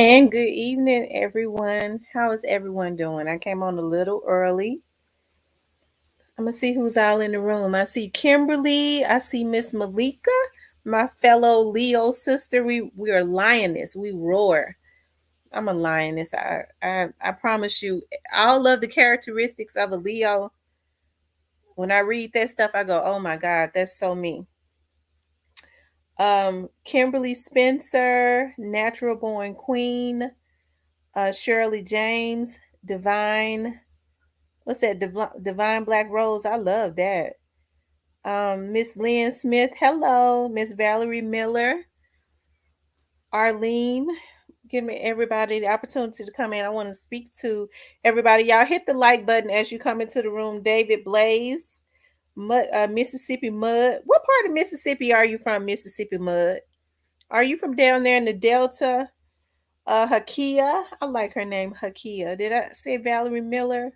And good evening, everyone. How is everyone doing? I came on a little early. I'm gonna see who's all in the room. I see Kimberly. I see Miss Malika, my fellow Leo sister. We are lioness. We roar. I'm a lioness. I promise you, all of the characteristics of a Leo. When I read that stuff, I go, "Oh my God, that's so me." Kimberly Spencer, natural born queen. Shirley James, Divine. What's that? Divine Black Rose. I love that. Miss Lynn Smith. Hello. Miss Valerie Miller. Arlene. Give me everybody the opportunity to come in. I want to speak to everybody. Y'all hit the like button as you come into the room. David Blaze. Mississippi Mud. What part of Mississippi are you from, Mississippi Mud? Are you from down there in the Delta? Hakia. I like her name, Hakia. Did I say Valerie Miller?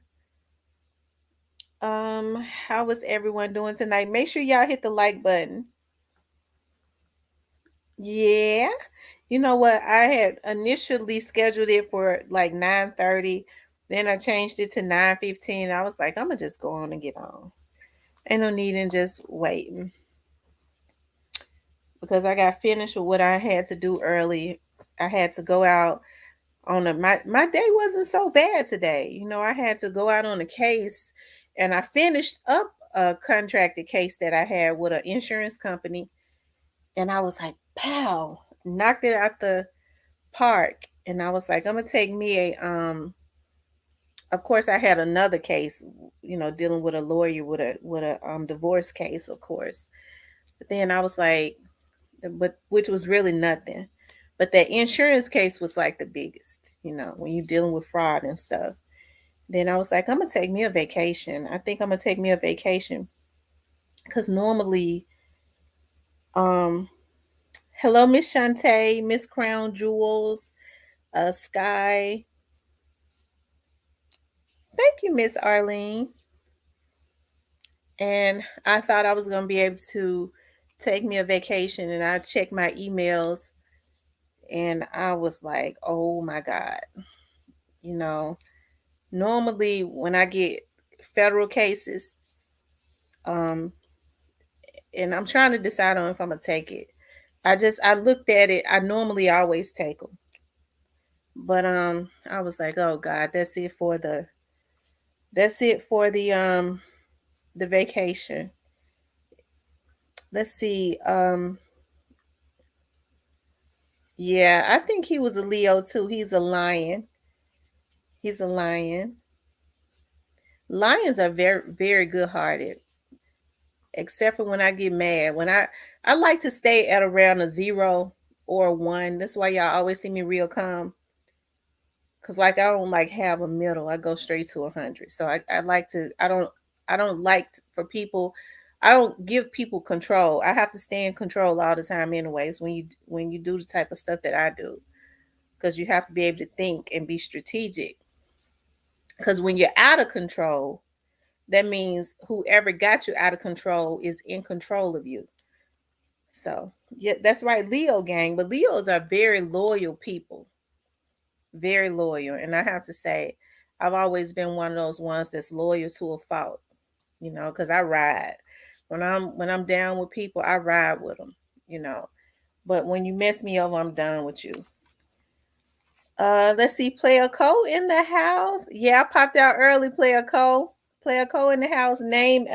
How was everyone doing tonight? Make sure y'all hit the like button. Yeah. You know what? I had initially scheduled it for like 9:30. Then I changed it to 9:15. I was like, I'm gonna just go on and get on. Ain't no need in just waiting. Because I got finished with what I had to do early. I had to go out on my day wasn't so bad today. I had to go out on a case and I finished up a contracted case that I had with an insurance company, and I was like, pow, knocked it out the park. And I was like, I'm gonna take me a of course I had another case, dealing with a lawyer with a divorce case, of course. But then I was like, but which was really nothing. But that insurance case was like the biggest, when you're dealing with fraud and stuff. Then I was like, I'm gonna take me a vacation. I think I'm gonna take me a vacation. Cause normally, um, hello, Miss Shantae, Miss Crown Jewels, Sky. Thank you, Miss Arlene. And I thought I was gonna be able to take me a vacation, and I checked my emails, and I was like, oh my God, you know. Normally, when I get federal cases, um, and I'm trying to decide on if I'm gonna take it. I looked at it. I normally always take them, but I was like, oh God, that's it for the vacation. Let's see. Yeah, I think he was a Leo too. He's a lion. He's a lion. Lions are very very good hearted, except for when I get mad. When I like to stay at around a 0 or a 1. That's why y'all always see me real calm. Cause like I don't like have a middle. I go straight to 100. So I like to. I don't like for people. I don't give people control. I have to stay in control all the time, anyways. When you do the type of stuff that I do, because you have to be able to think and be strategic. Because when you're out of control, that means whoever got you out of control is in control of you. So yeah, that's right, Leo gang. But Leos are very loyal people, very loyal. And I have to say, I've always been one of those ones that's loyal to a fault. Because I ride. When I'm down with people, I ride with them. You know, but when you mess me over, I'm done with you. Let's see, Player Co in the house. Yeah, I popped out early. Player Co, Player Co in the house. Name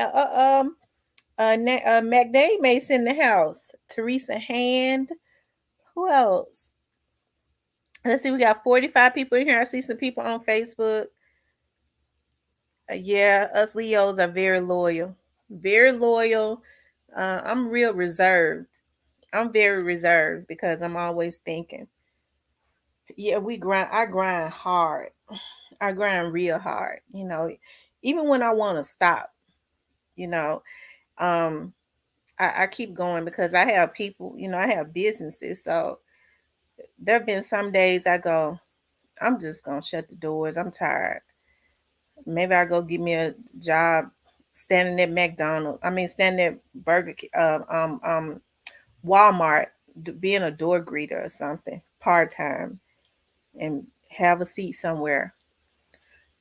McDade Mace in the house. Teresa Hand. Who else? Let's see, we got 45 people in here. I see some people on Facebook. Yeah, us Leos are very loyal. Very loyal. I'm real reserved. I'm very reserved because I'm always thinking. Yeah, we grind. I grind hard. I grind real hard. Even when I want to stop. You know, um, I keep going because I have people. I have businesses. So there have been some days I go, I'm just gonna shut the doors. I'm tired. Maybe I go get me a job standing at McDonald's. I mean, standing at Walmart, being a door greeter or something part time. and have a seat somewhere.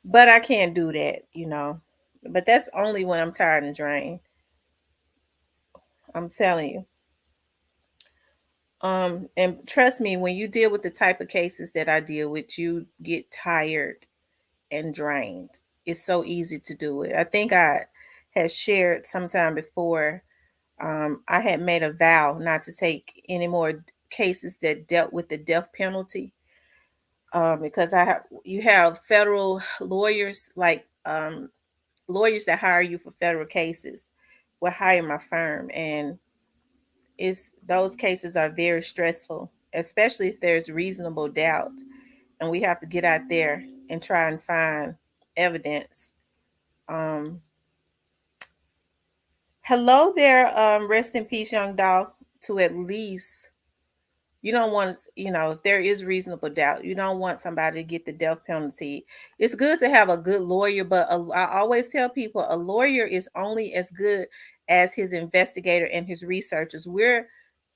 But I can't do that, you know. But that's only when I'm tired and drained. I'm telling you. And trust me, when you deal with the type of cases that I deal with, you get tired and drained. It's so easy to do it. I think I had shared sometime before. I had made a vow not to take any more cases that dealt with the death penalty, because you have federal lawyers, like lawyers that hire you for federal cases will hire my firm, and it's those cases are very stressful, especially if there's reasonable doubt, and we have to get out there and try and find evidence. Um, Hello there, rest in peace, young Dolph. To at least, you don't want to, if there is reasonable doubt, you don't want somebody to get the death penalty. It's good to have a good lawyer, but I always tell people a lawyer is only as good as his investigator and his researchers. We're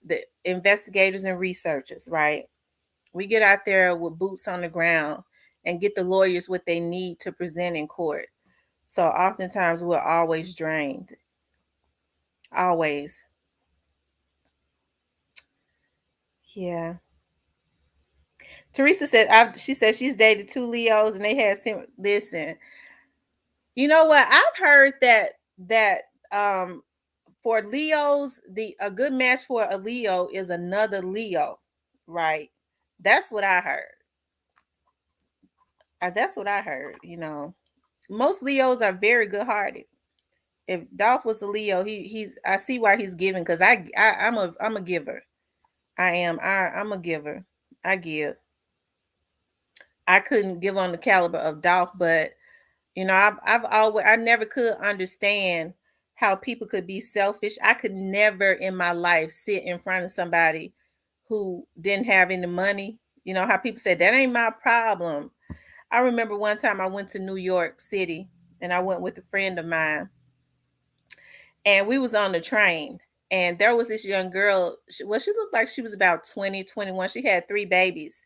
the investigators and researchers, right? We get out there with boots on the ground and get the lawyers what they need to present in court. So oftentimes we're always drained. Always. Yeah. Teresa said she said she's dated two Leos and they had listen. You know what? I've heard that um for Leos, the a good match for a Leo is another Leo, right? That's what I heard. That's what I heard, you know. Most Leos are very good-hearted. If Dolph was a Leo, he's I see why he's giving, because I'm a giver. I'm a giver. I give. I couldn't give on the caliber of Dolph, but I've always I never could understand how people could be selfish. I could never in my life sit in front of somebody who didn't have any money. You know how people say that ain't my problem. I remember one time I went to New York City and I went with a friend of mine, and we was on the train, and there was this young girl. She looked like she was about 20, 21. She had three babies,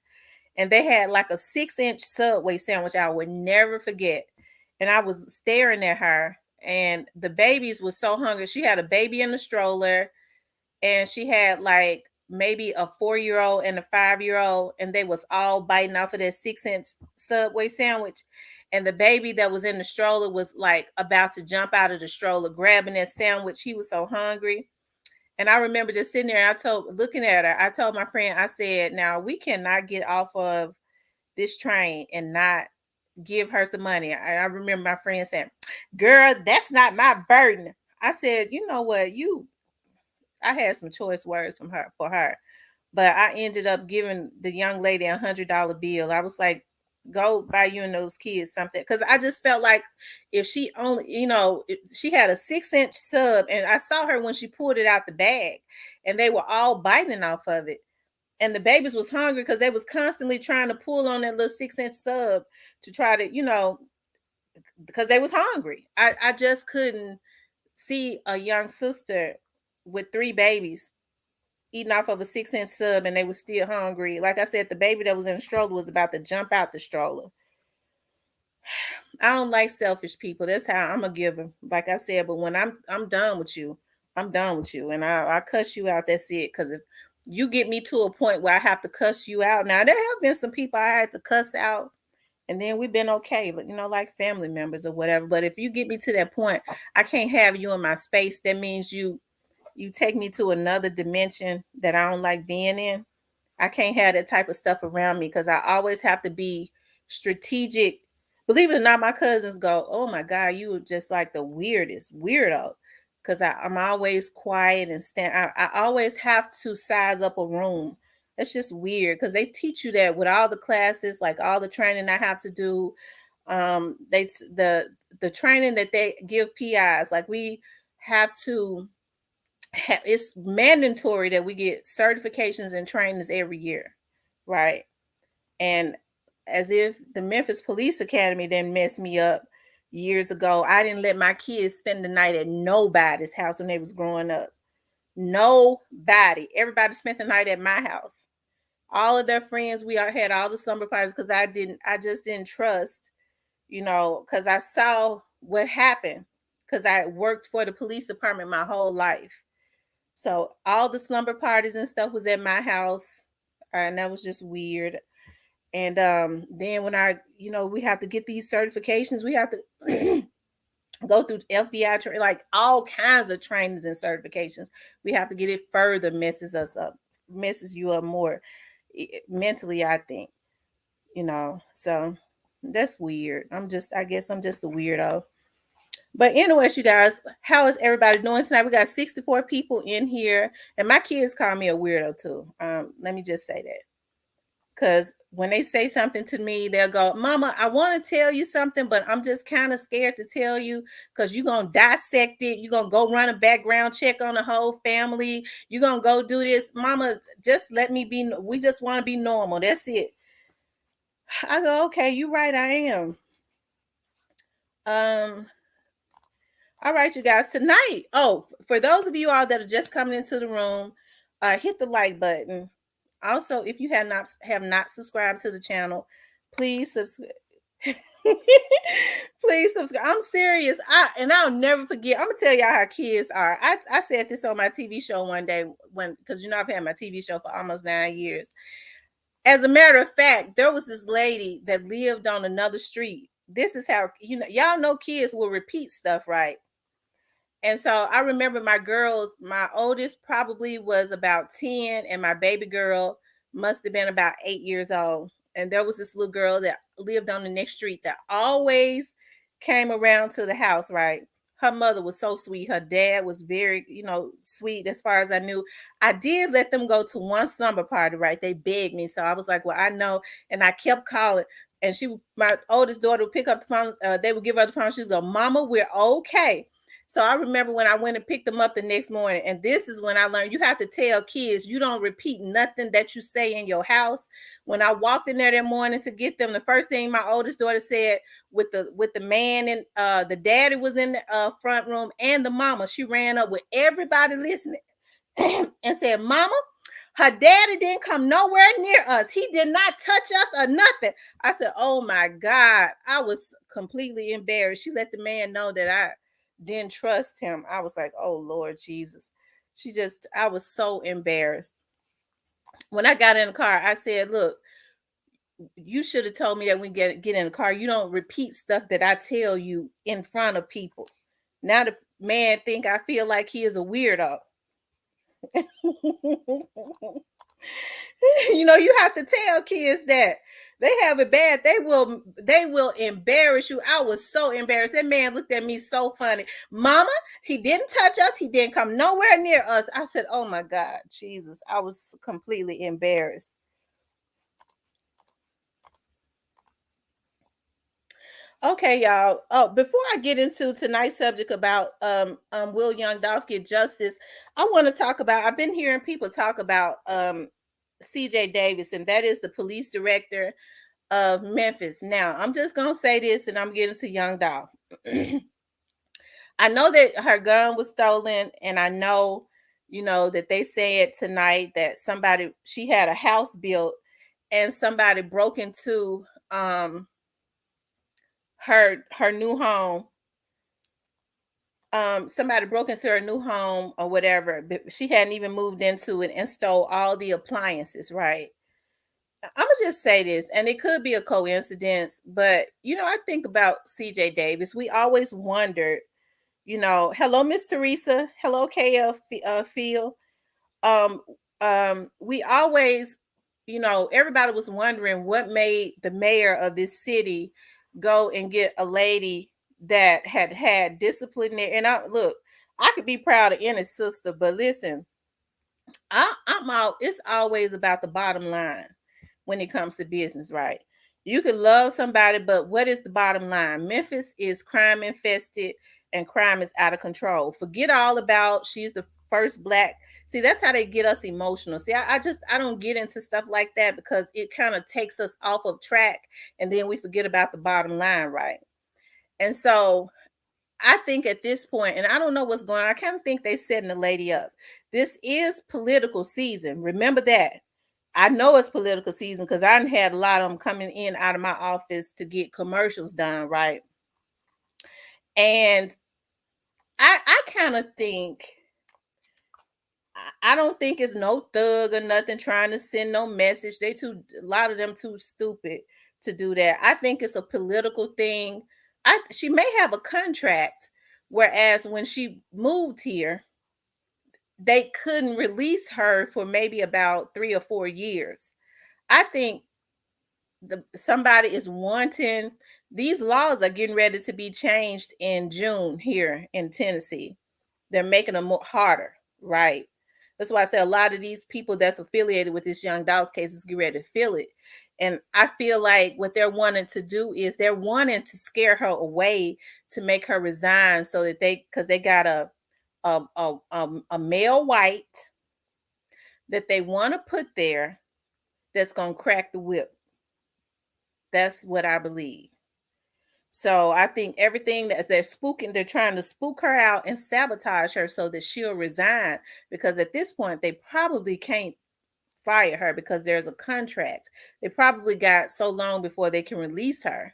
and they had like a 6-inch Subway sandwich I would never forget. And I was staring at her, and the babies was so hungry. She had a baby in the stroller, and she had like maybe a 4-year-old and a 5-year-old, and they was all biting off of that 6-inch Subway sandwich. And the baby that was in the stroller was like about to jump out of the stroller, grabbing that sandwich. He was so hungry. And I remember just sitting there, looking at her, I told my friend, I said, now we cannot get off of this train and not give her some money. I remember my friend saying, girl, that's not my burden. I said, you know what, I had some choice words for her, but I ended up giving the young lady $100 bill. I was like, go buy you and those kids something, because I just felt like if she only, she had a 6-inch sub, and I saw her when she pulled it out the bag, and they were all biting off of it, and the babies was hungry because they was constantly trying to pull on that little 6-inch sub to try to, because they was hungry. I just couldn't see a young sister with three babies eating off of a 6-inch sub and they were still hungry. Like I said, the baby that was in the stroller was about to jump out the stroller. I don't like selfish people. That's how I'm a giver. Like I said, but when I'm done with you, I'm done with you, and I cuss you out. That's it. Because if you get me to a point where I have to cuss you out, now there have been some people I had to cuss out, and then we've been okay, but like family members or whatever. But if you get me to that point, I can't have you in my space. That means you take me to another dimension that I don't like being in. I can't have that type of stuff around me, because I always have to be strategic. Believe it or not, my cousins go, "Oh my God, you are just like the weirdest weirdo," because I'm always quiet and stand. I always have to size up a room. That's just weird, because they teach you that with all the classes, like all the training I have to do. They the training that they give PIs, like we have to it's mandatory that we get certifications and trainings every year, right? And as if the Memphis Police Academy didn't mess me up years ago, I didn't let my kids spend the night at nobody's house when they was growing up. Nobody. Everybody spent the night at my house. All of their friends, we all had all the slumber parties because I just didn't trust, because I saw what happened because I worked for the police department my whole life. So all the slumber parties and stuff was at my house, and that was just weird. And then when we have to get these certifications, we have to go through FBI, like all kinds of trainings and certifications. We have to get it further, messes us up, messes you up more mentally, I think, so that's weird. I guess I'm just a weirdo. But anyways, you guys, how is everybody doing tonight? We got 64 people in here, and my kids call me a weirdo too. Let me just say that. Because when they say something to me, they'll go, Mama, I want to tell you something, but I'm just kind of scared to tell you because you're going to dissect it. You're going to go run a background check on the whole family. You're going to go do this. Mama, just let me be. We just want to be normal. That's it. I go, okay, you're right. I am. Um, all right, you guys, tonight. Oh, for those of you all that are just coming into the room, hit the like button. Also, if you have not subscribed to the channel, please subscribe. Please subscribe. I'm serious. I'll never forget. I'm gonna tell y'all how kids are. I said this on my TV show one day because I've had my TV show for almost 9 years. As a matter of fact, there was this lady that lived on another street. This is how y'all know kids will repeat stuff, right? And so I remember my oldest probably was about 10, and my baby girl must have been about 8 years old. And there was this little girl that lived on the next street that always came around to the house, right? Her mother was so sweet. Her dad was very, sweet as far as I knew. I did let them go to one slumber party, right? They begged me. So I was like, well, I know. And I kept calling. And my oldest daughter would pick up the phone. They would give her the phone. She was go, Mama, we're okay. So I remember when I went and picked them up the next morning, and this is when I learned you have to tell kids you don't repeat nothing that you say in your house. When I walked in there that morning to get them, the first thing my oldest daughter said with the man and the daddy was in the front room and the mama, she ran up with everybody listening and said, Mama, her daddy didn't come nowhere near us. He did not touch us or nothing. I said, oh my God. I was completely embarrassed. She let the man know that I didn't trust him. I was like, oh Lord Jesus. I was so embarrassed. When I got in the car, I said, look, you should have told me that when we get in the car, you don't repeat stuff that I tell you in front of people. Now the man think I feel like he is a weirdo. You have to tell kids that they have it bad. They will embarrass you. I was so embarrassed. That man looked at me so funny. Mama, he didn't touch us. He didn't come nowhere near us. I said, oh my God, Jesus. I was completely embarrassed. Okay, y'all. Oh, before I get into tonight's subject about will young Dolph get justice, I want to talk about. I've been hearing people talk about CJ Davis, and that is the police director of Memphis. Now, I'm just gonna say this, and I'm getting to young Dolph. I know that her gun was stolen, and I know, that they said tonight that she had a house built, and somebody broke into her new home. Somebody broke into her new home or whatever, but she hadn't even moved into it and stole all the appliances, right? I'm gonna just say this, and it could be a coincidence, but I think about CJ Davis. We always wondered, hello, Miss Teresa, hello, KL Phil. Um, we always, everybody was wondering what made the mayor of this city go and get a lady that had discipline there. And I could be proud of any sister, but listen, I'm out. It's always about the bottom line when it comes to business, right? You could love somebody, but what is the bottom line? Memphis is crime infested and crime is out of control. Forget all about she's the first black. See, that's how they get us emotional. See, I don't get into stuff like that because it kind of takes us off of track and then we forget about the bottom line, right? And so I think at this point, and I don't know what's going on, I kind of think they're setting the lady up. This is political season. Remember that. I know it's political season because I done had a lot of them coming in out of my office to get commercials done, right? And I kind of think I don't think it's no thug or nothing trying to send no message. They too a lot of them too stupid to do that. I think it's a political thing. She may have a contract, whereas when she moved here, they couldn't release her for maybe about 3 or 4 years. I think somebody is wanting these laws are getting ready to be changed in June here in Tennessee. They're making them more harder, right? That's why I say a lot of these people that's affiliated with this Young Dolph case is getting ready to feel it. And I feel like what they're wanting to do is they're wanting to scare her away to make her resign so that because they got a male white that they want to put there that's gonna crack the whip. That's what I believe. So I think everything that they're spooking, they're trying to spook her out and sabotage her so that she'll resign. Because at this point, they probably can't fire her because there's a contract. They probably got so long before they can release her,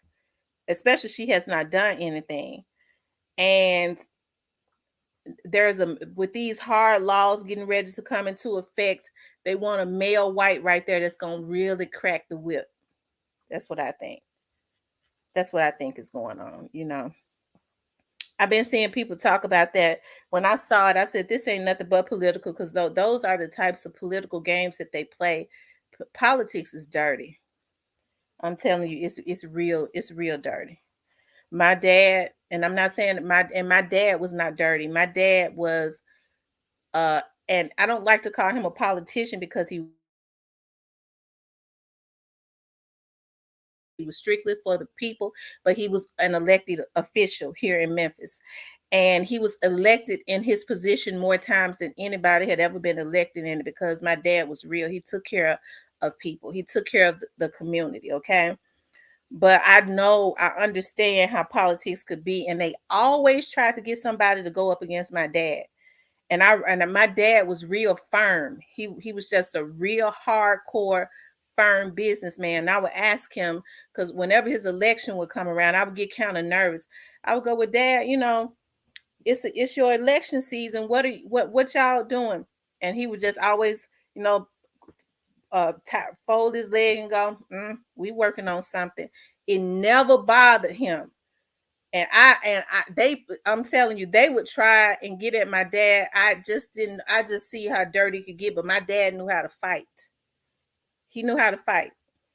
especially if she has not done anything. And there's with these hard laws getting ready to come into effect, they want a male white right there that's gonna really crack the whip. That's what I think. That's what I think is going on. I've been seeing people talk about that. When I saw it, I said, this ain't nothing but political because those are the types of political games that they play. Politics is dirty. I'm telling you, it's real dirty. My dad, and I'm not saying that my dad was not dirty. My dad was and I don't like to call him a politician because he was strictly for the people, but he was an elected official here in Memphis. And he was elected in his position more times than anybody had ever been elected in it because my dad was real. He took care of people, he took care of the community. Okay. But I understand how politics could be. And they always tried to get somebody to go up against my dad. And my dad was real firm. He was just a real hardcore firm businessman. And I would ask him because whenever his election would come around, I would get kind of nervous. I would go with Dad, it's your election season. What y'all doing? And he would just always, fold his leg and go, we working on something. It never bothered him. I'm telling you, they would try and get at my dad. I just see how dirty he could get, but my dad knew how to fight. He knew how to fight.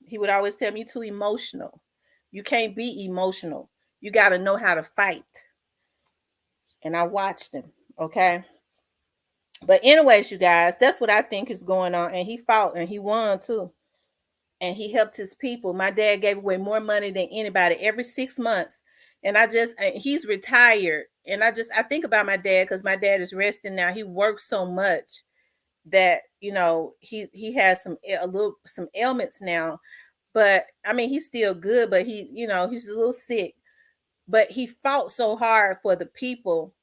He would always tell me, "You're too emotional. You can't be emotional. You got to know how to fight." And I watched him. Okay. But anyways, you guys, that's what I think is going on. And he fought and he won too. And he helped his people. My dad gave away more money than anybody every 6 months. And he's retired. And I think about my dad because my dad is resting now. He works so much that, he has some ailments now. But I mean, he's still good, but he's a little sick. But he fought so hard for the people.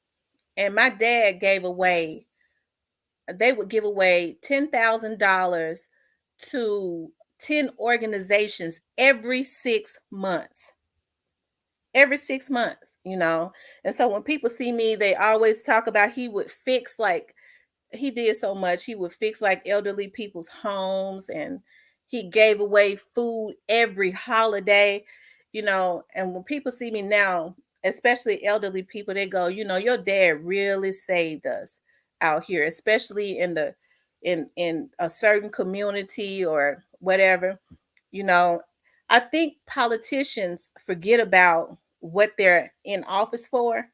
And my dad they would give away $10,000 to 10 organizations every 6 months. Every 6 months. And so when people see me, they always talk about he would fix, like, he did so much. He would fix like elderly people's homes, and he gave away food every holiday. And when people see me now, especially elderly people, they go, your dad really saved us out here, especially in a certain community or whatever. you know I think politicians forget about what they're in office for.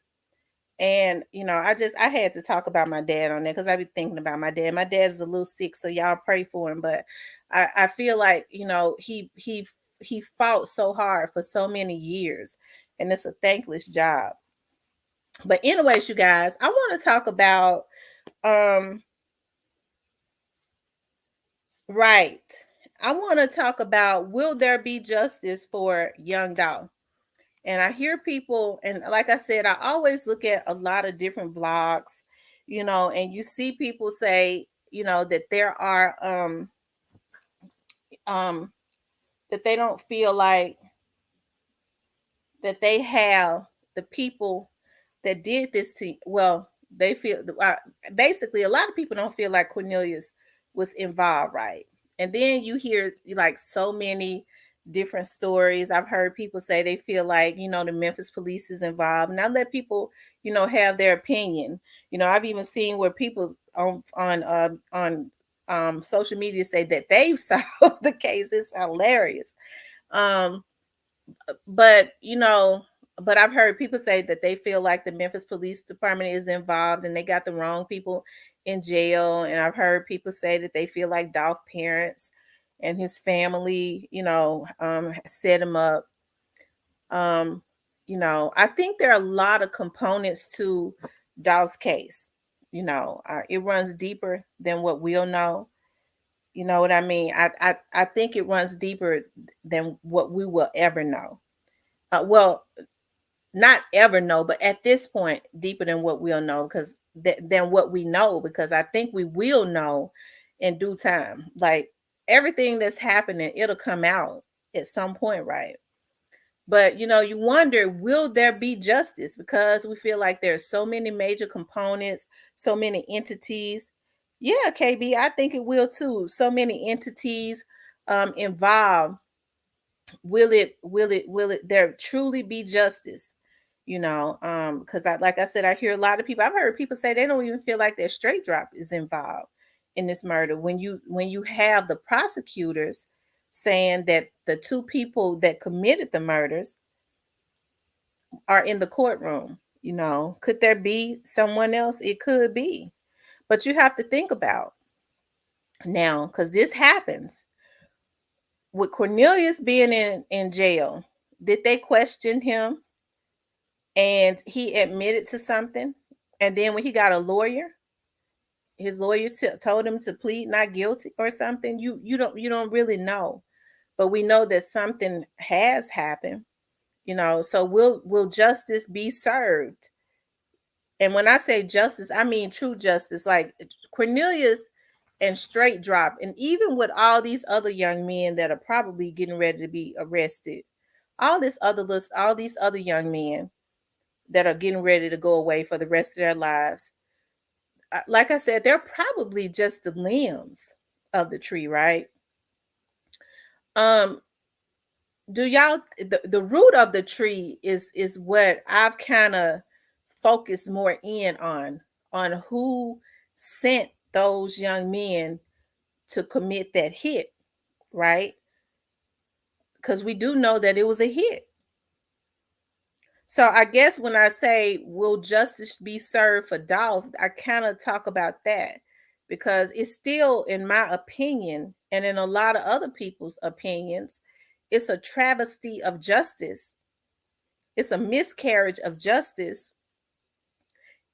And I had to talk about my dad on that because I be thinking about my dad. My dad is a little sick, so y'all pray for him. But I feel like he fought so hard for so many years, and it's a thankless job. But anyways, you guys, I want to talk about right. I want to talk about, will there be justice for young Dolph? And I hear people, and like I said, I always look at a lot of different vlogs, and you see people say, that there are um that they don't feel like that they have the people that did this to, well, they feel basically a lot of people don't feel like Cornelius was involved, right? And then you hear like so many different stories. I've heard people say they feel like, the Memphis police is involved, and I let people, have their opinion. I've even seen where people on social media say that they've solved the case. It's hilarious. um but but I've heard people say that they feel like the Memphis Police Department is involved and they got the wrong people in jail. And I've heard people say that they feel like Dolph parents and his family, set him up. Um, I think there are a lot of components to Dolph's case. It runs deeper than what we'll know. You know what I mean? I think it runs deeper than what we will ever know. Well, not ever know, but at this point, deeper than what we'll know, because than what we know, because I think we will know in due time. Like everything that's happening, it'll come out at some point, right? But you wonder, will there be justice? Because we feel like there's so many major components, so many entities. Yeah, KB, I think it will too. So many entities involved. Will it there truly be justice? Because like I said, I hear a lot of people, I've heard people say they don't even feel like their straight drop is involved in this murder, when you have the prosecutors saying that the two people that committed the murders are in the courtroom. Could there be someone else? It could be. But you have to think about now, because this happens with Cornelius being in jail. Did they question him and he admitted to something? And then when he got a lawyer, his lawyer told him to plead not guilty or something. You don't really know, but we know that something has happened. So will justice be served? And when I say justice, I mean true justice. Like Cornelius and straight drop, and even with all these other young men that are probably getting ready to be arrested, all these other young men that are getting ready to go away for the rest of their lives. Like I said, they're probably just the limbs of the tree, right? Um, do y'all the root of the tree is what I've kind of focused more in on who sent those young men to commit that hit, right? Because we do know that it was a hit. So I guess when I say will justice be served for Dolph, I kind of talk about that because it's still, in my opinion, and in a lot of other people's opinions, it's a travesty of justice. It's a miscarriage of justice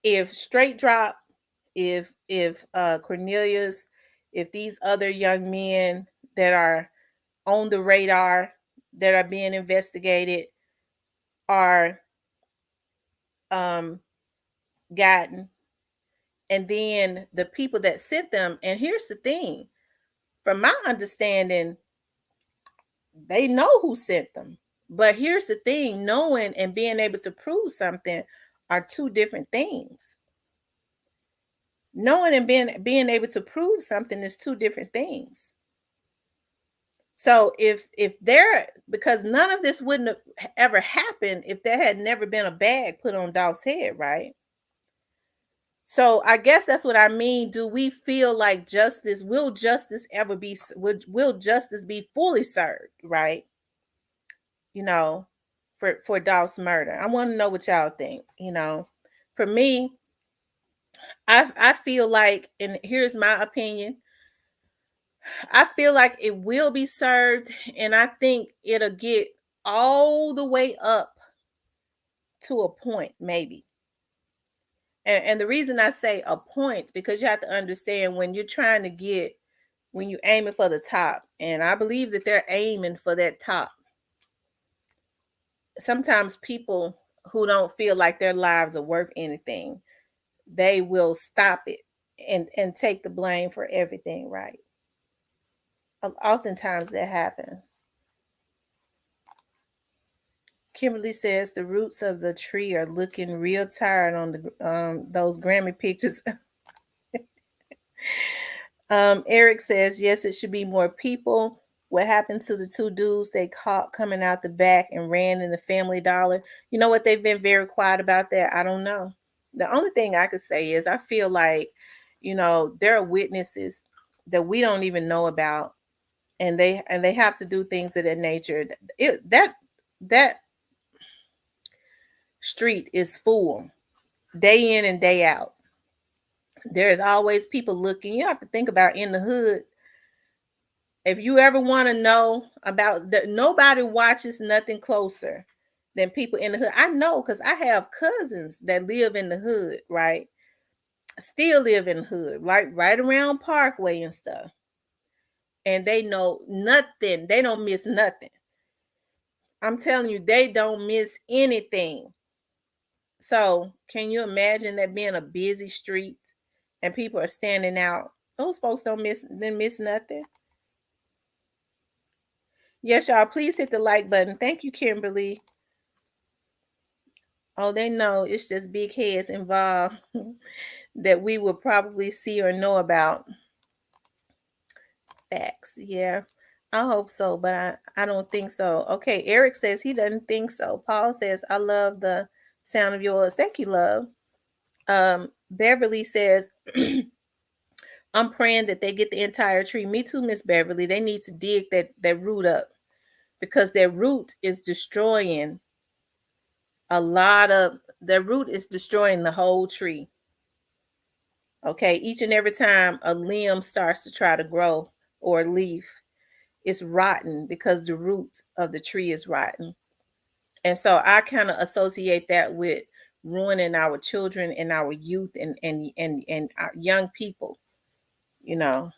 if straight drop, if Cornelius, if these other young men that are on the radar that are being investigated are um gotten, and then the people that sent them. And here's the thing, from my understanding, they know who sent them. But here's the thing, knowing and being able to prove something are two different things. Knowing and being able to prove something is two different things. So if there, because none of this wouldn't have ever happened if there had never been a bag put on Dolph's head, right? So I guess that's what I mean. Do we feel like justice? Will justice ever be? Will justice be fully served? Right? You know, for Dolph's murder. I want to know what y'all think. For me, I feel like, and here's my opinion. I feel like it will be served, and I think it'll get all the way up to a point, maybe. And the reason I say a point, because you have to understand when you're trying to get, when you're aiming for the top, and I believe that they're aiming for that top. Sometimes people who don't feel like their lives are worth anything, they will stop it and take the blame for everything, right? Oftentimes that happens. Kimberly says the roots of the tree are looking real tired on the those Grammy pictures. Eric says yes, it should be more people. What happened to the two dudes they caught coming out the back and ran in the Family Dollar? You know what? They've been very quiet about that. I don't know. The only thing I could say is I feel like, there are witnesses that we don't even know about, and they have to do things of that nature. That street is full day in and day out. There's always people looking. You have to think about in the hood. If you ever want to know about that, nobody watches nothing closer than people in the hood. I know because I have cousins that live in the hood, right? Still live in the hood, right around Parkway and stuff. And they know nothing. They don't miss nothing. I'm telling you, they don't miss anything. So can you imagine that being a busy street and people are standing out? Those folks don't miss nothing. Yes, y'all, please hit the like button. Thank you, Kimberly. Oh, they know it's just big heads involved that we will probably see or know about. Facts. Yeah. I hope so, but I don't think so. Okay, Eric says he doesn't think so. Paul says, I love the sound of yours. Thank you, love. Beverly says, I'm praying that they get the entire tree. Me too, Miss Beverly. They need to dig that root up because their root is destroying their root is destroying the whole tree. Okay, each and every time a limb starts to try to grow or a leaf, it's rotten because the root of the tree is rotten. And so I kind of associate that with ruining our children and our youth and our young people, you know.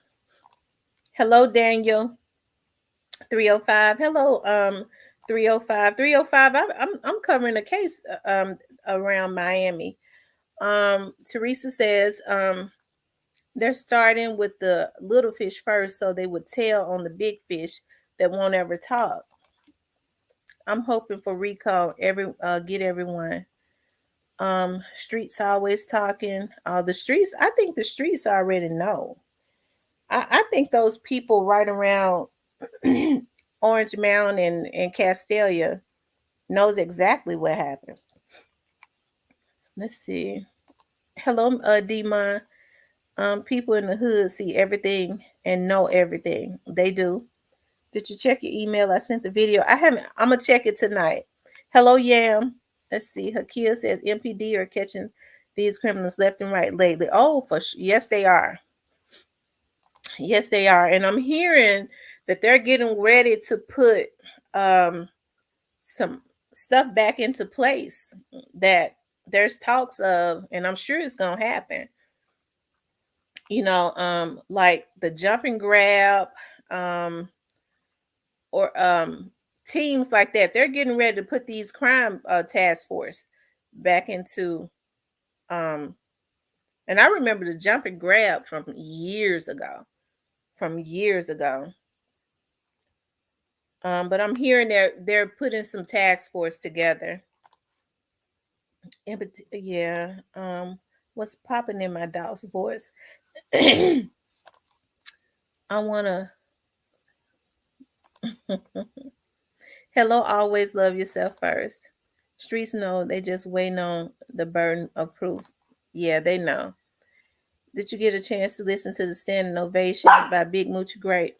Hello, Daniel 305. Hello, 305. 305. I'm covering a case around Miami. Teresa says they're starting with the little fish first so they would tell on the big fish that won't ever talk. I'm hoping for recall get everyone. Streets always talking. The streets, I think the streets already know. I think those people right around Orange Mountain and Castelia knows exactly what happened. Let's see. Hello, Demon. People in the hood see everything and know everything. They do. Did you check your email? I sent the video. I haven't. I'm gonna check it tonight. Hello, Yam. Let's see. Hakia says MPD are catching these criminals left and right lately. Oh, yes, they are. Yes, they are. And I'm hearing that they're getting ready to put some stuff back into place that there's talks of, and I'm sure it's gonna happen. Like the jump and grab, or teams like that. They're getting ready to put these crime task force back into and I remember the jump and grab from years ago. From years ago. But I'm hearing they're putting some task force together. Yeah. What's popping in my dog's voice? I wanna Hello, always love yourself first. Streets know they just waiting on the burden of proof. Yeah, they know. Did you get a chance to listen to the standing ovation by Big Moochie Great?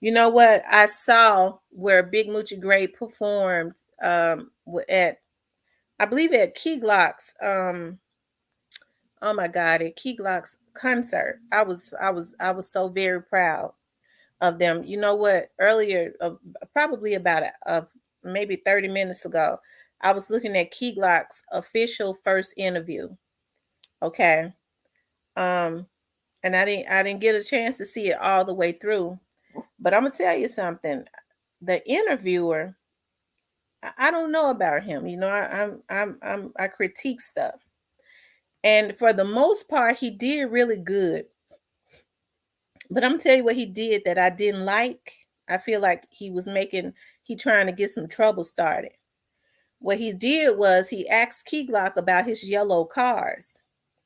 You know what? I saw where Big Moochie Great performed at, I believe at Key Glock's oh my God, at Key Glock's concert. I was so very proud of them. You know what? Earlier, probably about maybe 30 minutes ago, I was looking at Key Glock's official first interview. Okay. And I didn't get a chance to see it all the way through. But I'm gonna tell you something. The interviewer, I don't know about him. I critique stuff, and for the most part, he did really good. But I'm gonna tell you what he did that I didn't like. I feel like he trying to get some trouble started. What he did was he asked Key Glock about his yellow cars.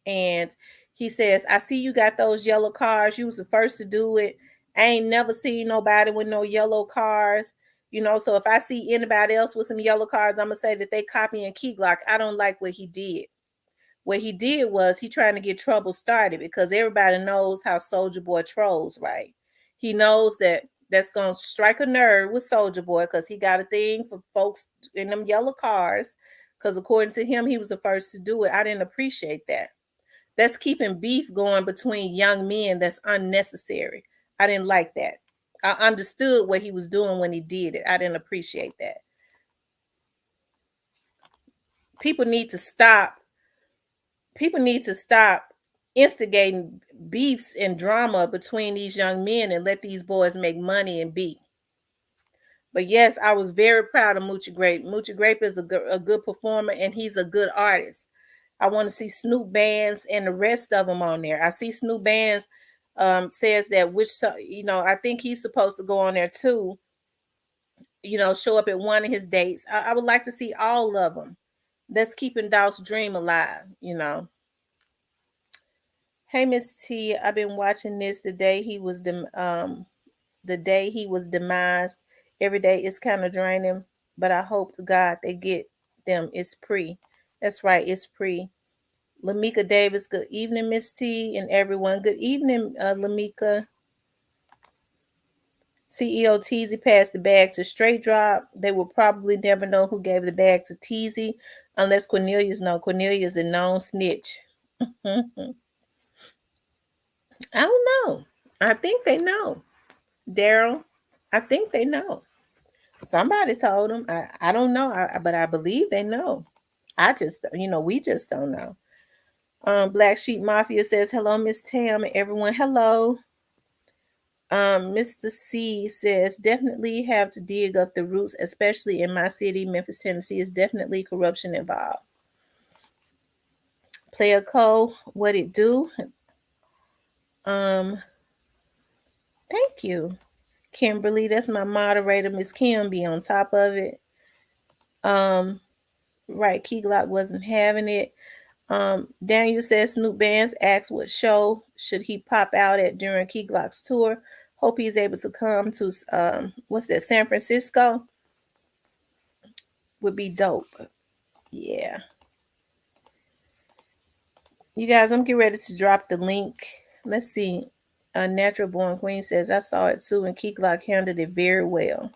And he says, I see you got those yellow cars. You was the first to do it. I ain't never seen nobody with no yellow cars. So if I see anybody else with some yellow cars, I'm gonna say that they copying Key Glock. I don't like what he did. What he did was he trying to get trouble started because everybody knows how Soldier Boy trolls, right? He knows that's gonna strike a nerve with Soldier Boy because he got a thing for folks in them yellow cars. Because according to him, he was the first to do it. I didn't appreciate that. That's keeping beef going between young men. That's unnecessary. I didn't like that. I understood what he was doing when he did it. I didn't appreciate that. People need to stop people need to stop instigating beefs and drama between these young men and let these boys make money and be. But yes, I was very proud of Moochie Grape. Moochie Grape is a good performer and he's a good artist. I want to see Snoop Bands and the rest of them on there. I see Snoop Bands says that I think he's supposed to go on there too. Show up at one of his dates. I would like to see all of them. That's keeping Dolph's dream alive. Hey, Miss T, I've been watching this the day he was demised. Every day it's kind of draining, but I hope to God they get them. It's pre. That's right, it's pre. Lamika Davis, good evening, Miss T, and everyone. Good evening, Lamika. CEO Teasy passed the bag to Straight Drop. They will probably never know who gave the bag to Teasy unless Cornelius know. Cornelius is a known snitch. I don't know. I think they know. Daryl, I think they know. Somebody told them. I don't know, but I believe they know. We just don't know. Black Sheep Mafia says, hello, Miss Tam, and everyone, hello. Mr. C says, definitely have to dig up the roots, especially in my city, Memphis, Tennessee, is definitely corruption involved. Player Co, what it do? Thank you. Kimberly, that's my moderator. Miss Kim be on top of it. Right, Key Glock wasn't having it. Daniel says Snoop Bands asked what show should he pop out at during Key Glock's tour. Hope he's able to come to what's that, San Francisco? Would be dope. Yeah. You guys, I'm getting ready to drop the link. Let's see. Natural Born Queen says I saw it too, and Key Glock handled it very well.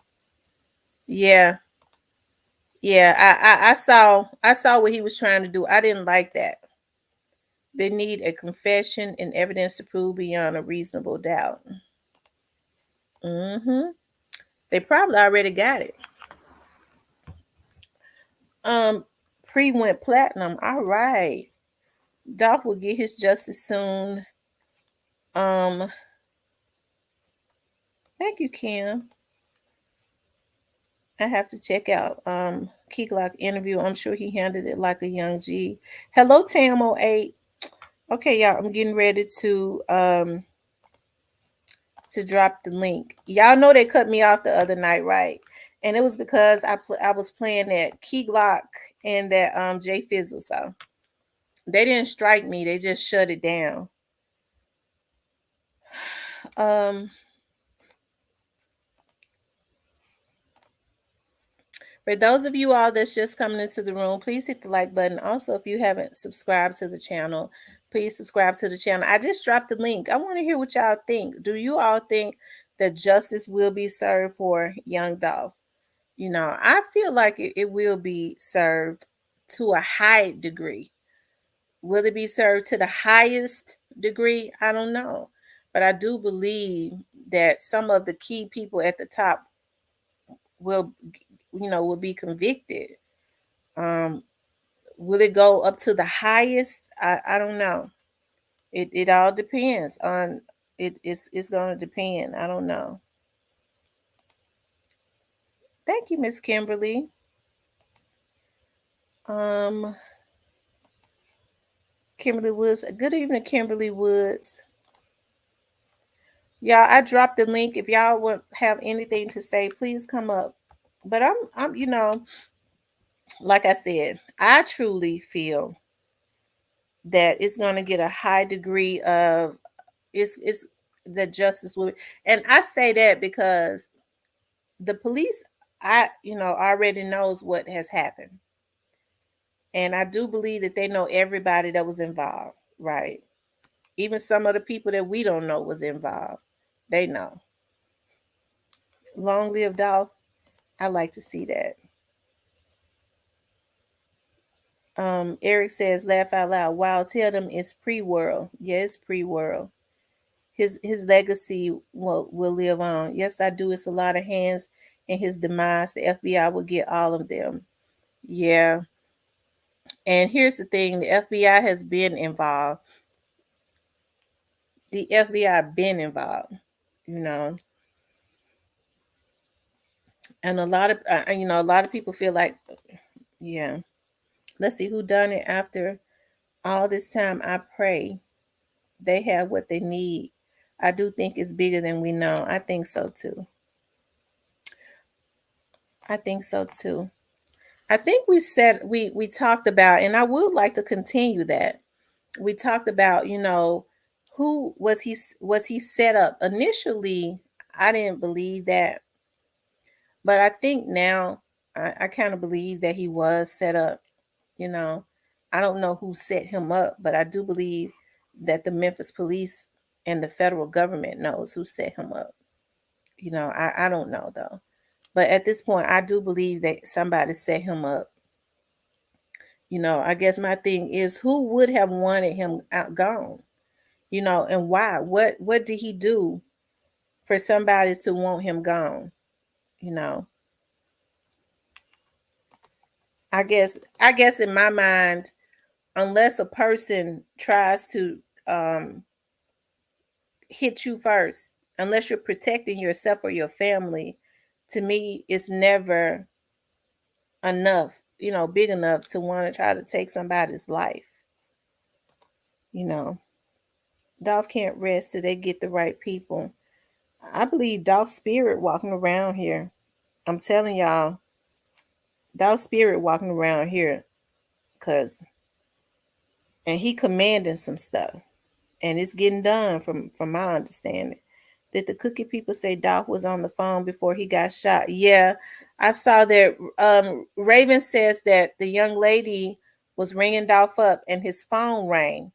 Yeah. Yeah, I saw what he was trying to do. I didn't like that. They need a confession and evidence to prove beyond a reasonable doubt. They probably already got it. Pre went platinum. All right. Dolph will get his justice soon. Thank you, Kim. I have to check out Key Glock interview. I'm sure he handled it like a young G. Hello, Tam08. Okay, y'all. I'm getting ready to drop the link. Y'all know they cut me off the other night, right? And it was because I was playing that Key Glock and that J Fizzle. So they didn't strike me, they just shut it down. For those of you all that's just coming into the room, please hit the like button. Also, if you haven't subscribed to the channel, please subscribe to the channel. I just dropped the link. I want to hear what y'all think. Do you all think that justice will be served for Young Dolph? I feel like it will be served to a high degree. Will it be served to the highest degree? I don't know. But I do believe that some of the key people at the top will will be convicted. Will it go up to the highest? I don't know. It all depends on it's gonna depend. I don't know. Thank you, Miss Kimberly. Kimberly Woods. Good evening, Kimberly Woods. Y'all, I dropped the link. If y'all would have anything to say, please come up. But I'm, like I said, I truly feel that it's going to get a high degree of it's the justice will. And I say that because the police, already knows what has happened, and I do believe that they know everybody that was involved, right? Even some of the people that we don't know was involved, they know. Long live Dolph. I like to see that. Eric says, laugh out loud. Wow, tell them it's pre-world. Yes, pre-world. His legacy will live on. Yes, I do. It's a lot of hands in his demise. The FBI will get all of them. Yeah. And here's the thing: the FBI has been involved. The FBI been involved. You know, and a lot of people feel like, yeah. Let's see who done it after all this time. I pray they have what they need. I do think it's bigger than we know. I think so too. I think so too. I think we talked about, and I would like to continue that. We talked about, who was he set up initially. I didn't believe that, but I think now I kind of believe that he was set up. You know, I don't know who set him up, but I do believe that the Memphis police and the federal government knows who set him up. I don't know though. But at this point, I do believe that somebody set him up. I guess my thing is, who would have wanted him out gone? And why? What did he do for somebody to want him gone? You know, I guess in my mind, unless a person tries to hit you first, unless you're protecting yourself or your family, to me, it's never enough, big enough to want to try to take somebody's life. You know, Dolph can't rest till they get the right people. I believe Dolph's spirit walking around here. I'm telling y'all, Dolph's spirit walking around here, cause and he commanding some stuff, and it's getting done from my understanding. Did the cookie people say Dolph was on the phone before he got shot? Yeah, I saw that. Raven says that the young lady was ringing Dolph up, and his phone rang.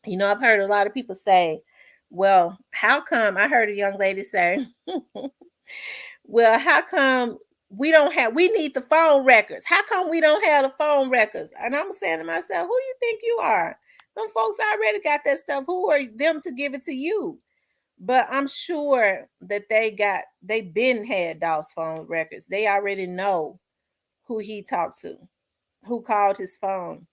I've heard a lot of people say, "Well, how come?" I heard a young lady say, "Well, how come we need the phone records? How come we don't have the phone records?" And I'm saying to myself, who you think you are? Them folks already got that stuff. Who are them to give it to you? But I'm sure that they been had Dolph's phone records. They already know who he talked to, who called his phone.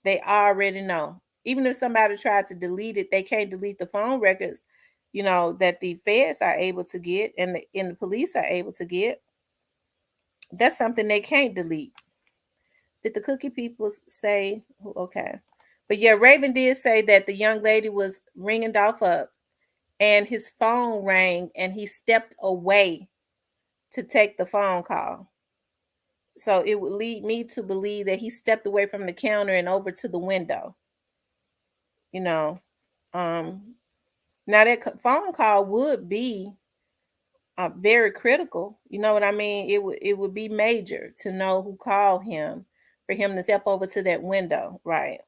They already know. Even if somebody tried to delete it, they can't delete the phone records, that the feds are able to get and the police are able to get. That's something they can't delete. Did the cookie people say, okay? But yeah, Raven did say that the young lady was ringing Dolph up and his phone rang and he stepped away to take the phone call. So it would lead me to believe that he stepped away from the counter and over to the window. You know, um, now that phone call would be very critical. You know what I mean? It would be major to know who called him for him to step over to that window, right?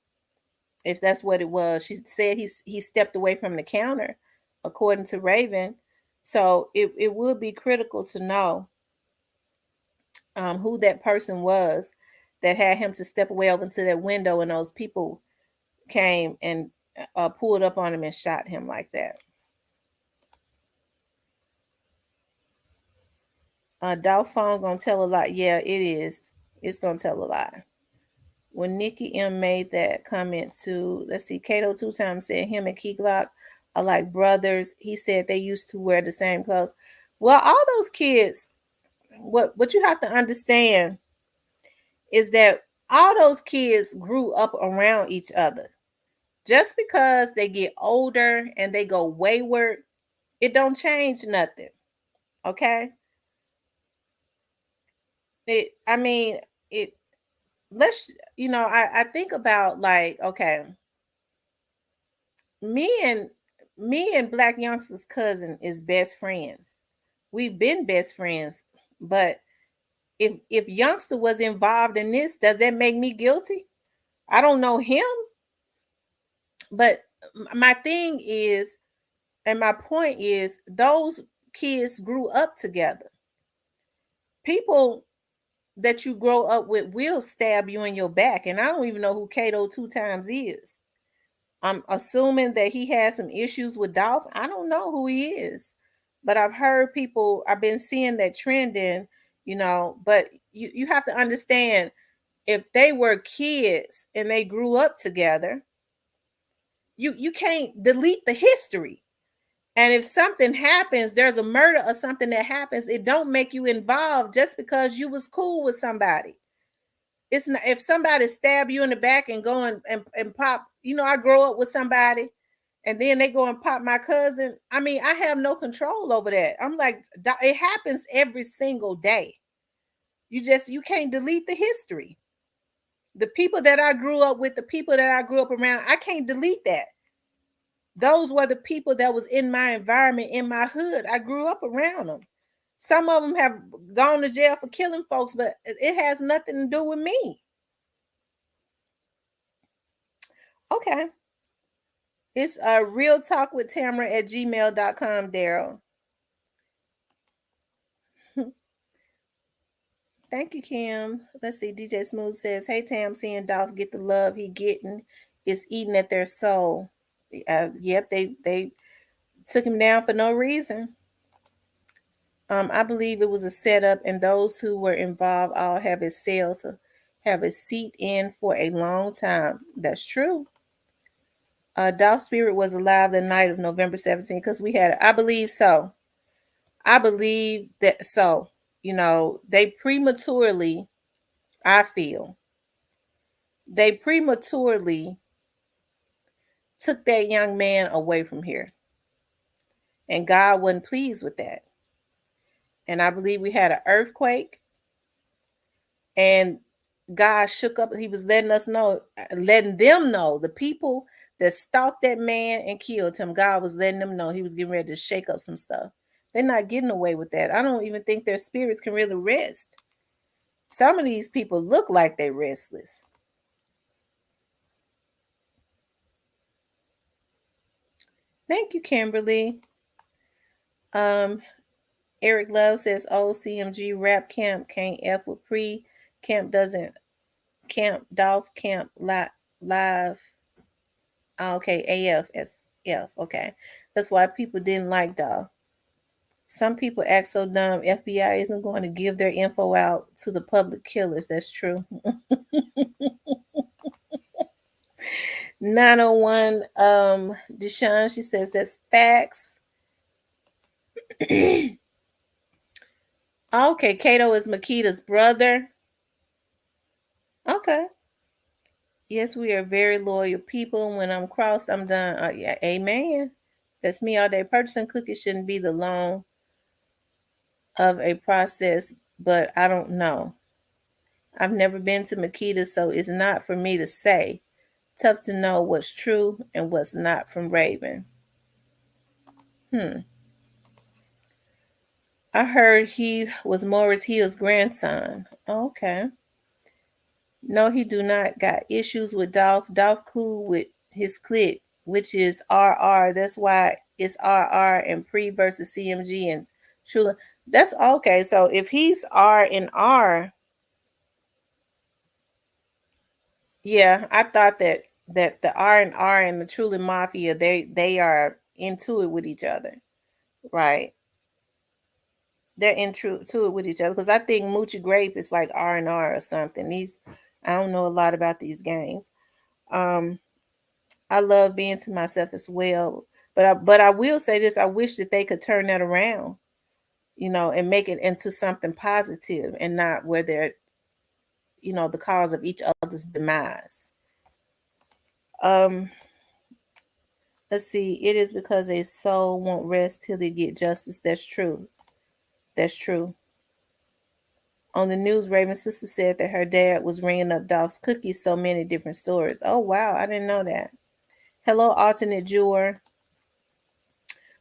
If that's what it was. She said he stepped away from the counter, according to Raven. So it would be critical to know who that person was that had him to step away over to that window, and those people came and pulled up on him and shot him like that. Dolph phone gonna tell a lot. Yeah, it is. It's gonna tell a lot. When Nikki M made that comment to, let's see, Kato 2 times said him and Key Glock are like brothers. He said they used to wear the same clothes. Well, all those kids, what you have to understand is that all those kids grew up around each other. Just because they get older and they go wayward It don't change nothing. Okay. I mean, it let's I think about, like, okay, me and me and Black Youngster's cousin is best friends. We've been best friends, but if Youngster was involved in this, does that make me guilty? I don't know him, but my thing is, and my point is, those kids grew up together. People that you grow up with will stab you in your back, and I don't even know who Kato two times is. I'm assuming that he has some issues with Dolph. I don't know who he is, but I've heard people. I've been seeing that trending, But you have to understand, if they were kids and they grew up together, you can't delete the history. And if something happens, there's a murder or something that happens, it don't make you involved just because you was cool with somebody. It's not, if somebody stab you in the back and go and pop, I grow up with somebody and then they go and pop my cousin. I mean, I have no control over that. I'm like, it happens every single day. You can't delete the history. The people that I grew up with, the people that I grew up around, I can't delete that. Those were the people that was in my environment, in my hood. I grew up around them. Some of them have gone to jail for killing folks, but it has nothing to do with me. Okay. It's real talk with Tamara at gmail.com, Daryl. Thank you, Kim. Let's see. DJ Smooth says, "Hey Tam, seeing Dolph get the love he getting is eating at their soul." Yep, they took him down for no reason. I believe it was a setup, and those who were involved all have a sales have a seat in for a long time. That's true. Dolph Spirit was alive the night of November 17th because we had, I believe so. I believe that so. They prematurely, I feel, they prematurely took that young man away from here. And God wasn't pleased with that. And I believe we had an earthquake, and God shook up. He was letting them know, the people that stalked that man and killed him, God was letting them know he was getting ready to shake up some stuff. They're not getting away with that. I don't even think their spirits can really rest. Some of these people look like they're restless. Thank you, Kimberly. Eric Love says, "Oh, CMG rap camp can't F with pre. Camp doesn't camp Dolph camp live. Oh, okay, AF. Okay. That's why people didn't like Dolph. Some people act so dumb. FBI isn't going to give their info out to the public killers. That's true." 901 Deshaun, she says that's facts. Okay, Kato is Makita's brother. Okay. Yes, we are very loyal people. When I'm crossed, I'm done. Yeah, amen. That's me all day. Purchasing cookies shouldn't be the long of a process, but I don't know. I've never been to Makita, so it's not for me to say. Tough to know what's true and what's not from Raven. I heard he was Morris Hill's grandson. Okay. No, he do not got issues with Dolph. Dolph cool with his clique, which is RR. That's why it's RR and Pre versus CMG and Shula. That's okay. So if he's R and R, yeah, I thought that the R and the Truly Mafia, they are into it with each other, right? They're into it with each other, because I think Moochie Grape is like R&R or something. I don't know a lot about these gangs. Um, I love being to myself as well, but I will say this: I wish that they could turn that around, and make it into something positive, and not where they're, the cause of each other's demise. Um, Let's see. It is because a soul won't rest till they get justice. That's true. That's true. On the news, Raven's sister said that her dad was ringing up Dolph's cookies. So many different stories. Oh wow, I didn't know that. Hello, alternate juror.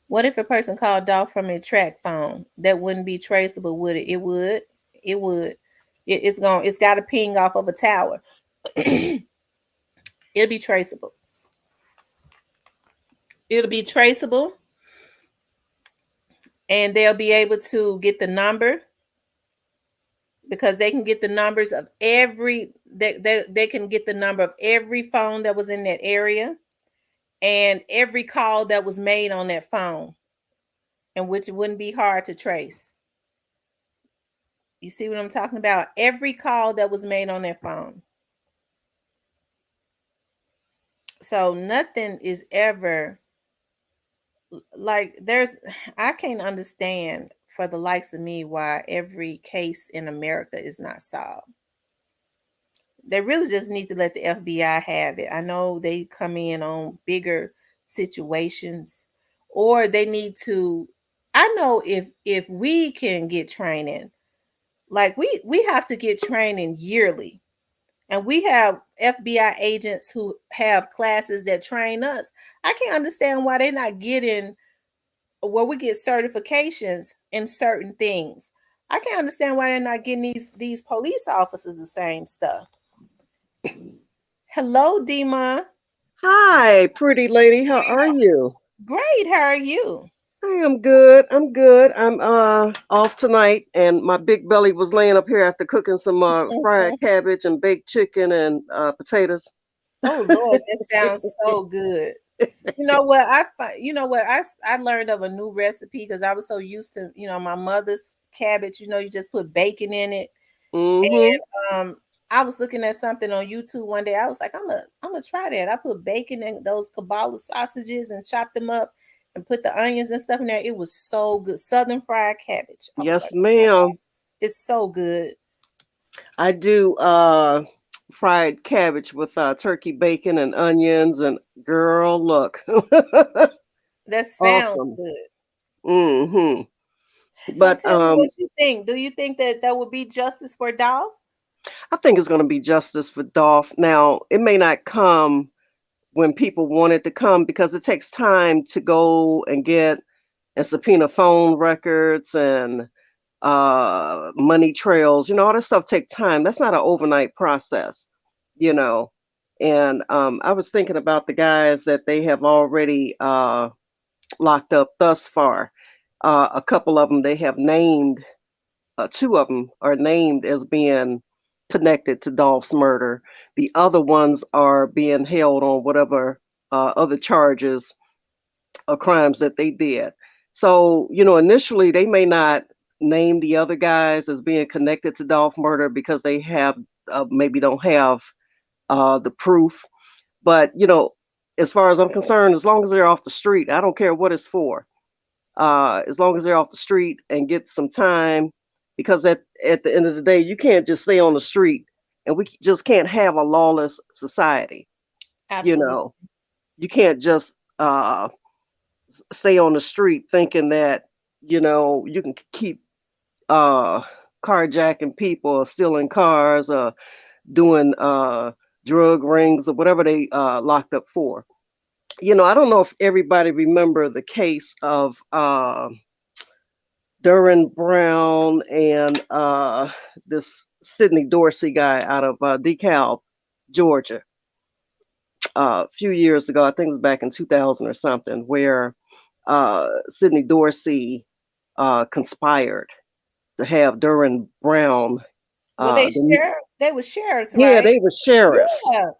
What if a person called Dolph from a track phone? That wouldn't be traceable, would it? It would. It would. It's going. It's got to ping off of a tower. It'll be traceable. It'll be traceable, and they'll be able to get the number because they can get the numbers of every. They can get the number of every phone that was in that area and every call that was made on that phone, and which wouldn't be hard to trace. You see what I'm talking about? Every call that was made on that phone. So nothing is ever like there's I can't understand for the likes of me why every case in America is not solved. They really just need to let the FBI have it. I know they come in on bigger situations or they need to I know if we can get training, like we have to get training yearly. And we have FBI agents who have classes that train us. I can't understand why they're not getting where we get certifications in certain things. I can't understand why they're not getting these police officers the same stuff. Hello, Dima. Hi, pretty lady. How are you? Great. How are you? I am good. I'm good. I'm off tonight, and my big belly was laying up here after cooking some fried cabbage and baked chicken and potatoes. Oh Lord, that sounds so good. You know what you know what I learned of a new recipe because I was so used to my mother's cabbage. You just put bacon in it. Mm-hmm. And I was looking at something on YouTube one day. I was like, I'm gonna try that. I put bacon in those Kabbalah sausages and chopped them up and put the onions and stuff in there. It was so good. Southern fried cabbage. I was Yes, like, oh my ma'am. God, it's so good. I do fried cabbage with turkey bacon and onions, and girl, look, That sounds awesome. good. Mm-hmm. So But tell me what you think. Do you think that that would be justice for Doll? I think it's going to be justice for Dolph. Now, it may not come when people want it to come because it takes time to go and get and subpoena phone records and money trails. All that stuff take time. That's not an overnight process, you know. And I was thinking about the guys that they have already locked up thus far. A couple of them they have named. Two of them are named as being connected to Dolph's murder. The other ones are being held on whatever other charges or crimes that they did. So, initially they may not name the other guys as being connected to Dolph murder because they have maybe don't have the proof. But, as far as I'm concerned, as long as they're off the street, I don't care what it's for. As long as they're off the street and get some time, because at the end of the day, you can't just stay on the street, and we just can't have a lawless society. You Absolutely. know, you can't just stay on the street thinking that you can keep uh carjacking people or stealing cars or doing drug rings or whatever they locked up for. I don't know if everybody remember the case of Duran Brown and this Sidney Dorsey guy out of DeKalb, Georgia, a few years ago. I think it was back in 2000 or something, where Sidney Dorsey conspired to have Duran Brown. Well, they The, sheriffs. They were sheriffs, yeah, right? they were sheriffs. Yeah,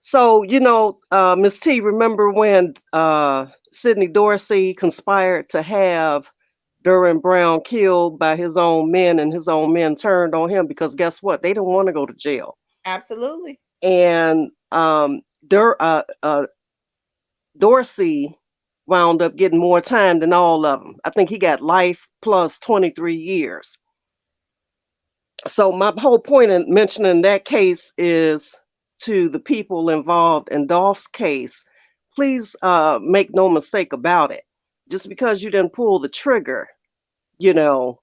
So, Miss T, remember when Sidney Dorsey conspired to have Duran Brown killed by his own men, and his own men turned on him because guess what? They didn't want to go to jail. absolutely. And Dorsey wound up getting more time than all of them. I think he got life plus 23 years. So my whole point in mentioning that case is to the people involved in Dolph's case, please make no mistake about it. Just because you didn't pull the trigger, you're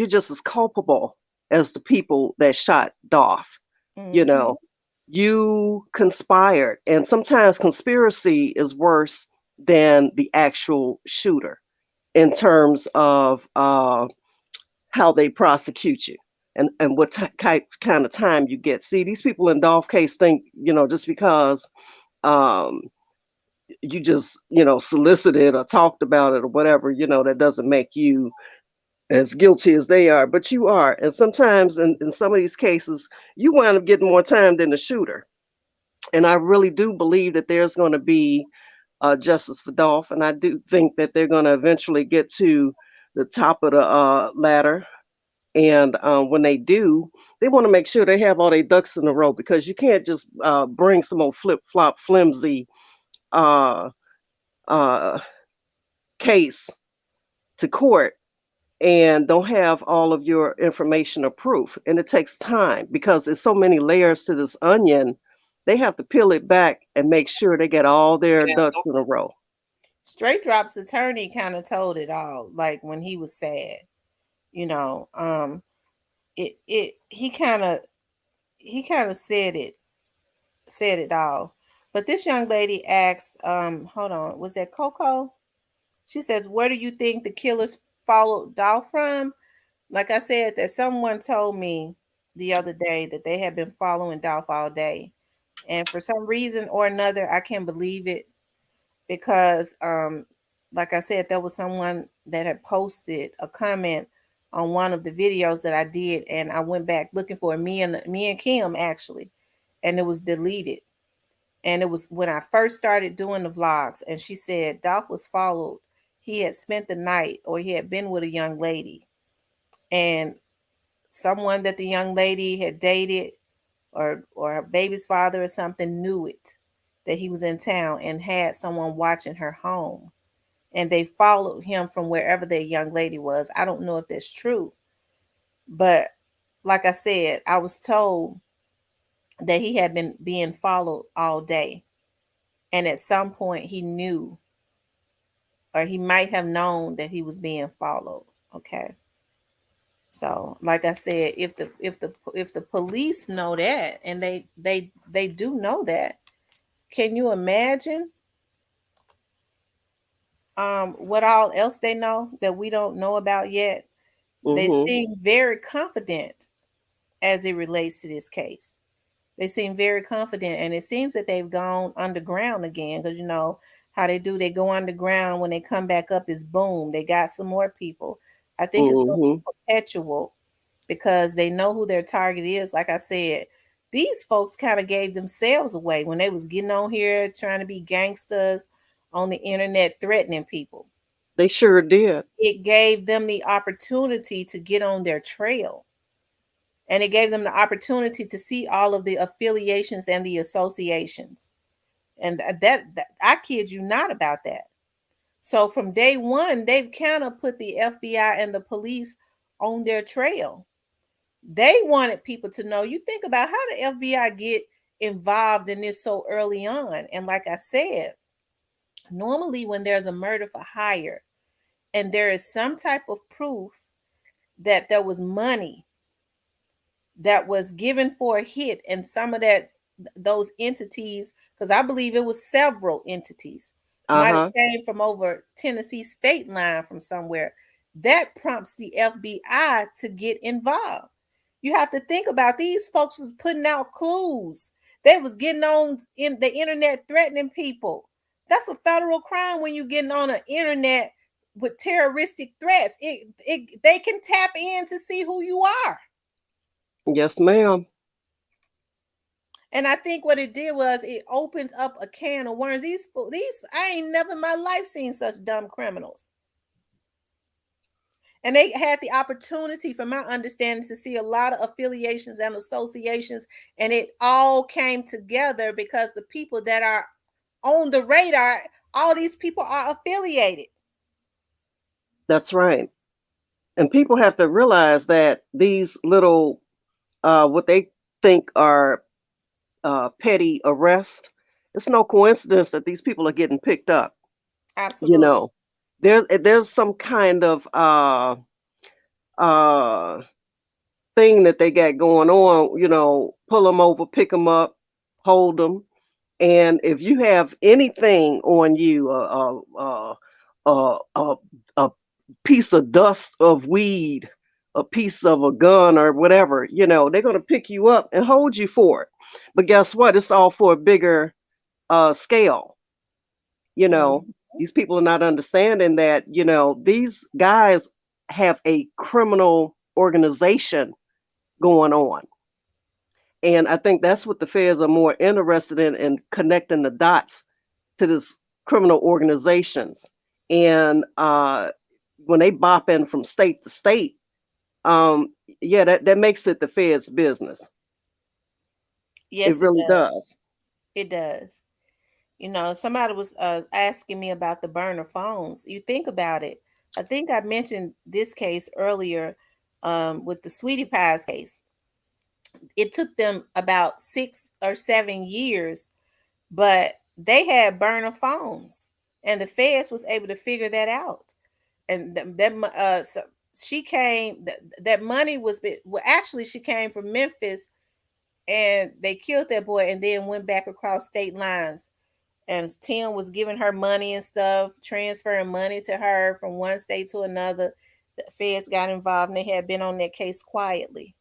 just as culpable as the people that shot Dolph. You Mm-hmm. know, you conspired, and sometimes conspiracy is worse than the actual shooter in terms of how they prosecute you and what kind of time you get. See, these people in Dolph case think, just because um, you just, solicited or talked about it or whatever, that doesn't make you as guilty as they are, but you are. And sometimes in some of these cases, you wind up getting more time than the shooter. And I really do believe that there's going to be justice for Dolph. And I do think that they're going to eventually get to the top of the ladder. And when they do, they want to make sure they have all their ducks in a row, because you can't just bring some old flip flop flimsy uh, uh, case to court and don't have all of your information or proof. And it takes time because there's so many layers to this onion. They have to peel it back and make sure they get all their ducks in a row. Straight Drop's attorney kind of told it all, like when he was sad, you know. It he kind of said it all. But this young lady asked, hold on, was that Coco? She says, "Where do you think the killers followed Dolph from?" Like I said, that someone told me the other day that they had been following Dolph all day, and for some reason or another, I can't believe it because, like I said, there was someone that had posted a comment on one of the videos that I did, and I went back looking for it, me and Kim actually, and it was deleted. And it was when I first started doing the vlogs, and she said Doc was followed. He had spent the night, or he had been with a young lady, and someone that the young lady had dated, or her baby's father or something, knew it, that he was in town and had someone watching her home, and they followed him from wherever that young lady was. I don't know if that's true, but like I said, I was told that he had been being followed all day, and at some point he knew, or he might have known, that he was being followed. Okay. So, like I said, if the police know that, and they do know that, can you imagine what all else they know that we don't know about yet? They Hmm. seem very confident as it relates to this case. They seem very confident, and it seems that they've gone underground again, because you know how they do. They go underground, when they come back up, is boom, they got some more people. I think it's going to Hmm. be perpetual because they know who their target is. Like I said, these folks kind of gave themselves away when they was getting on here trying to be gangsters on the internet, threatening people. They sure did. It gave them the opportunity to get on their trail, and it gave them the opportunity to see all of the affiliations and the associations. And that I kid you not about that. So from day one, they've kind of put the FBI and the police on their trail. They wanted people to know. You think about how the FBI get involved in this so early on. And like I said, normally when there's a murder for hire and there is some type of proof that there was money that was given for a hit, and some of that, those entities, because I believe it was several entities, Uh might huh. have came from over Tennessee state line from somewhere, that prompts the FBI to get involved. You have to think about, these folks was putting out clues. They was getting on in the internet threatening people. That's a federal crime when you getting on the internet with terroristic threats. It they can tap in to see who you are. Yes, ma'am. And I think what it did was it opened up a can of worms. These I ain't never in my life seen such dumb criminals. And they had the opportunity, from my understanding, to see a lot of affiliations and associations, and it all came together because the people that are on the radar, all these people are affiliated. That's right. And people have to realize that these little, what they think are petty arrests, It's no coincidence that these people are getting picked up. You Absolutely. know, there's some kind of uh thing that they got going on. Pull them over, pick them up, hold them, and if you have anything on you, a a piece of dust of weed, a piece of a gun or whatever, they're gonna pick you up and hold you for it. But guess what? It's all for a bigger scale. You know, Mhm. these people are not understanding that, these guys have a criminal organization going on. And I think that's what the feds are more interested in connecting the dots to this criminal organizations. And when they bop in from state to state, yeah, that makes it the feds' business. It Yes, it really does. does. It does. Somebody was asking me about the burner phones. You think about it. I think I mentioned this case earlier with the Sweetie Pies case. It took them about 6 or 7 years, but they had burner phones, and the feds was able to figure that out. And so she came. That money was well, actually, she came from Memphis, and they killed that boy, and then went back across state lines, and Tim was giving her money and stuff, transferring money to her from one state to another. The feds got involved, and they had been on that case quietly.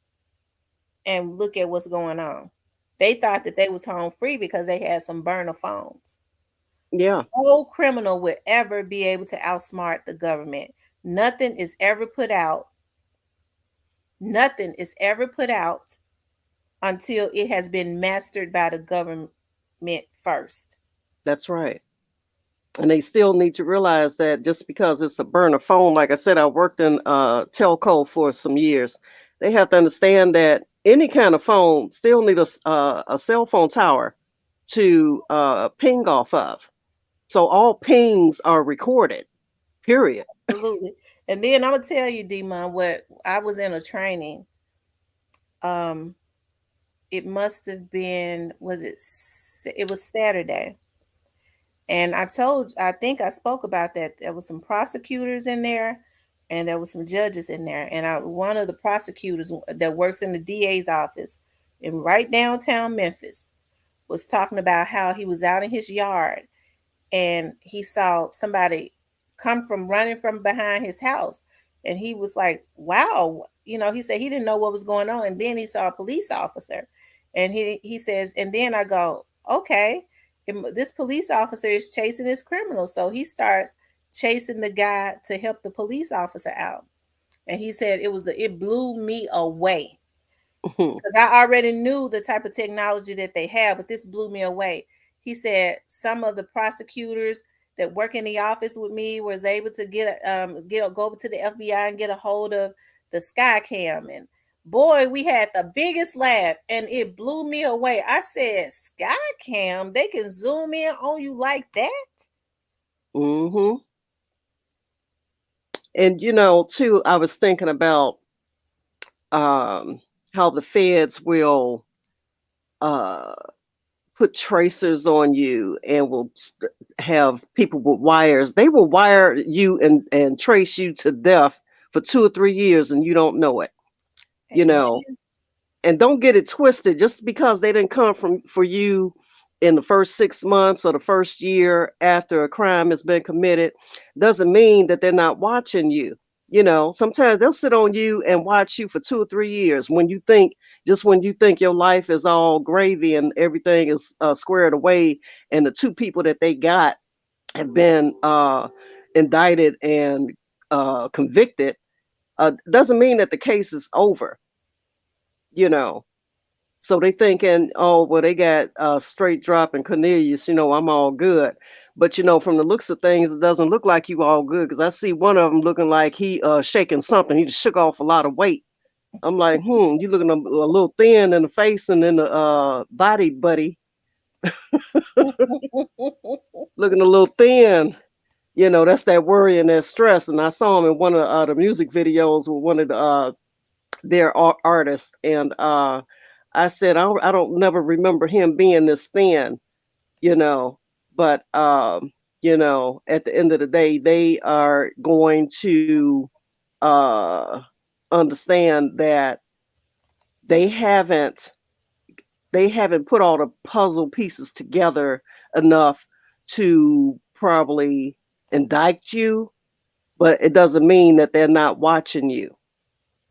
And look at what's going on. They thought that they was home free because they had some burner phones. Yeah, No criminal would ever be able to outsmart the government. Nothing is ever put out. Nothing is ever put out until it has been mastered by the government first. that's right. And they still need to realize that just because it's a burner phone, like I said, I worked in telco for some years. They have to understand that any kind of phone still need a cell phone tower to ping off of. So all pings are recorded. Period. Absolutely. And then I'm gonna tell you, Demon, what I was in a training. Um, it must have been it was Saturday, and I think I spoke about that. There was some prosecutors in there, and there was some judges in there, and one of the prosecutors that works in the DA's office in right downtown Memphis was talking about how he was out in his yard and he saw somebody come from running from behind his house, and he was like, wow, he said he didn't know what was going on, and then he saw a police officer, and he says, and then I go, okay, this police officer is chasing this criminal, so he starts chasing the guy to help the police officer out. And he said it blew me away because I already knew the type of technology that they have, but this blew me away. He said some of the prosecutors that work in the office with me was able to go over to the FBI and get a hold of the sky cam, and boy, we had the biggest laugh, and it blew me away. I said, sky cam, they can zoom in on you like that? Hmm. And too, I was thinking about um, how the feds will uh, put tracers on you and will have people with wires. They will wire you and trace you to death for 2 or 3 years, and you don't know it. You know, Amen. and don't get it twisted. Just because they didn't come from for you in the first 6 months or the first year after a crime has been committed doesn't mean that they're not watching you. Sometimes they'll sit on you and watch you for 2 or 3 years when you think your life is all gravy and everything is squared away, and the two people that they got have been indicted and convicted. Doesn't mean that the case is over. you know So they thinking, oh, well, they got straight drop and Cornelius, I'm all good. But from the looks of things, it doesn't look like you all good, because I see one of them looking like he shaking something. He just shook off a lot of weight. I'm like, you looking a little thin in the face and in the body, buddy. Looking a little thin. That's that worry and that stress. And I saw him in one of the music videos with one of the their artists, and I said, I don't never remember him being this thin. you know. But at the end of the day, they are going to uh understand that they haven't they haven't put all the puzzle pieces together enough to probably indict you, but it doesn't mean that they're not watching you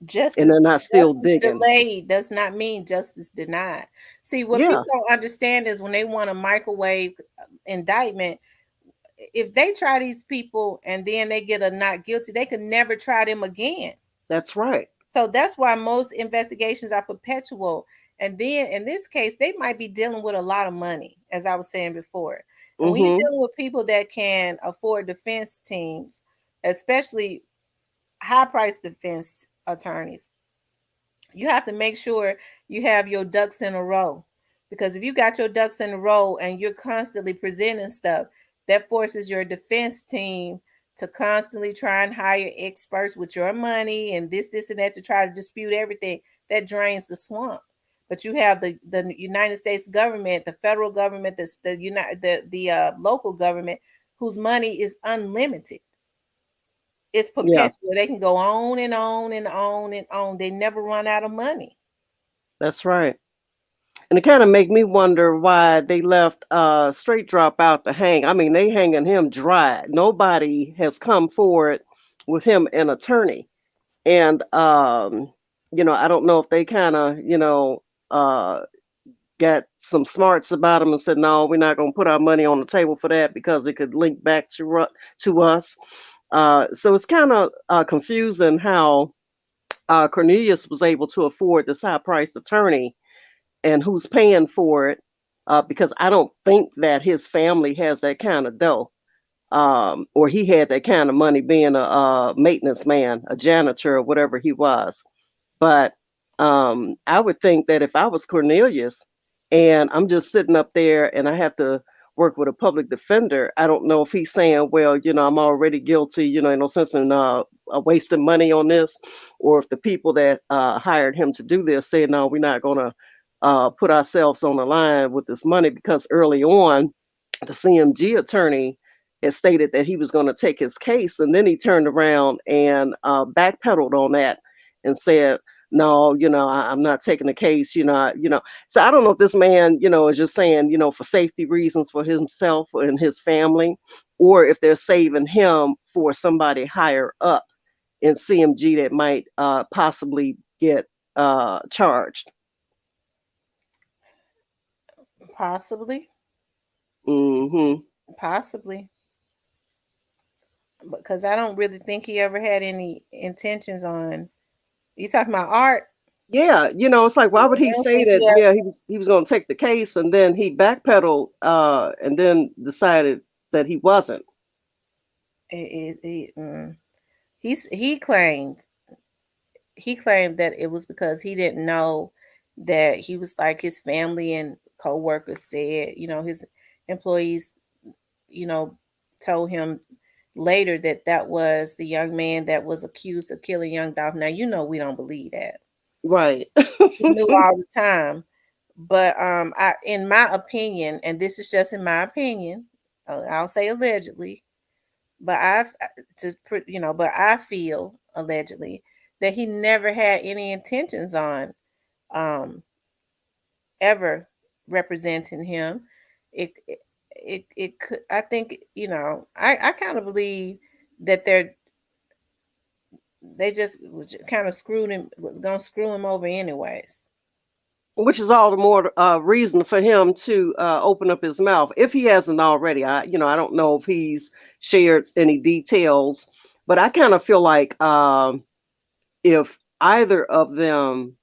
and Justice they're not still justice digging. delayed does not mean justice denied. See, what Yeah, people don't understand is when they want a microwave indictment, if they try these people and then they get a not guilty, they can never try them again. that's right. So that's why most investigations are perpetual. And then in this case, they might be dealing with a lot of money, as I was saying before. And when you're Mhm. dealing with people that can afford defense teams, especially high price defense attorneys, you have to make sure you have your ducks in a row. Because if you got your ducks in a row and you're constantly presenting stuff, that forces your defense team to constantly try and hire experts with your money and this and that to try to dispute everything. That drains the swamp. But you have the United States government, the federal government, the local government, whose money is unlimited. It's Yeah, perpetual. They can go on and on and on and on. They never run out of money. that's right. And it kind of make me wonder why they left straight drop out to hang. I mean, they hanging him dry. Nobody has come forward with him an attorney. And I don't know if they kind of, uh got some smarts about him and said, "No, we're not going to put our money on the table for that because it could link back to us." So it's kind of confusing how Cornelius was able to afford this high priced attorney and who's paying for it, because I don't think that his family has that kind of dough, or he had that kind of money being a maintenance man, a janitor, or whatever he was. But I would think that if I was Cornelius and I'm just sitting up there and I have to work with a public defender, I don't know if he's saying, well, I'm already guilty, ain't no sense in wasting money on this, or if the people that hired him to do this say, no, we're not going to put ourselves on the line with this money, because early on, the CMG attorney had stated that he was going to take his case, and then he turned around and backpedaled on that and said, "No, I'm not taking the case." So I don't know if this man, is just saying, for safety reasons for himself and his family, or if they're saving him for somebody higher up in CMG that might possibly get charged. Possibly, Hmm. possibly, because I don't really think he ever had any intentions on. You talking about art? Yeah, it's like, why would I he don't say think that? he Yeah, ever. he was going to take the case, and then he backpedaled, and then decided that he wasn't. He claimed that it was because he didn't know that he was like his family and co-workers said, his employees, you know, told him later that that was the young man that was accused of killing young Dolph. Now, we don't believe that. Right. He knew all the time. But in my opinion, and this is just in my opinion, I'll say allegedly, but but I feel allegedly that he never had any intentions on um ever representing him. It could, I think, I kind of believe that they just kind of screwed him, was gonna screw him over anyways. Which is all the more reason for him to open up his mouth if he hasn't already. I don't know if he's shared any details, but I kind of feel like if either of them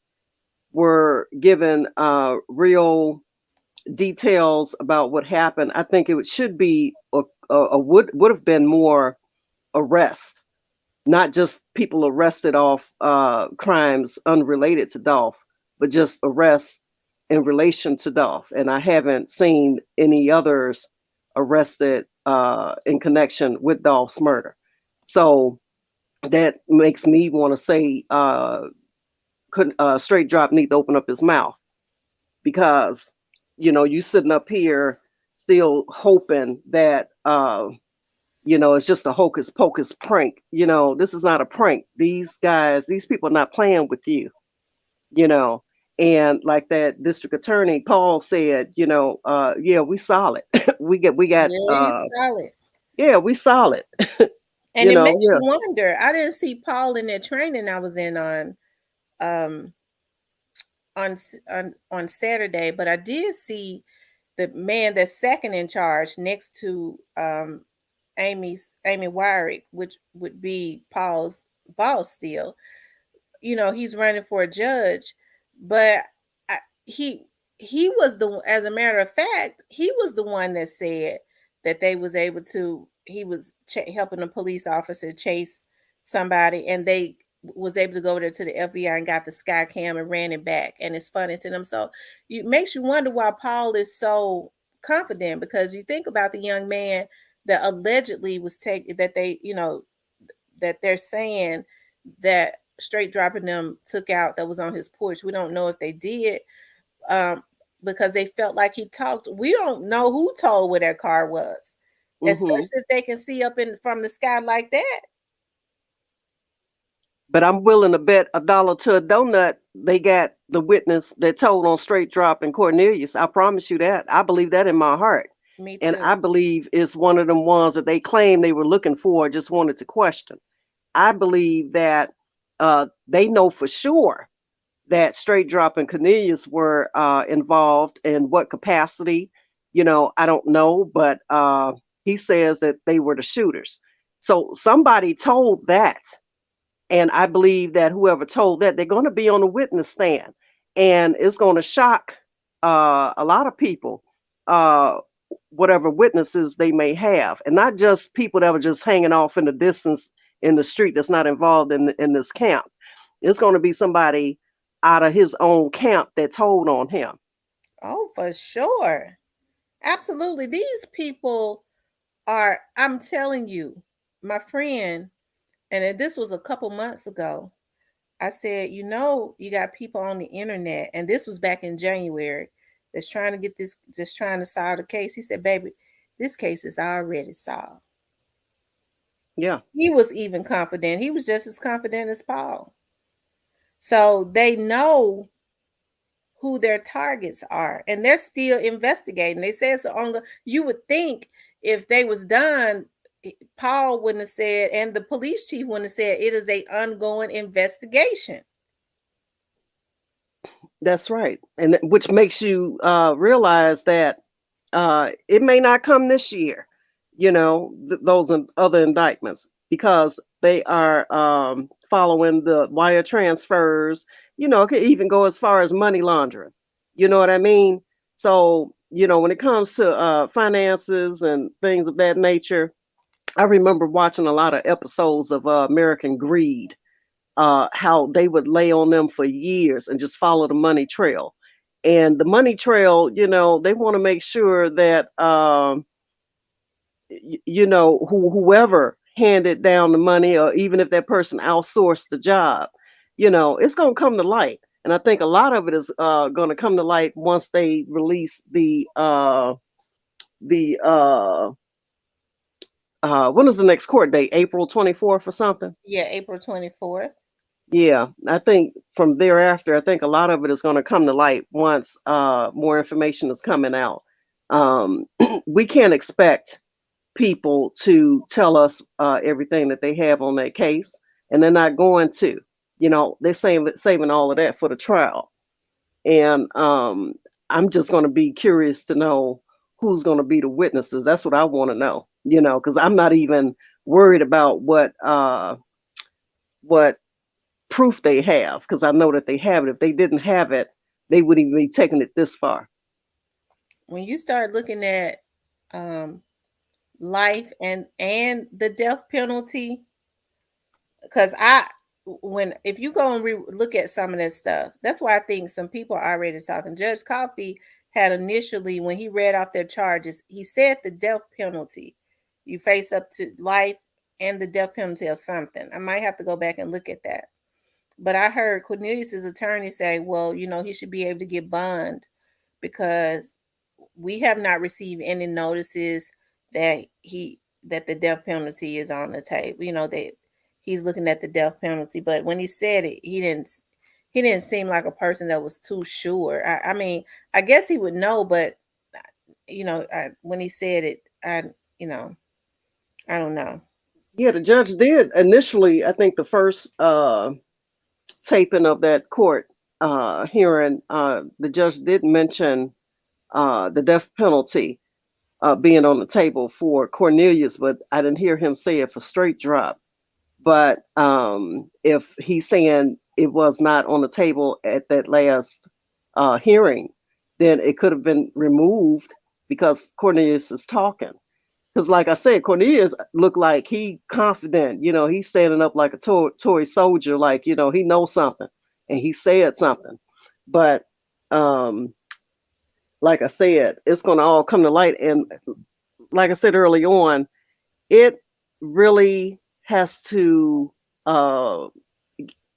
were given real details about what happened, I think it should be would have been more arrest, not just people arrested off crimes unrelated to Dolph, but just arrests in relation to Dolph. And I haven't seen any others arrested in connection with Dolph's murder. So that makes me want to say, couldn't straight drop need to open up his mouth, because you sitting up here still hoping that it's just a hocus pocus prank. This is not a prank. These guys, these people are not playing with you. You know, and like that district attorney Paul said, yeah, we solid. we got Yeah, he's solid. yeah, we solid. And it makes Yeah. you wonder. I didn't see Paul in that training I was in um on Saturday, but I did see the man that's second in charge next to Amy Wyrick, which would be Paul's boss still. He's running for a judge, but I, he he was as a matter of fact, he was the one that said that they was able to he was helping a police officer chase somebody, and they was able to go there to the FBI and got the sky cam and ran it back, and it's funny to them. So it makes you wonder why Paul is so confident, because you think about the young man that allegedly was taken, that that they're saying that straight dropping them took out, that was on his porch. We don't know if they did, um, because they felt like he talked. We don't know who told where that car was, Hmm. especially if they can see up in from the sky like that. But I'm willing to bet a dollar to a donut they got the witness that told on straight drop and Cornelius. I promise you that. I believe that in my heart. Me And too. I believe it's one of them ones that they claim they were looking for, just wanted to question. I believe that they know for sure that Straight Drop and Cornelius were involved. In what capacity, I don't know, but he says that they were the shooters. So somebody told that, and I believe that whoever told that, they're going to be on the witness stand, and it's going to shock a lot of people, uh, whatever witnesses they may have, and not just people that were just hanging off in the distance in the street that's not involved in this camp. It's going to be somebody out of his own camp that told on him. Oh, for sure. Absolutely. These people are, I'm telling you, my friend, and this was a couple months ago. I said, you got people on the internet, and this was back in January, that's trying to get this, just trying to solve the case. He said, baby, this case is already solved. Yeah, He was even confident. He was just as confident as Paul. So they know who their targets are, and they're still investigating. They say it's on. You would think if they was done, Paul wouldn't have said, and the police chief wouldn't have said it is a ongoing investigation. that's right. And which makes you realize that it may not come this year, those other indictments, because they are following the wire transfers. It could even go as far as money laundering. You know what I mean? So, when it comes to finances and things of that nature, I remember watching a lot of episodes of American Greed, how they would lay on them for years and just follow the money trail. And the money trail, they want to make sure that, whoever handed down the money, or even if that person outsourced the job, it's going to come to light. And I think a lot of it is going to come to light once they release the when is the next court date? April 24th or something? Yeah, April 24th. Yeah, I think from thereafter, I think a lot of it is going to come to light once more information is coming out. We can't expect people to tell us everything that they have on that case, and they're not going to. They're saving all of that for the trial, and I'm just going to be curious to know who's going to be the witnesses. That's what I want to know. Because I'm not even worried about what proof they have, because I know that they have it. If they didn't have it, they wouldn't even be taking it this far. When you start looking at um, life and the death penalty, because when if you go and look at some of that stuff, that's why I think some people are already talking. Judge Coffey had initially, when he read off their charges, he said the death penalty, you face up to life and the death penalty or something. I might have to go back and look at that. But I heard Cornelius's attorney say, well, he should be able to get bond because we have not received any notices that the death penalty is on the table. That he's looking at the death penalty. But when he said it, he didn't seem like a person that was too sure. I mean, I guess he would know, but when he said it, you know, I don't know. Yeah, the judge did initially. I think the first taping of that court hearing, the judge did mention the death penalty being on the table for Cornelius, but I didn't hear him say it for straight drop. But if he's saying it was not on the table at that last hearing, then it could have been removed because Cornelius is talking. Because, like I said, Cornelius looked like he confident. He's standing up like a toy soldier, like he knows something, and he said something. But like I said, it's going to all come to light. And like I said early on, it really has to uh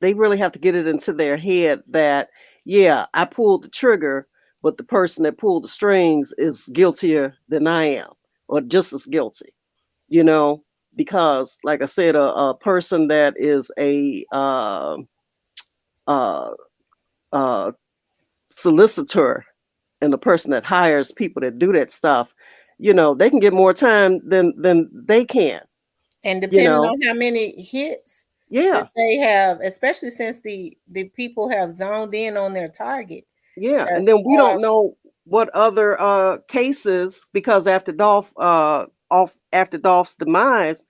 they really have to get it into their head that, yeah, I pulled the trigger, but the person that pulled the strings is guiltier than I am, or just as guilty, you know because like I said, a person that is a uh uh solicitor, and the person that hires people that do that stuff, they can get more time than they can. And you depending know on how many hits that yeah. they have, especially since the people have zoned in on their target. Yeah, Uh, and then we don't know what other cases, because after Dolph's demise,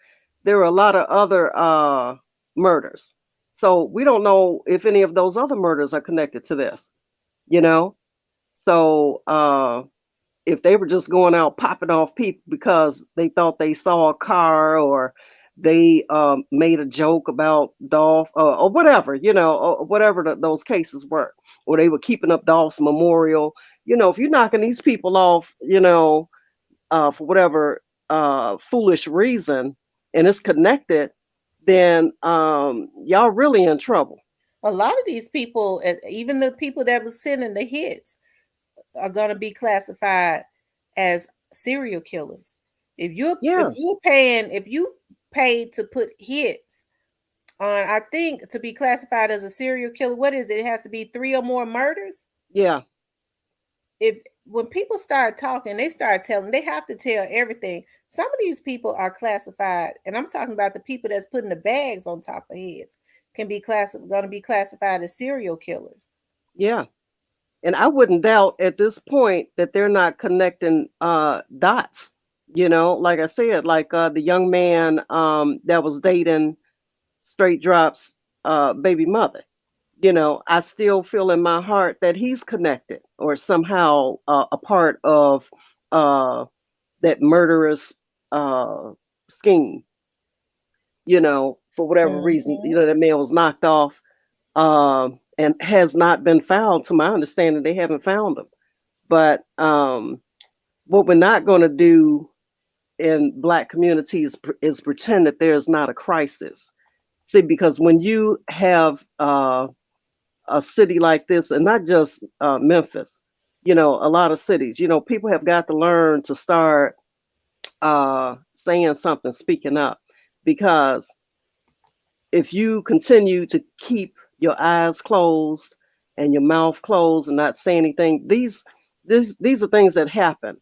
there were a lot of other murders. So we don't know if any of those other murders are connected to this, you know? So if they were just going out popping off people because they thought they saw a car, or they made a joke about Dolph, or whatever, or whatever those cases were, or they were keeping up Dolph's memorial. If you're knocking these people off, for whatever foolish reason, and it's connected, then y'all really in trouble. a lot of these people, even the people that was sending the hits, are going to be classified as serial killers. If you if Yeah, you paying if you paid to put hits on, I think to be classified as a serial killer, what is it? It has to be three or more murders. yeah, If When people start talking, they start telling, they have to tell everything. Some of these people are classified, and I'm talking about the people that's putting the bags on top of heads, can be going to be classified as serial killers. yeah. And I wouldn't doubt at this point that they're not connecting dots. Like I said, like the young man that was dating Straight Drops baby mother. I still feel in my heart that he's connected, or somehow a part of uh, that murderous uh, scheme. For whatever reason, Hmm. that man was knocked off, and has not been found. To my understanding, they haven't found him. But what we're not going to do in Black communities is pretend that there's not a crisis. See, because when you have a city like this, and not just Memphis, a lot of cities, people have got to learn to start saying something, speaking up, because if you continue to keep your eyes closed and your mouth closed and not say anything, these are things that happen.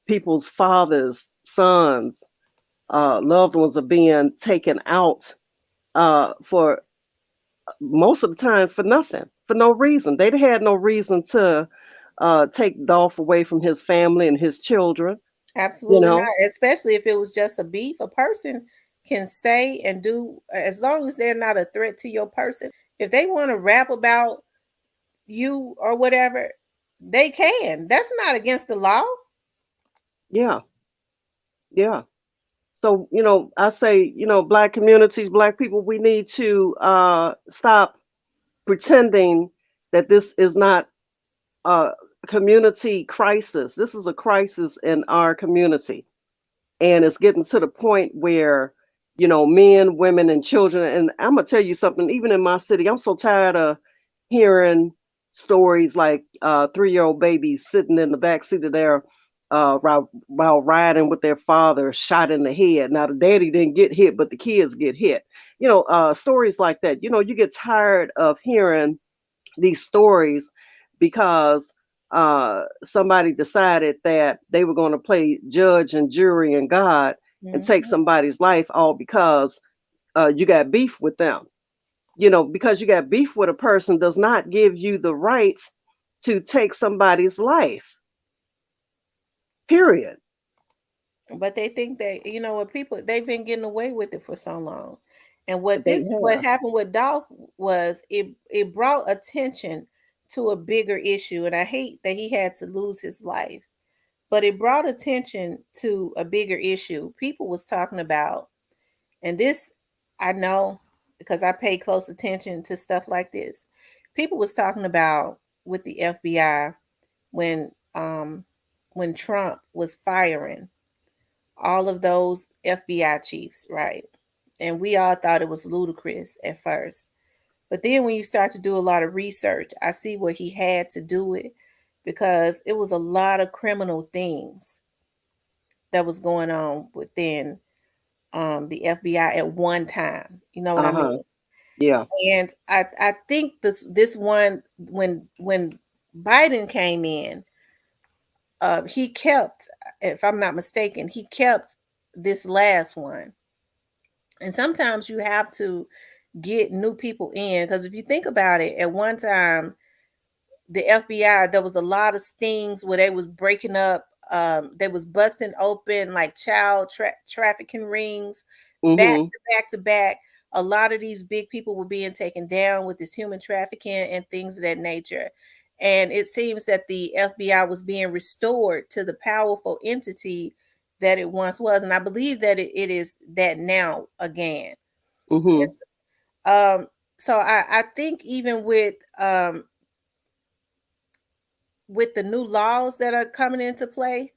People's fathers, sons, loved ones are being taken out for most of the time for nothing, for no reason. They had no reason to take Dolph away from his family and his children. You Absolutely not. know, Especially if it was just a beef. A person can say and do, as long as they're not a threat to your person. If they want to rap about you or whatever, they can. That's not against the law. yeah, yeah. So I say, Black communities, Black people, we need to stop pretending that this is not a community crisis. This is a crisis in our community. And it's getting to the point where, men, women, and children, and I'm going to tell you something, even in my city, I'm so tired of hearing stories like 3-year-old babies sitting in the back seat of their while riding with their father shot in the head. Now the daddy didn't get hit, but the kids get hit. Stories like that. You get tired of hearing these stories because somebody decided that they were going to play judge and jury and God and take Mhm. somebody's life all because you got beef with them. Because you got beef with a person does not give you the right to take somebody's life, period. But they think that what people they've been getting away with it for so long. And They what have. happened with Dolph was it brought attention to a bigger issue. And I hate that he had to lose his life, but it brought attention to a bigger issue. People was talking about, and this I know because I pay close attention to stuff like this. People was talking about with the FBI when um when Trump was firing all of those FBI chiefs, right? And we all thought it was ludicrous at first. But then when you start to do a lot of research, I see where he had to do it because it was a lot of criminal things that was going on within the FBI at one time. You know what I Uh-huh. mean? Yeah. And I think this one when Biden came in, he kept, if I'm not mistaken, he kept this last one. And sometimes you have to get new people in because if you think about it, at one time the FBI, there was a lot of stings where they was breaking up, they was busting open like child trafficking rings, back Mhm. to back to back. A lot of these big people were being taken down with this human trafficking and things of that nature. And it seems that the FBI was being restored to the powerful entity that it once was. And I believe that it is that now again. Mhm. It's, um, so I think even with the new laws that are coming into play,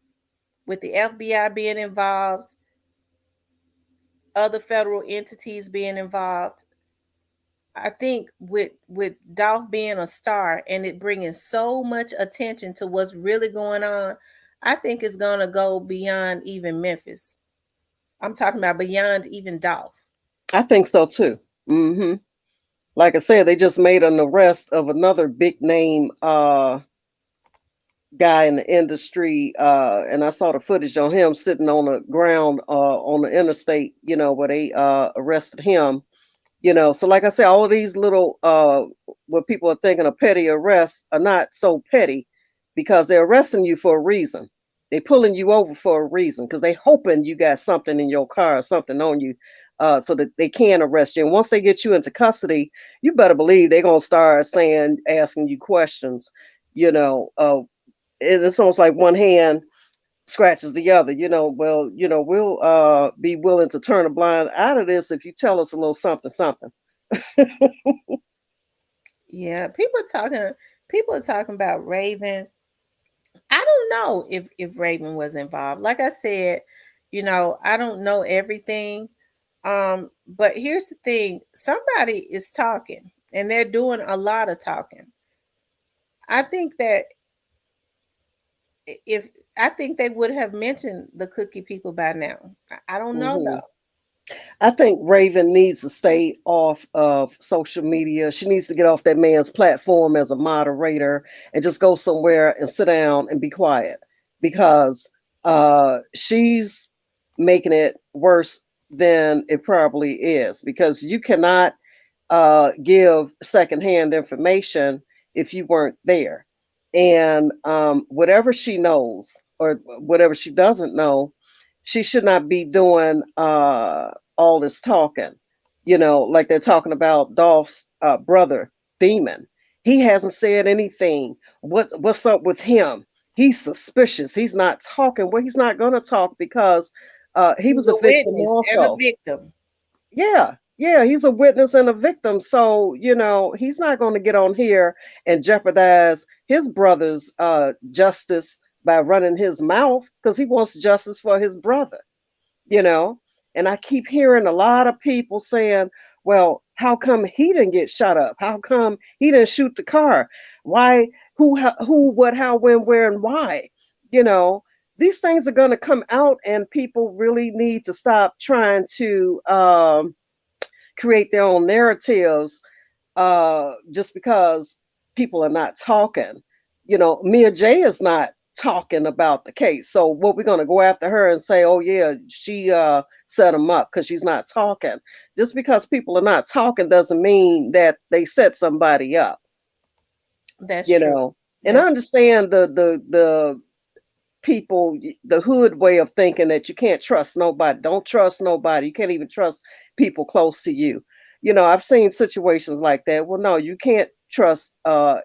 with the FBI being involved, other federal entities being involved, I think with Dolph being a star and it bringing so much attention to what's really going on, I think it's gonna go beyond even Memphis. I'm talking about beyond even Dolph. I think so too. Mhm. Like I said, they just made an arrest of another big name guy in the industry, and I saw the footage on him sitting on the ground on the interstate, where they arrested him. So like I said, all of these little what people are thinking of petty arrests are not so petty because they're arresting you for a reason. They pulling you over for a reason because they hoping you got something in your car or something on you, so that they can arrest you. And once they get you into custody, you better believe they're gonna start asking you questions. You know, it's almost like one hand scratches the other. Well, we'll be willing to turn a blind eye to this if you tell us a little something, something. Yeah, people are talking about Raven. I don't know if Raven was involved. Like I said, I don't know everything. But here's the thing: somebody is talking, and they're doing a lot of talking. I think that if I think they would have mentioned the cookie people by now. I don't know Hmm. though. I think Raven needs to stay off of social media. She needs to get off that man's platform as a moderator and just go somewhere and sit down and be quiet because she's making it worse than it probably is because you cannot give secondhand information if you weren't there. And whatever she knows or whatever she doesn't know, she should not be doing all this talking. Like they're talking about Dolph's brother, Demon. He hasn't said anything. What's up with him? He's suspicious. He's not talking. Well, he's not going to talk because he He's was a a victim witness and a also. victim. Yeah, yeah, he's a witness and a victim. So, he's not going to get on here and jeopardize his brother's justice by running his mouth because he wants justice for his brother, you know. And I keep hearing a lot of people saying, well, How come he didn't get shot up? How come he didn't shoot the car? Why? Who, what, how, when, where, and why? You know, these things are going to come out, and people really need to stop trying to create their own narratives just because people are not talking. You know, Mia J is not talking about the case. So what we're going to go after her and say, oh yeah, she set him up because she's not talking. Just because people are not talking doesn't mean that they set somebody up, That's you true. know. And I That's true. understand the people, the hood way of thinking that you can't trust nobody. Don't trust nobody. You can't even trust people close to you. You know, I've seen situations like that. Well, no, you can't trust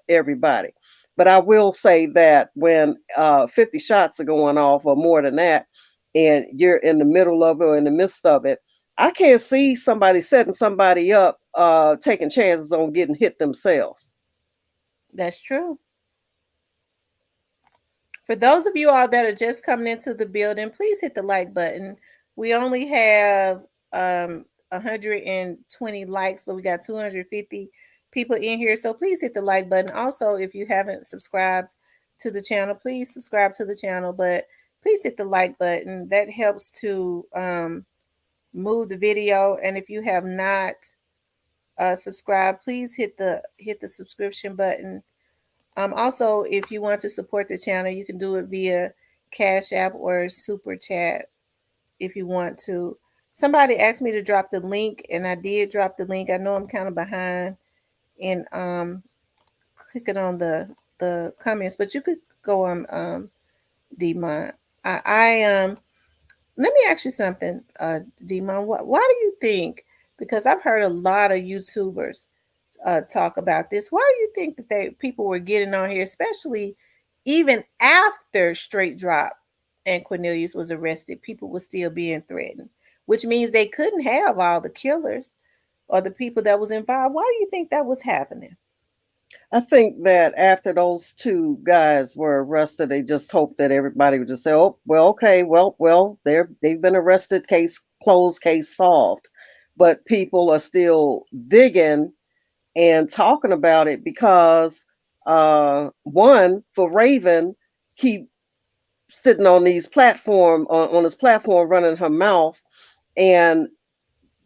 everybody. But I will say that when 50 shots are going off or more than that, and you're in the middle of it or in the midst of it, I can't see somebody setting somebody up, taking chances on getting hit themselves. That's true. For those of you all that are just coming into the building, please hit the like button. We only have 120 likes, but we got 250 people in here. So please hit the like button. Also, if you haven't subscribed to the channel, please subscribe to the channel. But please hit the like button. That helps to move the video. And if you have not subscribed, please hit the subscription button. Also, if you want to support the channel, you can do it via Cash App or Super Chat if you want to. Somebody asked me to drop the link, and I did drop the link. I know I'm kind of behind in clicking on the comments, but you could go on Demon. I let me ask you something, Demon. Why do you think? Because I've heard a lot of YouTubers talk about this. Why do you think that people were getting on here, especially even after Straight Drop and Cornelius was arrested? People were still being threatened, which means they couldn't have all the killers or the people that was involved. Why do you think that was happening? I think that after those two guys were arrested, they just hoped that everybody would just say, "Oh, well, okay, well, they've been arrested, case closed, case solved." But people are still digging and talking about it because one for Raven keep sitting on these platform on this platform running her mouth, and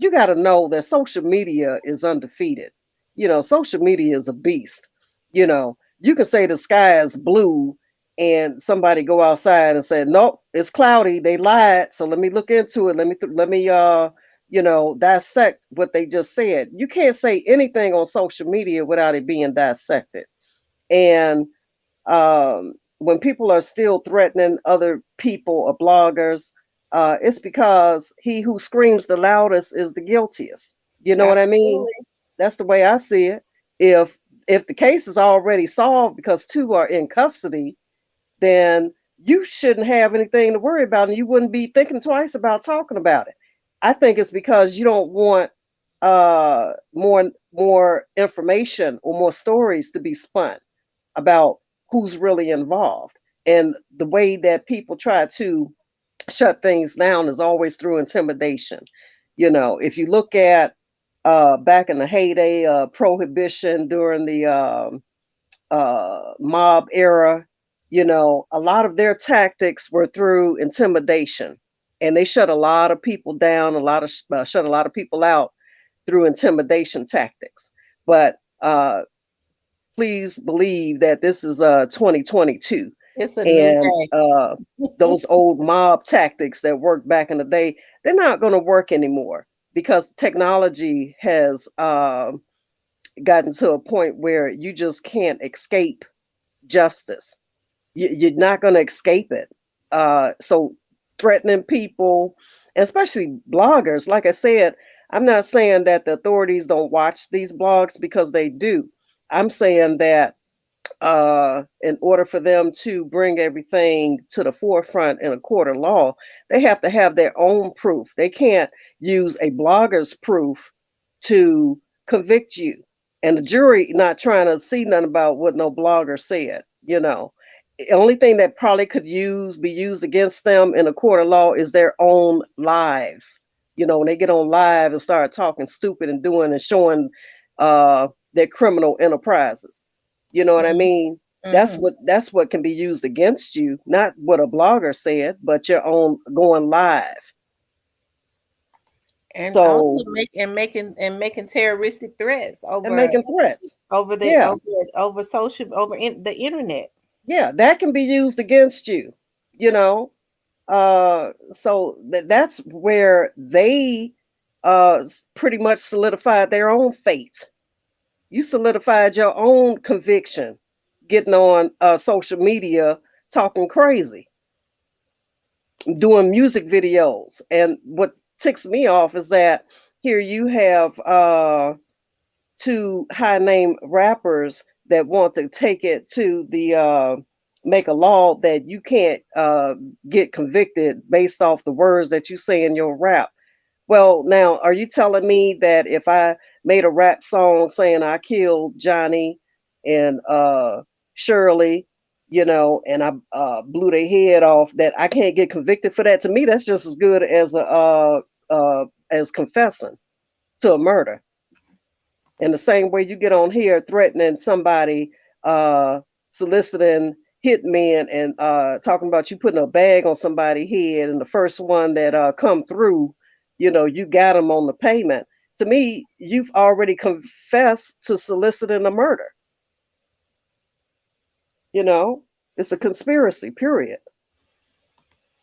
you got to know that social media is undefeated. You know, social media is a beast. You know, you can say the sky is blue and somebody go outside and say, "Nope, it's cloudy. They lied. So let me look into it. Let me dissect what they just said." You can't say anything on social media without it being dissected. And when people are still threatening other people or bloggers, it's because he who screams the loudest is the guiltiest. You know what I mean? Absolutely. That's the way I see it. If if the case is already solved because two are in custody, then you shouldn't have anything to worry about, and you wouldn't be thinking twice about talking about it. I think it's because you don't want more information or more stories to be spun about who's really involved. And the way that people try to shut things down is always through intimidation. You know, if you look at back in the heyday of prohibition during the mob era, you know, a lot of their tactics were through intimidation. And they shut a lot of people down, shut a lot of people out through intimidation tactics. But please believe that this is 2022, It's a new and day. those old mob tactics that worked back in the day, they're not going to work anymore because technology has gotten to a point where you just can't escape justice. You're not going to escape it. So threatening people, especially bloggers, like I said, I'm not saying that the authorities don't watch these blogs, because they do. I'm saying that in order for them to bring everything to the forefront in a court of law, they have to have their own proof. They can't use a blogger's proof to convict you. And the jury not trying to see nothing about what no blogger said, you know. The only thing that probably could be used against them in a court of law is their own lives, When they get on live and start talking stupid and doing and showing their criminal enterprises. You know what I mean? That's Mm-hmm. what can be used against you, not what a blogger said, but your own going live. And also So, making terroristic threats and making threats. over the Yeah. over over social over the internet. Yeah, that can be used against you, you know. So that's where they pretty much solidified their own fate. You solidified your own conviction getting on social media talking crazy, doing music videos. And what ticks me off is that here you have two high name rappers that want to take it to the make a law that you can't get convicted based off the words that you say in your rap. Well, now, are you telling me that if I made a rap song saying I killed Johnny and Shirley, and I blew their head off, that I can't get convicted for that? To me, that's just as good as as confessing to a murder. In the same way you get on here threatening somebody, uh, soliciting hitmen and talking about you putting a bag on somebody's head, and the first one that come through, you got them on the payment. To me, you've already confessed to soliciting a murder. You know, it's a conspiracy, period.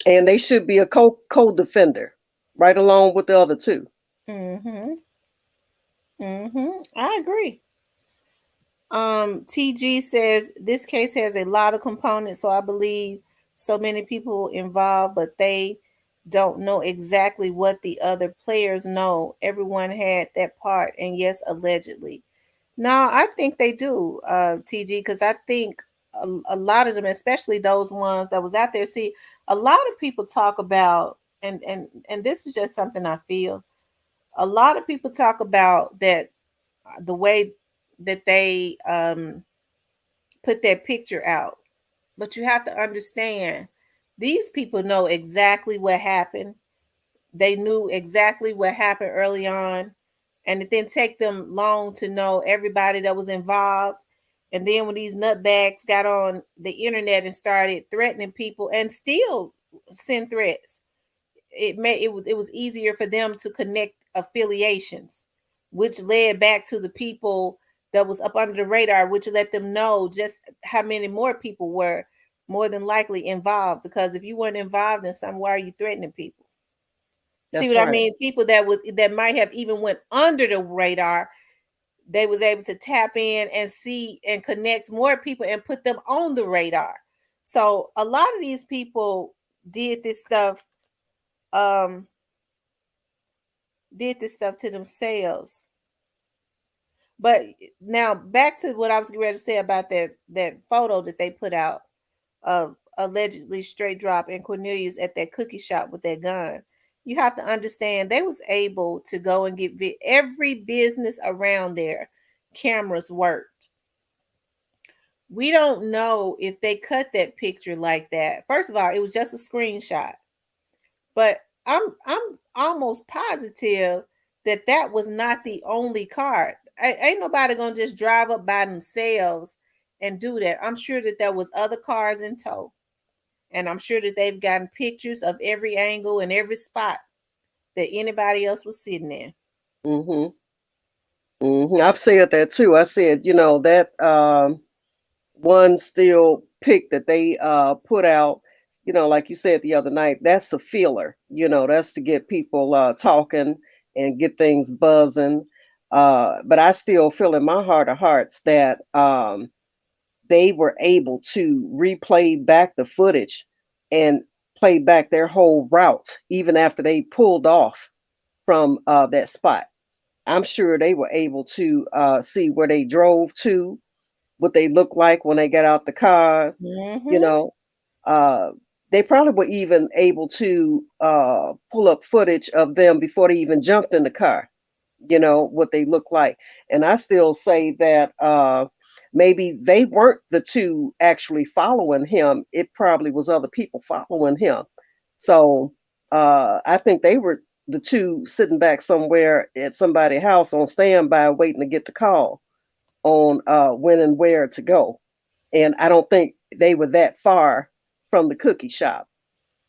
And they should be a co-defender, right along with the other two. Mm-hmm. Mm-hmm. I agree. TG says this case has a lot of components, so I believe so many people involved, but they don't know exactly what the other players know. Everyone had that part, and yes, allegedly. No, I think they do, TG, because I think a lot of them, especially those ones that was out there. See, a lot of people talk about, and this is just something I feel. A lot of people talk about that the way that they put that picture out. But you have to understand, these people know exactly what happened. They knew exactly what happened early on, and it didn't take them long to know everybody that was involved. And then when these nutbags got on the internet and started threatening people and still send threats, it was easier for them to connect affiliations, which led back to the people that was up under the radar, which let them know just how many more people were more than likely involved. Because if you weren't involved in something, why are you threatening people? See That's what I right. mean? People that might have even went under the radar, they was able to tap in and see and connect more people and put them on the radar. So a lot of these people did this stuff um did this stuff to themselves. But now back to what I was ready to say about that photo that they put out of allegedly straight drop and Cornelius at that cookie shop with that gun. You have to understand they was able to go and get every business around there. Cameras worked. We don't know if they cut that picture like that. First of all, it was just a screenshot. But I'm almost positive that that was not the only car. Ain't nobody gonna just drive up by themselves and do that. I'm sure that there was other cars in tow, and I'm sure that they've gotten pictures of every angle and every spot that anybody else was sitting in. Hmm. I've said that too. I said, that one still pick that they put out, like you said the other night, that's a feeler. That's to get people talking and get things buzzing. But I still feel in my heart of hearts that they were able to replay back the footage and play back their whole route, even after they pulled off from that spot. I'm sure they were able to see where they drove to, what they looked like when they got out the cars. You Mm-hmm. know, uh, they probably were even able to pull up footage of them before they even jumped in the car. What they look like, and I still say that maybe they weren't the two actually following him. It probably was other people following him. So I think they were. the two sitting back somewhere at somebody's house on standby waiting to get the call on when and where to go. And I don't think they were that far from the cookie shop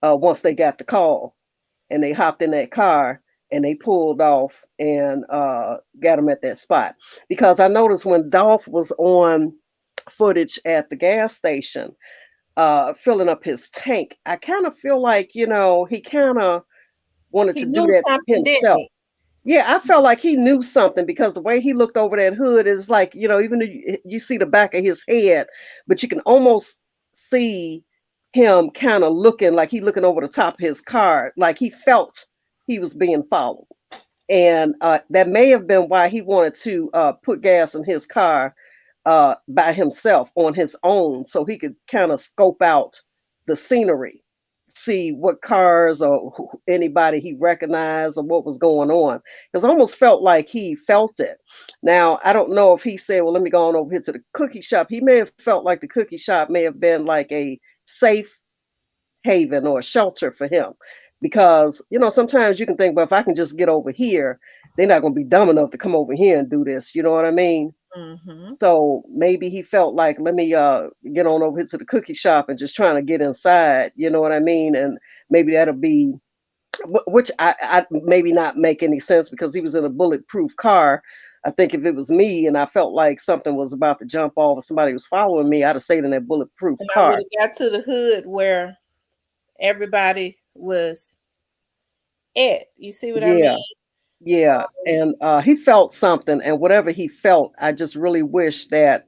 once they got the call, and they hopped in that car and they pulled off and got him at that spot. Because I noticed when Dolph was on footage at the gas station, filling up his tank, I kind of feel like, he kind of wanted He to do knew that something, didn't himself. he? Yeah, I felt like he knew something because the way he looked over that hood, it was like, even though you see the back of his head, but you can almost see him kind of looking like he looking over the top of his car, like he felt he was being followed. And that may have been why he wanted to put gas in his car by himself on his own so he could kind of scope out the scenery, see what cars or anybody he recognized or what was going on. Because I almost felt like he felt it. Now, I don't know if he said, well, let me go on over here to the cookie shop. He may have felt like the cookie shop may have been like a safe haven or a shelter for him. Because, sometimes you can think, well, if I can just get over here, they're not going to be dumb enough to come over here and do this. You know what I mean? Mm-hmm. So maybe he felt like, let me get on over here to the cookie shop and just trying to get inside, you know what I mean? And maybe that'll be which I maybe not make any sense because he was in a bulletproof car. I think if it was me and I felt like something was about to jump off or somebody was following me, I'd have stayed in that bulletproof And I would car. have got to the hood where everybody was at. You see what I Yeah. mean? Yeah, and he felt something, and whatever he felt, I just really wish that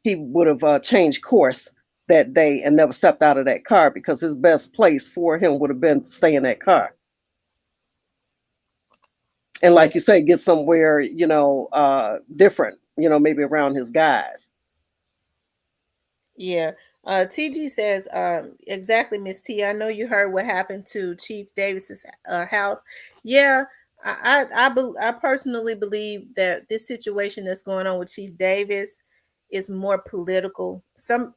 he would have changed course that day and never stepped out of that car because his best place for him would have been to stay in that car. And Yeah. like you say, get somewhere, different, maybe around his guys. Yeah. TG says, exactly, Miss T. I know you heard what happened to Chief Davis's house. Yeah, I personally believe that this situation that's going on with Chief Davis is more political.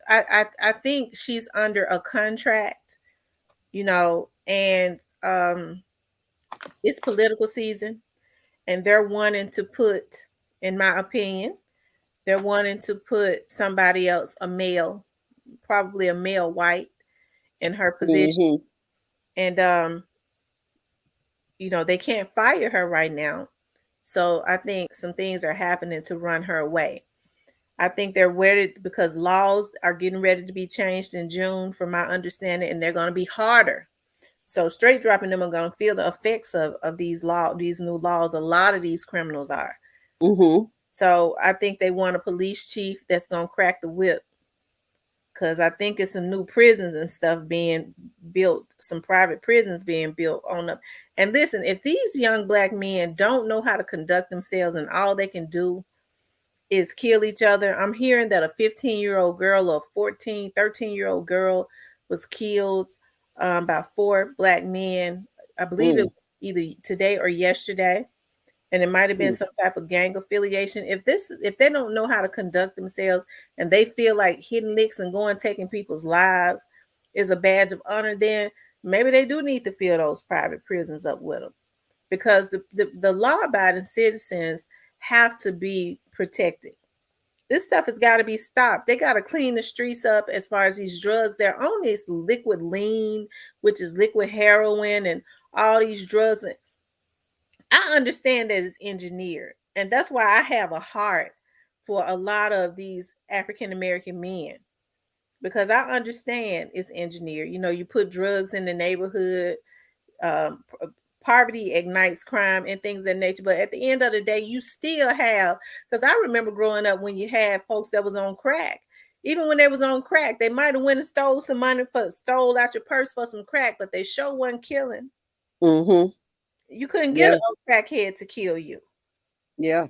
I think she's under a contract, and it's political season, and they're wanting to put, in my opinion, they're wanting to put somebody else, a male, probably a male white, in her position. Hmm. And they can't fire her right now. So I think some things are happening to run her away. I think they're worried because laws are getting ready to be changed in June, from my understanding, and they're going to be harder. So straight dropping them are going to feel the effects of these new laws. A lot of these criminals are. Hmm. So I think they want a police chief that's going to crack the whip, because I think it's some new prisons and stuff being built, some private prisons being built on them. And listen, if these young black men don't know how to conduct themselves and all they can do is kill each other, I'm hearing that a 15-year-old girl or 14, 13-year-old girl was killed by four black men. I believe it Mm. was either today or yesterday, and it might have been Mm. some type of gang affiliation. If they don't know how to conduct themselves and they feel like hitting licks and going taking people's lives is a badge of honor, then maybe they do need to fill those private prisons up with them, because the law abiding citizens have to be protected. This stuff has got to be stopped. They got to clean the streets up as far as these drugs. They're on this liquid lean, which is liquid heroin, and all these drugs. I understand that it's engineered, and that's why I have a heart for a lot of these African American men, because I understand it's engineered. You put drugs in the neighborhood, um, poverty ignites crime and things of that nature. But at the end of the day, you still have, because I remember growing up when you had folks that was on crack. Even when they was on crack, they might have went and stole some money stole out your purse for some crack, but they sure wasn't killing. Hmm. You couldn't get Yeah. a crackhead to kill you. Yeah.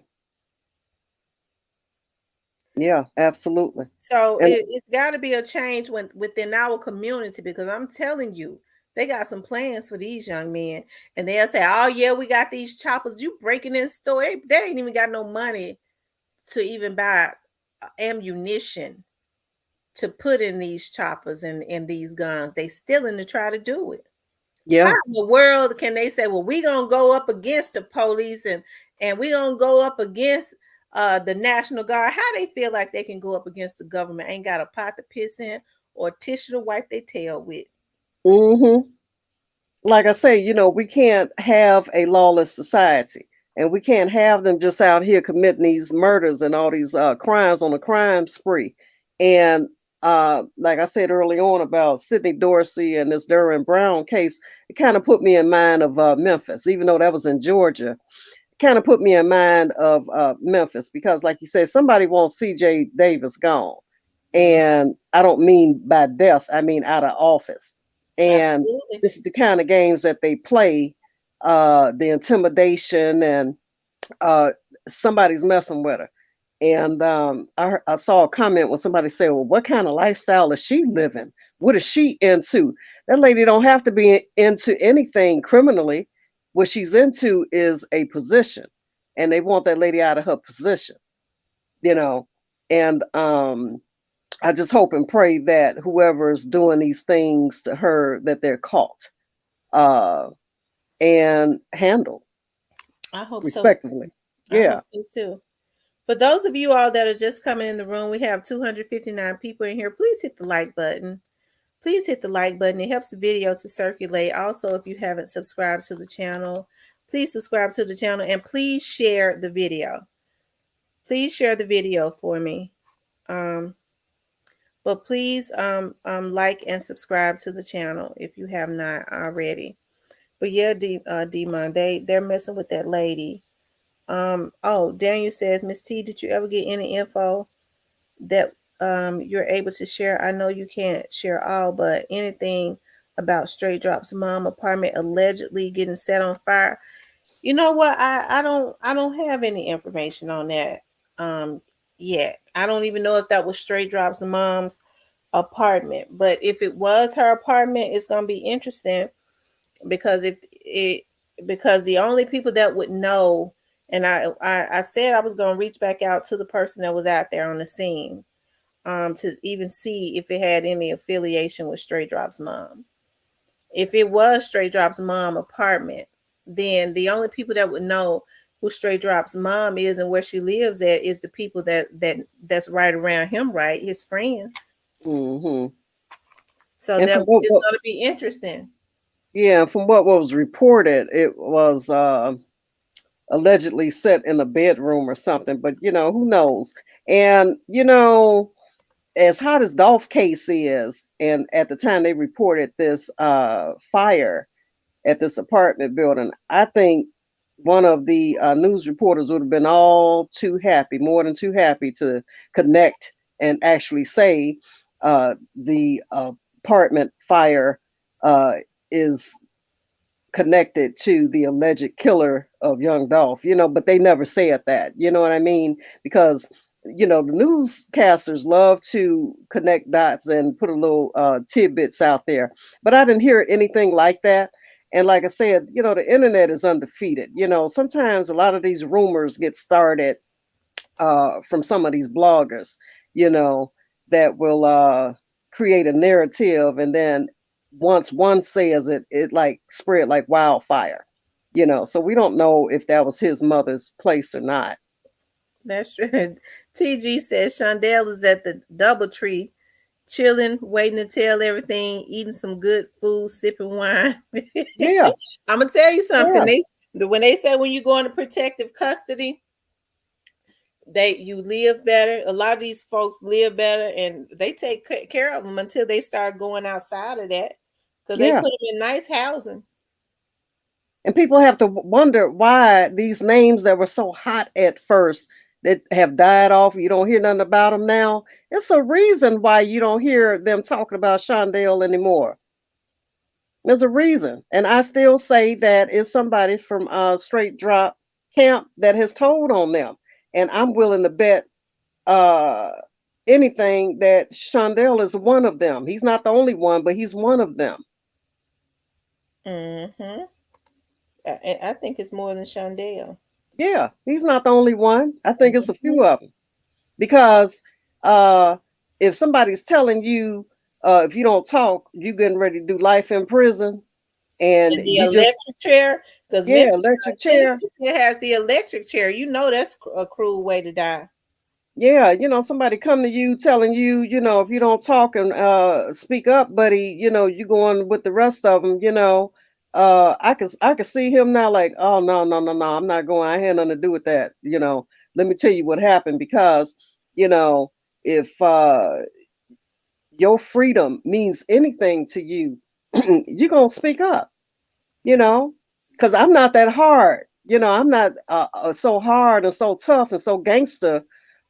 Yeah. Absolutely. So And it's got to be a change within our community, because I'm telling you, they got some plans for these young men, and they'll say, "Oh yeah, we got these choppers." You breaking in store, they ain't even got no money to even buy ammunition to put in these choppers and these guns. They still in to try to do it. How Yeah. in the world can they say, "Well, we gonna go up against the police and we gonna go up against the National Guard"? How they feel like they can go up against the government? Ain't got a pot to piss in or tissue to wipe their tail with. Hmm. Like I say, we can't have a lawless society, and we can't have them just out here committing these murders and all these crimes on a crime spree. And like I said early on about Sidney Dorsey and this Derwin Brown case, it kind of put me in mind of Memphis, even though that was in Georgia. Kind of put me in mind of Memphis because, like you said, somebody wants C.J. Davis gone, Mm, and I don't mean by death; I mean out of office. And absolutely. this is the kind of games that they play, the intimidation, and uh, somebody's messing with her. And I saw a comment when somebody said, "Well, what kind of lifestyle is she living? What is she into?" That lady don't have to be into anything criminally. What she's into is a position, and they want that lady out of her position, you know. And I just hope and pray that whoever is doing these things to her, that they're caught uh, and handled I hope so respectively. too. I Yeah. hope so too. For those of you all that are just coming in the room, we have 259 people in here. Please hit the like button. Please hit the like button. It helps the video to circulate. Also, if you haven't subscribed to the channel, please subscribe to the channel and please share the video. Please share the video for me. Um, but please like and subscribe to the channel if you have not already. But yeah, Demon, they're messing with that lady. Oh, Daniel says, Miss T, did you ever get any info that you're able to share? I know you can't share all, but anything about Straight Drop's mom apartment allegedly getting set on fire. You know what? I don't have any information on that yet. I don't even know if that was Straight Drop's mom's apartment. But if it was her apartment, it's gonna be interesting because if it because the only people that would know, and I said I was gonna reach back out to the person that was out there on the scene to even see if it had any affiliation with Straight Drop's mom. If it was Straight Drop's mom apartment, then the only people that would know who Straight Drop's mom is and where she lives at is the people that's right around him, right? His friends. Hmm. So And that from what, it's gonna be interesting. yeah, from what was reported, it was allegedly set in a bedroom or something. But who knows? And as hot as Dolph case is, and at the time they reported this fire at this apartment building, I think one of the news reporters would have been all too happy, more than too happy, to connect and actually say the apartment fire uh, is connected to the alleged killer of young Dolph, but they never said that, you know what I mean? Because, the newscasters love to connect dots and put a little tidbits out there, but I didn't hear anything like that. And like I said, the internet is undefeated. Sometimes a lot of these rumors get started from some of these bloggers, you know, that will create a narrative, and then once one says it, it like spread like wildfire. So we don't know if that was his mother's place or not. That's true. TG says Shondell is at the Doubletree, chilling, waiting to tell everything, eating some good food, sipping wine. Yeah, I'm gonna tell you something. yeah, When they say when you go into protective custody, you live better. A lot of these folks live better, and they take care of them until they start going outside of that, because they put yeah. them in nice housing. And people have to wonder why these names that were so hot at first that have died off. You don't hear nothing about them now. It's a reason why you don't hear them talking about Shondale anymore. There's a reason. And I still say that it's somebody from Straight Drop Camp that has told on them. And I'm willing to bet uh, anything that Shondell is one of them. He's not the only one, but he's one of them. Mm-hmm. I think it's more than Shondell. Yeah, he's not the only one. I think it's a Mm-hmm. few of them. Because uh, if somebody's telling you, if you don't talk, you getting ready to do life in prison, and And the you just electric chair, because yeah, electric chair. Memphis still has the electric chair. You know that's a cruel way to die. Yeah, somebody come to you telling you, if you don't talk and speak up, buddy, you going with the rest of them, I could see him now like, oh no, no, no, no, I'm not going. I had nothing to do with that. Let me tell you what happened because, you know, if your freedom means anything to you, you're gonna speak up, you know, because I'm not that hard. I'm not so hard and so tough and so gangster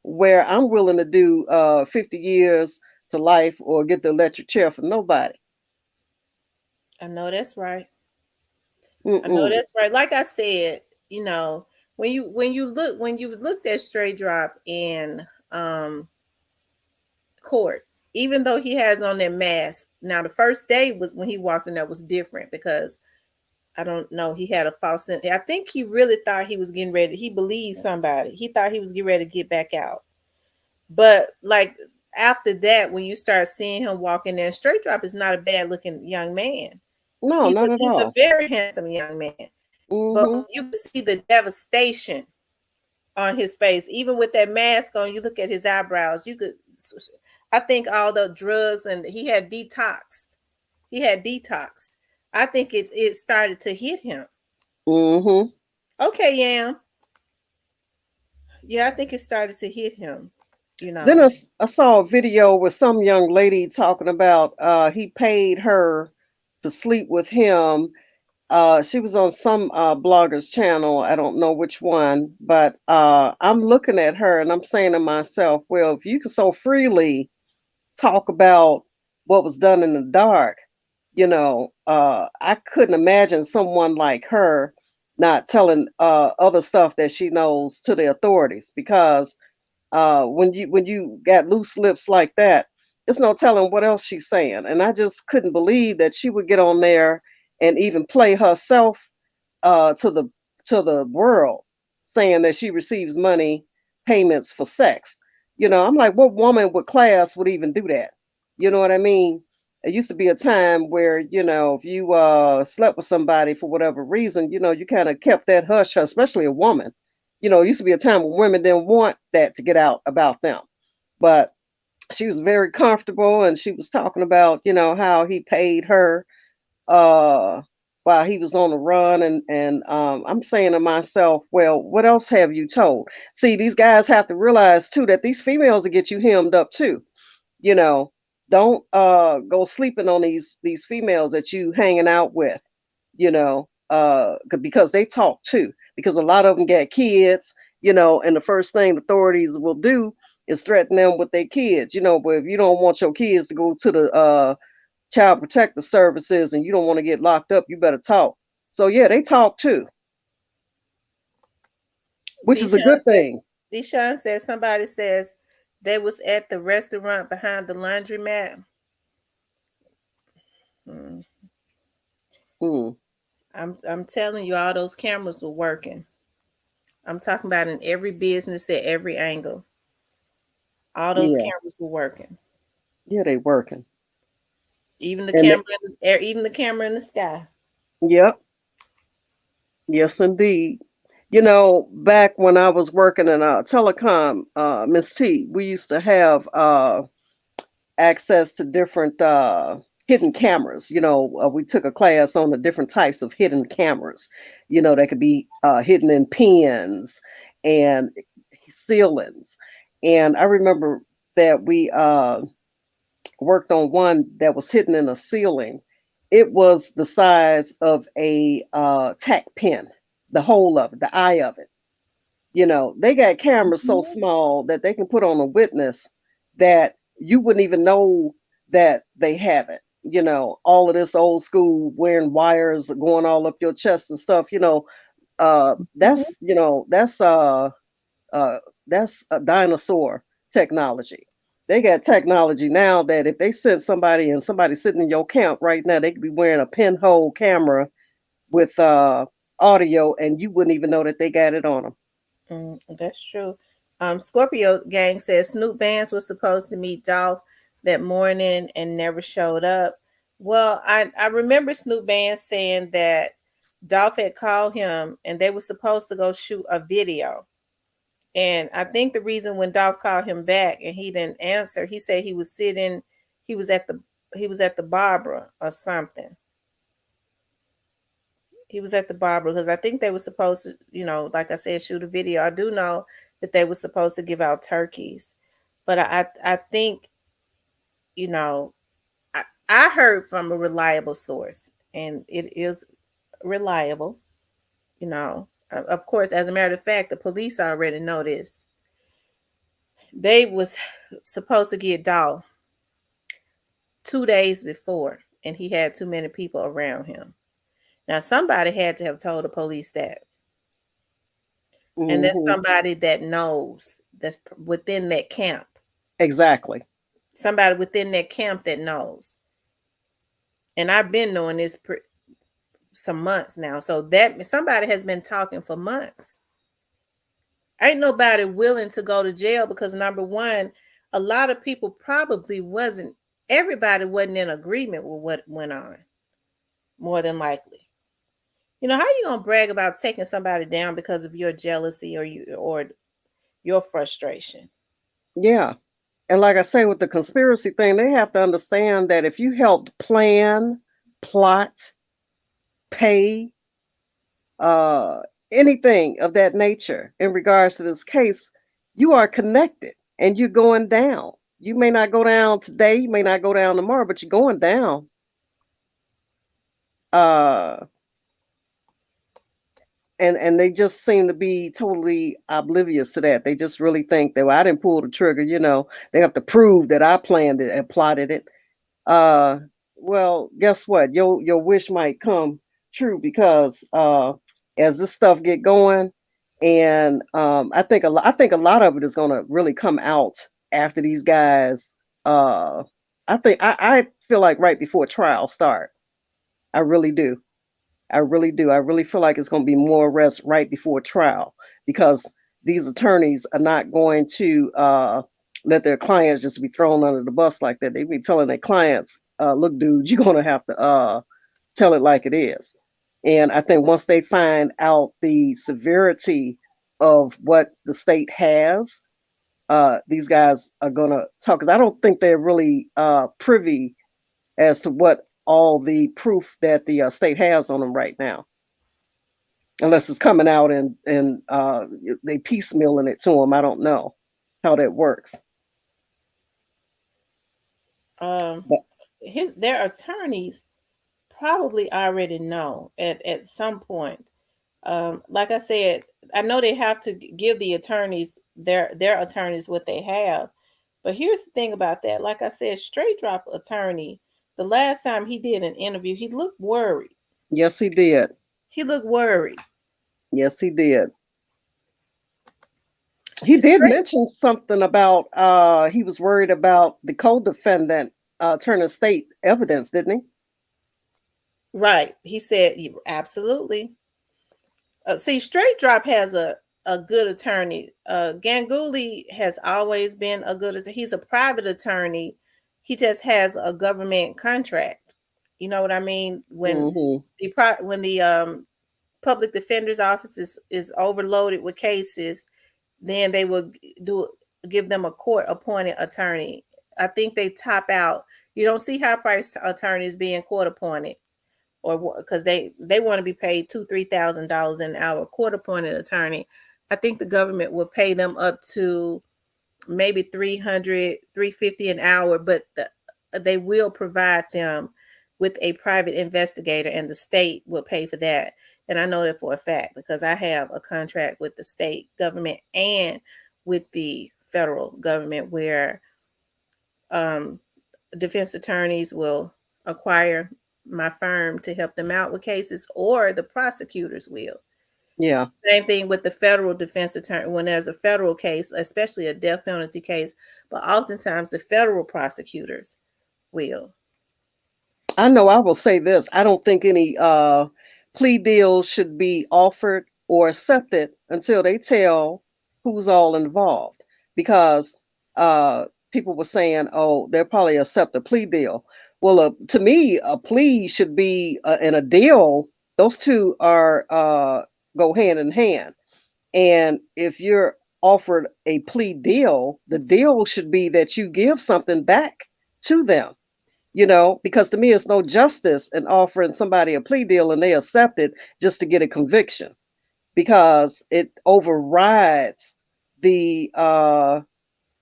where I'm willing to do 50 years to life or get the electric chair for nobody. I know that's right. I know Mm-mm. that's right. Like I said, when you looked at Straight Drop in court, even though he has on that mask. Now the first day was when he walked in there was different because I don't know, he had a I think he really thought he was getting ready. He believed somebody. He thought he was getting ready to get back out. But like after that, when you start seeing him walking there, Straight Drop is not a bad looking young man. No, not at He's a all. very handsome young man. But Mm-hmm. you can see the devastation on his face. Even with that mask on, you look at his eyebrows. I think all the drugs and he had detoxed. He had detoxed. I think it started to hit him. Mm-hmm. Okay, Yam. Yeah, I think it started to hit him. You Then know. I saw a video with some young lady talking about he paid her to sleep with him. She was on some blogger's channel. I don't know which one, but I'm looking at her and I'm saying to myself, well, if you can so freely talk about what was done in the dark, I couldn't imagine someone like her not telling other stuff that she knows to the authorities because when you got loose lips like that, it's no telling what else she's saying. And I just couldn't believe that she would get on there and even play herself to the world, saying that she receives money payments for sex. I'm like, what woman with class would even do that? You know what I mean? It used to be a time where if you slept with somebody for whatever reason, you kind of kept that hush, especially a woman. It used to be a time when women didn't want that to get out about them. But she was very comfortable and she was talking about, how he paid her uh while he was on the run and I'm saying to myself, well, what else have you told? See, these guys have to realize too that these females will get you hemmed up too. You know, don't go sleeping on these females that you hanging out with, because they talk too. Because a lot of them got kids, and the first thing the authorities will do is threaten them with their kids, but if you don't want your kids to go to the child protective services and you don't want to get locked up, you better talk. So yeah, they talk too, which is a Deshaun good said thing. Deshaun said somebody says they was at the restaurant behind the laundromat. Hmm. Hmm. I'm telling you, all those cameras were working. I'm talking about in every business at every angle. All those Yeah, cameras were working. yeah, they working. Even the And camera even the camera in the sky. yep, yes indeed. Back when I was working in telecom, Miss T, we used to have access to different hidden cameras. We took a class on the different types of hidden cameras. That could be hidden in pins and ceilings. And I remember that we worked on one that was hidden in a ceiling. It was the size of a tack pen, the whole of it, the eye of it. They got cameras so Mhm. small that they can put on a witness that you wouldn't even know that they have it. All of this old school wearing wires going all up your chest and stuff. Mhm. Uh, that's a dinosaur technology. They got technology now that if they sent somebody and somebody sitting in your camp right now, they could be wearing a pinhole camera with audio, and you wouldn't even know that they got it on them. That's true. Scorpio gang says Snoop Vance was supposed to meet Dolph that morning and never showed up. Well, I remember Snoop Band saying that Dolph had called him and they were supposed to go shoot a video. And I think the reason when Dolph called him back and he didn't answer, he said he was sitting, he was at the he was at the barber or something. He was at the barber because I think they were supposed to, like I said, shoot a video. I do know that they were supposed to give out turkeys, but I think you know I heard from a reliable source, and it is reliable. Of course, as a matter of fact, the police already know this. They was supposed to get Dolph 2 days before, and he had too many people around him. Now, somebody had to have told the police that, and that's Hmm. somebody that knows that's within that camp. Exactly. Somebody within that camp that knows. And I've been knowing this some months now, so that somebody has been talking for months. Ain't nobody willing to go to jail because number one, a lot of people probably wasn't. Everybody wasn't in agreement with what went on. More than likely. How you gonna brag about taking somebody down because of your jealousy or your frustration? Yeah. And like I say, with the conspiracy thing, they have to understand that if you helped plan, plot, pay, uh, anything of that nature in regards to this case, you are connected and you're going down. You may not go down today, you may not go down tomorrow, but you're going down. Uh, and they just seem to be totally oblivious to that. They just really think that, well, I didn't pull the trigger. They have to prove that I planned it and plotted it. uh well, guess what, your wish might come true because as this stuff get going, and I think a lot of it is going to really come out after these guys. I feel like right before trial start. I really do. I really feel like it's going to be more arrests right before trial because these attorneys are not going to let their clients just be thrown under the bus like that. They be telling their clients, "Look, dude, you're going to have to tell it like it is." And I think once they find out the severity of what the state has, these guys are going to talk. Because I don't think they're really privy as to what all the proof that the state has on them right now, unless it's coming out and they piecemealing it to them. I don't know how that works. Um, But their attorneys probably already know at some point. Like I said, I know they have to give the attorneys their attorneys what they have, but here's the thing about that. Like I said, straight drop attorney. The last time he did an interview, he looked worried. yes, he did. He looked worried. Yes, he did. He did Straight mention something about he was worried about the co-defendant turning state evidence, didn't right. He said absolutely. See, Straight Drop has a good attorney. Ganguly has always been a good. He's a private attorney. He just has a government contract. You know what I mean? he? When the public defender's office is overloaded with cases, then they will do give them a court appointed attorney. I think they top out. You don't see high priced attorneys being court appointed or because they want to be paid $2,000-3,000 an hour. Court appointed attorney, I think the government will pay them up to maybe 300, 350 an hour, but they will provide them with a private investigator, and the state will pay for that. And I know that for a fact because I have a contract with the state government and with the federal government where um, defense attorneys will acquire my firm to help them out with cases, or the prosecutors will. Yeah. Same thing with the federal defense attorney when there's a federal case, especially a death penalty case, but oftentimes the federal prosecutors will. I know I will say this. I don't think any plea deals should be offered or accepted until they tell who's all involved. Because people were saying, oh, they'll probably accept a plea deal. Well, to me, a plea should be and a deal. Those two are go hand in hand. And if you're offered a plea deal, the deal should be that you give something back to them. Because to me, it's no justice in offering somebody a plea deal and they accept it just to get a conviction, because it overrides the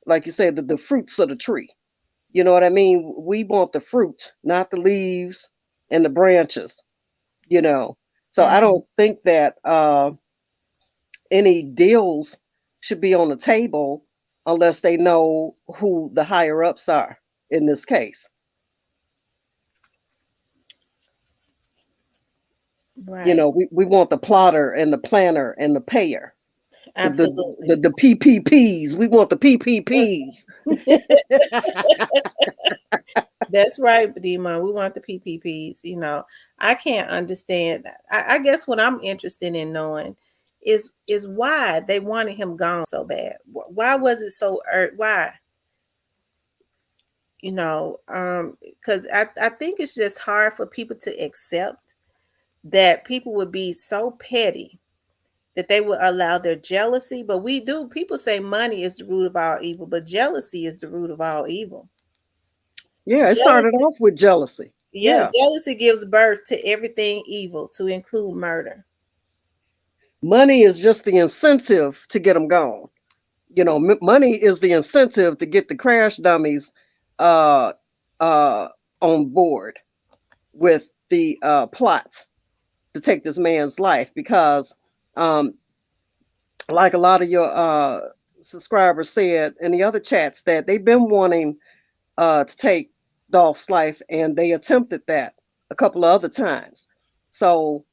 like you said, the fruits of the tree. You know what I mean? We want the fruit, not the leaves and the branches, you know. So I Mhm. don't think that any deals should be on the table unless they know who the higher ups are in this case. Right. We want the plotter and the planner and the payer. The the Absolutely. the, the PPPs. We want the That's PPPs. that's right, Demon. We want the PPPs. I can't understand. I guess what I'm interested in knowing is why they wanted him gone so bad. Why was it so? Why? Because I think it's just hard for people to accept that people would be so petty that they would allow their jealousy. But we do. People say money is the root of all evil, but jealousy is the root of all evil. Yeah, it started Jealousy, off with jealousy. yeah, Yeah. jealousy gives birth to everything evil, to include murder. Money is just the incentive to get them gone. Money is the incentive to get the crash dummies uh, uh, on board with the plot to take this man's life, because, um, like a lot of your subscribers said in the other chats, that they've been wanting to take Dolph's life, and they attempted that a couple of other times. So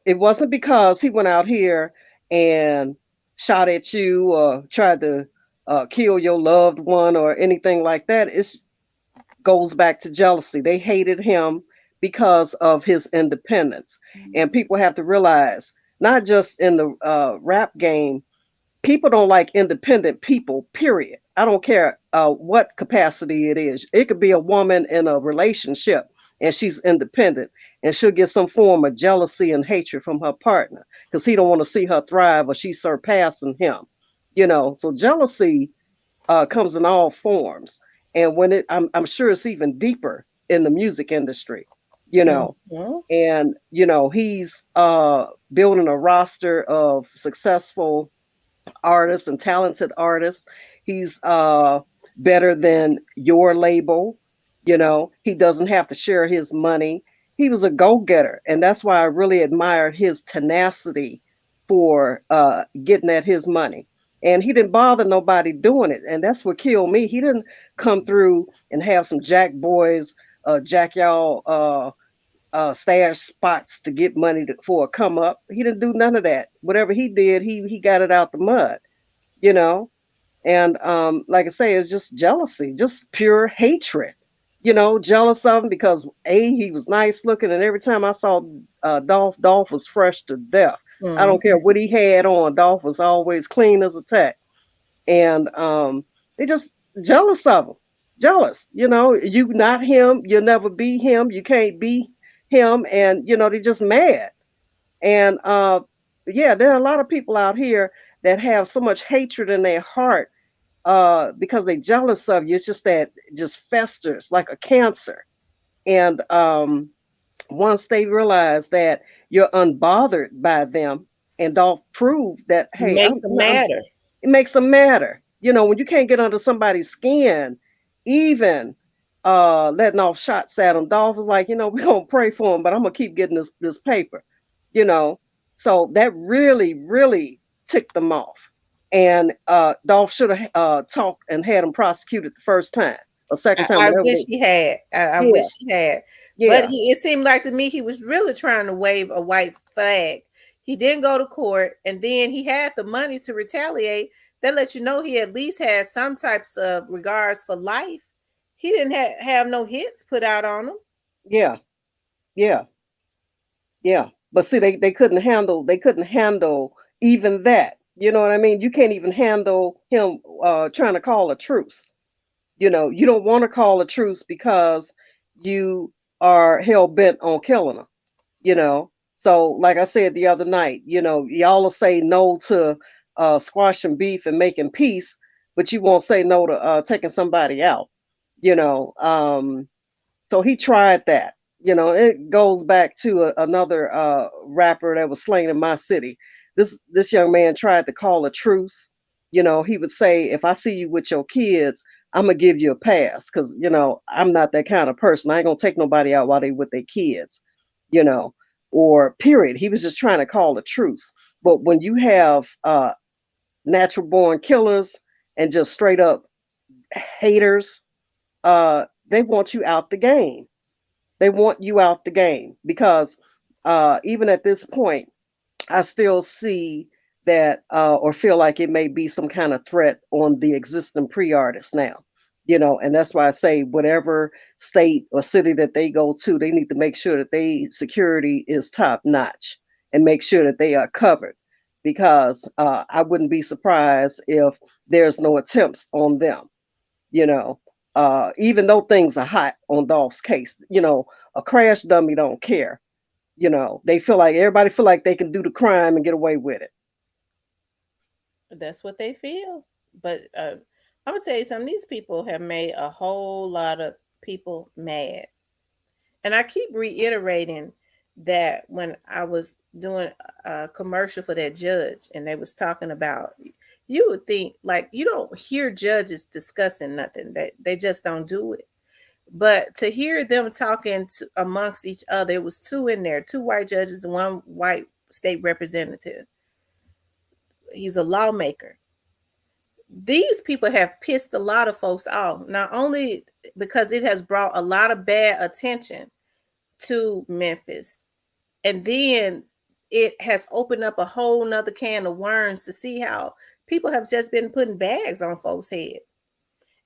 it wasn't because he went out here and shot at you or tried to kill your loved one or anything like that. It goes back to jealousy. They hated him because of his independence. And people have to realize, not just in the rap game, people don't like independent people, period. I don't care what capacity it is. It could be a woman in a relationship and she's independent, and she'll get some form of jealousy and hatred from her partner because he don't want to see her thrive or she's surpassing him. So jealousy comes in all forms. And I'm sure it's even deeper in the music industry, you know. Mhm. And he's building a roster of successful artists and talented artists. He's better than your label. He doesn't have to share his money. He was a go-getter, and that's why I really admired his tenacity for getting at his money. And he didn't bother nobody doing it, and that's what killed me. He didn't come through and have some jack boys jack y'all stash spots to get money for a come up. He didn't do none of that. Whatever he did, he got it out the mud, you know. And like I say, it was just jealousy, just pure hatred. Jealous of him because he was nice looking, and every time I saw Dolph was fresh to death. I don't care Mhm. what he had on. Dolph was always clean as a tack, and they just jealous of him. Jealous, you not him, you'll never be him, you can't be him, and they just mad. And yeah, there are a lot of people out here that have so much hatred in their heart because they jealous of you. It's just that it just festers like a cancer. And once they realize that you're unbothered by them and don't prove that, hey, Makes them matter. it makes them matter. When you can't get under somebody's skin, even letting off shots at them, Dolph was like, we're gonna pray for him, but I'm gonna keep getting this paper, you know. So that really, really ticked them off. And Dolph should have talked and had him prosecuted the first time, or second time, I whatever wish they. he had. I wish Yeah, he had. But yeah, it seemed like to me he was really trying to wave a white flag. He didn't go to court, and then he had the money to retaliate. That let you know he at least had some types of regards for life. He didn't have no hits put out on him. yeah, yeah, yeah. But see, they couldn't handle even that. You know what I mean? You can't even handle him trying to call a truce. You don't want to call a truce because you are hell bent on killing them, you know. So, like I said the other night, y'all will say no to squashing beef and making peace, but you won't say no to taking somebody out, you know. So he tried that. It goes back to another rapper that was slain in my city. This young man tried to call a truce. He would say, "If I see you with your kids, I'm gonna give you a pass, because I'm not that kind of person. I ain't gonna take nobody out while they with their kids." You know, or period. He was just trying to call a truce. But when you have natural born killers and just straight up haters, they want you out the game. They want you out the game because even at this point, I still see that or feel like it may be some kind of threat on the existing pre artists now. And that's why I say whatever state or city that they go to, they need to make sure that they security is top notch and make sure that they are covered, because I wouldn't be surprised if there's no attempts on them you know, even though things are hot on Dolph's case. A crash dummy don't care. They feel like everybody feel like they can do the crime and get away with it. That's what they feel. But I'm gonna tell you something. These people have made a whole lot of people mad, and I keep reiterating that when I was doing a commercial for that judge, and they was talking about, you would think like you don't hear judges discussing nothing, that they just don't do it. But to hear them talking amongst each other, it was two in there, two white judges and one white state representative. He's a lawmaker. These people have pissed a lot of folks off, not only because it has brought a lot of bad attention to Memphis, and then it has opened up a whole nother can of worms to see how people have just been putting bags on folks' head.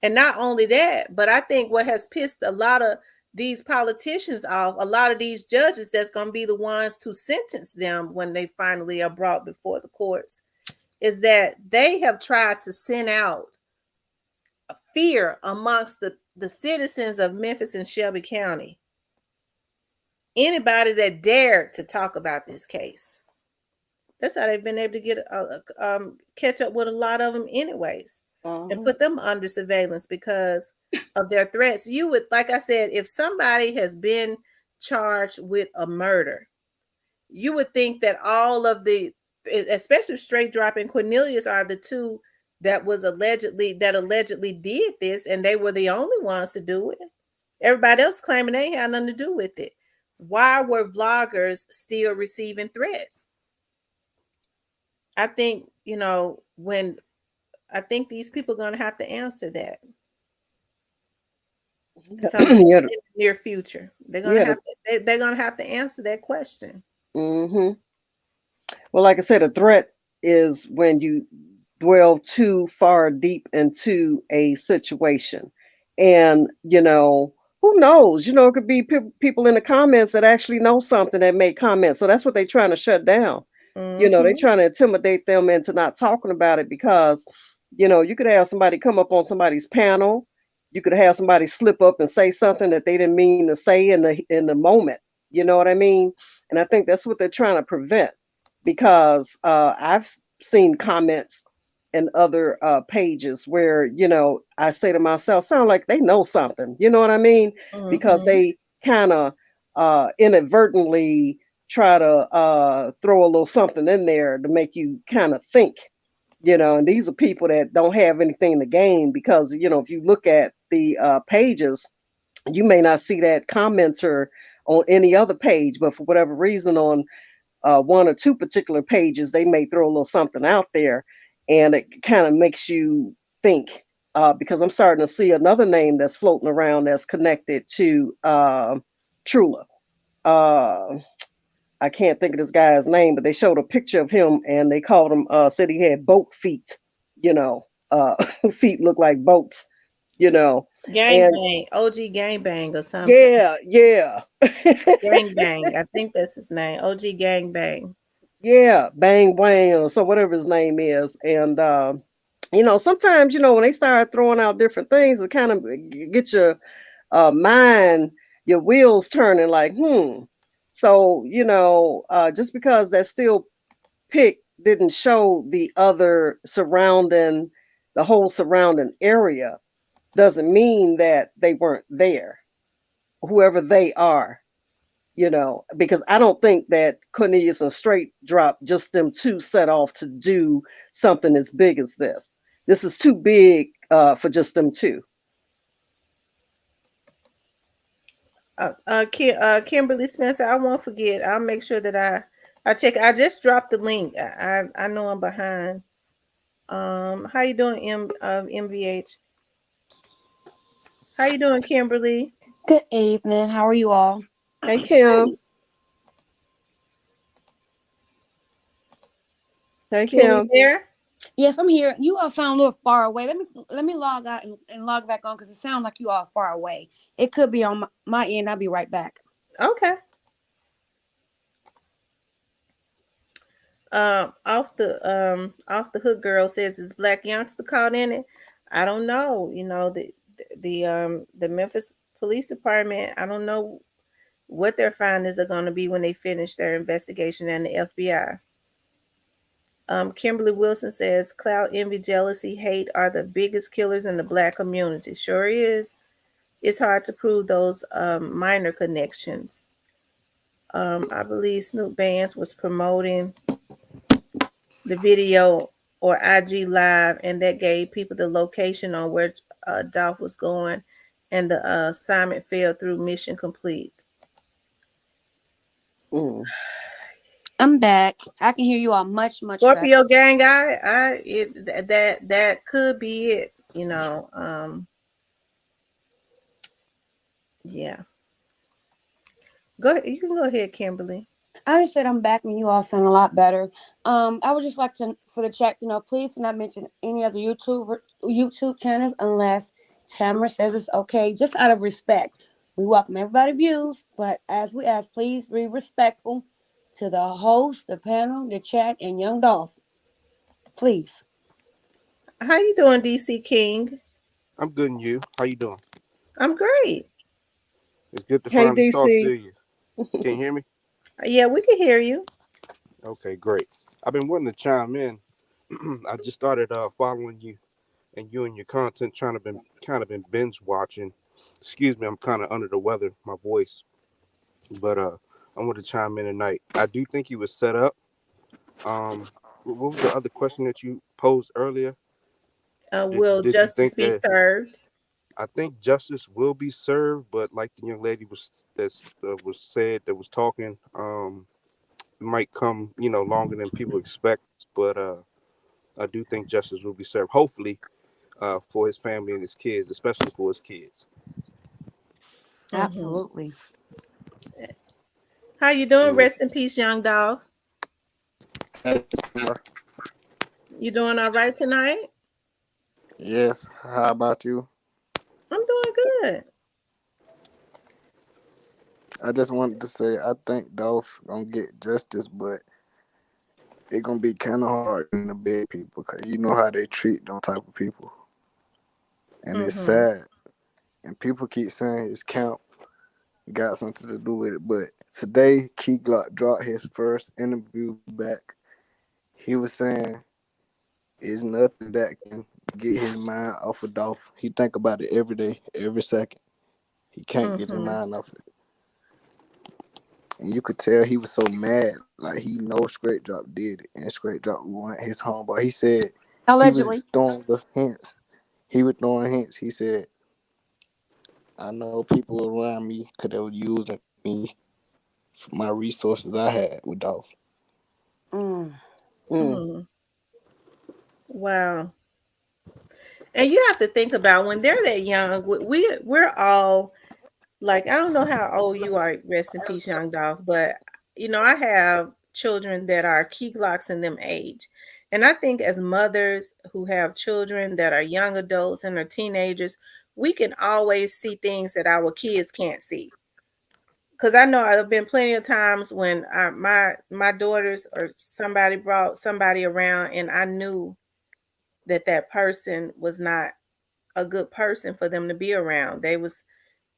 And not only that, but I think what has pissed a lot of these politicians off, a lot of these judges that's going to be the ones to sentence them when they finally are brought before the courts, is that they have tried to send out a fear amongst the citizens of Memphis and Shelby County. Anybody that dared to talk about this case. That's how they've been able to get catch up with a lot of them, anyways, and Uh-huh. put them under surveillance because of their threats. You would, like I said, if somebody has been charged with a murder, you would think that all of the, especially Straight Drop and Cornelius, are the two that allegedly did this, and they were the only ones to do it. Everybody else claiming they had nothing to do with it. Why were vloggers still receiving threats? I think, when I think these people are going to have to answer that some in yeah, the near future. They're going to yeah. have to they're going to have to answer that question. Hmm. Well, like I said, a threat is when you dwell too far deep into a situation. And, who knows? It could be people in the comments that actually know something that make comments. So that's what they're trying to shut down. They're Mhm. trying to intimidate them into not talking about it because, you could have somebody come up on somebody's panel. You could have somebody slip up and say something that they didn't mean to say in the moment. You know what I mean? And I think that's what they're trying to prevent, because I've seen comments in other pages where I say to myself, sound like they know something. You know what I mean? Because Mhm. they kind of inadvertently try to throw a little something in there to make you kind of think. And these are people that don't have anything to gain, because if you look at the pages, you may not see that commenter on any other page, but for whatever reason on one or two particular pages, they may throw a little something out there, and it kind of makes you think. Because I'm starting to see another name that's floating around that's connected to Trula. Uh, I can't think of this guy's name, but they showed a picture of him and they called him, said he had boat feet, uh, feet look like boats, you know, and Gangbang, OG Gangbang or something. yeah, yeah. Gangbang, I think that's his name. OG Gangbang. Yeah, Bang Wang, or so whatever his name is. And sometimes when they start throwing out different things, it kind of get your mind your wheels turning like, So, just because that still pic didn't show the other surrounding, the whole surrounding area, doesn't mean that they weren't there, whoever they are, because I don't think that Cornelius and Straight Drop, just them two, set off to do something as big as this. This is too big for just them two. Kimberly Spencer, I won't forget. I'll make sure that I check. I just dropped the link. I know I'm behind. How you doing, MVH? How you doing, Kimberly? Good evening. How are you all? Hey, Kim. Great. Hey, Kim, you Kim. there? Yes, I'm here. You all sound a little far away. Let me log out and log back on because it sounds like you all far away. It could be on my end. I'll be right back. Okay. Off the hook girl says is Black youngster caught in it. I don't know. The Memphis Police Department. I don't know what their findings are going to be when they finish their investigation, and the FBI. Kimberly Wilson says clout, envy, jealousy, hate are the biggest killers in the Black community. Sure is. It's hard to prove those minor connections. I believe Snoop Bands was promoting the video or IG Live, and that gave people the location on where Dolph was going, and the assignment fell through. Mission complete. Mm. I'm back. I can hear you all much better. Scorpio gang, that could be it. Yeah. Go ahead. You can go ahead, Kimberly. I just said I'm back and you all sound a lot better. I would just like to for the chat, please do not mention any other YouTube channels unless Tamara says it's okay, just out of respect. We welcome everybody's views, but as we ask, please be respectful to the host, the panel, the chat, and Young Dolph. Please. How you doing, DC King? I'm good and you. How you doing? I'm great. It's good to Hey, finally talk to DC. you. Can you hear me? Yeah, we can hear you. Okay, great. I've been wanting to chime in. I just started following you and your content, trying to been kind of been binge watching. Excuse me, I'm kind of under the weather, my voice, but I want to chime in tonight. I do think he was set up. Um, what was the other question that you posed earlier? Did Will did you justice think be that? served? I think justice will be served, but like the young lady was said that was talking, might come, longer than people expect. But I do think justice will be served. Hopefully, for his family and his kids, especially for his kids. Mm-hmm. Absolutely. How you doing? Yeah. Rest in peace, young Dolph. Hey, Summer. You doing all right tonight? Yes. How about you? I'm doing good. I just wanted to say I think Dolph gonna get justice, but it gonna be kind of hard in the big people because you know how they treat them type of people, and it's Mm-hmm. sad. And people keep saying his count got something to do with it, but today Key Glock dropped his first interview back. He was saying it's nothing that can get his mind off of Dolph. He think about it every day, every second. He can't get his Mm-hmm. mind off it. And you could tell he was so mad, like he know Straight Drop did it, and Straight Drop want his homeboy. He said he Allegedly. was throwing the hints. He was throwing hints. He said, "I know people around me because they were using me for my resources I had with Dolph." Mm. Mm. Mm. Wow. And you have to think about when they're that young. We're all like, I don't know how old you are. Rest in peace, young Dolph. But I have children that are key glocks in them age, and I think as mothers who have children that are young adults and are teenagers, we can always see things that our kids can't see. Because I know I've been plenty of times when my daughters or somebody brought somebody around, and I knew that person was not a good person for them to be around. They was,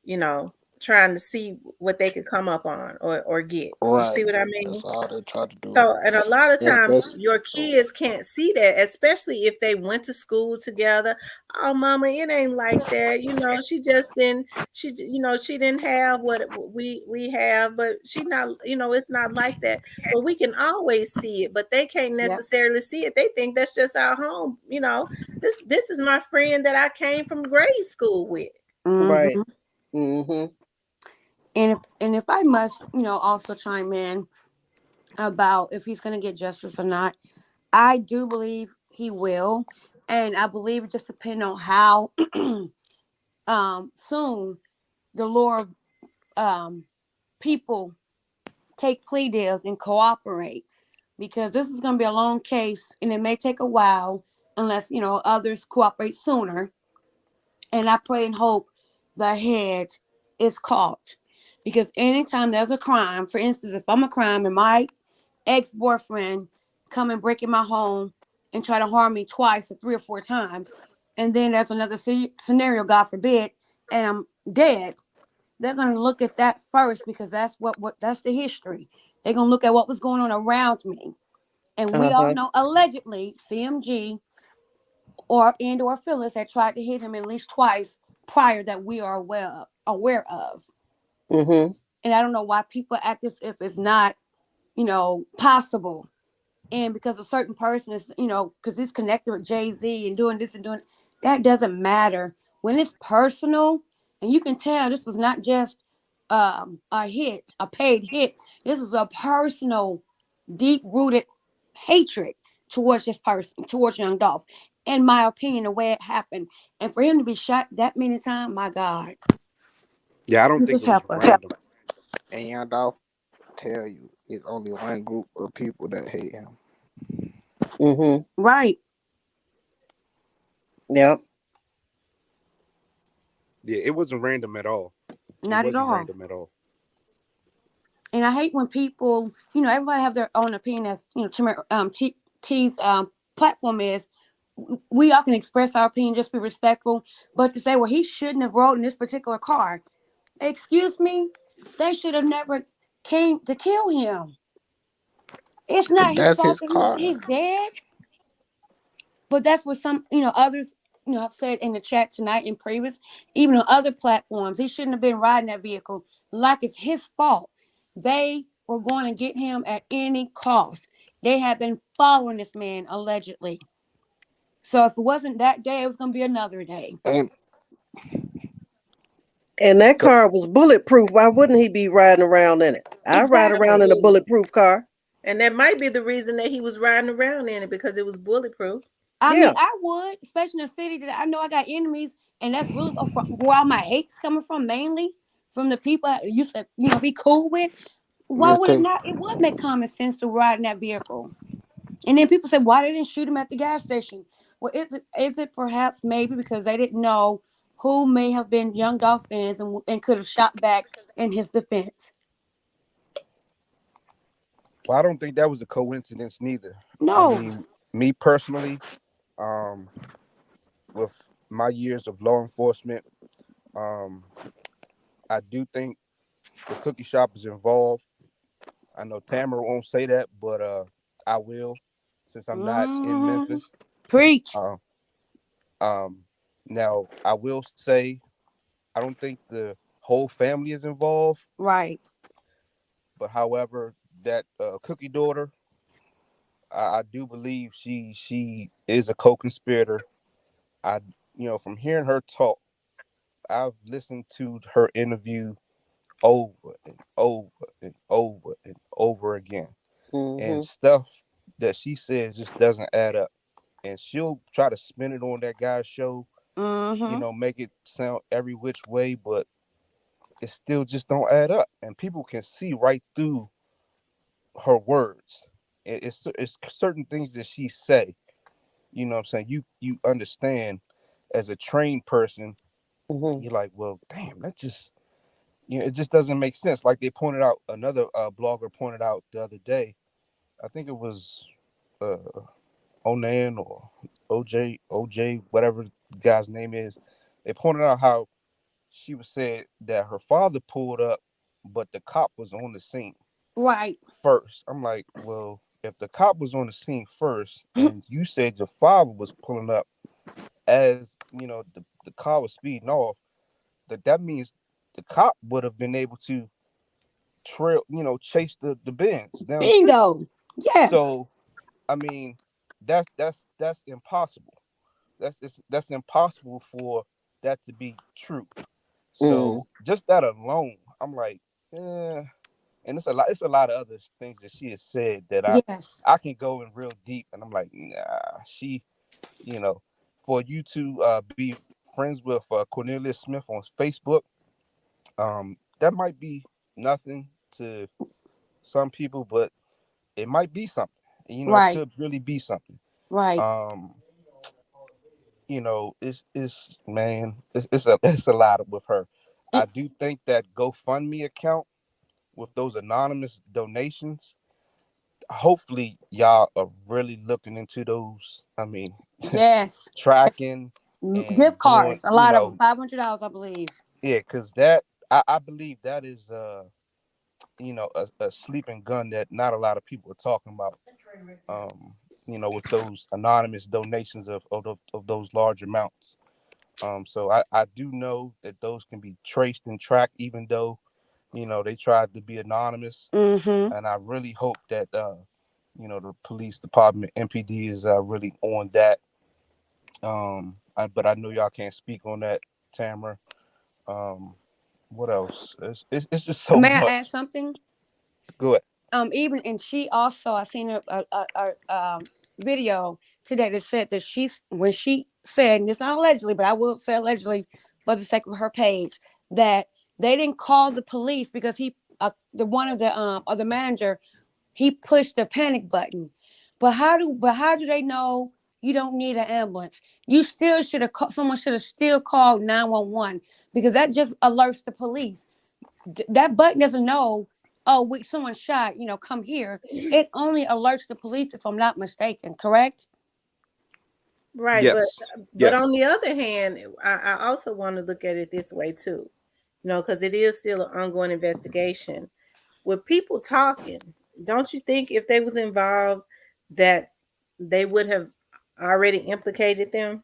you know, trying to see what they could come up on or get. You Right. see what I That's mean? all they try to do. So, and a lot of times Especially, your kids can't see that, especially if they went to school together. Oh, mama, it ain't like that. She just didn't. She didn't have what we have, but she not. It's not like that. But we can always see it, but they can't Yep. necessarily see it. They think that's just our home. This is my friend that I came from grade school with. Right. Hmm. Mhm. And if I must, also chime in about if he's going to get justice or not, I do believe he will, and I believe it just depends on how soon the Lord people take plea deals and cooperate, because this is going to be a long case and it may take a while unless others cooperate sooner. And I pray and hope the head is caught, because anytime there's a crime, for instance, if I'm a crime and my ex-boyfriend come and break in my home and try to harm me twice or 3 or 4 times, and then there's another scenario, God forbid, and I'm dead, they're going to look at that first, because that's what that's the history. They're going to look at what was going on around me. And we all Uh-huh. know allegedly CMG or Phyllis had tried to hit him at least twice prior that we are aware of. Mhm. And I don't know why people act as if it's not, possible. And because a certain person is, because he's connected with Jay-Z and doing this and doing that, doesn't matter when it's personal. And you can tell this was not just a paid hit. This was a personal, deep-rooted hatred towards this person, towards young Dolph. In my opinion, the way it happened, and for him to be shot that many times, my God, Yeah, I don't think just it was help us. random. and young Dolph tell you it's only one group of people that hate him. Mhm. Right? Yep. Yeah, it wasn't random at all. It Not at wasn't all. random at all. And I hate when people, everybody have their own opinion. As T's platform is, we all can express our opinion, just be respectful. But to say, well, he shouldn't have rode in this particular car. Excuse me, they should have never came to kill him. It's not his That's fault his that car. he's dead. But that's what some, others, have said in the chat tonight and previous, even on other platforms. He shouldn't have been riding that vehicle, like it's his fault. They were going to get him at any cost. They had been following this man allegedly. So if it wasn't that day, it was going to be another day. And And that so car was bulletproof. Why wouldn't he be riding around in it? I ride around in a Exactly. bulletproof car. And that might be the reason that he was riding around in it, because it was bulletproof. I mean, Yeah. I would, especially in a city that I know I got enemies, and that's really where all my hate's coming from, mainly from the people I used to, be cool with. Why just would it think, not? It would make common sense to ride in that vehicle. And then people say, why they didn't shoot him at the gas station? Well, is it perhaps maybe because they didn't know who may have been young Dolphins and could have shot back in his defense? Well, I don't think that was a coincidence neither. I No. mean, me personally, um, with my years of law enforcement, um, I do think the cookie shop is involved. I know Tamara won't say that, but I will, since I'm not in Hmm. Memphis. Preach. Uh, um, Now I will say I don't think the whole family is involved, Right. but however, that cookie daughter, I do believe she is a co-conspirator. I from hearing her talk, I've listened to her interview over and over and over and over again, and Mhm. stuff that she says just doesn't add up. And she'll try to spin it on that guy's show, Hmm. make it sound every which way, but it still just don't add up. And people can see right through her words. It's certain things that she say. You know what I'm saying? You understand as a trained person, Mhm. you're like, well, damn, that just it just doesn't make sense. Like they pointed out, another blogger pointed out the other day. I think it was uh, Onan or OJ, whatever the guy's name is. They pointed out how she was said that her father pulled up, but the cop was on the scene Right. first. I'm like, well, if the cop was on the scene first, and you said your father was pulling up as the car was speeding off, that means the cop would have been able to chase the Benz down the street. Bingo. Yes. So I mean, that's impossible. That's impossible for that to be true. Mm. So just that alone, I'm like, eh. And it's a lot of other things that she has said that I Yes. I can go in real deep, and I'm like, nah, you know, for you to be friends with Cornelius Smith on Facebook, that might be nothing to some people, but it might be something. It Right. could really be something. Right. Um, it's man, it's a lot with her. I It, do think that GoFundMe account with those anonymous donations, hopefully y'all are really looking into those. I mean, yes. tracking and Gift doing, cards. A lot of them. $500, I believe. yeah, because that I believe that is a sleeping gun that not a lot of people are talking about. Um, with those anonymous donations of those large amounts. So I do know that those can be traced and tracked, even though they tried to be anonymous. Mm-hmm. And I really hope that the police department, MPD, is really on that. But I know y'all can't speak on that, Tamara. Um, what else? It's just so May I add much. something? Go ahead. Even and she also, I seen a video today that said that she's when she said, and it's not allegedly, but I will say allegedly for the sake of her page, that they didn't call the police because the one of the or the manager, he pushed the panic button. But how do they know you don't need an ambulance? You still should have someone should have still called 911 because that just alerts the police. That button doesn't know, oh, someone shot, come here. It only alerts the police, if I'm not mistaken, correct? Right, but Yes. but Yes. on the other hand, I also want to look at it this way too, because it is still an ongoing investigation. With people talking, don't you think if they was involved that they would have already implicated them?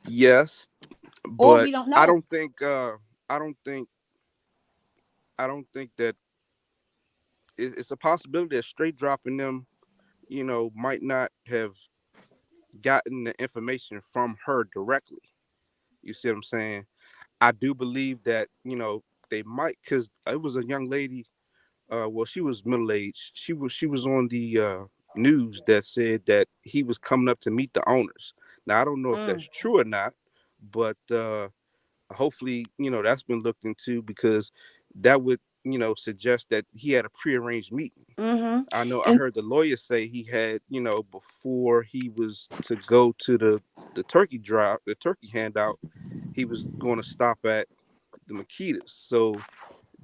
Yes. Or But we don't I know. don't think I don't think I don't think that it's a possibility that straight dropping them, might not have gotten the information from her directly. You see what I'm saying? I do believe that they might, because it was a young lady. Well, she was middle aged. She was on the news that said that he was coming up to meet the owners. Now I don't know if that's Mm, true or not, but hopefully that's been looked into, because that would suggest that he had a prearranged meeting. mm-hmm. I know I And heard the lawyer say he had, before he was to go to the turkey drive, the turkey handout, he was going to stop at the Makitas. So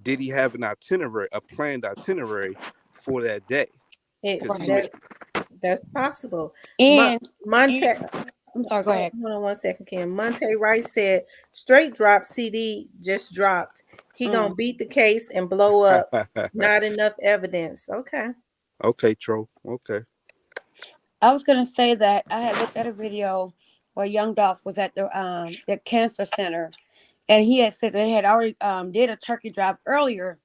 did he have an itinerary, a planned itinerary for that day? It Because he right. may. that's possible. And, Monte, and I'm sorry, go ahead. hold on one second, Kim. Monte Rice said, "Straight drop CD just dropped. He gonna Mm. beat the case and blow up. Not enough evidence." Okay. Okay, Tro. Okay. I was gonna say that I had looked at a video where young Dolph was at the cancer center, and he had said they had already did a turkey drive earlier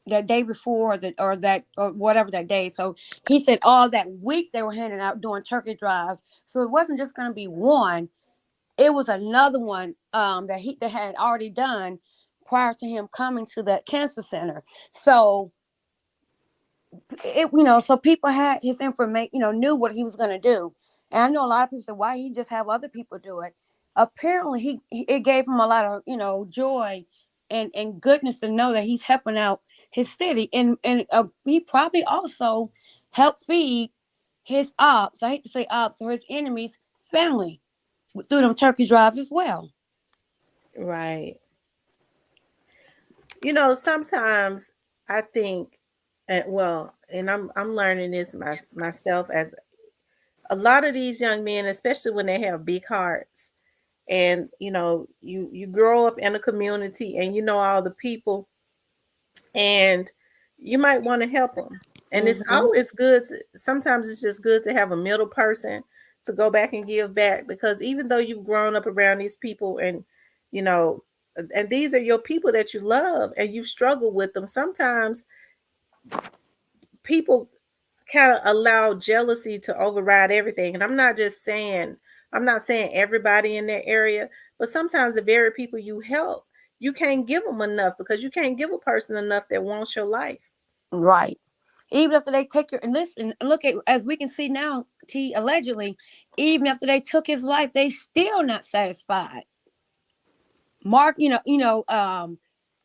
that day before, or whatever that day. So he said all that week they were handing out doing turkey drives. So it wasn't just going to be one; it was another one that had already done prior to him coming to that cancer center. So so people had his information, knew what he was going to do. And I know a lot of people said, why he just have other people do it? Apparently it gave him a lot of, joy and goodness to know that he's helping out his city. And he probably also helped feed his ops, I hate to say ops, or his enemies family through them turkey drives as well. Right. Sometimes I think, and well, and I'm learning this myself, as a lot of these young men, especially when they have big hearts, and you grow up in a community and you know all the people, and you might want to help them. And it's Mm-hmm. always good sometimes it's just good to have a middle person to go back and give back, because even though you've grown up around these people, and you know and these are your people that you love and you struggle with them, sometimes people kind of allow jealousy to override everything. And I'm not saying everybody in that area, but sometimes the very people you help, you can't give them enough, because you can't give a person enough that wants your life. Right. Even after they take your and listen and look at, as we can see now, T allegedly, even after they took his life, they still not satisfied. Mark,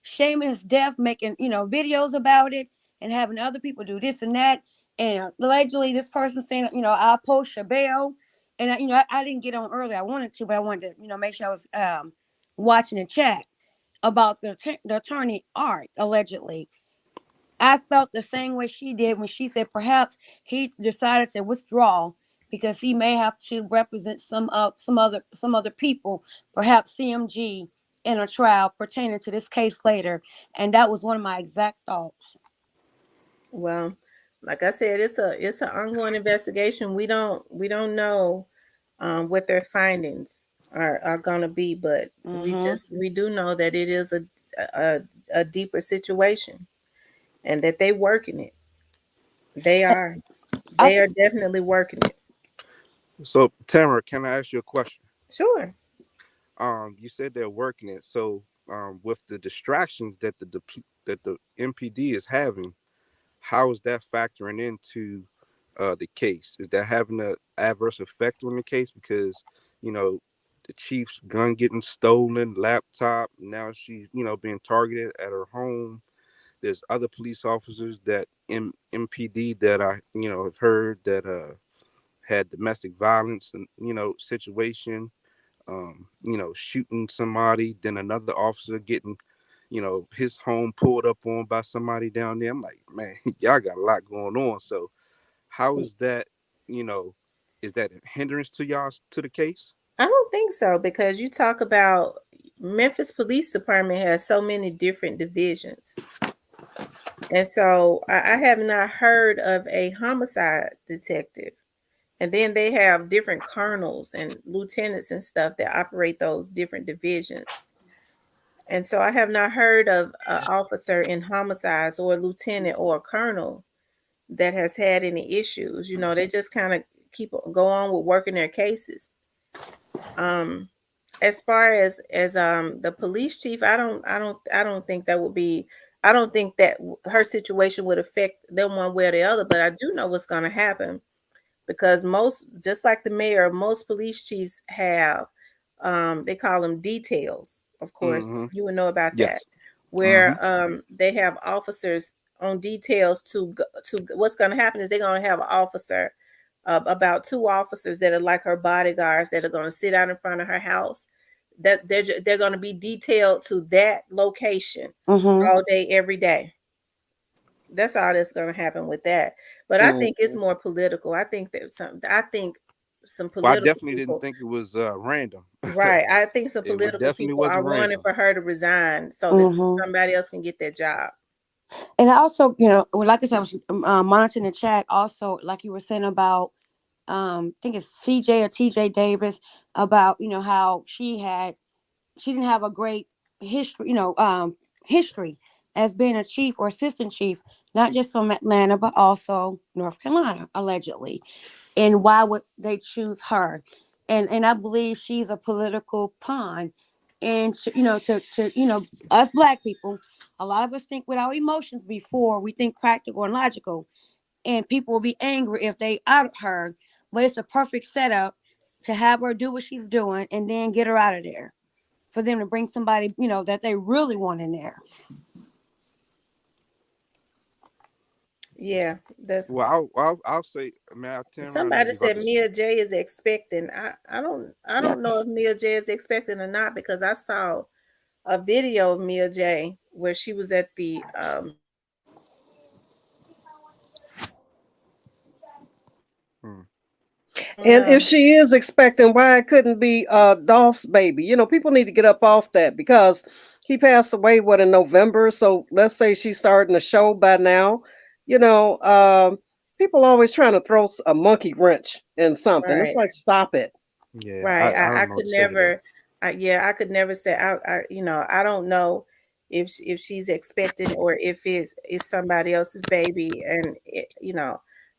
shaming his death, making videos about it, and having other people do this and that. And allegedly, this person saying, I'll post your bail. And I didn't get on early. I wanted to, but I wanted to, make sure I was watching the chat about the attorney Art allegedly. I felt the same way she did when she said perhaps he decided to withdraw because he may have to represent some other people, perhaps CMG, in a trial pertaining to this case later. And that was one of my exact thoughts. Well, like I said, it's an ongoing investigation. We don't know what their findings are going to be, but Mm-hmm. we do know that it is a a deeper situation, and that they working it. They are. I They are definitely working it. So, Tamara, can I ask you a question? Sure. You said they're working it. So, with the distractions that that the MPD is having, how is that factoring into the case? Is that having an adverse effect on the case? Because you know the chief's gun getting stolen, laptop. Now she's being targeted at her home. There's other police officers that MPD that I have heard that had domestic violence and situation, shooting somebody, then another officer getting, his home pulled up on by somebody down there. I'm like, man, y'all got a lot going on. So how is that, you know, is that a hindrance to y'all to the case? I don't think so, because you talk about Memphis Police Department has so many different divisions. And so I have not heard of a homicide detective. And then they have different colonels and lieutenants and stuff that operate those different divisions. And so I have not heard of an officer in homicides or a lieutenant or a colonel that has had any issues. They just kind of go on with working their cases. Um, as far as the police chief, I don't think that would be. I don't think that her situation would affect them one way or the other. But I do know what's going to happen, because most, just like the mayor, most police chiefs have, they call them details. Of course, Mm-hmm. you would know about that, Yes. Mm-hmm. where they have officers on details to what's going to happen is they're going to have an officer, about two officers that are like her bodyguards, that are going to sit out in front of her house, that they're going to be detailed to that location Mm-hmm. all day every day. That's all that's going to happen with that. But I think it's Mhm. more political. I think some Well, I political definitely didn't people, think it was random. right? I think some political Definitely people are wasn't wanting random. for her to resign so that Mm-hmm. somebody else can get that job. And I also, like I said, I was monitoring the chat. Also, like you were saying about, I think it's CJ or TJ Davis, about how she didn't have a great history, history as being a chief or assistant chief, not just from Atlanta, but also North Carolina, allegedly. And why would they choose her? And I believe she's a political pawn. And to us black people, a lot of us think with our emotions before we think practical and logical. And people will be angry if they out her. But it's a perfect setup to have her do what she's doing and then get her out of there, for them to bring somebody, that they really want in there. Yeah, that's Well, I'll say, man, Tamara, I know somebody you about said to. Mia J is expecting. I don't know if Mia J is expecting or not, because I saw a video of Mia J where she was at the Hmm. And if No. she is expecting, why it couldn't be Dolph's baby? People need to get up off that because he passed away what in November. So let's say she's starting the show by now. You know, people always trying to throw a monkey wrench in something. It's Right. like stop it. Yeah, Right. I I don't know what could to say to that. never. Yeah, I could never say. I don't know if she's expecting or if it's somebody else's baby, and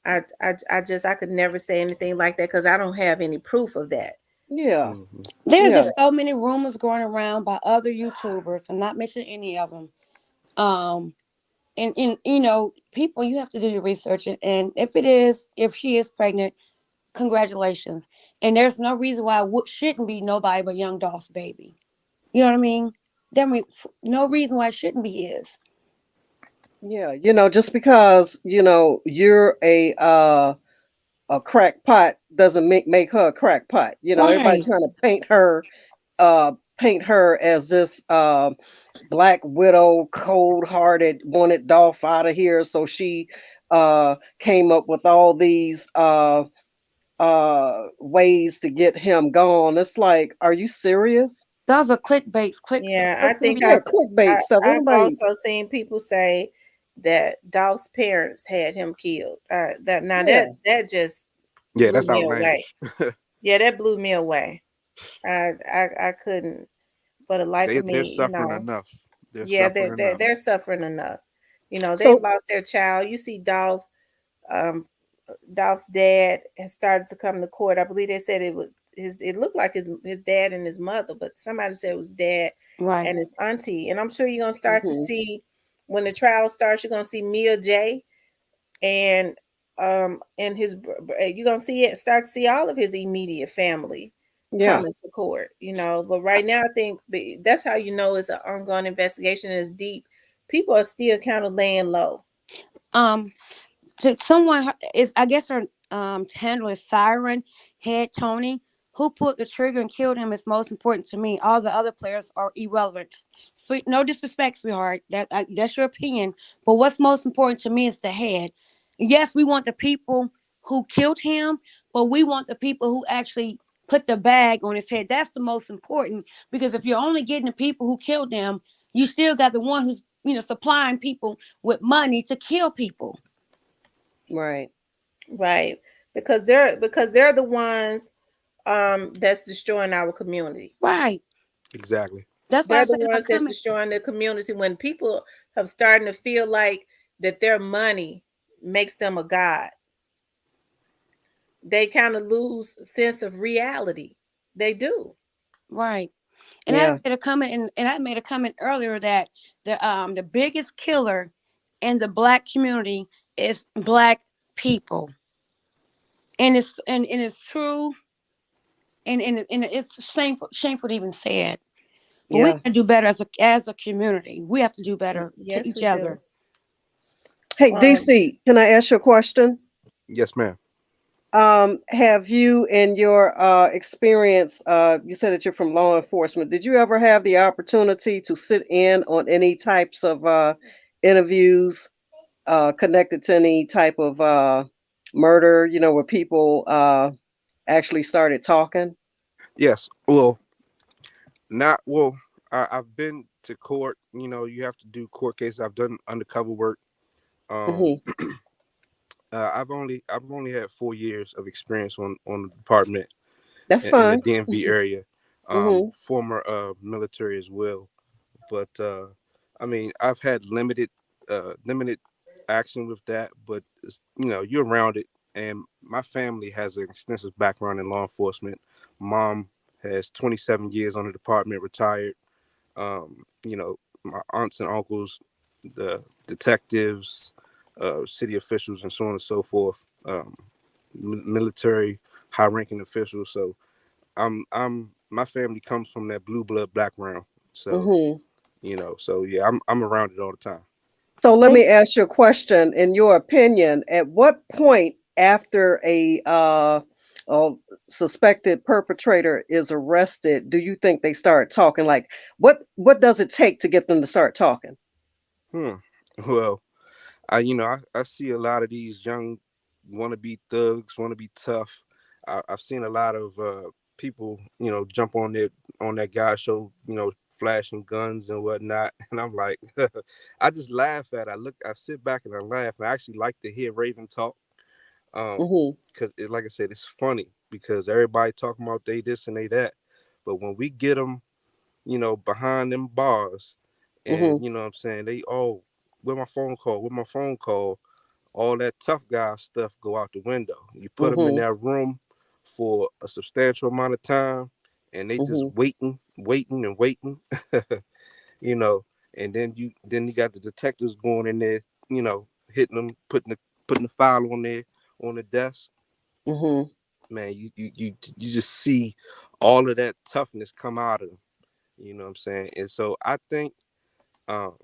I could never say anything like that because I don't have any proof of that. Yeah, Hmm. There's yeah, just so many rumors going around by other YouTubers. I'm not mentioning any of them. Um, and people, you have to do your research. And if she is pregnant, congratulations. And there's no reason why it shouldn't be nobody but Young Dolph's baby. You know what I mean? No reason why it shouldn't be his. yeah. Just because you're a crackpot doesn't make her a crackpot. Everybody Right. trying to paint her as this black widow, cold hearted, wanted Dolph out of here. So she came up with all these ways to get him gone. It's like, are you serious? Those are clickbaits, Yeah, I clicks and think Yeah, views. clickbait stuff. I've Anybody? also seen people say that Dolph's parents had him killed. That now Yeah, that just Yeah, blew that's me away. outlandish. Yeah, that blew me away. I couldn't for the life of They're me, suffering enough. They're Yeah, suffering enough. they're suffering enough. They've so lost their child. You see um, Dolph's dad has started to come to court. I believe they said it was it looked like his dad and his mother, but somebody said it was dad Right. and his auntie. And I'm sure you're gonna start to mhm, see when the trial starts, you're gonna see Mia J and you're gonna see it start to see all of his immediate family yeah, coming to court. But right now I think that's how it's an ongoing investigation, and it's deep. People are still kind of laying low. Um, to someone is I guess her handler is Siren Head Tony. Who pulled the trigger and killed him is most important to me. All the other players are irrelevant. Sweet, no disrespect, sweetheart. That's your opinion. But what's most important to me is the head. Yes, we want the people who killed him, but we want the people who actually put the bag on his head. That's the most important because if you're only getting the people who killed him, you still got the one who's supplying people with money to kill people. right. Right. Because they're the ones that's destroying our community. Right. Exactly. That's why I They're the said in my ones that's comment. destroying the community when people have starting to feel like that their money makes them a god. They kind of lose sense of reality. They do. Right. And I Yeah, made a comment and I made a comment earlier that the biggest killer in the black community is black people. And it's true and it's shameful to even say it. But we yeah. gotta do better as a community. We have to do better to Yes, each we do. other. Hey, Um, DC, can I ask you a question? Yes, ma'am. Have you, in your experience, you said that you're from law enforcement. Did you ever have the opportunity to sit in on any types of interviews connected to any type of murder? Where people actually started talking. Yes. Well, not well. I've been to court. You have to do court cases. I've done undercover work. Um, Hmm. I've only had 4 years of experience on the department That's in the fine. DMV area. Hmm. Former military as well, but I mean I've had limited action with that. But you're around it, and my family has an extensive background in law enforcement. Mom has 27 years on the department, retired. My aunts and uncles, the detectives, city officials, and so on and so forth. Military, high-ranking officials. So my family comes from that blue blood background. So Hmm. so yeah, I'm around it all the time. So let They me ask you a question. In your opinion, at what point after a suspected perpetrator is arrested, do you think they start talking? Like, what does it take to get them to start talking? Hmm. Well, I see a lot of these young wannabe thugs, wanna be tough. I've seen a lot of people, jump on that guy show, flashing guns and whatnot, and I'm like, I just laugh at it. I sit back and I laugh. And I actually like to hear Raven talk, Mhm. because like I said, it's funny because everybody talking about they this and they that, but when we get them, behind them bars, and Mhm. you know what I'm saying, they with my phone call, all that tough guy stuff go out the window. You put them in Mhm. that room for a substantial amount of time, and they just Mhm. waiting and waiting, you know. And then you got the detectives going in there, hitting them, putting the file on the desk. Mhm. Man, you just see all of that toughness come out of them. You know what I'm saying? And so um,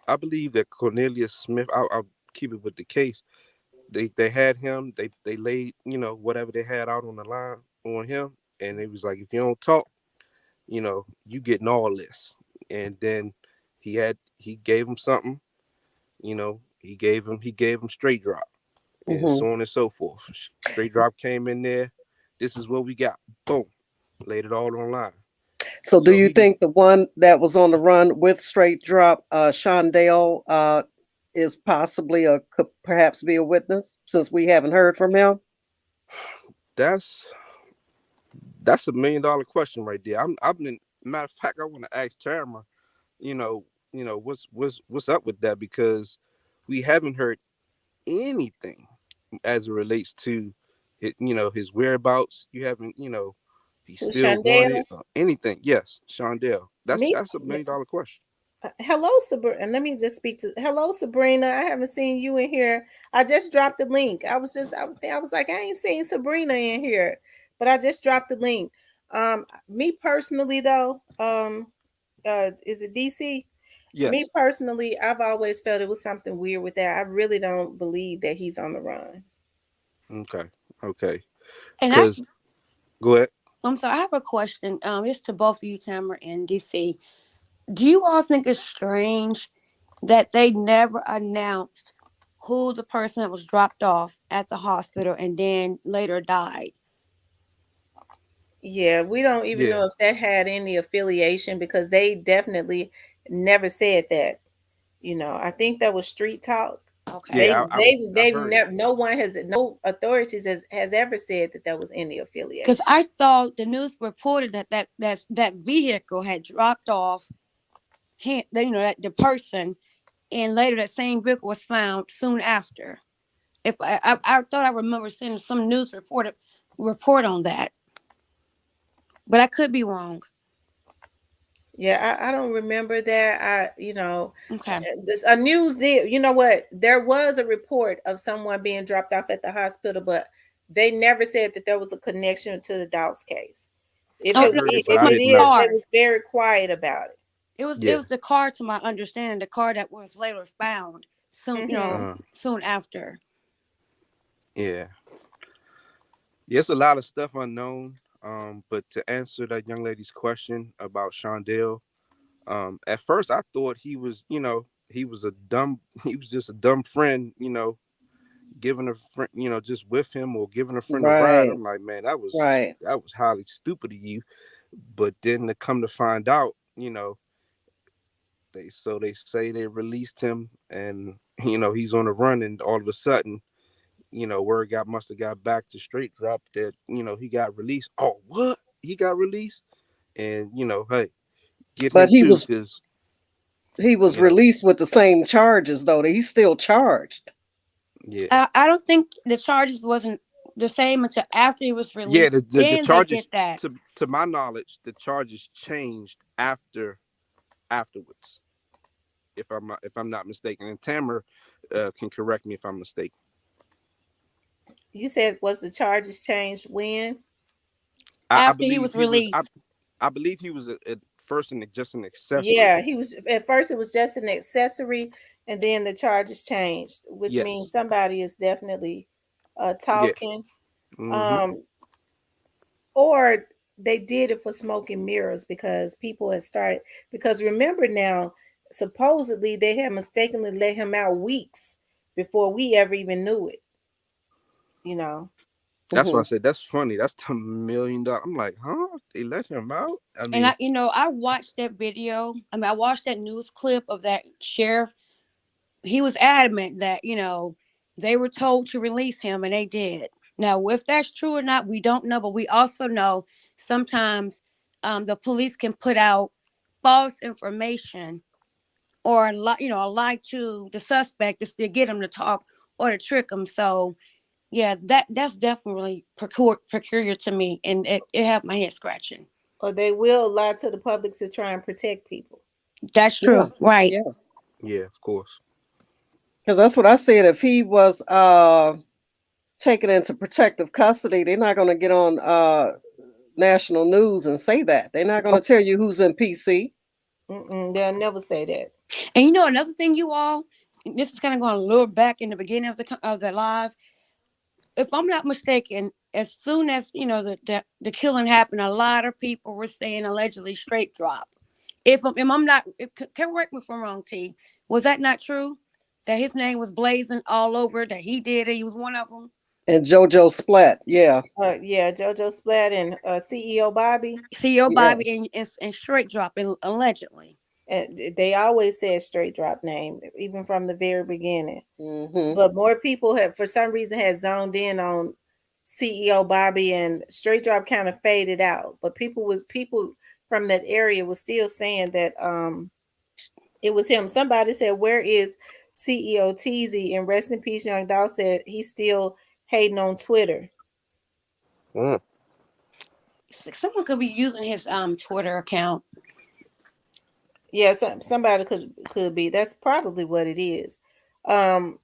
I believe that Cornelius Smith. I'll keep it with the case. They had him. They laid whatever they had out on the line on him, and it was like, if you don't talk, you getting all this. And then he gave him something. He gave him straight drop, and Mhm. so on and so forth. Straight drop came in there. This is what we got. Boom, laid it all online. So, do So you he think the one that was on the run with straight drop, Shondale, is possibly or could perhaps be a witness since we haven't heard from him? that's that's $1 million question right there. I've been matter of fact, I want to ask Tamara, you know, what's up with that, because we haven't heard anything as it relates to his whereabouts. You haven't, he's Who's still wanted Shondell? or anything. Yes, Shondell. That's Me? that's $1 million question. Hello, Sabrina. And let me just speak to hello, Sabrina. I haven't seen you in here. I just dropped the link. I was like, I ain't seen Sabrina in here, but I just dropped the link. Me personally though, is it DC? Me Yes. personally, I've always felt it was something weird with that. I really don't believe that he's on the run. Okay. Okay. And Cause go ahead. I'm sorry, I have a question. It's to both of you, Tamara and DC. Do you all think it's strange that they never announced who the person that was dropped off at the hospital and then later died? Yeah, we don't even Yeah. know if that had any affiliation because they definitely never said that. I think that was street talk. Okay. Yeah. I've They've heard it. never, no one has, no authorities has ever said that was any Because affiliation. I thought the news reported that vehicle had dropped off him, that the person, and later that same vehicle was found soon after. If I thought I remember seeing some news report on that, but I could be wrong. Yeah, I don't remember that. Okay. This a news deal. You know what? There was a report of someone being dropped off at the hospital, but they never said that there was a connection to the Dobbs case. If Oh I it no, heard it, but if I it it was didn't the is, know. they car. was very quiet about it. It Yeah. was the car, to my understanding, the car that was later found soon, Hmm. soon after. Yeah. Yeah, it's a lot of stuff unknown. But to answer that young lady's question about Shondell, at first I thought he was a dumb, he was just a dumb friend, giving a friend, just with him or giving a friend a ride. Right. I'm like, man, that was Right. that was highly stupid of you. But then to come to find out, they say they released him, and he's on the run, and all of a sudden, word must have got back to straight drop that he got released. Oh, what? He got released, and hey, get But him he too, was because he was you know, released with the same charges though. That he's still charged. yeah, I don't think the charges wasn't the same until after he was yeah. released. The Then they did charges, that. to my knowledge, the charges changed afterwards. If I'm not mistaken, and Tamer can correct me if I'm mistaken. You said was the charges changed when? I After he believe was he was. I, released. I believe he was at first just an accessory. Yeah, he was at first it was just an accessory and then the charges changed, which Yes. means somebody is definitely Yeah. talking. Mm-hmm. Um or they did it for smoking mirrors because people had started because remember now, supposedly they had mistakenly let him out weeks before we ever even knew it, you know. That's why I Hmm. said that's funny. That's $10 million. I'm like, huh? They let him out? I And mean, I watched that video. I mean, I watched that news clip of that sheriff. He was adamant that they were told to release him, and they did. Now, if that's true or not, we don't know. But we also know sometimes the police can put out false information or a lie to the suspect just to get him to talk or to trick him. So yeah, that's definitely peculiar to me, and it had my head scratching. Or they will lie to the public to try and protect people. That's Yeah, true, right? yeah. yeah, of course. Because that's what I said. If he was taken into protective custody, they're not going to get on national news and say that. They're not going to tell you who's in PC. Mm-mm, they'll never say that. And another thing, you all, this is kind of going a little back in the beginning of the live. If I'm not mistaken, as soon as the killing happened, a lot of people were saying allegedly straight drop. If I'm not, correct me if I'm wrong, T. Was that not true? That his name was blazing all over. That he did it. He was one of them. And JoJo Splat, yeah, Yeah, JoJo Splat and CEO Bobby. CEO yeah. Bobby and straight drop allegedly. And they always said straight drop name, even from the very beginning. Hmm. But more people have, for some reason, had zoned in on CEO Bobby, and straight drop kind of faded out. But people from that area was still saying that it was him. Somebody said, "Where is CEO Teasy?" And rest in peace, Young Dolph said he's still hating on Twitter. Mm. Someone could be using his Twitter account. Yeah, somebody could be. That's probably what it is. Um,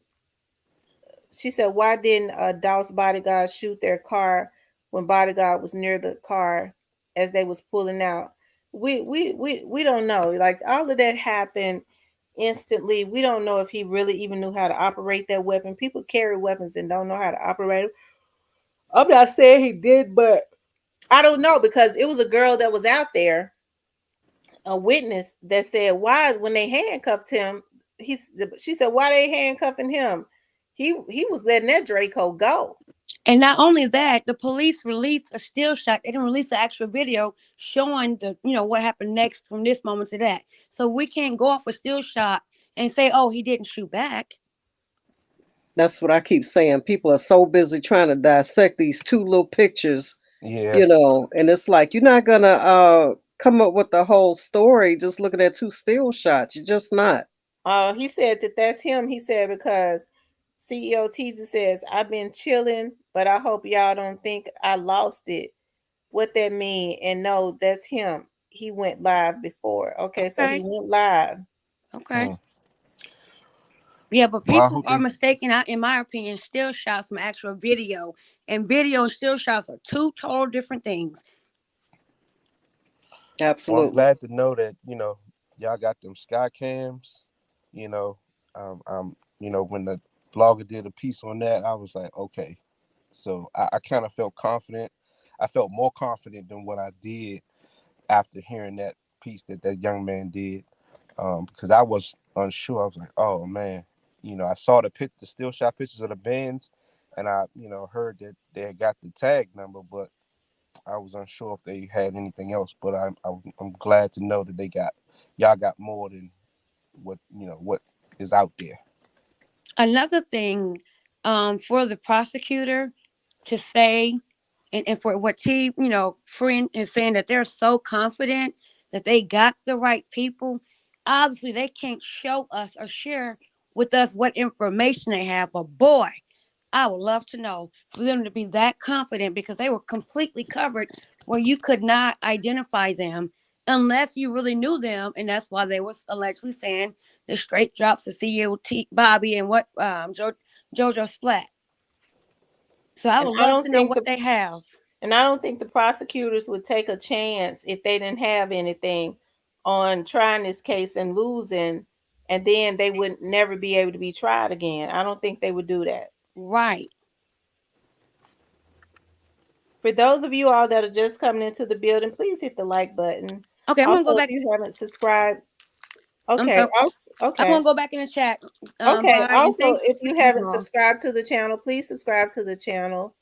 she said, "Why didn't Dolph's bodyguard shoot their car when bodyguard was near the car as they was pulling out?" We don't know. Like all of that happened instantly. We don't know if he really even knew how to operate that weapon. People carry weapons and don't know how to operate them. I'm not saying he did, but I don't know because it was a girl that was out there, a witness that said why when they handcuffed him, she said why they handcuffing him? He was letting that Draco go. And not only that, the police released a still shot. They didn't release the actual video showing what happened next from this moment to that. So we can't go off a still shot and say, "Oh, he didn't shoot back." That's what I keep saying. People are so busy trying to dissect these two little pictures, Yeah. and it's like you're not gonna come up with the whole story just looking at two still shots. You're just not. He said that that's him. He said because CEO Teaser says I've been chilling, but I hope y'all don't think I lost it. What that mean? And no, that's him. He went live before. Okay, so he Okay. went live. Okay. Mm. Yeah, but Well, I people hope are they. mistaken. In my opinion, still shots from actual video, and video and still shots are two total different things. Well, I'm Absolutely. glad to know that y'all got them sky cams. You know, when the blogger did a piece on that, I was like, okay. So I kind of felt confident. I felt more confident than what I did after hearing that piece that young man did. Because I was unsure. I was like, oh man, I saw the still shot pictures of the bands, and I heard that they had got the tag number, but I was unsure if they had anything else. But I'm glad to know that y'all got more than what is out there. Another thing, for the prosecutor to say, and for what friend is saying, that they're so confident that they got the right people. Obviously, they can't show us or share with us what information they have. But boy, I would love to know for them to be that confident, because they were completely covered where you could not identify them unless you really knew them. And that's why they was allegedly saying the straight drops of CEO Bobby and what JoJo Splat. So I And would I love don't to know think what the they have. and I don't think the prosecutors would take a chance if they didn't have anything on trying this case and losing, and then they would never be able to be tried again. I don't think they would do that. Right. For those of you all that are just coming into the building, please hit the like button. Okay, I'm gonna Also, go if back. you haven't subscribed, I'm okay. sorry. Also, I'm okay. gonna go back in the chat. Okay. Bye, and Also, thanks for if you speaking, you haven't all. subscribed to the channel, please subscribe to the channel.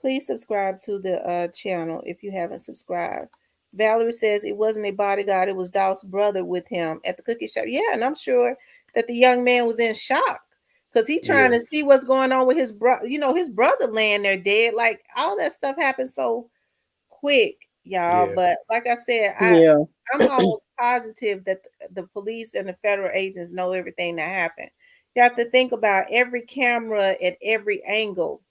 Please subscribe to the channel if you haven't subscribed. Valerie says it wasn't a bodyguard, it was Dolph's brother with him at the cookie shop. Yeah, and I'm sure that the young man was in shock because he trying Yeah, to see what's going on with his brother. You know, his brother laying there dead. Like all that stuff happened so quick, y'all. yeah, But like I said, Yeah. I'm almost positive that the police and the federal agents know everything that happened. You have to think about every camera at every angle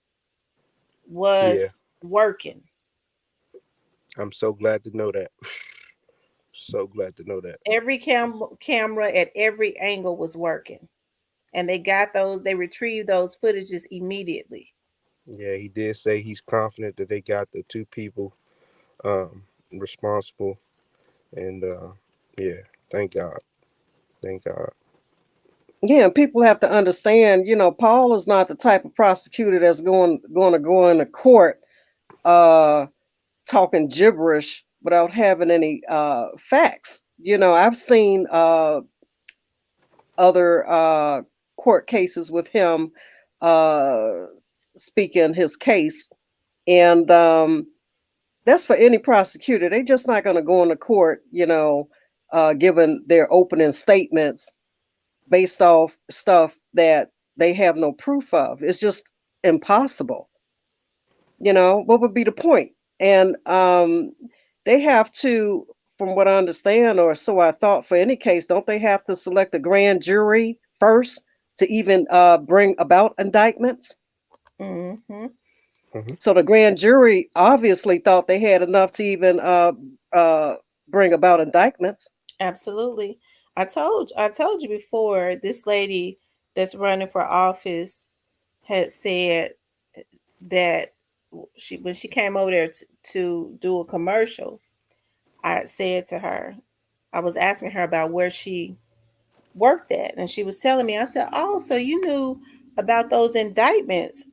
yeah. was working. I'm so glad to know that. So glad to know that. Every camera at every angle was working. And they got those, they retrieved those footages immediately. Yeah, he did say he's confident that they got the two people um, responsible, and yeah, thank God, thank God. Yeah, and people have to understand, Paul is not the type of prosecutor that's going to go into court uh talking gibberish without having any facts. I've seen other court cases with him uh speaking his case, and that's for any prosecutor. They just not going to go into court, giving their opening statements based off stuff that they have no proof of. It's just impossible. What would be the point? And they have to, from what I understand, or so I thought, for any case, don't they have to select a grand jury first to even bring about indictments? Mm-hmm. Hmm. So the grand jury obviously thought they had enough to even uh, bring about indictments. Absolutely. I told you before, this lady that's running for office had said that she when she came over there to do a commercial, I said to her, I was asking her about where she worked at, and she was telling me. I said, "Oh, so you knew about those indictments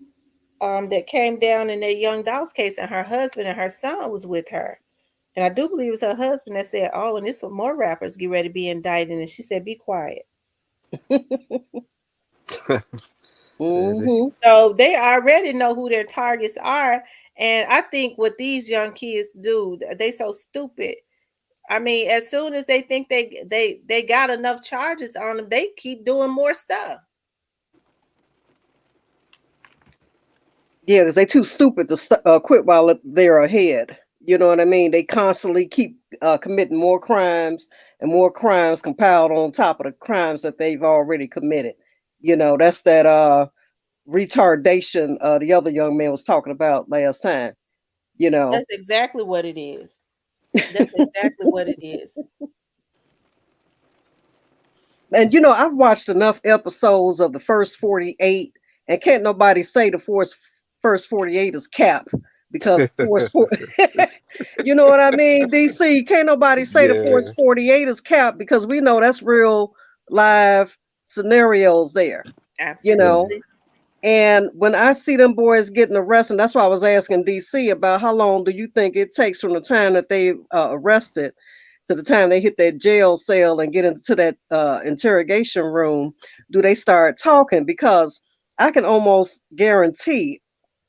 that came down in that young Dolph's case, and her husband and her son was with her." And I do believe it was her husband that said, "Oh, and there's some more rappers get ready to be indicted." And she said, "Be quiet." Hmm. So they already know who their targets are. And I think what these young kids do, they so stupid. I mean, as soon as they think they got enough charges on them, they keep doing more stuff. Yeah, because they too stupid to quit while they're ahead. You know what I mean? They constantly keep committing more crimes and more crimes compiled on top of the crimes that they've already committed. That's that retardation the other young man was talking about last time. You know, That's exactly what it is. That's exactly what it is. and I've watched enough episodes of the first 48, and can't nobody say the first 48 is cap, because force 4. You know what I mean? DC, can't nobody say the force Yeah, 48 is cap, because we know that's real live scenarios there. You yeah. know, Absolutely. and when I see them boys getting arrested, that's why I was asking DC about how long do you think it takes from the time that they arrested to the time they hit that jail cell and get into that interrogation room. Do they start talking? Because I can almost guarantee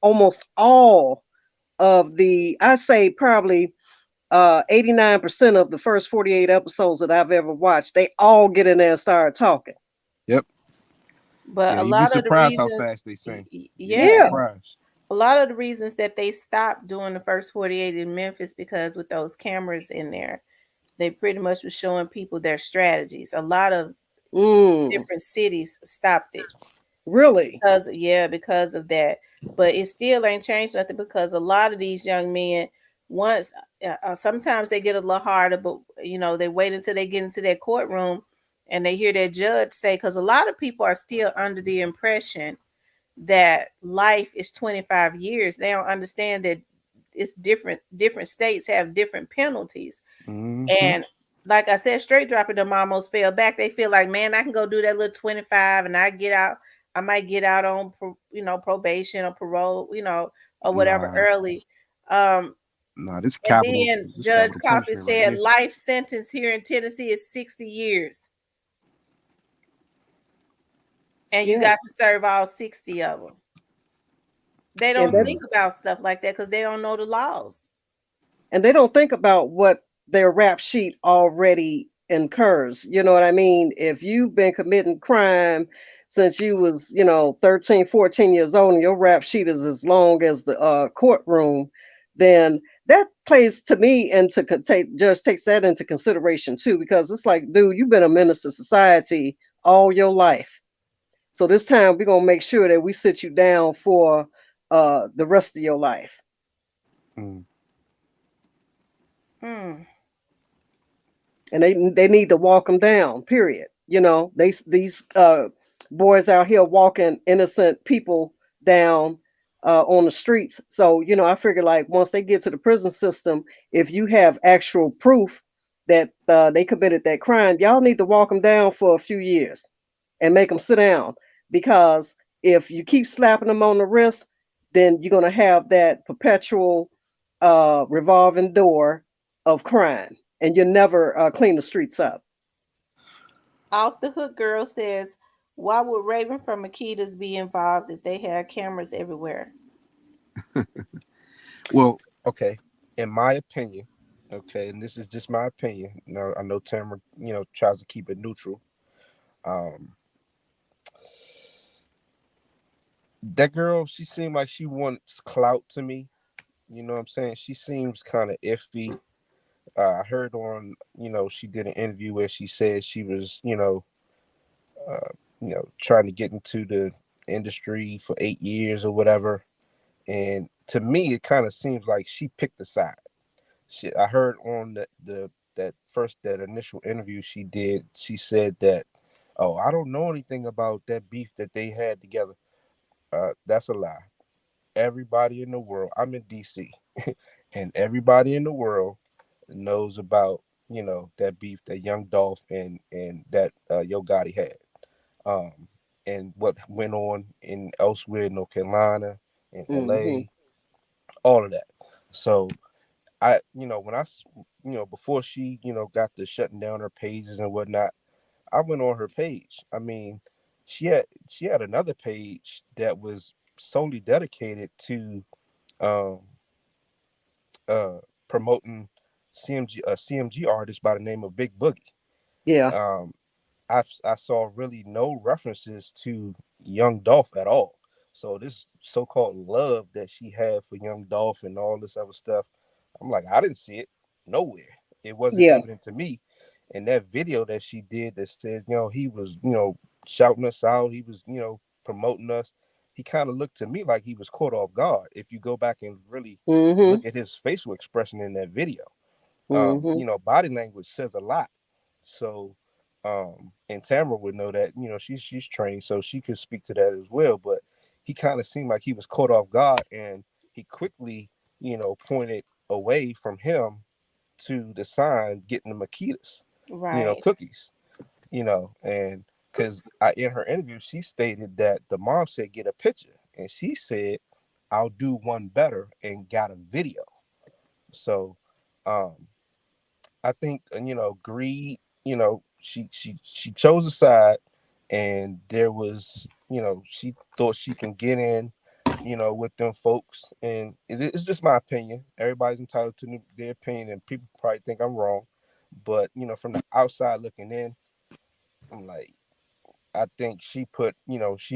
almost all of I say probably 89% of the first 48 episodes that I've ever watched, they all get in there and start talking. Yep. But Yeah, a you'd be lot of the surprised how reasons, fast they sing. You'd be yeah, Yeah. surprised. a lot of the reasons that they stopped doing the first 48 in Memphis because with those cameras in there, they pretty much was showing people their strategies. A lot of Mm, different cities stopped it really? because yeah, because of that. But it still ain't changed nothing because a lot of these young men once sometimes they get a little harder, but they wait until they get into that courtroom and they hear their judge say, because a lot of people are still under the impression that life is 25 years. They don't understand that it's different states have different penalties. Hmm. And like I said, straight dropping them almost fell back. They feel like, man, I can go do that little 25 and I get out. I might get out on probation or parole, or whatever Nah, early. Um, nah. This and capital, then this Judge capital Coffey punishment right said here. life sentence here in Tennessee is 60 years, and you Yeah. got to serve all 60 of them. They And don't that Mm, think about stuff like that because they don't know the laws. and they don't think about what their rap sheet already incurs. You know what I mean? If you've been committing crime since you was, 13, 14 years old and your rap sheet is as long as the courtroom, then that plays to me into just takes that into consideration too, because it's like, dude, you've been a menace to society all your life. So this time we're gonna make sure that we sit you down for the rest of your life. mm. Hmm. And they need to walk them down. Period. These boys out here walking innocent people down on the streets. So I figure like once they get to the prison system, if you have actual proof that they committed that crime, y'all need to walk them down for a few years and make them sit down because if you keep slapping them on the wrist, then you're gonna have that perpetual revolving door of crime and you never clean the streets up. Off the Hook Girl says, why would Raven from Akitas be involved if they had cameras everywhere? Well, okay. In my opinion, okay, and this is just my opinion. Now I know Tamara, tries to keep it neutral. Um, that girl, she seemed like she wants clout to me. You know what I'm saying? She seems kind of iffy. I heard on, she did an interview where she said she was, uh, trying to get into the industry for 8 years or whatever. And to me, it kind of seems like she picked a side. I heard on that initial interview she did, she said that, oh, I don't know anything about that beef that they had together. That's a lie. Everybody in the world, I'm in DC, and everybody in the world knows about that beef that Young Dolph and that Yo Gotti had, um, and what went on in elsewhere in North Carolina, in Hmm. LA, all of that. So when before she, got to shutting down her pages and whatnot, I went on her page. I mean, she had another page that was solely dedicated to um uh promoting CMG artist by the name of Big Boogie. Yeah. Um, I saw really no references to Young Dolph at all. So this so-called love that she had for Young Dolph and all this other stuff, I'm like, I didn't see it nowhere. It wasn't Yeah. evident to me. And that video that she did that said, he was, shouting us out, he was, promoting us. He kind of looked to me like he was caught off guard. If you go back and really Hmm. look at his facial expression in that video, Hmm. body language says a lot. So, and Tamara would know that, she's trained, so she could speak to that as well. But he kind of seemed like he was caught off guard, and he quickly, pointed away from him to the sign getting the Makitas, Right. cookies, and because in her interview she stated that the mom said get a picture, and she said I'll do one better and got a video. So, um, I think greed. She chose a side, and there was she thought she can get in, with them folks, and it's just my opinion. Everybody's entitled to their opinion, and people probably think I'm wrong, but from the outside looking in, I'm like, I think she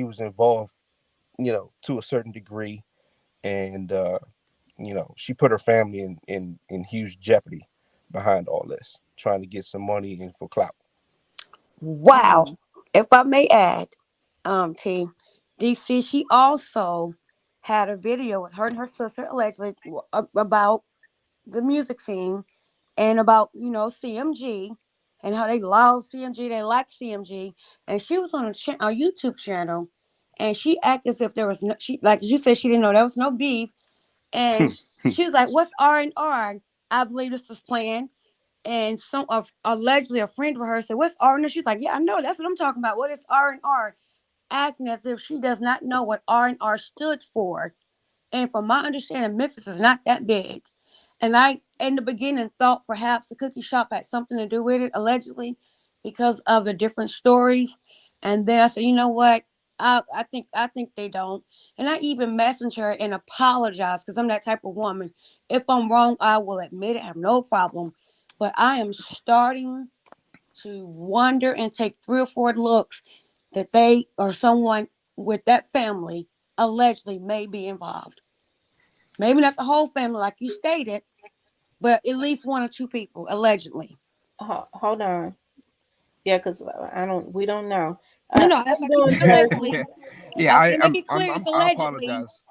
was involved, to a certain degree, and she put her family in huge jeopardy behind all this, trying to get some money in for clout. Wow. Mm. If I may add, T, DC, she also had a video with her and her sister allegedly about the music scene and about, CMG and how they love CMG, they like CMG. And she was on a YouTube channel and she acted as if there was no, she, like you said, she didn't know there was no beef. And she was like, what's R&R? I believe this was planned. And some of allegedly a friend of hers said, "What's R and R?" She's like, "Yeah, I know. That's what I'm talking about. What is R&R?" Acting as if she does not know what R&R stood for. And from my understanding, Memphis is not that big. And I, in the beginning, thought perhaps the cookie shop had something to do with it, allegedly, because of the different stories. And then I said, you know what? I think they don't. And I even messenger and apologize because I'm that type of woman. If I'm wrong, I will admit it. I have no problem. But I am starting to wonder and take 3 or 4 looks that they or someone with that family allegedly may be involved. Maybe not the whole family, like you stated, but at least 1 or 2 people allegedly. Hold on. Yeah, because I don't. We don't know. No, no, How that's you why I keep doing, saying Jersey? allegedly. Yeah, I want to make it clear it's I allegedly. apologize.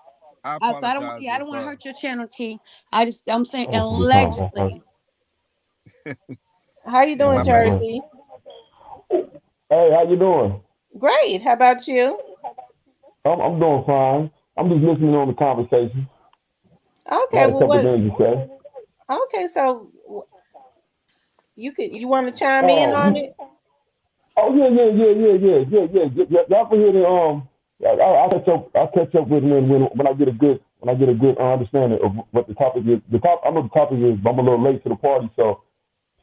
I So I don't. apologize Yeah, I if don't want to hurt your channel, T. I'm saying Oh, take your time. allegedly. How you yeah, doing, my Mm-hmm. bad. Jersey? Hey, how you doing? Great. How about you? I'm doing fine. I'm just listening on the conversation. I Okay. had a Well, couple what? things to say. Okay. So you want to chime in Oh, on it? oh yeah. Y'all can hear the I'll catch up. I'll catch up with when I get a good understanding of what the topic is. I know the topic is, but I'm a little late to the party, so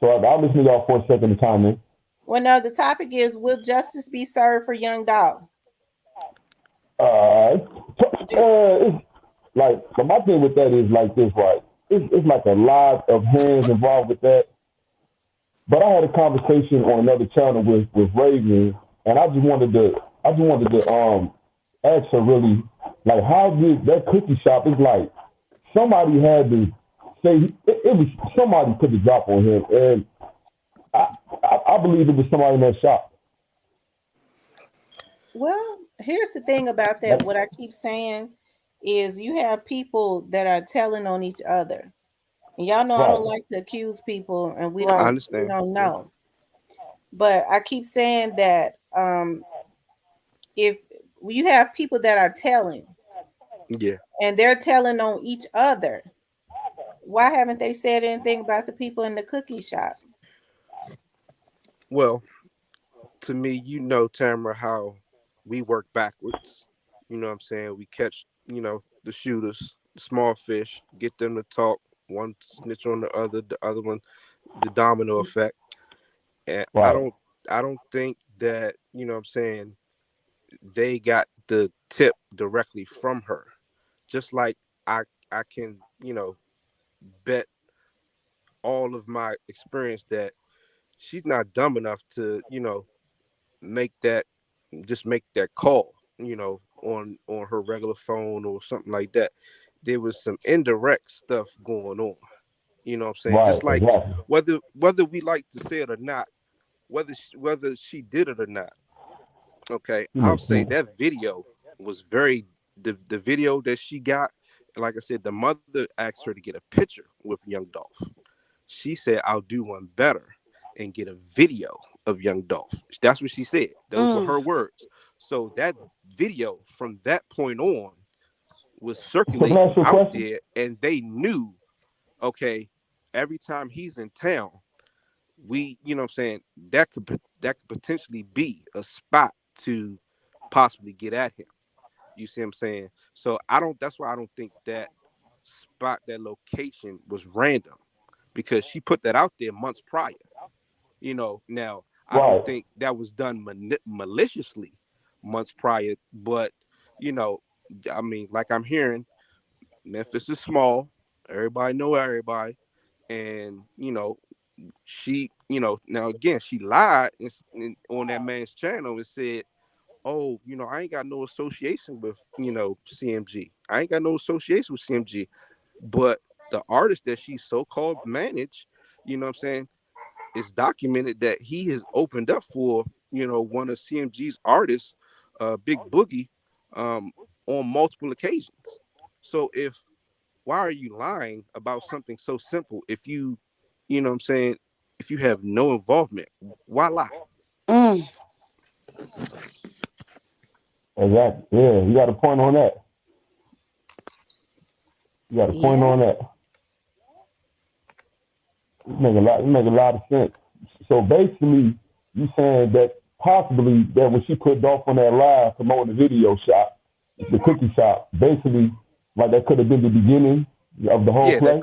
I'll listen to y'all for a second to chime in. Well, no. The topic is: will justice be served for young dog? Uh, Do, it's like, but my thing with that is like this, right? It's like a lot of hands involved with that. But I had a conversation on another channel with Raven, and I just wanted to ask her really, like, how did that cookie shop? It's like somebody had to say it was somebody put the drop on him, and I, I believe it was somebody in that shop. well, here's the thing about that. Like, What I keep saying is, you have people that are telling on each other. And y'all know I right, don't like to accuse people, and we I Right. understand. don't Yeah. know. But I keep saying that if you have people that are telling Yeah. and they're telling on each other, why haven't they said anything about the people in the cookie shop? Well, to me, Tamara, how we work backwards. You know what I'm saying? We catch, the shooters, the small fish, get them to talk, one snitch on the other one, the domino effect. And I right. don't I don't think that, what I'm saying, they got the tip directly from her. Just like I can, bet all of my experience that she's not dumb enough to, make that make that call, on her regular phone or something like that. There was some indirect stuff going on. You know what I'm saying? Right, Just like exactly. whether we like to say it or not, whether she did it or not. Okay, It I'll makes say sense. that video was very the video that she got. Like I said, the mother asked her to get a picture with young Dolph. She said, "I'll do one better and get a video of young Dolph." That's what she said. Those were Mm. her words. So that video from that point on was So can I circulating ask you a out question? there, and they knew, okay, every time he's in town, we, what I'm saying, that could potentially be a spot to possibly get at him. You see what I'm saying? So I don't. That's why I don't think that spot, that location was random, because she put that out there months prior. Now I don't Right. think that was done maliciously months prior, but you know, I mean, like I'm hearing, Memphis is small. Everybody know everybody, and she, now again, she lied on that man's channel and said, "Oh, I ain't got no association with CMG. I ain't got no association with CMG." But the artist that she so-called managed, what I'm saying, it's documented that he has opened up for one of CMG's artists, Big Boogie, um, on multiple occasions. So if why are you lying about something so simple? If what I'm saying, if you have no involvement, why lie? Mm. Exactly. Yeah, you got a point on that. You got a point Yeah. on that. It make a lot of sense. So basically, you saying that possibly that when she put Dolph on that live promoting the video shop, the cookie shop, basically, like that could have been the beginning of the whole Yeah, play.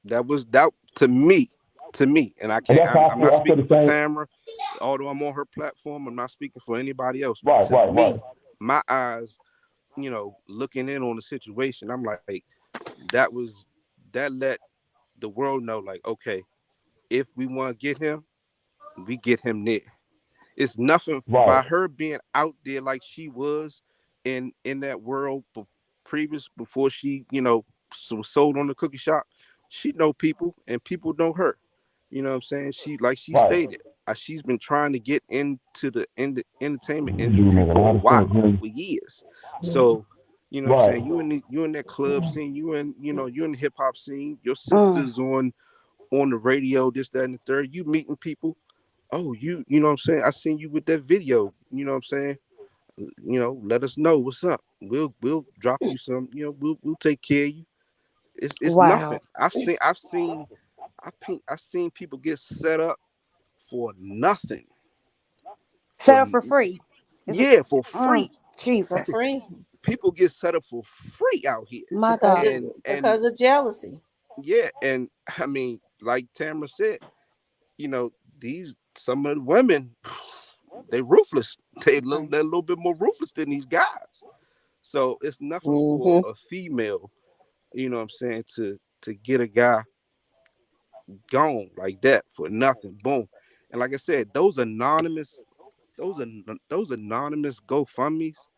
that was that to me, and I And can't. that's how I'm I not feel. I feel speaking the for same. Tamara, although I'm on her platform. I'm not speaking for anybody else. But Right, to right, right. me, my eyes, looking in on the situation, I'm like, that let the world know, like, okay, if we want to get him, we get him there. It's nothing Right. by her being out there like she was in that world previous before she was sold on the cookie shop. She know people and people know her. You know what I'm saying? She, like she Right. stated, she's been trying to get into the entertainment You be industry making a for a lot of sense, while, man. for years. So you know what I'm Right. saying, you in that club scene, you in the hip hop scene, your Mm. sisters on the radio, this, that, and the third, you meeting people. Oh, you know what I'm saying? I seen you with that video. You know what I'm saying? Let us know what's up. We'll drop you some. We'll take care of you. It's nothing. Wow. I've seen people get set up for nothing. For Set up for free. Is it? Yeah, for Mm. free. For Jesus. free People get set up for free out here. My because God. of And because of jealousy. yeah, and I mean, like Tamara said, you know, these some of the women, they ruthless. Right. They're a little bit more ruthless than these guys. So it's nothing for Mm-hmm. a female, you know what I'm saying, to get a guy gone like that for nothing. Boom. And like I said, those are those anonymous GoFundMe's.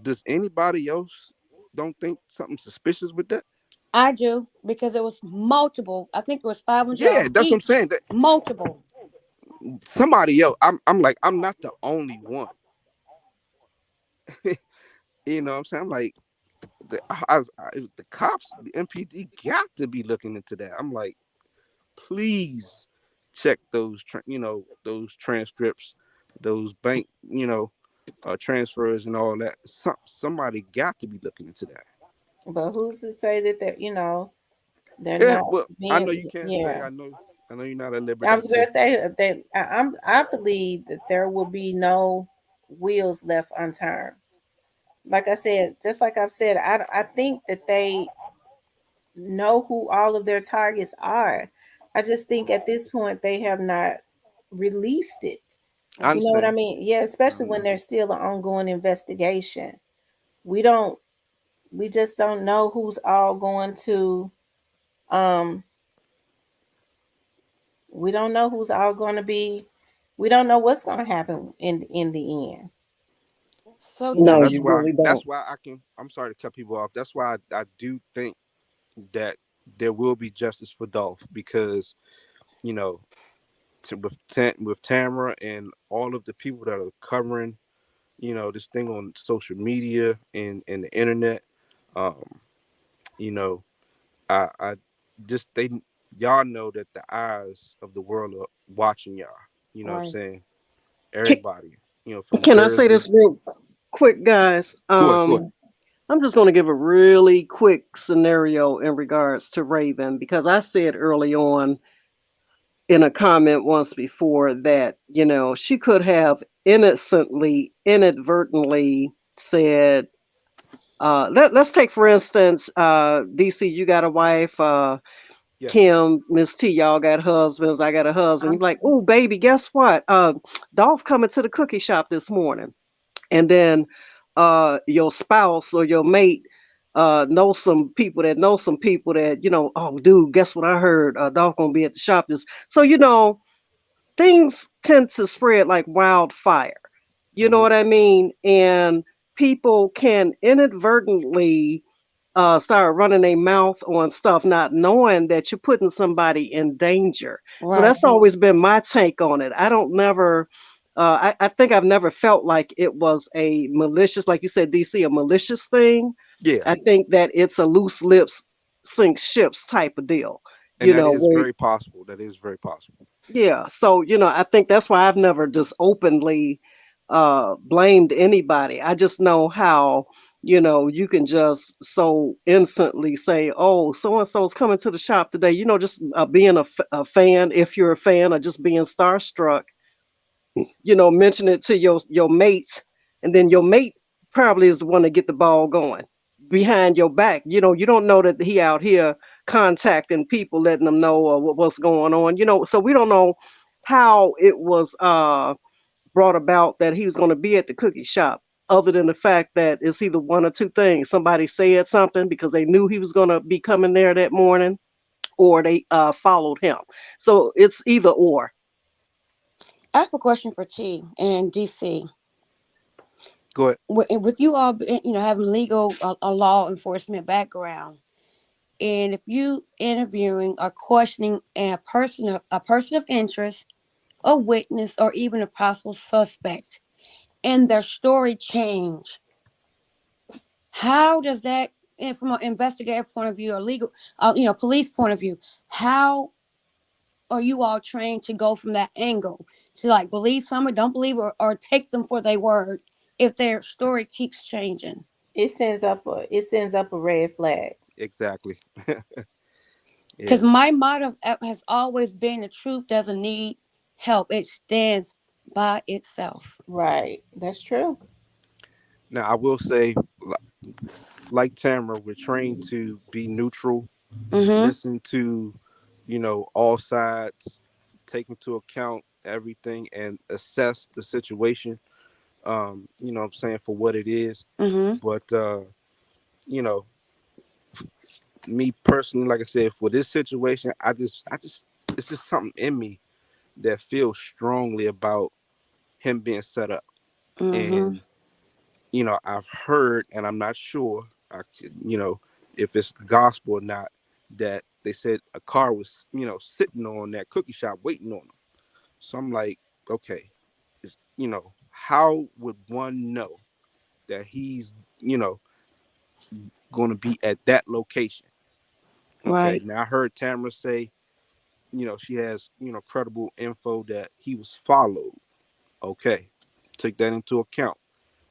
Does anybody else don't think something suspicious with that? I do because it was multiple. I think it was Yeah, $500 that's what I'm each. saying. That Multiple. somebody else. I'm like, I'm not the only one. You know what I'm saying? I'm like, the cops, the MPD got to be looking into that. I'm like, please check those, those transcripts, those bank, transfers and all that. Somebody got to be looking into that. But who's to say that they're Yeah, not well, I know being, you can't say. yeah. I know you're not at I liberty was going to. to say that I believe that there will be no wheels left unturned. Like I said, just like I've said, I think that they know who all of their targets are. I just think at this point they have not released it. I You know what I understand. mean? Yeah, I especially when understand. there's still an ongoing investigation. We don't we just don't know who's all going to um we don't know who's all going to be we don't know what's going to happen in the end. So So No, Tamara, you really that's don't. why I can. I'm sorry to cut people off. That's why I do think that there will be justice for Dolph because you know with Tamara and all of the people that are covering this thing on social media and the internet. Um, you know, I just they y'all know that the eyes of the world are watching y'all. You know what I'm right. saying? Can, Everybody. From can I say Jersey. this real quick, guys? Go ahead. Go ahead. I'm just going to give a really quick scenario in regards to Raven because I said early on in a comment once before that, she could have innocently, inadvertently said, let's take, for instance, DC, you got a wife, Yes. Kim, Miss T, y'all got husbands, I got a husband. You're I'm like, oh, baby, guess what? Dolph coming to the cookie shop this morning. And then your spouse or your mate know some people that know some people that, oh, dude, guess what I heard? Dolph gonna be at the shop this. So, things tend to spread like wildfire. You know Hmm. what I mean? And people can inadvertently start running their mouth on stuff, not knowing that you're putting somebody in danger. So right. that's always been my take on it. I don't never. I think I've never felt like it was a malicious, like you said, DC, a malicious thing. Yeah. I think that it's a loose lips sink ships type of deal. And that is Where very possible. That is very possible. yeah, so I think that's why I've never just openly blamed anybody. I just know how you can just so instantly say, "Oh, so and so's coming to the shop today." Just being a fan, if you're a fan, or just being starstruck. Mention it to your mate, and then your mate probably is the one to get the ball going behind your back. You don't know that he out here contacting people, letting them know what's going on. So we don't know how it was brought about that he was going to be at the cookie shop. other than the fact that it's either one or two things. Somebody said something because they knew he was going to be coming there that morning, or they followed him. So it's either or. I have a question for T and DC. Go ahead. With you all, having legal a law enforcement background, and if you interviewing or questioning a person of interest, a witness, or even a possible suspect, and their story change, how does that, and from an investigative point of view or legal, police point of view, how are you all trained to go from that angle to like believe someone, don't believe, or take them for their word if their story keeps changing? It sends up a red flag. Exactly. Because Yeah. my motto has always been the truth doesn't need help, it stands by itself. Right. That's true. Now I will say, like Tamara, we're trained to be neutral, Mm-hmm. listen to, all sides, take into account everything, and assess the situation. What I'm saying, for what it is. Mm-hmm. But you know, me personally, like I said, for this situation, I just, it's just something in me that feels strongly about him being set up. Mm-hmm. And I've heard, and I'm not sure, if it's the gospel or not, that they said a car was, sitting on that cookie shop waiting on him. So I'm like, okay, how would one know that he's, you know, going to be at that location? Okay, Right. now I heard Tamara say, she has, credible info that he was followed. Okay, take that into account.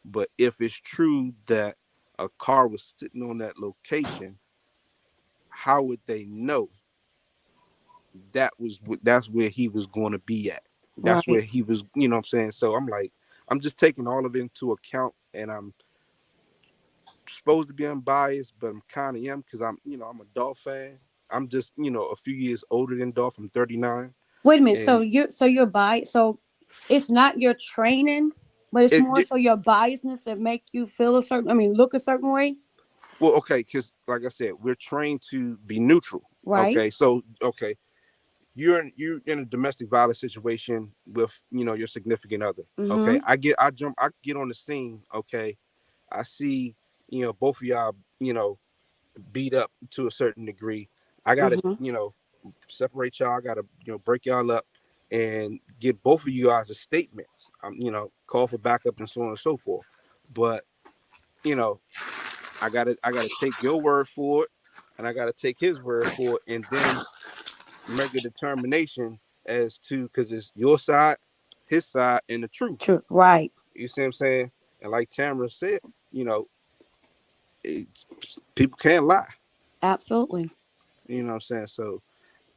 But if it's true that a car was sitting on that location, how would they know that's where he was going to be at? That's where Right. he was, what I'm saying? So I'm like, I'm just taking all of it into account, and I'm supposed to be unbiased, but I'm kind of am, because I'm a Dolph fan. I'm just, a few years older than Dolph. I'm 39, Wait a minute. So and you're biased. So it's not your training, but it's more it so your biasness that make you feel a certain. I mean, look a certain way. well, okay, because like I said, we're trained to be neutral. Right. Okay, so okay, you're in a domestic violence situation with your significant other. Okay, Mm-hmm. I get on the scene. Okay, I see both of y'all beat up to a certain degree. I gotta Mm-hmm. separate y'all. I gotta break y'all up and get both of you guys' statements. Call for backup and so on and so forth. But you know I gotta take your word for it, and I gotta take his word for it, and then make a determination as to, because it's your side, his side, and the truth. True. Right. You see what I'm saying? And like Tamara said, you know, it's, people can't lie. Absolutely. You know what I'm saying? So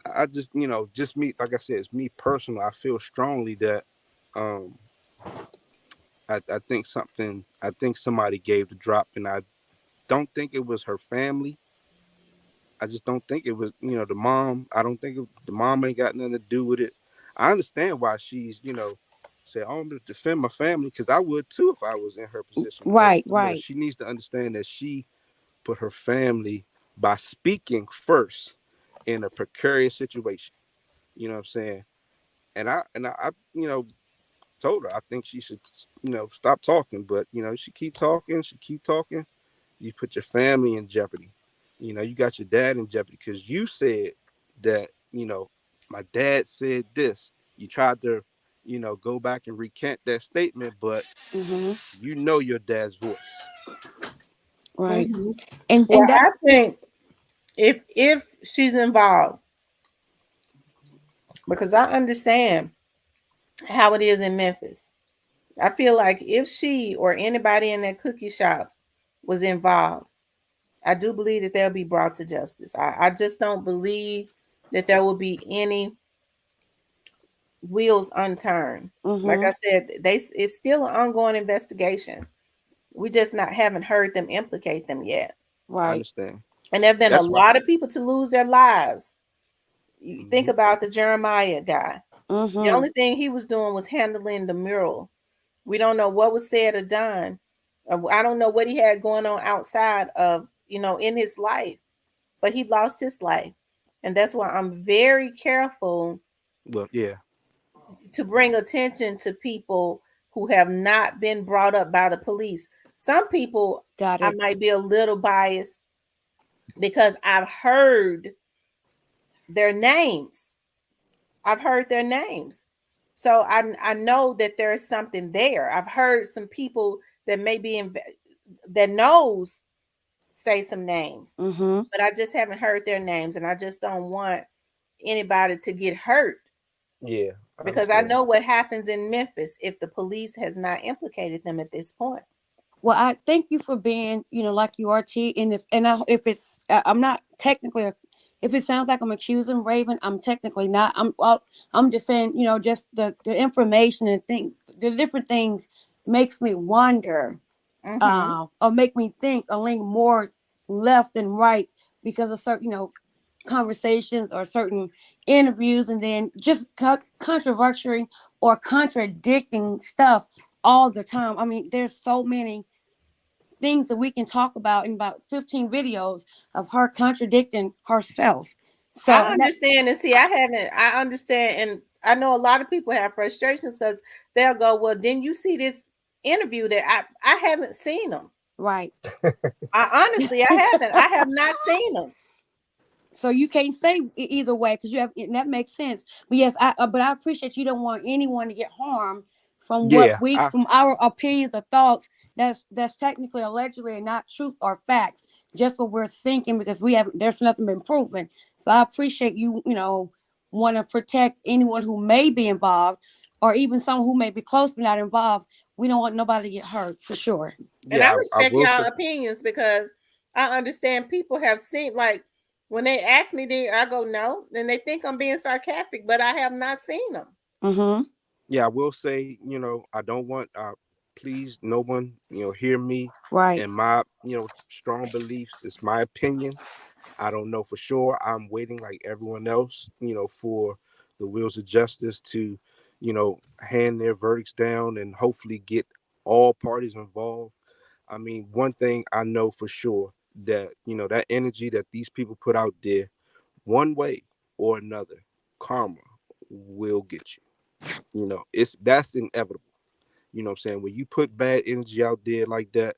I just, just me, like I said, it's me personal. I feel strongly that um I think somebody gave the drop, and I don't think it was her family. I just don't think it was, the mom. I don't think the mom ain't got nothing to do with it. I understand why she's, say, "Oh, I'm gonna defend my family," because I would too if I was in her position. But Right. Right. she needs to understand that she put her family, by speaking first, in a precarious situation. You know what I'm saying? And I told her I think she should, stop talking. But she keep talking, she keep talking. You put your family in jeopardy. You got your dad in jeopardy because you said that, my dad said this. You tried to, go back and recant that statement, but Mm-hmm. your dad's voice. Right. Hmm. And Well, I that's think if she's involved, because I understand how it is in Memphis. I feel like if she or anybody in that cookie shop was involved, I do believe that they'll be brought to justice. I just don't believe that there will be any wheels unturned. Like mm-hmm. I said, it's still an ongoing investigation. We just not haven't heard them implicate them yet. I Right. understand. And there have been a That's why. lot of people to lose their lives. You think Hmm. about the Jeremiah guy. The Mm-hmm. only thing he was doing was handling the mural. We don't know what was said or done, I don't know what he had going on outside of, in his life, but he lost his life. And that's why I'm very careful Well, yeah, to bring attention to people who have not been brought up by the police. Some people, Got I it. might be a little biased because I've heard their names. I've heard their names. So I know that there is something there. I've heard some people that may be that knows say some names, Mm-hmm. but I just haven't heard their names, and I just don't want anybody to get hurt yeah, I because I understand. know what happens in Memphis if the police has not implicated them at this point. Well, I thank you for being, like you are, T. And if it's, I'm not technically, if it sounds like I'm accusing Raven, I'm technically not. I'm just saying, just the information and things, the different things makes me wonder, Mm-hmm. or make me think, or lean more left than right because of certain, conversations or certain interviews, and then just controversial or contradicting stuff all the time. I mean, there's so many things that we can talk about in about 15 videos of her contradicting herself. So, I and that, understand and see. I understand, and I know a lot of people have frustrations because they'll go, "Well, didn't you see this interview that I haven't seen them? right. I honestly, I haven't. I have not seen them." So you can't say either way because you have, and that makes sense. But yes, but I appreciate you don't want anyone to get harmed from what Yeah, we, from our opinions or thoughts. That's technically, allegedly, and not truth or facts. Just what we're thinking because we haven't. There's nothing been proven. So I appreciate you. Want to protect anyone who may be involved, or even someone who may be close but not involved. We don't want nobody to get hurt for sure. And I yeah, I respect will y'all say, opinions because I understand people have seen, like, when they ask me, then I go no, then they think I'm being sarcastic, but I have not seen them. Mm-hmm. yeah, I will say, I don't want, please, no one, hear me Right. and my, strong beliefs. It's my opinion. I don't know for sure. I'm waiting like everyone else, for the wheels of justice to, hand their verdicts down and hopefully get all parties involved. I mean, one thing I know for sure that, that energy that these people put out there, one way or another, karma will get you. That's inevitable. You know what I'm saying? When you put bad energy out there like that,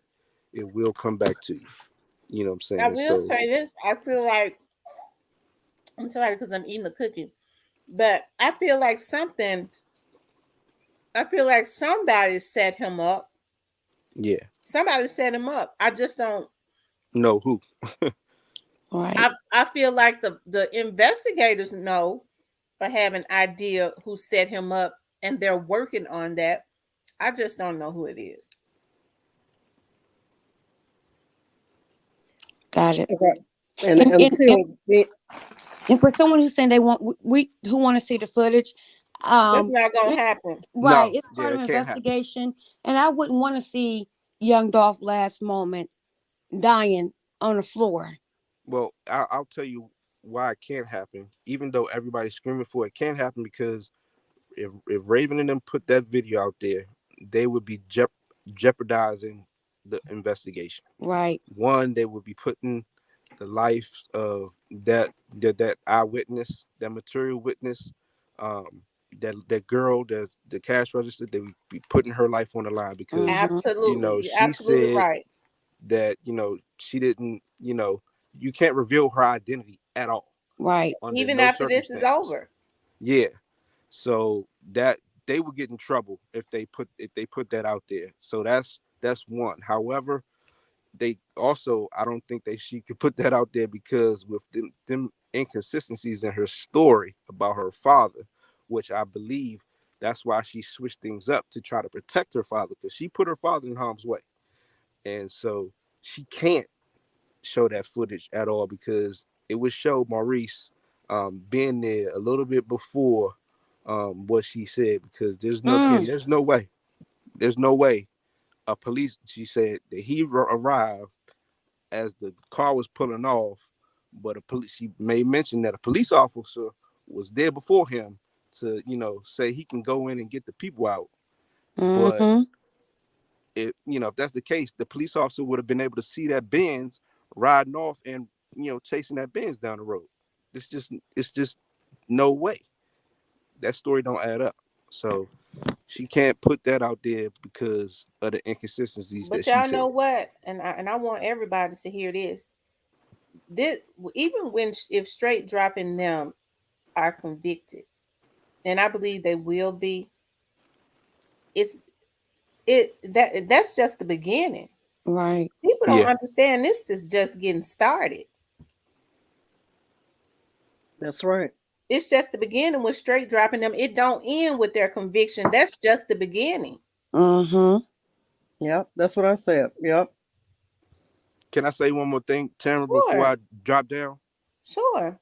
it will come back to you. You know what I'm I saying? will So say this: I feel like I'm sorry because I'm eating a cookie, but I feel like somebody set him up. yeah, Somebody set him up. I just don't. know who. Right. I feel like the investigators know or have an idea who set him up, and they're working on that. I just don't know who it is. Got it. Okay. And And and, and until the, And for someone who's saying they want, we who want to see the footage, That's not gonna it, happen. right, No, it's yeah, part of that an can't happen. investigation, and I wouldn't want to see young Dolph last moment dying on the floor. Well, I'll tell you why it can't happen. Even though everybody's screaming for it, it can't happen because if Raven and them put that video out there, they would be jeopardizing the investigation. Right. One, they would be putting the life of that eyewitness, that material witness, um, that girl, the cash register. They would be putting her life on the line because Mm-hmm. Absolutely, you're she absolutely said right. that she didn't, you can't reveal her identity at all Right. under Even no after this is circumstances. over. Yeah, so that they would get in trouble if they put that out there. So that's one. However, they also, I don't think they she could put that out there because with them inconsistencies in her story about her father, which I believe that's why she switched things up to try to protect her father because she put her father in harm's way, and so she can't show that footage at all because it would show Maurice being there a little bit before what she said because Mm. there's no way a police, she said that he arrived as the car was pulling off, but she made mention that a police officer was there before him to say he can go in and get the people out, but Mm-hmm. if that's the case, the police officer would have been able to see that Benz riding off and chasing that Benz down the road. It's just no way. That story don't add up. So she can't put that out there because of the inconsistencies that But she y'all said. know what? And I want everybody to hear this. This even when if straight dropping them are convicted, and I believe they will be. It's that's just the beginning. Right. People don't Yeah, understand this is just getting started. That's right. It's just the beginning with straight dropping them. It don't end with their conviction. That's just the beginning. Mm-hmm. Yep. That's what I said. Yep. can I say one more thing, Tamara, before Sure, I drop down? sure.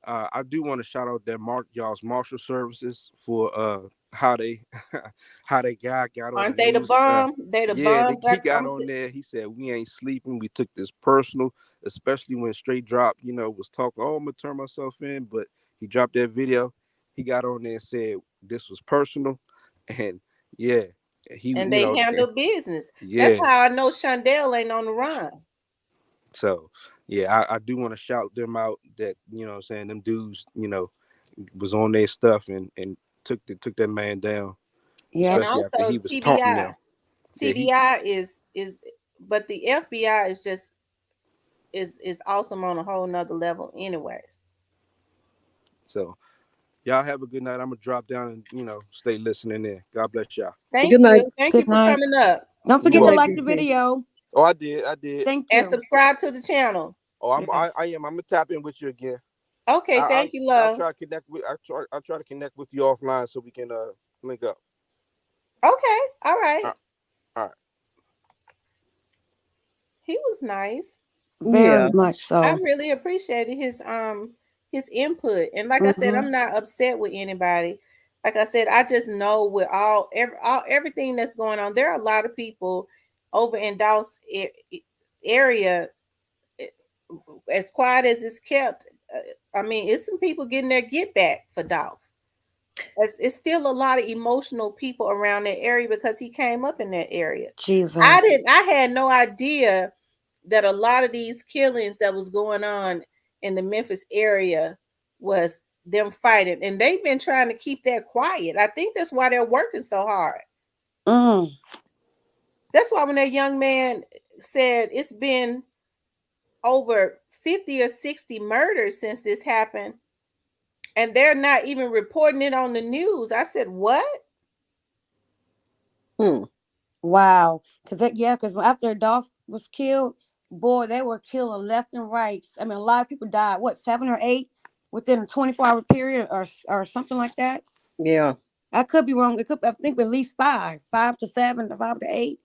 I do want to shout out that y'all's marshal services for how they how they got on the Aren't they the news. bomb? They the Yeah, bomb. he I'm got gonna on there. He said we ain't sleeping. We took this personal, especially when Straight Drop, was talking. Oh, I'm gonna turn myself in, but he dropped that video. He got on there and said this was personal, and yeah, he, and they handle business. That's yeah. how I know Shondell ain't on the run. So yeah, I do want to shout them out. That what I'm saying, them dudes, was on their stuff and took that man down, Yep. And especially after also he was taunting TBI. them. Yeah, he TBI is but the FBI is just is awesome on a whole nother level anyways. so y'all have a good night. I'm gonna drop down and stay listening in. God bless y'all. Thank Good night. you. Thank you Good for night. coming up Don't You Good forget to night, like welcome. the DC. video. Oh, I did. Thank and you. subscribe to the channel. Oh, Yes. I am. I'm gonna tap in with you again. Okay, I thank you, I'll love. try to connect with I'll try to connect with you offline so we can link up. Okay, all All right. right. All right. He was nice. Yeah. Very much I so. really appreciated his input. And like I said, Mm-hmm. I'm not upset with anybody. Like I said, I just know with everything that's going on, there are a lot of people over in Dawes area. eh, As quiet as it's kept, I mean, it's some people getting their get back for Dolph. It's still a lot of emotional people around that area because he came up in that area. Jesus. I had no idea that a lot of these killings that was going on in the Memphis area was them fighting, and they've been trying to keep that quiet. I think that's why they're working so hard. Mm. That's why when that young man said it's been over 50 or 60 murders since this happened, and they're not even reporting it on the news. I said, "What?" Hmm. Wow. Because after Dolph was killed, boy, they were killing left and right. I mean, a lot of people died. What, 7 or 8 within a 24-hour period, or something like that? Yeah. I could be wrong. It could, I think, at least 5 to 7, 5 to 8.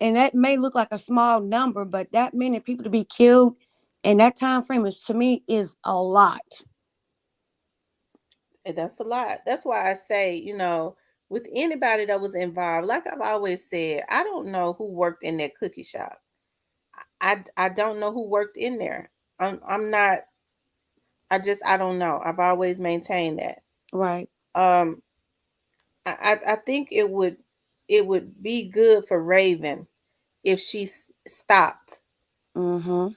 And that may look like a small number, but that many people to be killed in that time frame is, to me, is a lot. And that's a lot. That's why I say, with anybody that was involved, like I've always said, I don't know who worked in that cookie shop. I don't know who worked in there. I'm not. I don't know. I've always maintained that. Right. Um, I think it would be good for Raven if she stopped, Mm-hmm.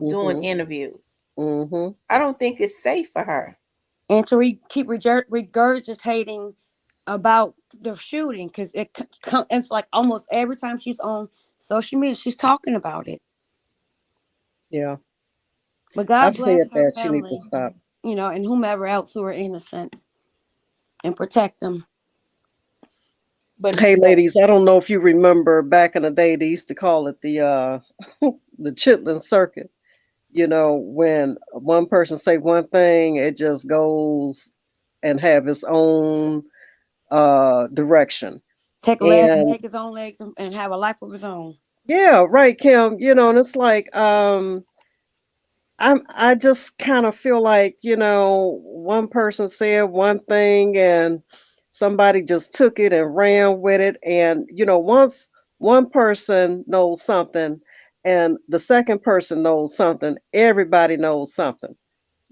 doing Mm-hmm. interviews. Mm-hmm. I don't think it's safe for her. And to keep regurgitating about the shooting, because it's like almost every time she's on social media, she's talking about it. Yeah. But God I've bless said her that she needs to family, stop. and whomever else who are innocent, and protect them. Hey, But ladies, I don't know if you remember back in the day, they used to call it the the Chitlin Circuit. When one person say one thing, it just goes and have its own direction. And Take his own legs, and have a life of his own. yeah, right, Kim, and it's like I just kind of feel like, one person said one thing and somebody just took it and ran with it. And, once one person knows something and the second person knows something, everybody knows something.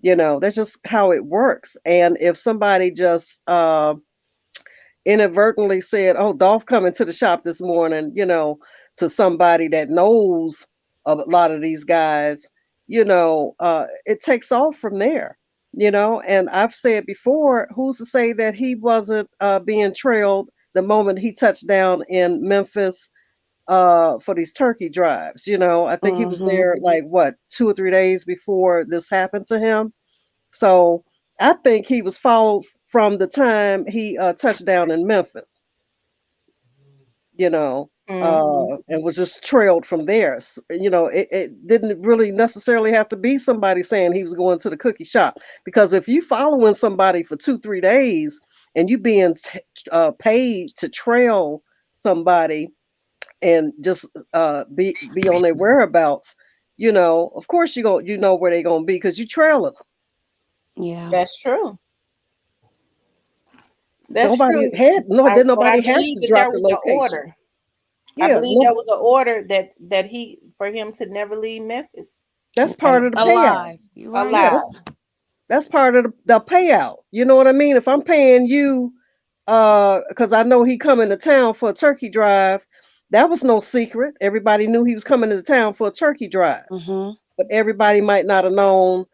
That's just how it works. And if somebody just inadvertently said, "Oh, Dolph coming to the shop this morning," to somebody that knows a lot of these guys, it takes off from there. And I've said before, who's to say that he wasn't being trailed the moment he touched down in Memphis for these turkey drives? I think he was Mm-hmm. there like what, 2 or 3 days before this happened to him. So I think he was followed from the time he touched down in Memphis, Mm-hmm. and was just trailed from there. It didn't really necessarily have to be somebody saying he was going to the cookie shop, because if you following somebody for 2 3 days and you being paid to trail somebody and just be on their whereabouts, of course you know where they're gonna be because you trailing them. Yeah. That's true. That's Nobody true. had no, did But I nobody have believe to that drop there the was an location. order. I Yeah, believe no, there was an order that he for him to never leave Memphis that's part of the payout. Alive. You're right. Yeah, alive. that's part of the payout. You know what I mean? If I'm paying you, because I know he coming to town for a turkey drive, that was no secret. Everybody knew he was coming to town for a turkey drive, Mm-hmm. but everybody might not have known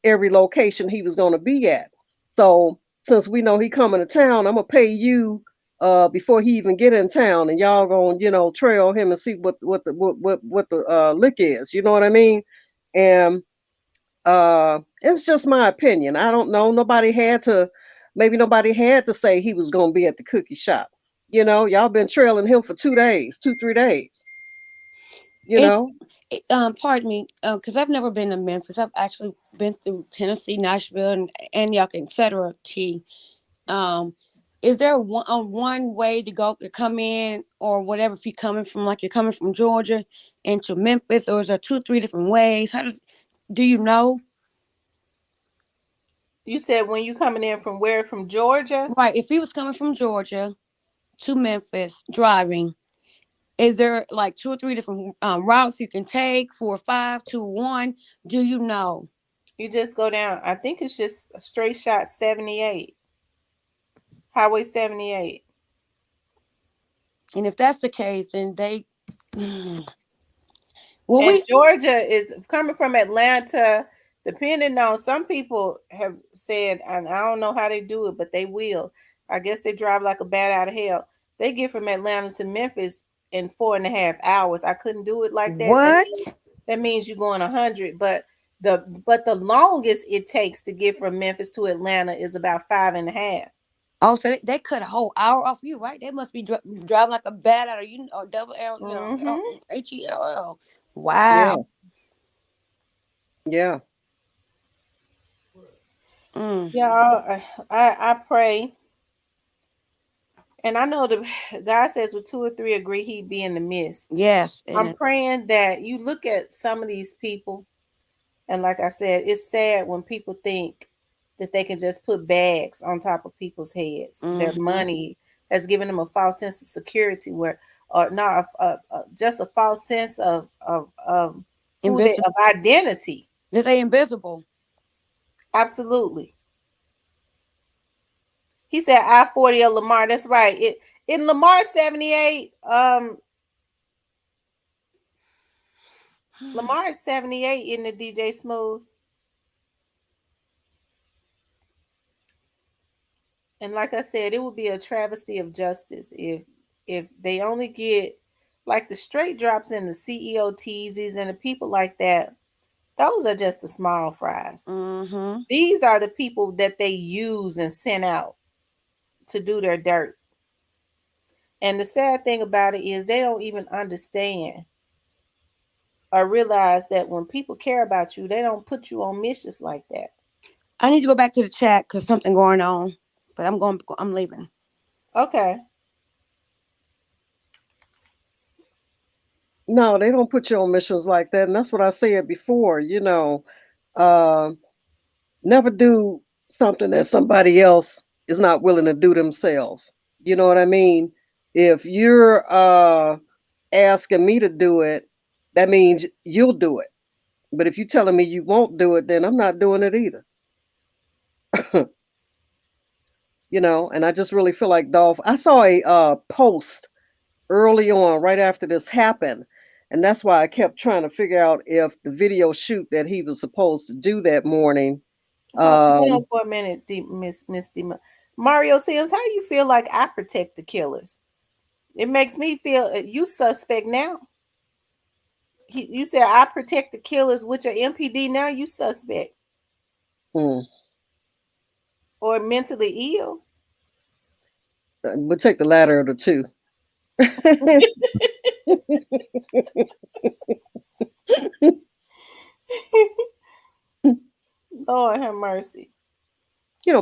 every location he was going to be at. So since we know he coming to town, I'm gonna pay you before he even get in town, and y'all gonna trail him and see what the lick is. You know what I mean? And it's just my opinion. I don't know. Maybe nobody had to say he was gonna be at the cookie shop. Y'all been trailing him for 2 days, 2 3 days. You It's know, pardon me, because I've never been to Memphis. I've actually been through Tennessee, Nashville, and Antioch, etc. T. Um, is there one way to go to come in or whatever if you're coming from like you're coming from Georgia into Memphis, or is there two, three different ways? How does do you know? You said when you coming in from where? From Georgia? Right, if he was coming from Georgia to Memphis driving, is there like two or three different routes you can take? 4 or 5, 2 or 1? Do you know? You just go down. I think it's just a straight shot 78. Highway 78. And if that's the case, then they well And we Georgia is coming from Atlanta, depending on some people have said, and I don't know how they do it, but they will. I guess they drive like a bat out of hell. They get from Atlanta to Memphis in 4.5 hours. I couldn't do it like that. what? That means you're going 100, but the longest it takes to get from Memphis to Atlanta is about 5.5. Oh, so they cut a whole hour off you, right? They must be driving like a bat out of you, or double L, Mm-hmm. HELL. yeah, Wow. yeah. Mm. Yeah, I pray, and I know the God says with two or three agree, He be in the midst. Yes, I'm and praying that you look at some of these people, and like I said, it's sad when people think that they can just put bags on top of people's heads. Their mm-hmm. money has given them a false sense of security, where, or not, just a false sense of who they of Invisible. identity. That they invisible. Absolutely. He said I-40 of Lamar. That's right. It in Lamar 78. Lamar is 78 in the DJ Smooth. And like I said, it would be a travesty of justice if they only get like the straight drops and the CEO teasies and the people like that. Those are just the small fries. Mm-hmm. These are the people that they use and send out to do their dirt. And the sad thing about it is they don't even understand or realize that when people care about you, they don't put you on missions like that. I need to go back to the chat because something going on, but I'm going. I'm leaving. Okay. No, they don't put you on missions like that, and that's what I said before. Uh, never do something that somebody else is not willing to do themselves. You know what I mean? If you're asking me to do it, that means you'll do it. But if you're telling me you won't do it, then I'm not doing it either. And I just really feel like Dolph. I saw a post early on, right after this happened, and that's why I kept trying to figure out if the video shoot that he was supposed to do that morning. Hold on Um, for a minute, Miss D. Mario Sims, how you feel like I protect the killers? It makes me feel you suspect now. You said I protect the killers, which are MPD. Now you suspect mm, or mentally ill. we'll take the latter of the two. Lord have mercy.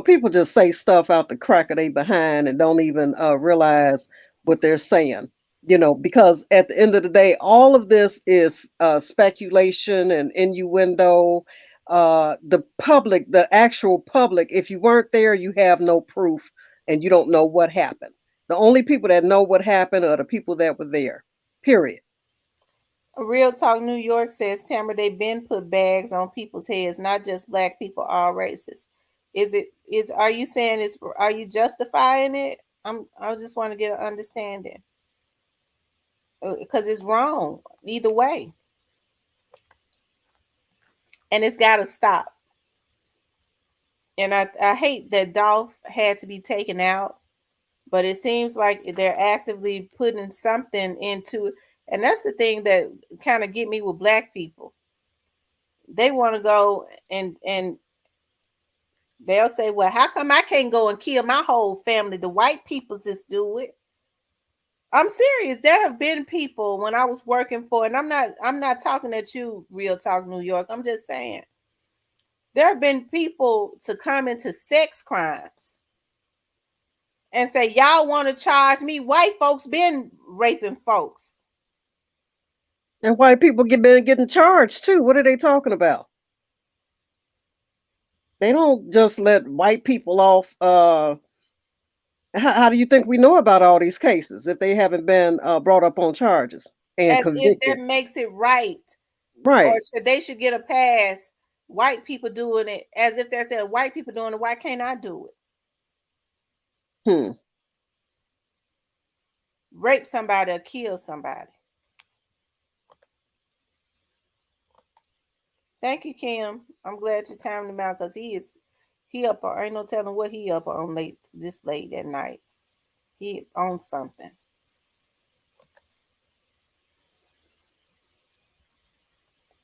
People just say stuff out the crack of their behind and don't even realize what they're saying. Because at the end of the day, all of this is speculation and innuendo. The public, the actual public, if you weren't there, you have no proof and you don't know what happened. The only people that know what happened are the people that were there, period. Real Talk New York says, Tamara, they been put bags on people's heads, not just black people, all races. Are you saying are you justifying it? I just want to get an understanding. Because it's wrong either way. And it's gotta stop. And I hate that Dolph had to be taken out, but it seems like they're actively putting something into it. And that's the thing that kind of get me with black people. They want to go and they'll say, "Well, how come I can't go and kill my whole family? The white people just do it." I'm serious. There have been people when I was working for, and I'm not talking at you, Real Talk New York. I'm just saying there have been people to come into sex crimes and say, "Y'all want to charge me? White folks been raping folks." And white people been getting charged too. What are they talking about? They don't just let white people off. How do you think we know about all these cases if they haven't been brought up on charges and As if that convicted? makes it right, or Right. they should get a pass. White people doing it as if they're saying white people doing it. Why can't I do it? Hmm. Rape somebody or kill somebody. Thank you, Kim. I'm glad you timed him out because he up. Or ain't no telling what he up on late at night. He on something.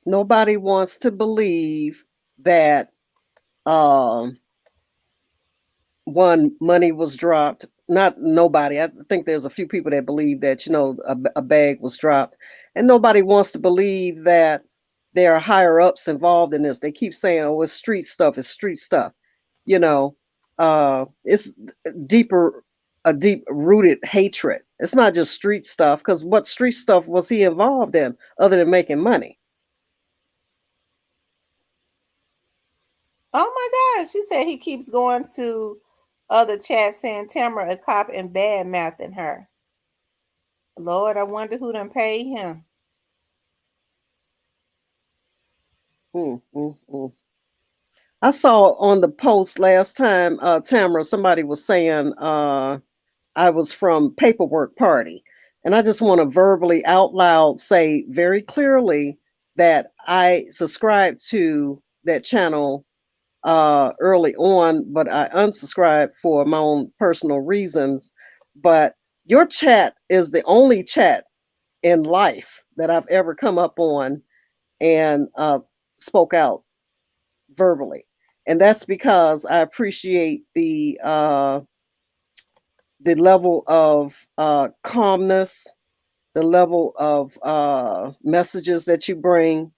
Nobody wants to believe that um, one money was dropped. Not nobody. I think there's a few people that believe that a bag was dropped, and nobody wants to believe that there are higher ups involved in this. They keep saying, "Oh, it's street stuff. It's street stuff." You know, it's deeper, a deep rooted hatred. It's not just street stuff. Because what street stuff was he involved in other than making money? Oh my gosh, she said he keeps going to other chats saying Tamara a cop and bad mouthing her. Lord, I wonder who done paid him. Mm, mm, mm. I saw on the post last time, Tamara, somebody was saying I was from Paperwork Party. And I just want to verbally out loud say very clearly that I subscribed to that channel early on, but I unsubscribed for my own personal reasons. But your chat is the only chat in life that I've ever come up on and spoke out verbally. And that's because I appreciate the level of calmness, the level of messages that you bring,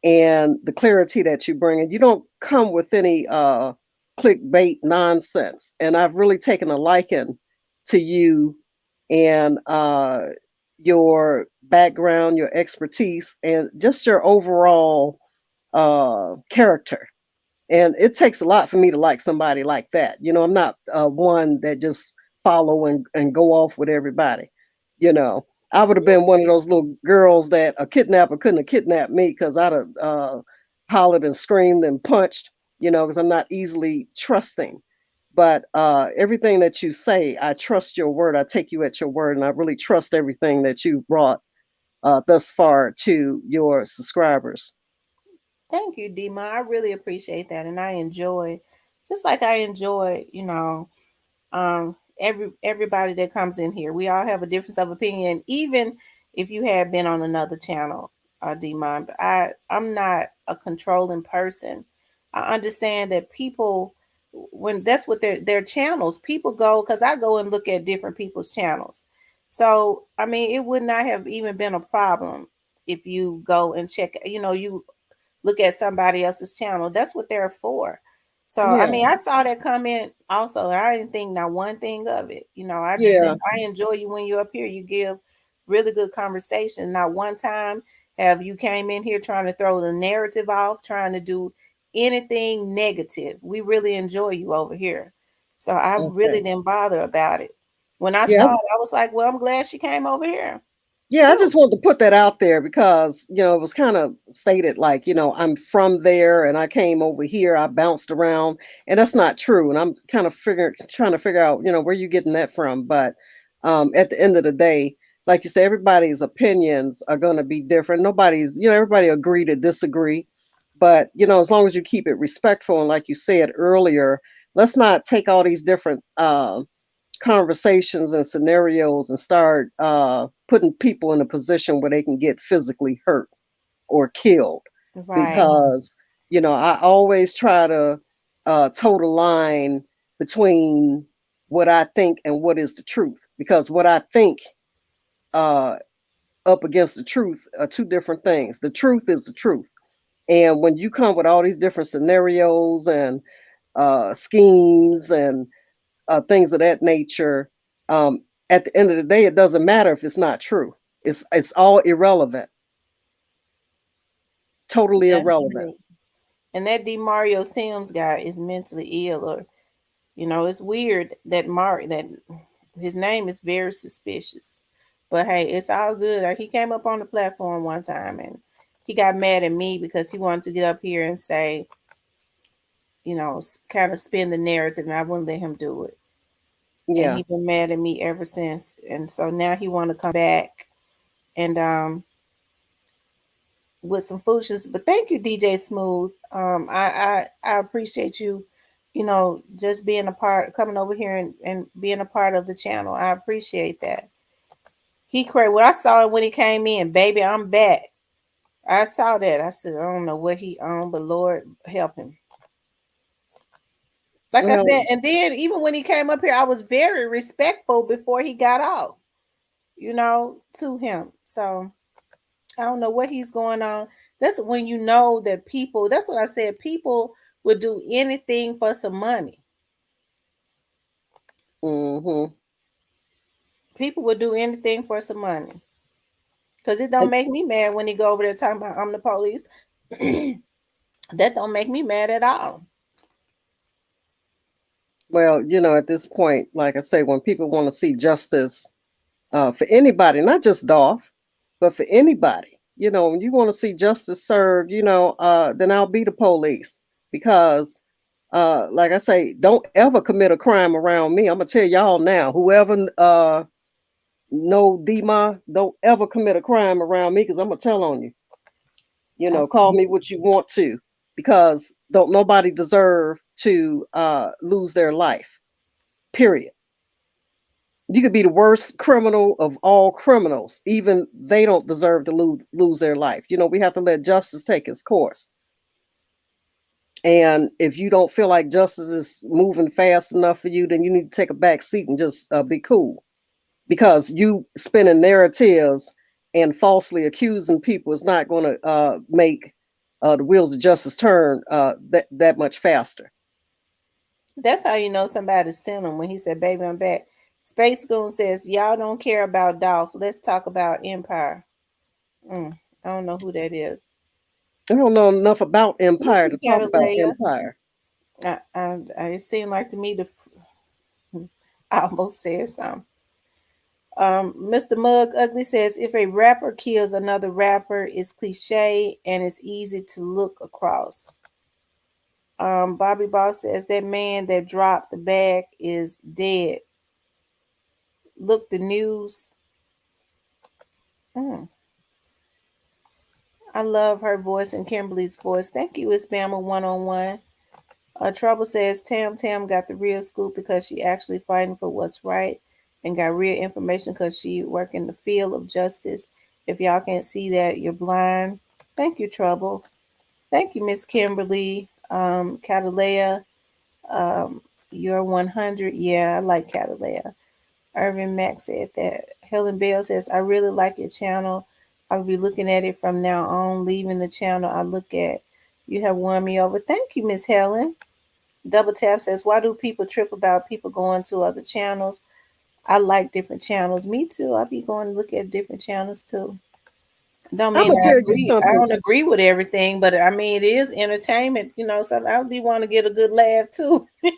and the clarity that you bring. And you don't come with any clickbait nonsense. And I've really taken a liking to you and your background, your expertise, and just your overall character. And it takes a lot for me to like somebody like that. I'm not one that just follow and go off with everybody. I would have been one of those little girls that a kidnapper couldn't have kidnapped me because I'd have hollered and screamed and punched, because I'm not easily trusting. but everything that you say, I trust your word. I take you at your word, and I really trust everything that you brought thus far to your subscribers. Thank you, Dima. I really appreciate that, and I enjoy, just like I enjoy, everybody that comes in here. We all have a difference of opinion, even if you have been on another channel, Dima. But I'm not a controlling person. I understand that people, when that's what their channels, people go, because I go and look at different people's channels. So I mean, it would not have even been a problem if you go and check. You look at somebody else's channel. That's what they're for. So I Yeah, mean, I saw that comment also. I didn't think not one thing of it. yeah, I enjoy you when you're up here. You give really good conversation. Not one time have you came in here trying to throw the narrative off, trying to do anything negative. We really enjoy you over here. So I really okay. didn't bother about it. When I Yeah, saw it, I was like, well, I'm glad she came over here yeah, I too. just wanted to put that out there because, it was kind of stated like, I'm from there and I came over here, I bounced around, and that's not true. And I'm kind of trying to figure out, where you getting that from. But at the end of the day, like you say, everybody's opinions are going to be different. Everybody agree to disagree. But, as long as you keep it respectful and like you said earlier, let's not take all these different conversations and scenarios and start putting people in a position where they can get physically hurt or killed. Right, Because I always try to toe the line between what I think and what is the truth, because what I think uh, up against the truth are two different things. The truth is the truth, and when you come with all these different scenarios and schemes and things of that nature. Um, at the end of the day, it doesn't matter if it's not true. It's all irrelevant, totally that's irrelevant. true. And that Demario Sims guy is mentally ill, or it's weird that Mark that his name is very suspicious. But hey, it's all good. Like, he came up on the platform one time and he got mad at me because he wanted to get up here and say, kind of spin the narrative, and I wouldn't let him do it. And Yeah. he been mad at me ever since. And so now he want to come back and with some foolishness. But thank you, DJ Smooth. I appreciate you, just being a part, coming over here and being a part of the channel. I appreciate that. He cried when I saw it when he came in, baby, I'm back. I saw that. I said, I don't know what he on, but Lord help him. Like I Well, said, and then even when he came up here, I was very respectful before he got off, to him. So I don't know what he's going on. That's when you know that people, that's what I said, people would do anything for some money. mm-hmm. People would do anything for some money. Because it don't make me mad when he go over there talking about I'm the police. That don't make me mad at all. Well, at this point, like I say, when people want to see justice for anybody, not just Dolph, but for anybody, when you want to see justice served, then I'll be the police. Because like I say, don't ever commit a crime around me. I'm gonna tell y'all now, whoever know Dima, don't ever commit a crime around me, because I'm gonna tell on you. Call me Absolutely. what you want to, because don't nobody deserve to lose their life. Period. You could be the worst criminal of all criminals. Even they don't deserve to lose their life. We have to let justice take its course. And if you don't feel like justice is moving fast enough for you, then you need to take a back seat and just be cool. Because you spinning narratives and falsely accusing people is not going to make the wheels of justice turn that much faster. That's how you know somebody's sent him when he said, baby, I'm back. Space Goon says, y'all don't care about Dolph. Let's talk about Empire. Mm, I don't know who that is. I don't know enough about Look Empire to at talk about Catalaya. Empire. It seemed like to me I almost said something. Mr. Mug Ugly says, if a rapper kills another rapper, it's cliche and it's easy to look across. Bobby Boss says that man that dropped the bag is dead. Look the news. Mm. I love her voice and Kimberly's voice. Thank you, It's Bama 101. Trouble says Tam got the real scoop because she actually fighting for what's right and got real information because she work in the field of justice. If y'all can't see that, you're blind. Thank you, Trouble. Thank you, Miss Kimberly. Catalea, um, you're 100. Yeah, I like Catalea. Irvin Mack said that. Helen Bell says, I really like your channel. I'll be looking at it from now on. Leaving the channel I look at. You have won me over. Thank you, Miss Helen. Double Tap says, why do people trip about people going to other channels? I like different channels. Me too. I be going to look at different channels too. Don't I'm mean gonna I tell you agree. I something. don't agree with everything, but I mean it is entertainment. So I'll be want to get a good laugh too. Some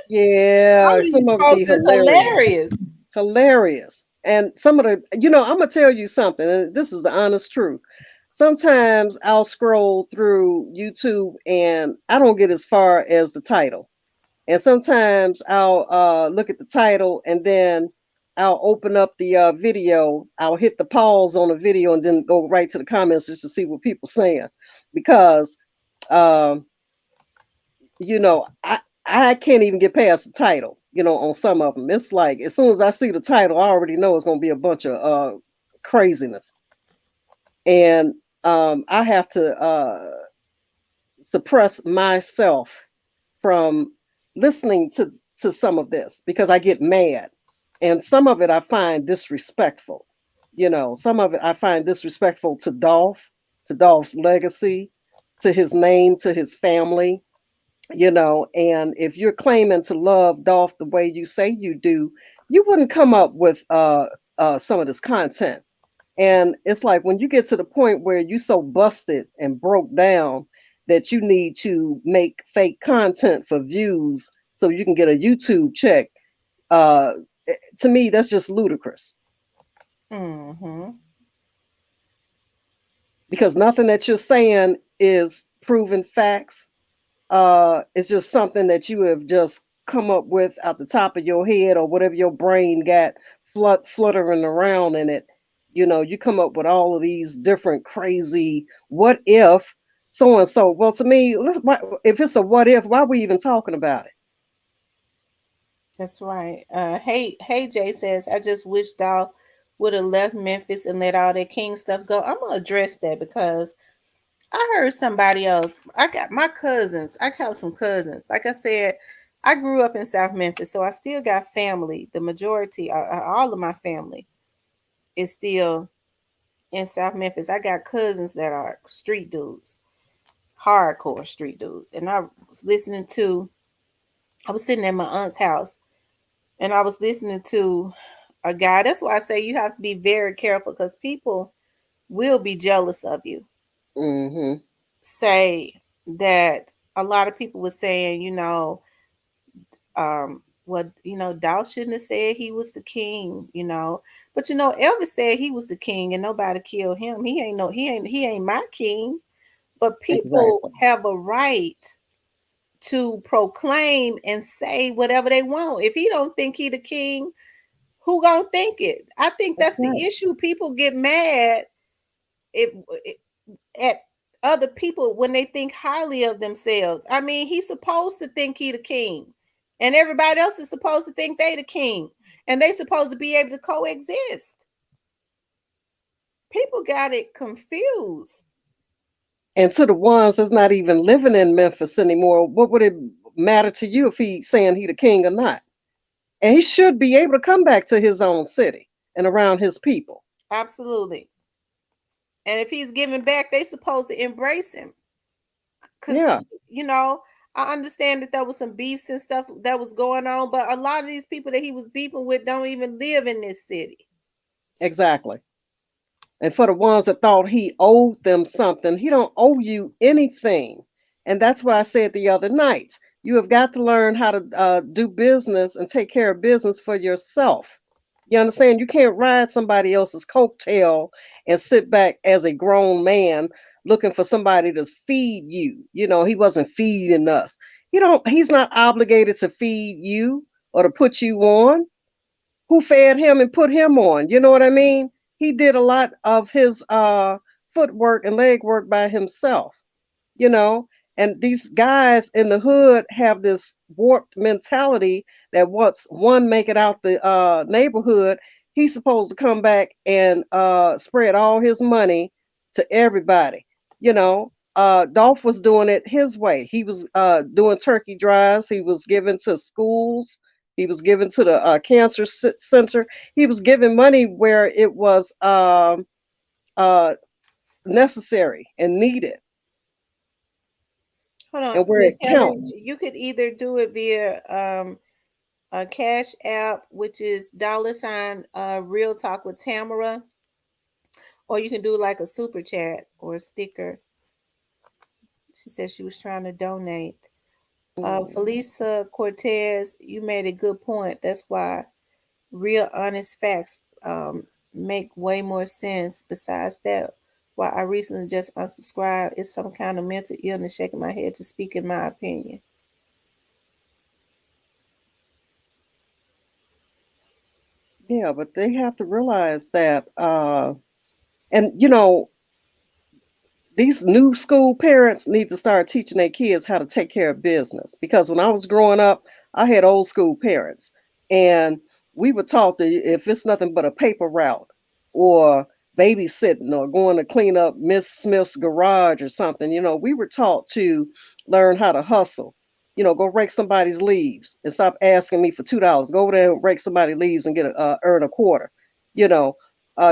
Yeah, of these some of it be folks is hilarious. hilarious. Hilarious. And some of the, I'm gonna tell you something, and this is the honest truth. Sometimes I'll scroll through YouTube and I don't get as far as the title. And sometimes I'll look at the title and then I'll open up the video. I'll hit the pause on the video and then go right to the comments just to see what people saying, because um, I can't even get past the title. On some of them, it's like as soon as I see the title, I already know it's going to be a bunch of craziness, and I have to suppress myself from listening to some of this because I get mad, and some of it I find disrespectful. Some of it I find disrespectful to Dolph's legacy, to his name, to his family. And if you're claiming to love Dolph the way you say you do, you wouldn't come up with some of this content. And it's like when you get to the point where you so busted and broke down that you need to make fake content for views so you can get a YouTube check, uh, to me, that's just ludicrous, Mm-hmm. because nothing that you're saying is proven facts. It's just something that you have just come up with out the top of your head or whatever your brain got fluttering around in it. You come up with all of these different crazy what if so and so. Well, to me, if it's a what if, why are we even talking about it? That's right. Hey, Jay says, I just wish Dow would have left Memphis and let all that King stuff go. I'm gonna address that because I heard somebody else. I got my cousins. I have some cousins. Like I said, I grew up in South Memphis, so I still got family. The majority, all of my family, is still in South Memphis. I got cousins that are street dudes, hardcore street dudes, and I was sitting at my aunt's house, and I was listening to a guy. That's why I say you have to be very careful because people will be jealous of you. Mm-hmm. Say that a lot of people were saying, what Dow shouldn't have said he was the king. But Elvis said he was the king and nobody killed him. He ain't my king. But people Exactly. have a right to proclaim and say whatever they want. If he don't think he the king, who gonna think it? I think That's that's the right. issue. People get mad if, at other people when they think highly of themselves. I mean, he's supposed to think he the king, and everybody else is supposed to think they the king, and they supposed to be able to coexist. People got it confused. And to the ones that's not even living in Memphis anymore, what would it matter to you if he's saying he the king or not? And he should be able to come back to his own city and around his people. Absolutely. And if he's giving back, they supposed to embrace him. Cause Yeah, you know, I understand that there was some beefs and stuff that was going on, but a lot of these people that he was beefing with don't even live in this city. exactly. And for the ones that thought he owed them something, he don't owe you anything. And that's what I said the other night. You have got to learn how to do business and take care of business for yourself. You understand? You can't ride somebody else's coattail and sit back as a grown man looking for somebody to feed you. He wasn't feeding us. He's not obligated to feed you or to put you on. Who fed him and put him on? You know what I mean? He did a lot of his footwork and leg work by himself, you know. And these guys in the hood have this warped mentality that once one make it out the neighborhood, he's supposed to come back and spread all his money to everybody. Dolph was doing it his way. He was doing turkey drives. He was giving to schools. He was giving to the cancer center. He was giving money where it was uh, necessary and needed, Hold on, and where Miss it Helen. counts. You could either do it via a Cash App, which is $ Real Talk with Tamara, or you can do like a super chat or a sticker. She said she was trying to donate. Mm. Felisa Cortez, you made a good point. That's why real, honest facts make way more sense. Besides that, why I recently just unsubscribed is some kind of mental illness shaking my head to speak in my opinion. Yeah, but they have to realize that, and these new school parents need to start teaching their kids how to take care of business, because when I was growing up, I had old school parents, and we were taught that if it's nothing but a paper route or babysitting or going to clean up Miss Smith's garage or something, we were taught to learn how to hustle. Go rake somebody's leaves and stop asking me for $2. Go over there and rake somebody's leaves and get earn a quarter. You know,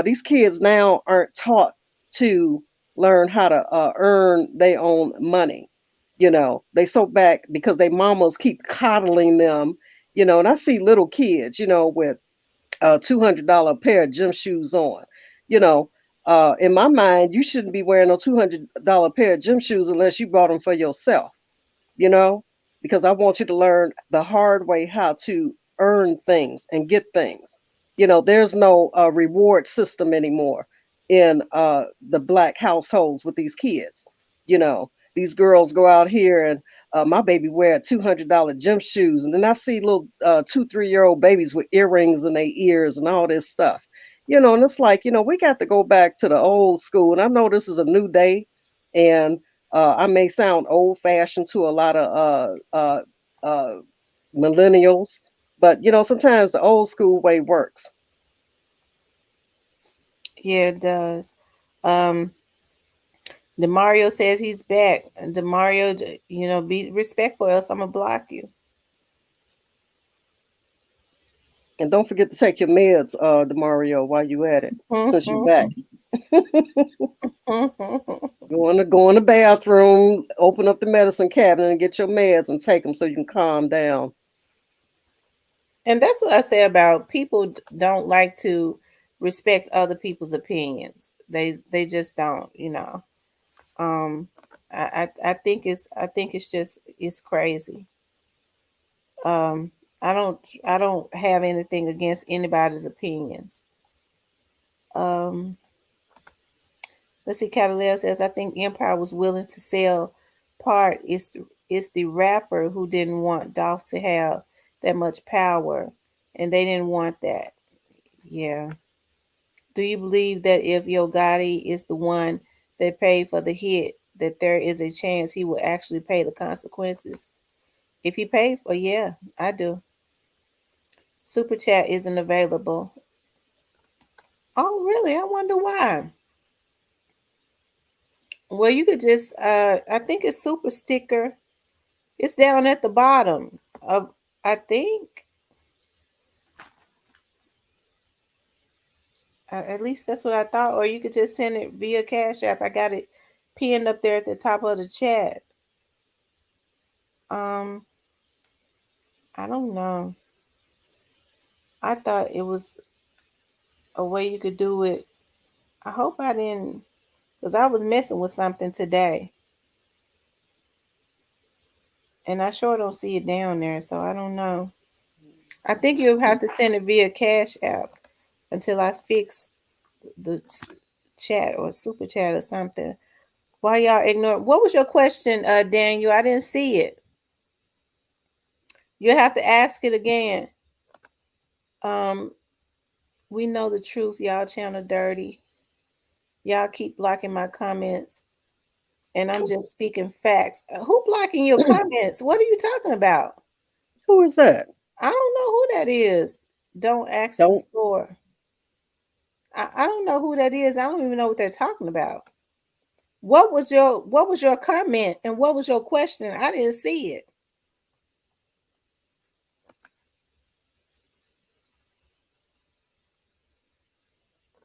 these kids now aren't taught to learn how to earn their own money. They so back because they mamas keep coddling them. And I see little kids, with a $200 pair of gym shoes on. You know, in my mind, you shouldn't be wearing a $200 pair of gym shoes unless you bought them for yourself, you know, because I want you to learn the hard way how to earn things and get things. There's no reward system anymore in the black households with these kids. These girls go out here and my baby wear $200 gym shoes, and then I see little 2, 3 year old babies with earrings in their ears and all this stuff. And it's like, we got to go back to the old school. And I know this is a new day, and I may sound old fashioned to a lot of millennials, but sometimes the old school way works. Yeah, it does. Um, Demario says he's back. Demario, be respectful, else I'm gonna block you. And don't forget to take your meds, Demario, while you at it, since you're back. Go in the bathroom, open up the medicine cabinet, and get your meds and take them so you can calm down. And that's what I say about people don't like to respect other people's opinions. They just don't. Um, I think it's just it's crazy. Um, I don't have anything against anybody's opinions. Um, let's see. Cataleo says I think Empire was willing to sell part. It's the rapper who didn't want Dolph to have that much power, and they didn't want that. Yeah. Do you believe that if Yo Gotti is the one that paid for the hit, that there is a chance he will actually pay the consequences? If he paid for, yeah, I do. Super chat isn't available. Oh, really? I wonder why. Well, you could just, I think it's super sticker. It's down at the bottom of, I think, at least that's what I thought. Or you could just send it via Cash App. I got it pinned up there at the top of the chat. Um, I don't know. I thought it was a way you could do it. I hope I didn't, because I was messing with something today, and I sure don't see it down there, so I don't know. I think you'll have to send it via Cash App until I fix the chat or super chat or something. Why y'all ignore? What was your question, Daniel? I didn't see it. You have to ask it again. Um, we know the truth. Y'all channel dirty. Y'all keep blocking my comments, and I'm just speaking facts. Who blocking your comments? What are you talking about? Who is that? I don't know who that is. Don't ask the Don't. score. I don't know who that is. I don't even know what they're talking about. What was your comment and what was your question? I didn't see it.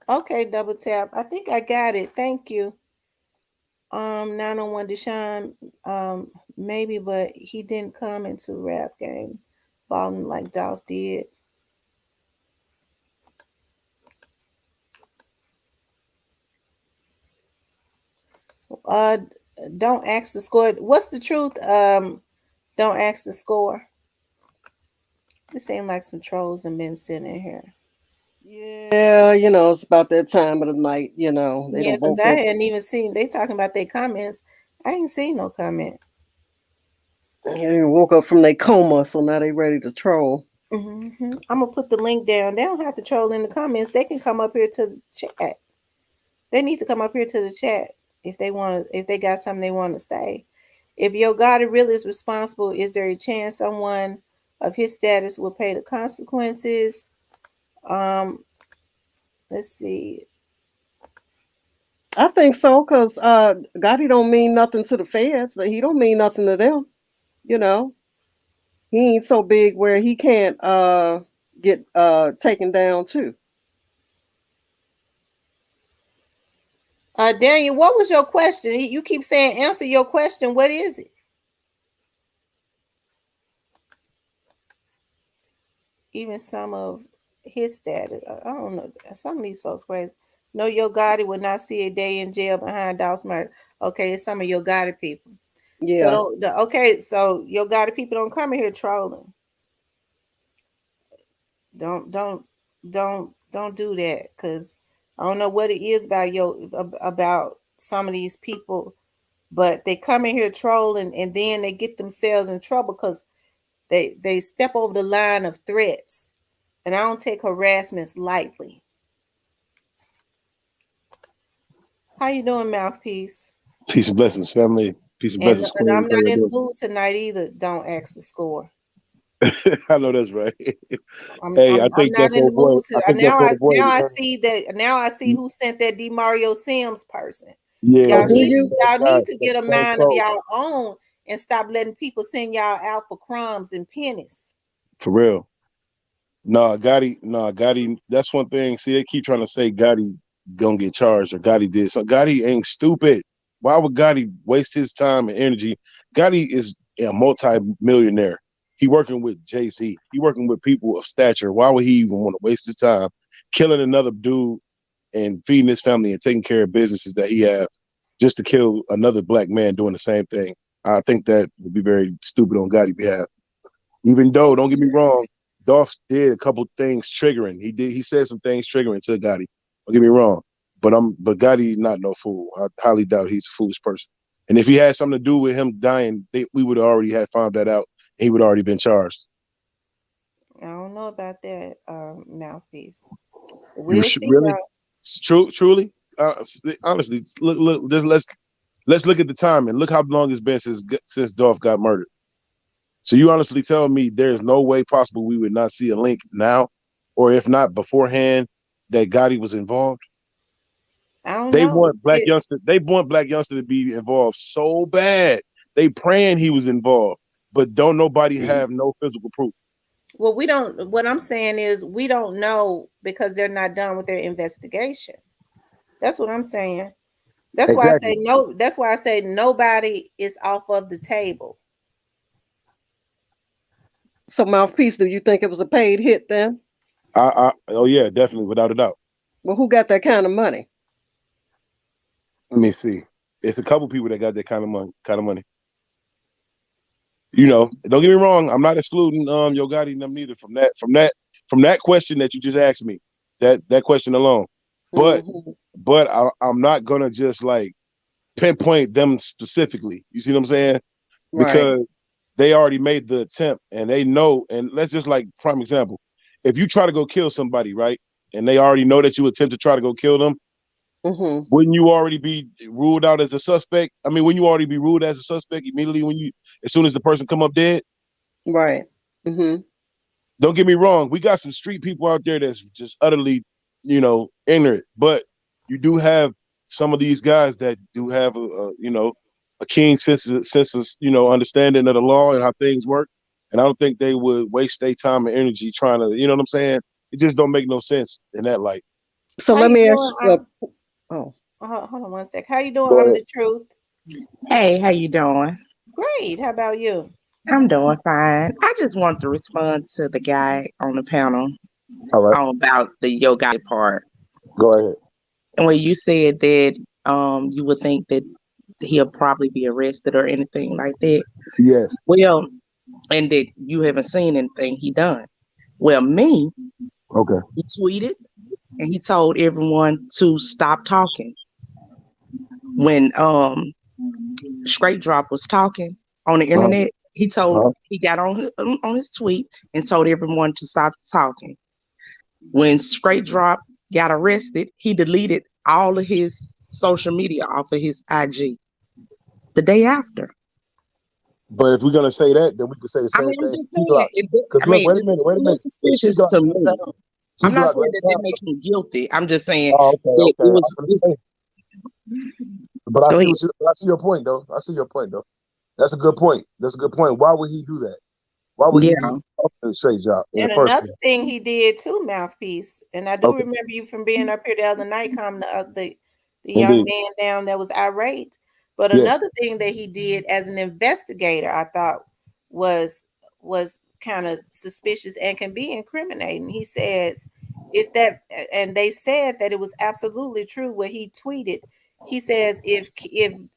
Okay, double tap. I think I got it. Thank you. 901 Deshaun, maybe, but he didn't come into rap game balling like Dolph did. Uh, don't ask the score. What's the truth? Don't ask the score. This ain't like some trolls and been sitting here. Yeah, it's about that time of the night. They Yeah, don't because woke I up. hadn't even seen they talking about their comments. I ain't seen no comment. They woke up from their coma, so now they ready to troll. I'm gonna put the link down. They don't have to troll in the comments. They can come up here to the chat. They need to come up here to the chat if they want to. If they got something they want to say. If your God really is responsible, is there a chance someone of his status will pay the consequences? Um, let's see. I think so, cause Gotti don't mean nothing to the feds. He don't mean nothing to them. You know, he ain't so big where he can't get taken down too. Daniel, what was your question? You keep saying answer your question. What is it? Even some of his status. I don't know. Some of these folks crazy. No, your Gotti would not see a day in jail behind Dolph's murder. Okay, it's some of your Gotti people. So Yeah. okay, so your Gotti people don't come in here trolling. Don't don't don't do that because I don't know what it is about about some of these people, but they come in here trolling and then they get themselves in trouble because they step over the line of threats, and I don't take harassments lightly. How you doing, mouthpiece? Peace and blessings, family. Peace and And, blessings, and Queens. I'm How not y'all in the doing? mood tonight either. Don't ask the score. I know that's right. I'm Hey, I'm I I'm think not that's in the old boy. mood to I think that's old boy. now I see that now I see who sent that Demario Sims person. Yeah, Oh, Y'all do need that's to the you? same y'all guy. need to That's get a the same mind of troll. y'all own and stop letting people send y'all out for crumbs and pennies. For real. Gotti. That's one thing. See, they keep trying to say Gotti gonna get charged or Gotti did. So Gotti ain't stupid. Why would Gotti waste his time and energy? Gotti is a multi-millionaire. He working with Jay-Z. He working with people of stature. Why would he even want to waste his time killing another dude and feeding his family and taking care of businesses that he have just to kill another black man doing the same thing? I think that would be very stupid on Gotti's behalf. Even though, don't get me wrong, Dolph did a couple things triggering. He said some things triggering to Gotti. Don't get me wrong. But Gotti not no fool. I highly doubt he's a foolish person. And if he had something to do with him dying, we would already have found that out. And he would already been charged. I don't know about that mouthpiece. You We'll see really, though. truly, honestly, look. Let's look at the time and look how long it's been since Dolph got murdered. So you honestly tell me there's no way possible we would not see a link now, or if not beforehand, that Gotti was involved. I don't They know. want black youngster. They want black youngster to be involved so bad. They praying he was involved, but don't nobody have no physical proof. Well, we don't. What I'm saying is we don't know because they're not done with their investigation. That's what I'm saying. That's why I say Exactly. no. That's why I say nobody is off of the table. So mouthpiece, do you think it was a paid hit then? Oh yeah, definitely, without a doubt. Well, who got that kind of money? Let me see. It's a couple people that got that kind of money. Kind of money. Don't get me wrong. I'm not excluding Yo Gotti and them neither from that question that you just asked me. That question alone. But Hmm. but I'm not gonna just like pinpoint them specifically. You see what I'm saying? Right. Because they already made the attempt and they know. And let's just like prime example, if you try to go kill somebody, right, and they already know that you attempt to try to go kill them, Mm-hmm. wouldn't you already be ruled out as a suspect? I mean, wouldn't you already be ruled as a suspect immediately as soon as the person come up dead? Right. Mm-hmm. Don't get me wrong, we got some street people out there that's just utterly, ignorant. But you do have some of these guys that do have a keen sense of understanding of the law and how things work. And I don't think they would waste their time and energy trying to, you know what I'm saying? It just don't make no sense in that light. So How let you me doing? ask you. Oh, Hold on one sec. How you doing? Go I'm ahead. the truth. Hey, how you doing? Great. How about you? I'm doing fine. I just want to respond to the guy on the panel All right. about the yoga part. Go ahead. And when you said that you would think that he'll probably be arrested or anything like that. Yes. Well, and that you haven't seen anything he done. Well, me, Okay. he tweeted and he told everyone to stop talking. When Straight Drop was talking on the Uh-huh. internet, Uh-huh. he got on his tweet and told everyone to stop talking. When Straight Drop got arrested, he deleted all of his social media off of his IG the day after. But if we're gonna say that, then we can say the I same mean, I'm thing just for T saying. Glock. Because look, wait a minute, It's wait a a little minute. If T suspicious Glock to right me. now, T I'm not Glock saying right that they now. make him guilty. I'm just saying Oh, okay, that okay. I'm gonna say, but I go see ahead. what you. I see your point though. I see your point though. That's a good point. That's a good point. Why would he do that? Why would he Yeah. be off the straight job in the And first another place? thing he did too, Mouthpiece, and I do Okay, remember you from being up here the other night, calming the young indeed. man down that was irate. But Yes. another thing that he did as an investigator, I thought was was kind of suspicious and can be incriminating. He says if that, and they said that it was absolutely true what he tweeted. He says if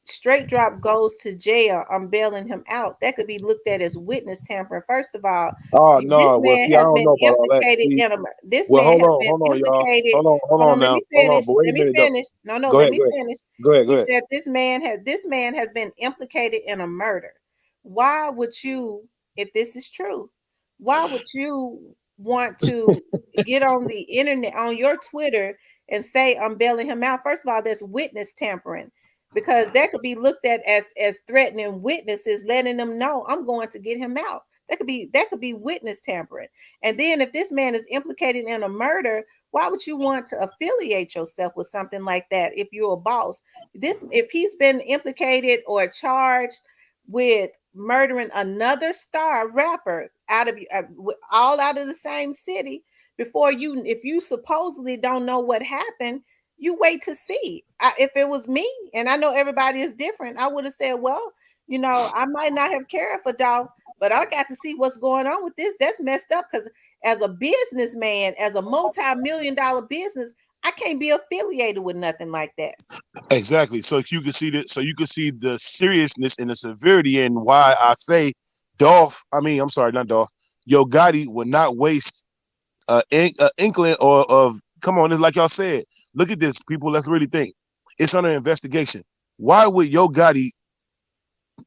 Straight Drop goes to jail, I'm bailing him out. That could be looked at as witness tampering. First of all, Oh this no. Well, man see, I has don't been know about all that. implicated See, in a this well, man has been hold on, y'all. implicated. Hold Hold on on, let now. me Hold on. finish. But wait a Let me minute though. finish. No, no, Go let ahead. me Go ahead. finish. Go ahead. Go He ahead. said this man has been implicated in a murder. Why would you, if this is true, why would you want to get on the internet on your Twitter and say I'm bailing him out? First of all, that's witness tampering because that could be looked at as threatening witnesses, letting them know I'm going to get him out. That could be witness tampering. And then if this man is implicated in a murder, why would you want to affiliate yourself with something like that if you're a boss? This if he's been implicated or charged with murdering another star rapper out of all out of the same city before you, if you supposedly don't know what happened, you wait to see. If it was me, and I know everybody is different, I would have said, well, I might not have cared for Dolph, but I got to see what's going on with this. That's messed up because as a businessman, as a multi-million-dollar business, I can't be affiliated with nothing like that. Exactly. So you can see that. So you can see the seriousness and the severity and why I say Dolph. I mean, I'm sorry, not Dolph. Yo Gotti would not waste inkling or of. Come on, it's like y'all said. Look at this, people. Let's really think. It's under investigation. Why would Yo Gotti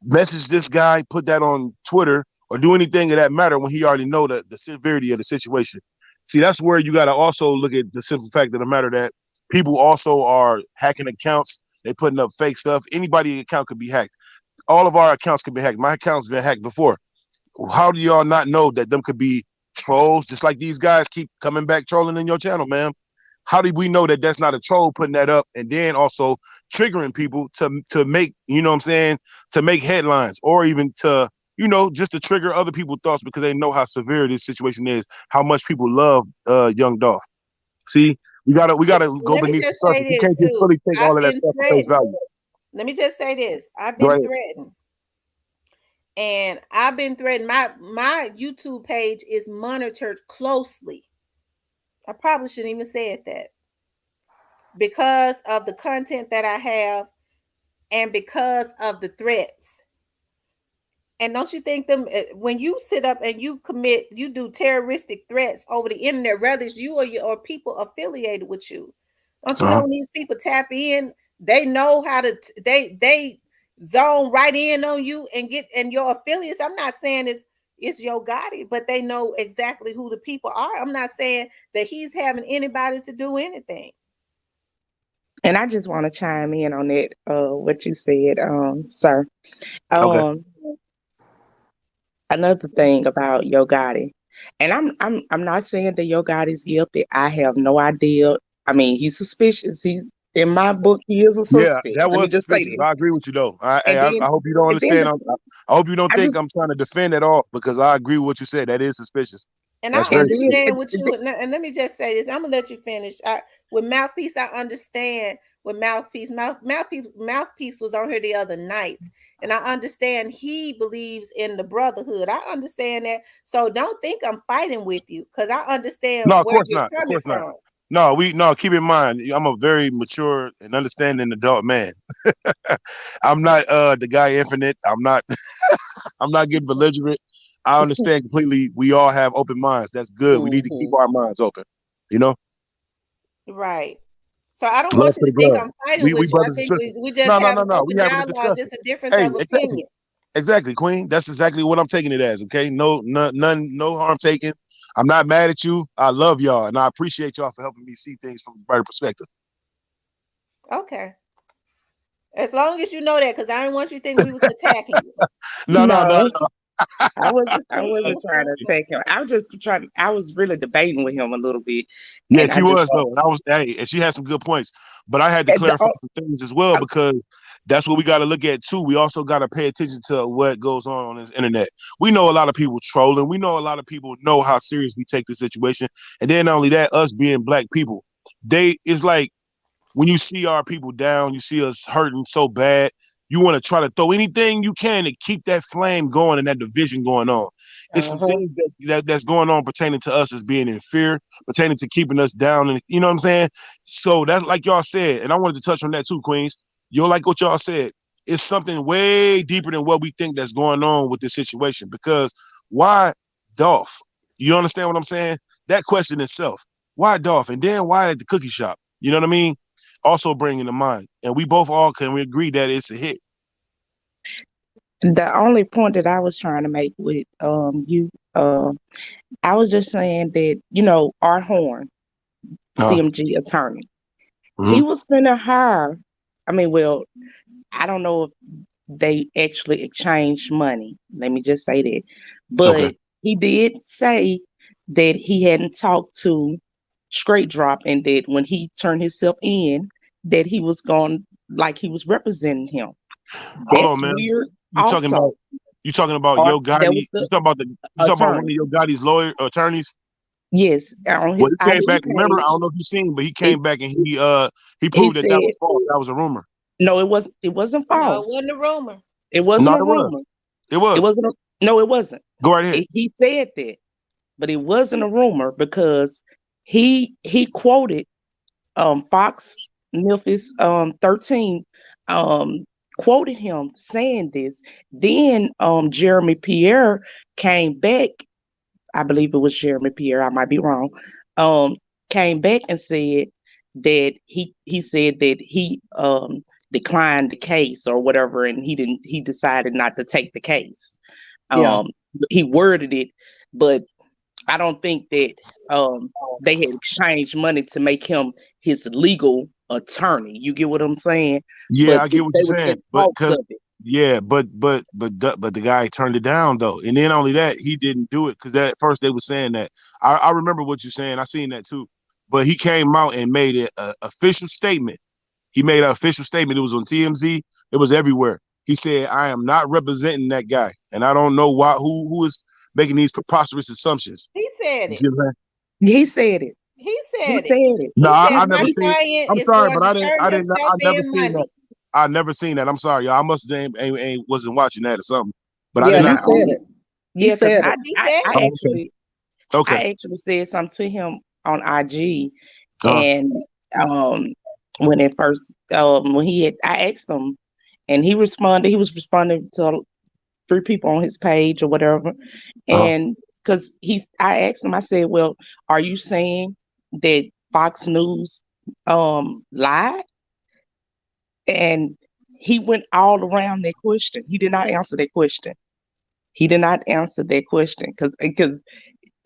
message this guy, put that on Twitter, or do anything of that matter when he already know the severity of the situation? See, that's where you got to also look at the simple fact of the matter that people also are hacking accounts. They putting up fake stuff. Anybody's account could be hacked. All of our accounts could be hacked. My account's been hacked before. How do y'all not know that them could be trolls? Just like these guys keep coming back trolling in your channel, man. How do we know that that's not a troll putting that up and then also triggering people to make, what I'm saying, to make headlines or even to, just to trigger other people's thoughts because they know how severe this situation is, how much people love young Dolph. See, we gotta go Let me beneath the just say surface. We this can't just too. fully take all I've of that been stuff for face threatened. value. Let me just say this. I've Go been ahead. threatened. And I've been threatened. My YouTube page is monitored closely. I probably shouldn't even said that because of the content that I have and because of the threats. And don't you think them when you sit up and you do terroristic threats over the internet, whether it's you or people affiliated with you, don't you know Uh-huh. when these people tap in? They know how to they zone right in on you and get and your affiliates. I'm not saying it's Yo Gotti, but they know exactly who the people are. I'm not saying that he's having anybody to do anything. And I just want to chime in on that, what you said, sir. Okay. Um, Another thing about Yo Gotti, and I'm not saying that Yo Gotti's guilty. I have no idea. I mean, he's suspicious. He's in my book, he is a Yeah, suspect. that Let me was just say suspicious. this. I agree with you though. And I then hope you don't and then understand. I hope you don't I think just I'm trying to defend at all because I agree with what you said. That is suspicious. And I That's very and then suspicious. understand what you and let me just say this. I'm gonna let you finish. With Mouthpiece, I understand with Mouthpiece was on here the other night, and I understand he believes in the brotherhood. I understand that. So don't think I'm fighting with you because I understand No, of where course you're not. Of coming course not. from. No, keep in mind, I'm a very mature and understanding adult man. I'm not the guy infinite. I'm not getting belligerent. I understand completely. We all have open minds. That's good. We need to keep mhm. our minds open. You know, Right. So I don't want love you for to the think gloves. I'm fighting We with you. I brothers and think sisters. we just No, no, have no, an no. We open having a dialogue, discussion. just a difference Hey, of exactly. opinion. Exactly, Queen. That's exactly what I'm taking it as. Okay, no harm taken. I'm not mad at you. I love y'all, and I appreciate y'all for helping me see things from a better perspective. Okay. As long as you know that, because I didn't want you to think we was attacking you. No, no, no, No, no. I wasn't trying to Okay. take him. I was just trying. I was really debating with him a little bit, Yeah, and I she just was though, and I was. Hey, and she had some good points, but I had to and the, clarify some things as well because that's what we got to look at too. We also got to pay attention to what goes on this internet. We know a lot of people trolling. We know a lot of people know how serious we take the situation, and then not only that, us being black people, it's like when you see our people down, you see us hurting so bad, you want to try to throw anything you can to keep that flame going and that division going on. It's some uh-huh. things that's going on pertaining to us as being in fear, pertaining to keeping us down, and you know what I'm saying. So that's like y'all said, and I wanted to touch on that too, Queens. You'll like what y'all said. It's something way deeper than what we think that's going on with this situation. Because why Dolph? You understand what I'm saying? That question itself. Why Dolph? And then why at the cookie shop? You know what I mean? Also bringing to mind. And we both all can we agree that it's a hit. The only point that I was trying to make with you, I was just saying that Art Horn, Uh, CMG attorney, he mhm. was gonna hire. I mean, well, I don't know if they actually exchanged money. Let me just say that, Okay. but he did say that he hadn't talked to Straight Drop, and that when he turned himself in, that he was going like he was representing him. Hold on, That's man. weird. You talking about Also, you talking about or Yo that Gotti? was the You talking about one of attorney. Yo Gotti's lawyer attorneys? Yes, on Well, his he came IG back. Remember, I page, don't know if you seen, but he it came back and he he proved that that said was false. That was a rumor. no, it wasn't No, it false. wasn't a rumor. It wasn't No, a it was. rumor. It It was. wasn't. No, it wasn't. Go right ahead. He said that, but it wasn't a rumor because he quoted Fox Memphis 13 um quoted him saying this. Then Jeremy Pierre came back. I believe it was Jeremy Pierre, I might be wrong, um, came back and said that he said that he declined the case or whatever, and he decided not to take the case. Yeah. Um, he worded it, but I don't think that they had exchanged money to make him his legal attorney. You get what I'm saying? Yeah, But I get what they you're was in saying, but talks because of it. yeah, but the guy turned it down though, and then only that he didn't do it because at first they were saying that. I remember what you're saying. I seen that too, but he came out and made it a official statement. He made an official statement. It was on TMZ. It was everywhere. He said, "I am not representing that guy, and I don't know why who is making these preposterous assumptions." He said You it. see what I'm saying? He said it. He He said said it. it. No, He said I He my never he seen. client I'm is sorry, going but to I turn didn't. I himself never in seen that. money. I never seen that. I'm sorry, y'all. I must have ain't wasn't watching that or something. But I Yeah, did he not not see said that. only it. He yeah, because said I, it. He I said I it. Oh, okay. actually Okay. I actually said something to him on IG, Uh, and um when it first when he had I asked him, and he responded. He was responding to three people on his page or whatever, uh, and because I asked him, I said, "Well, are you saying that Fox News lied?" And he went all around that question. He did not answer that question. He did not answer that question because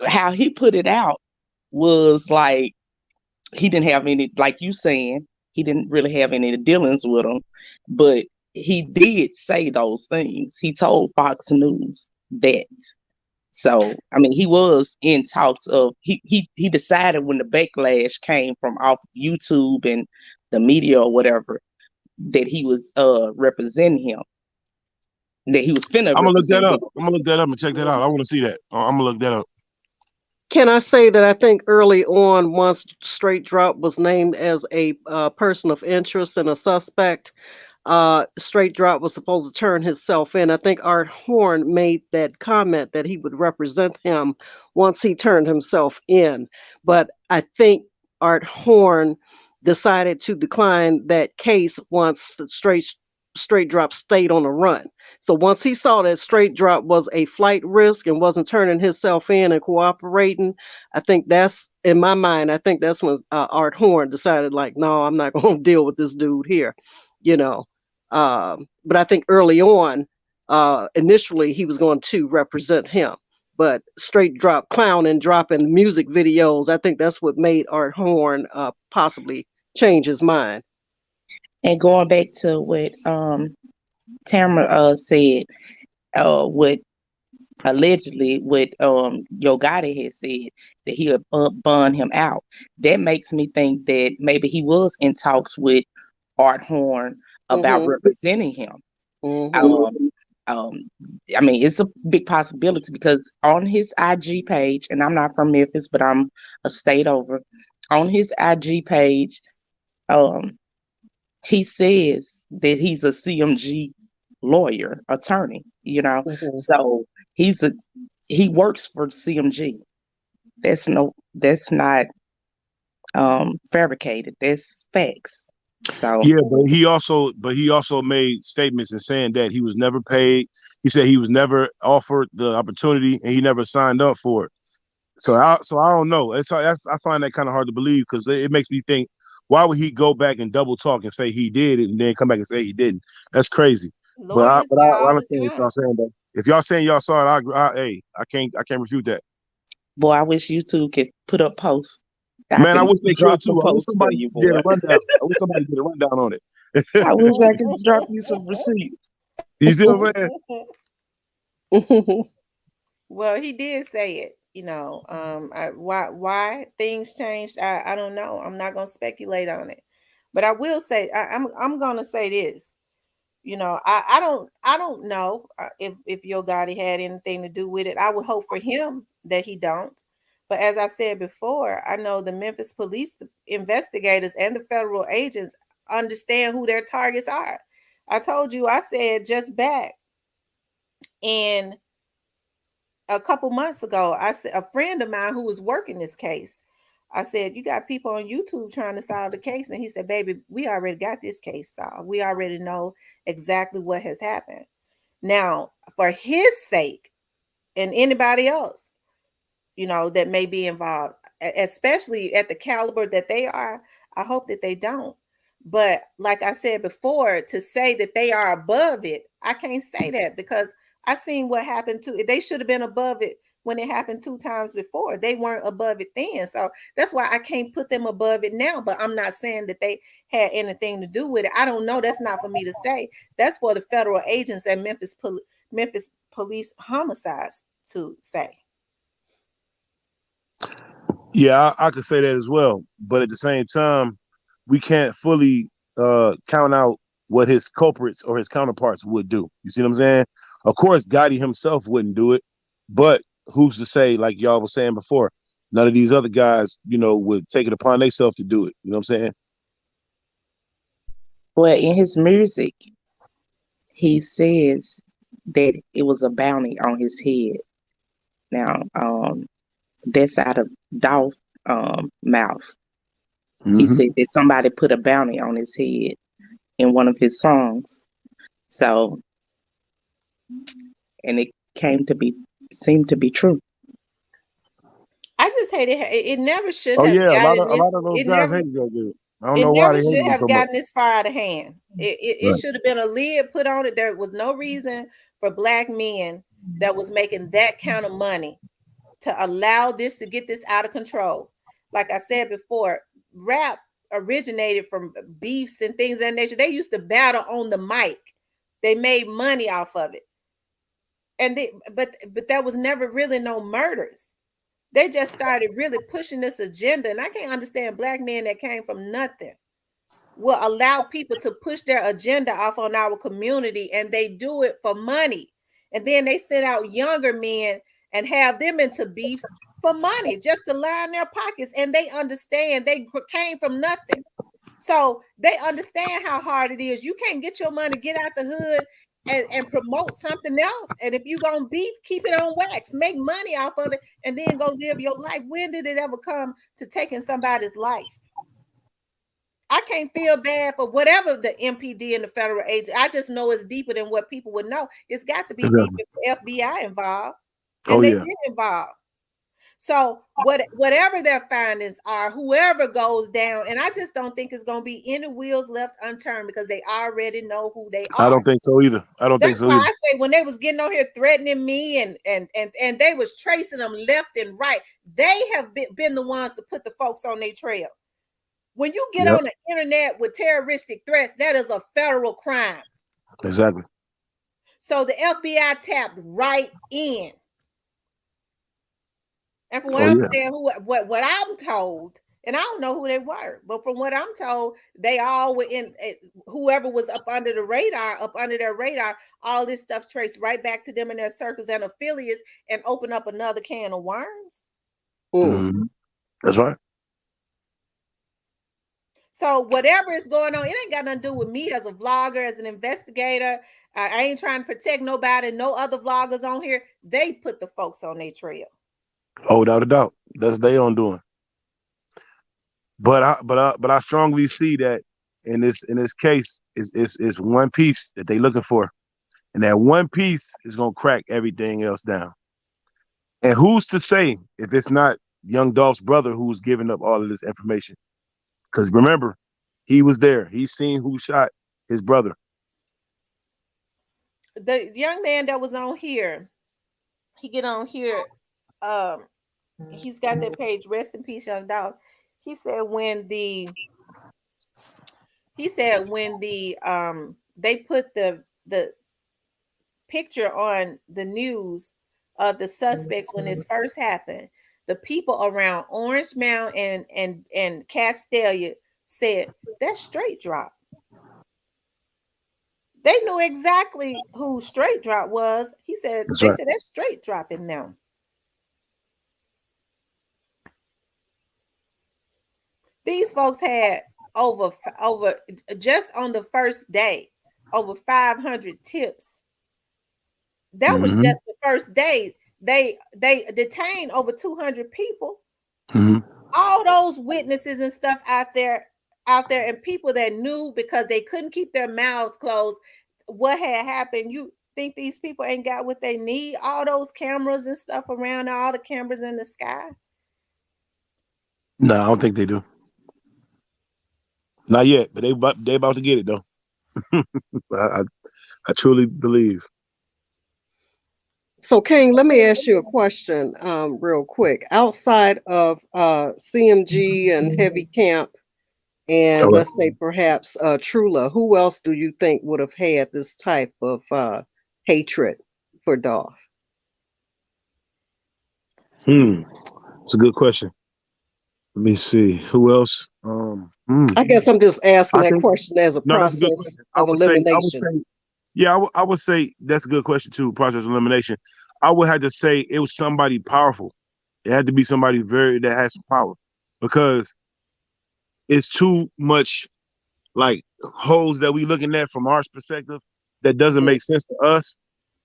how he put it out was like he didn't have any, like you saying, he didn't really have any dealings with him, but he did say those things. He told Fox News that. So I mean, he was in talks of he decided when the backlash came from off of YouTube and the media or whatever that he was representing him, that he was finna I'm gonna look that represent him. up. I'm gonna look that up and check that out. I want to see that. I'm gonna look that up. Can I say that I think early on, once Straight Drop was named as a person of interest and a suspect, Straight Drop was supposed to turn himself in. I think Art Horn made that comment that he would represent him once he turned himself in. But I think Art Horn decided to decline that case once the Straight Drop stayed on the run. So once he saw that Straight Drop was a flight risk and wasn't turning himself in and cooperating, I think that's in my mind. I think that's when Art Horn decided, like, no, I'm not going to deal with this dude here, you know. But I think early on, initially he was going to represent him. But Straight Drop clown and dropping music videos, I think that's what made Art Horn possibly change his mind. And going back to what Tamara said, what allegedly what Yo Gotti had said that he would bun him out. That makes me think that maybe he was in talks with Art Horn about Mm-hmm. representing him. Mm-hmm. Um, um, I mean, it's a big possibility because on his IG page, and I'm not from Memphis, but I'm a state over. On his IG page, um, he says that he's a CMG lawyer, attorney, Mm-hmm. so he's a he works for CMG. That's not fabricated. That's facts. So Yeah, but he also made statements in saying that he was never paid. He said he was never offered the opportunity and he never signed up for it. So I don't know. I find that kind of hard to believe because it makes me think, why would he go back and double talk and say he did it and then come back and say he didn't? That's crazy. But I Lawyers but lie I all the understand what y'all time. saying though. If y'all saying y'all saw it, hey, I can't refute that. boy, I wish you two could put up posts. I Man, I can wish they drop could some too. I wish posts for somebody you, did boy. a rundown. I wish somebody did a rundown on I wish it. I could drop you some receipts. You see what I'm saying? Well, he did say it. Why things changed, I don't know. I'm not gonna speculate on it, but I will say I'm gonna say this. I don't know if Yo Gotti had anything to do with it. I would hope for him that he don't. But as I said before, I know the Memphis police investigators and the federal agents understand who their targets are. I told you, I said just back in a couple months ago, I said a friend of mine who was working this case. I said, "You got people on YouTube trying to solve the case," and he said, "Baby, we already got this case solved. We already know exactly what has happened." Now, for his sake and anybody else, that may be involved, especially at the caliber that they are. I hope that they don't. But like I said before, to say that they are above it, I can't say that because I seen what happened to it. They should have been above it when it happened two times before. They weren't above it then. So that's why I can't put them above it now. But I'm not saying that they had anything to do with it. I don't know. That's not for me to say. That's for the federal agents at Memphis Police Homicides to say. Yeah, I could say that as well. But at the same time, we can't fully count out what his culprits or his counterparts would do. You see what I'm saying? Of course, Gotti himself wouldn't do it, but who's to say, like y'all was saying before, none of these other guys, would take it upon themselves to do it. You know what I'm saying? Well, in his music, he says that it was a bounty on his head. Now, that's out of Dolph mouth. He Mm-hmm. said that somebody put a bounty on his head in one of his songs. So, and it came to be seemed to be true. I just hate it. It never should Oh have yeah, a lot gotten of a this. lot of those It guys never. hated that dude. I don't It know why never they should hated him have so much. gotten this far out of hand. It Right. should have been a lid put on it. There was no reason for black men that was making that kind of money to allow this to get this out of control. Like I said before, rap originated from beefs and things of that nature. They used to battle on the mic. They made money off of it. But there was never really no murders. They just started really pushing this agenda. And I can't understand black men that came from nothing will allow people to push their agenda off on our community, and they do it for money. And then they send out younger men and have them into beefs for money just to line their pockets. And they understand they came from nothing. So they understand how hard it is. You can't get your money, get out the hood and promote something else. And if you gonna beef, keep it on wax, make money off of it, and then go live your life. When did it ever come to taking somebody's life? I can't feel bad for whatever the MPD and the federal agent. I just know it's deeper than what people would know. It's got to be deep Exactly. if the FBI involved, Oh and they yeah. get involved. So whatever their findings are, whoever goes down, and I just don't think it's going to be any wheels left unturned because they already know who they I are. don't think so either. I don't think That's so why either. I say when they was getting on here threatening me and they was tracing them left and right, they have been the ones to put the folks on their trail. When you get Yep. on the internet with terroristic threats, that is a federal crime. Exactly. So the FBI tapped right in. And from what Oh I'm yeah. saying, what I'm told, and I don't know who they were, but from what I'm told, they all were in whoever was up under the radar, up under their radar, all this stuff traced right back to them and their circles and affiliates and open up another can of worms. Mm. Hmm. That's right. So whatever is going on, it ain't got nothing to do with me as a vlogger, as an investigator. I ain't trying to protect nobody, no other vloggers on here. They put the folks on their trail. Oh, without a doubt. That's their own doing. But I strongly see that in this case is one piece that they looking for. And that one piece is gonna crack everything else down. And who's to say if it's not young Dolph's brother who's giving up all of this information? Because remember, he was there. He seen who shot his brother. The young man that was on here, he get on here, um, he's got that page, rest in peace, young dog. He said when the they put the picture on the news of the suspects when this first happened, the people around Orange Mound and Castelia said that's straight drop. They knew exactly who straight drop was. He said That's they right. said that's straight drop in them. These folks had over just on the first day over 500 tips. That was Hmm. just the first day. They detained over 200 people. Hmm. All those witnesses and stuff out there and people that knew because they couldn't keep their mouths closed what had happened. You think these people ain't got what they need? All those cameras and stuff around, all the cameras in the sky. No, I don't think they do. Not yet, but they about to get it though. I, I truly believe. So, King, let me ask you a question, real quick. Outside of CMG and Heavy Camp, All and right. let's say perhaps Trula, who else do you think would have had this type of hatred for Dolph? It's a good question. Let me see. Who else? I guess I'm just asking I that think question as a no, that's a good process question. I of would say I would elimination. say yeah, I would say that's a good question too. Process elimination. I would have to say it was somebody powerful. It had to be somebody very that has some power because it's too much like holes that we looking at from our perspective that doesn't Hmm. make sense to us.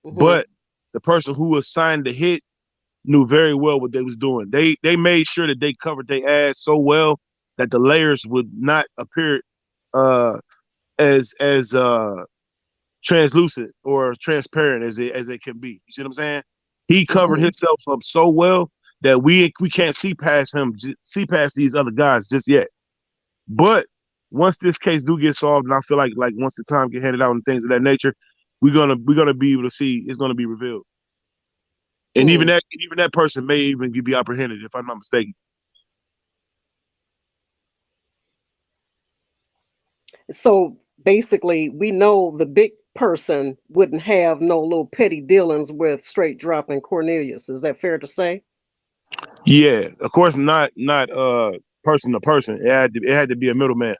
Hmm. But the person who assigned the hit knew very well what they was doing. They made sure that they covered their ass so well that the layers would not appear uh as translucent or transparent as it can be. You see what I'm saying? He covered Hmm. himself up so well that we can't see past him, see past these other guys just yet. But once this case do get solved, and I feel like once the time get handed out and things of that nature, we're gonna be able to see it's gonna be revealed, and Hmm. even that person may even be apprehended if I'm not mistaken. So basically, we know the big person wouldn't have no little petty dealings with straight dropping Cornelius. Is that fair to say? Yeah, of course, not person to person. It had to be a middleman.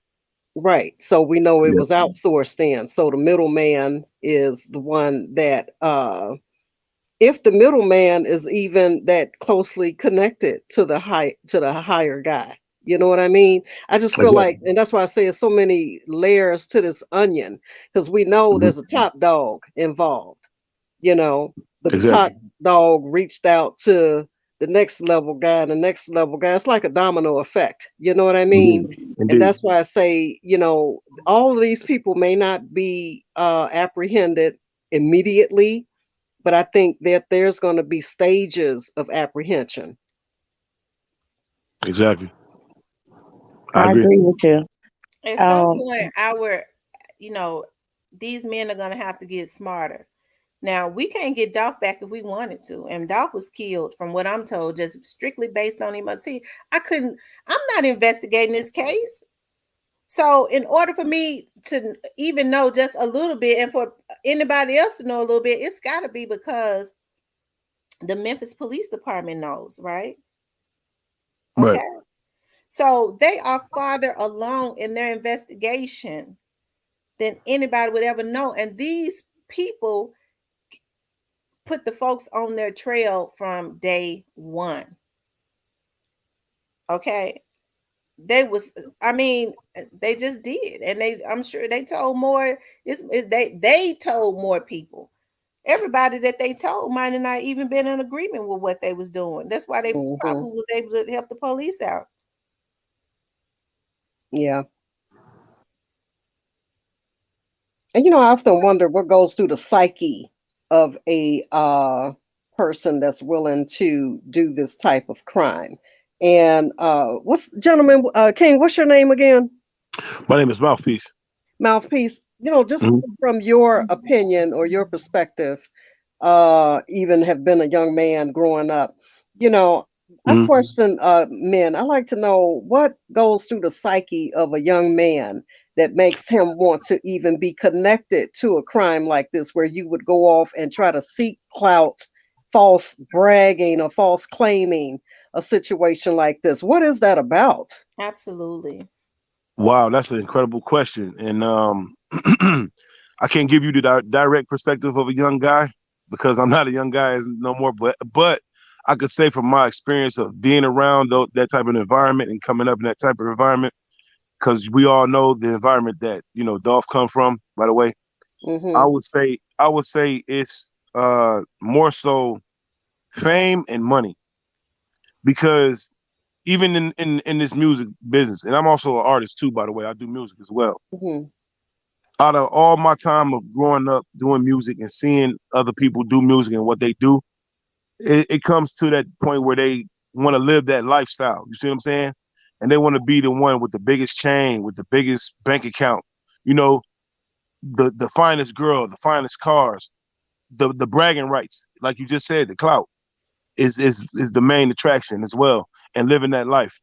Right. So we know it Yeah, was outsourced then. So the middleman is the one that if the middleman is even that closely connected to the higher guy. You know what I mean? I just feel exactly. like, and that's why I say there's so many layers to this onion, because we know Mhm. there's a top dog involved, you know, but the top Exactly. dog reached out to the next level guy and the next level guy. It's like a domino effect. You know what I mean? Indeed. And Indeed. that's why I say, all of these people may not be apprehended immediately, but I think that there's going to be stages of apprehension. Exactly. I I agree. agree with you. At some Um, point, you know, these men are gonna have to get smarter. Now we can't get Dolph back if we wanted to, and Dolph was killed, from what I'm told, just strictly based on him. See, I couldn't. I'm not investigating this case. So, in order for me to even know just a little bit, and for anybody else to know a little bit, it's got to be because the Memphis Police Department knows, right? Right. Okay. So, they are farther along in their investigation than anybody would ever know. And these people put the folks on their trail from day one. Okay. They was, I mean, they just did. And I'm sure they told more. They told more people. Everybody that they told might have not even been in agreement with what they was doing. That's why they Hmm. probably was able to help the police out. Yeah. And I often wonder what goes through the psyche of a person that's willing to do this type of crime. And what's gentleman King? What's your name again? My name is Mouthpiece. Mouthpiece. Just Mhm. from your opinion or your perspective, even have been a young man growing up. You know, I Mhm. question men. I like to know what goes through the psyche of a young man that makes him want to even be connected to a crime like this, where you would go off and try to seek clout, false bragging, or false claiming a situation like this. What is that about? Absolutely. Wow, that's an incredible question, and I can't give you the direct perspective of a young guy because I'm not a young guy no more. But I could say from my experience of being around that type of environment and coming up in that type of environment, because we all know the environment that Dolph come from. By the way, I Mm-hmm. would say I would say it's more so fame and money because even in this music business, and I'm also an artist too. By the way, I do music as well. Mm-hmm. Out of all my time of growing up doing music and seeing other people do music and what they do, it comes to that point where they want to live that lifestyle. You see what I'm saying? And they want to be the one with the biggest chain, with the biggest bank account, you know, the finest girl, the finest cars, the bragging rights, like you just said, the clout is the main attraction as well, and living that life.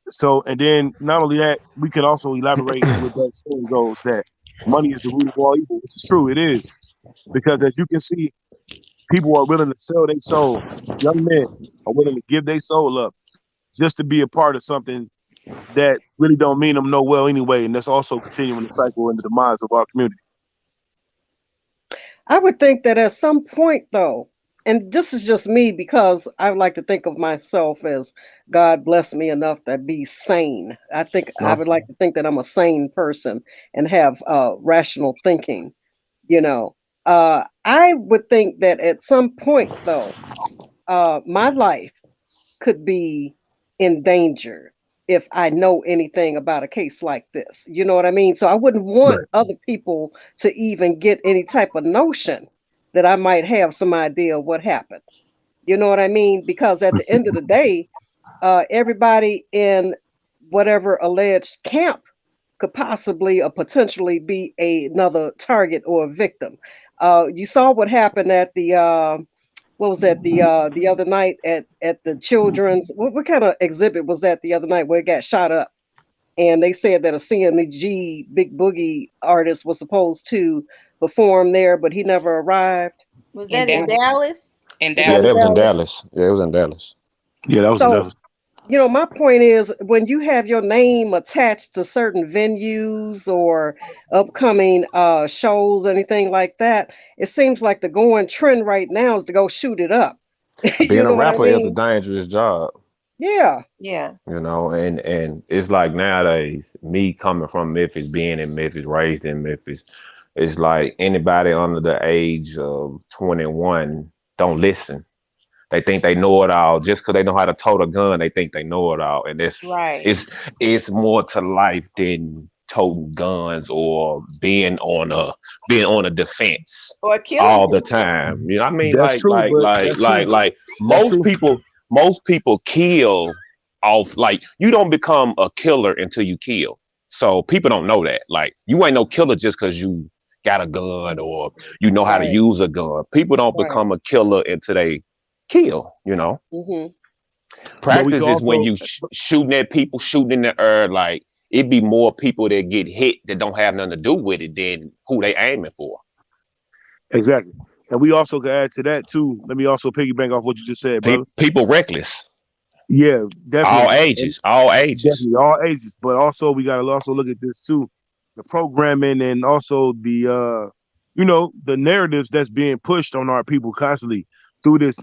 So, and then not only that, we can also elaborate with that saying goes that money is the root of all evil, which is true. It is because as you can see, people are willing to sell their soul. Young men are willing to give their soul up just to be a part of something that really don't mean them no well anyway, and that's also continuing the cycle and the demise of our community. I would think that at some point, though, and this is just me because I like to think of myself as God blessed me enough to be sane. I think I Uh, would like to think that I'm a sane person and have rational thinking. I would think that at some point, though, my life could be in danger if I know anything about a case like this. You know what I mean? So I wouldn't want right. other people to even get any type of notion that I might have some idea of what happened. You know what I mean? Because at the end of the day, everybody in whatever alleged camp could possibly or potentially be another target or a victim. You saw what happened at the what was that the other night at the children's what kind of exhibit was that the other night where it got shot up? And they said that a CMG Big Boogie artist was supposed to perform there, but he never arrived. Was In that in Dallas. Dallas? In Was that Yeah, in that Dallas. was in Dallas? Dallas. Yeah, it was in Dallas. Yeah, that was So, another. my point is when you have your name attached to certain venues or upcoming shows, anything like that, it seems like the going trend right now is to go shoot it up. Being You a know what I rapper is a mean? dangerous job, Yeah. Yeah. and it's like nowadays, me coming from Memphis, being in Memphis, raised in Memphis, it's like anybody under the age of 21 don't listen. They think they know it all just because they know how to tote a gun. They think they know it all, and Right. it's more to life than toting guns or being on a defense Or killing all the people. time. You know what I mean? That's true, but that's true. That's Most true. people kill off like you don't become a killer until you kill. So people don't know that. Like you ain't no killer just because you got a gun or you know how to Right. use a gun. People don't Right. become a killer until they kill. Mhm. But we can Practice is when also you shooting at people, shooting in the air. Like it be more people that get hit that don't have nothing to do with it than who they aiming for. exactly, and we also can add to that too. Let me also piggyback off what you just said, brother. People reckless, Yeah, all definitely. And ages, all ages. definitely all ages, but also we got to also look at this too, the programming and also the narratives that's being pushed on our people constantly through this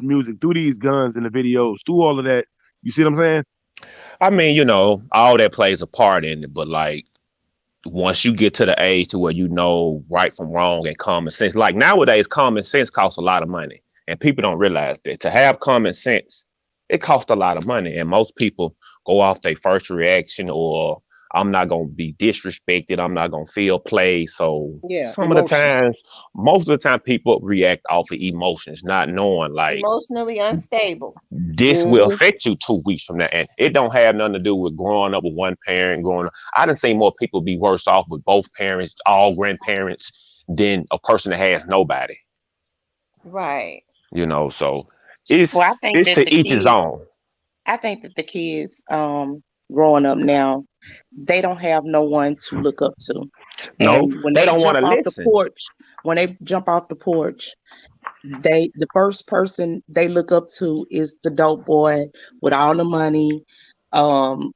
music, through these guns and the videos, through all of that. You see what I'm saying? I mean, all that plays a part in it, but like once you get to the age to where you know right from wrong and common sense, like nowadays, common sense costs a lot of money, and people don't realize that to have common sense, it costs a lot of money, and most people go off their first reaction or I'm not gonna be disrespected, I'm not gonna feel played. So Yeah. some of the Emotions. times, most of the time, people react off of emotions, not knowing like Emotionally unstable. this will Mhm. affect you 2 weeks from now. And it don't have nothing to do with growing up with one parent, growing up. I done seen more people be worse off with both parents, all grandparents, than a person that has nobody. Right. So Well, it's to each his own. I think that the kids growing up now, they don't have no one to look up to. No, And when they they don't want jump to off the listen. porch, when they jump off the porch, the first person they look up to is the dope boy with all the money,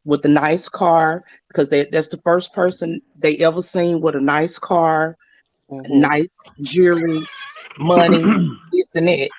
with the nice car, because that's the first person they ever seen with a nice car, Mhm. nice jewelry, money, this and that.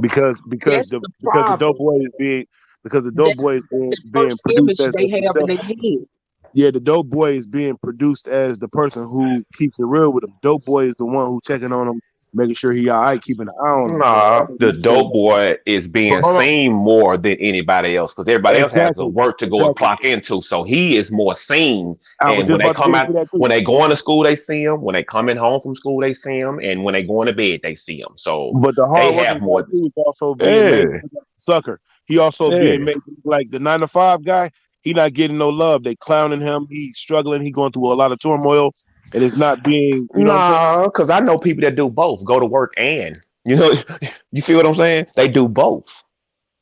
because because That's the the because the dope problem. boy is being because the dope That's boy is being the being first produced image as they the have in their successful. head. Yeah, the dope boy is being produced as the person who keeps it real with him. Dope boy is the one who checking on him, making sure he all right, keeping an eye on him. So I Nah, think the that's what it dope is. boy is But being hold on, seen more than anybody else because everybody else has to exactly, work to go and exactly. clock into. So he is more seen. I was And when just they about to come get out, into that too. when they going to school, they see him. When they coming home from school, they see him. And when they going to bed, they see him. So But the they hardworking have guy more. too is also being Yeah, made to look like a sucker. He also being yeah. made to look like the 9 to 5 guy. He not getting no love. They clowning him. He's struggling. He going through a lot of turmoil, and it's not being. You know what I'm saying? Nah, because I know people that do both, go to work and you feel what I'm saying? They do both.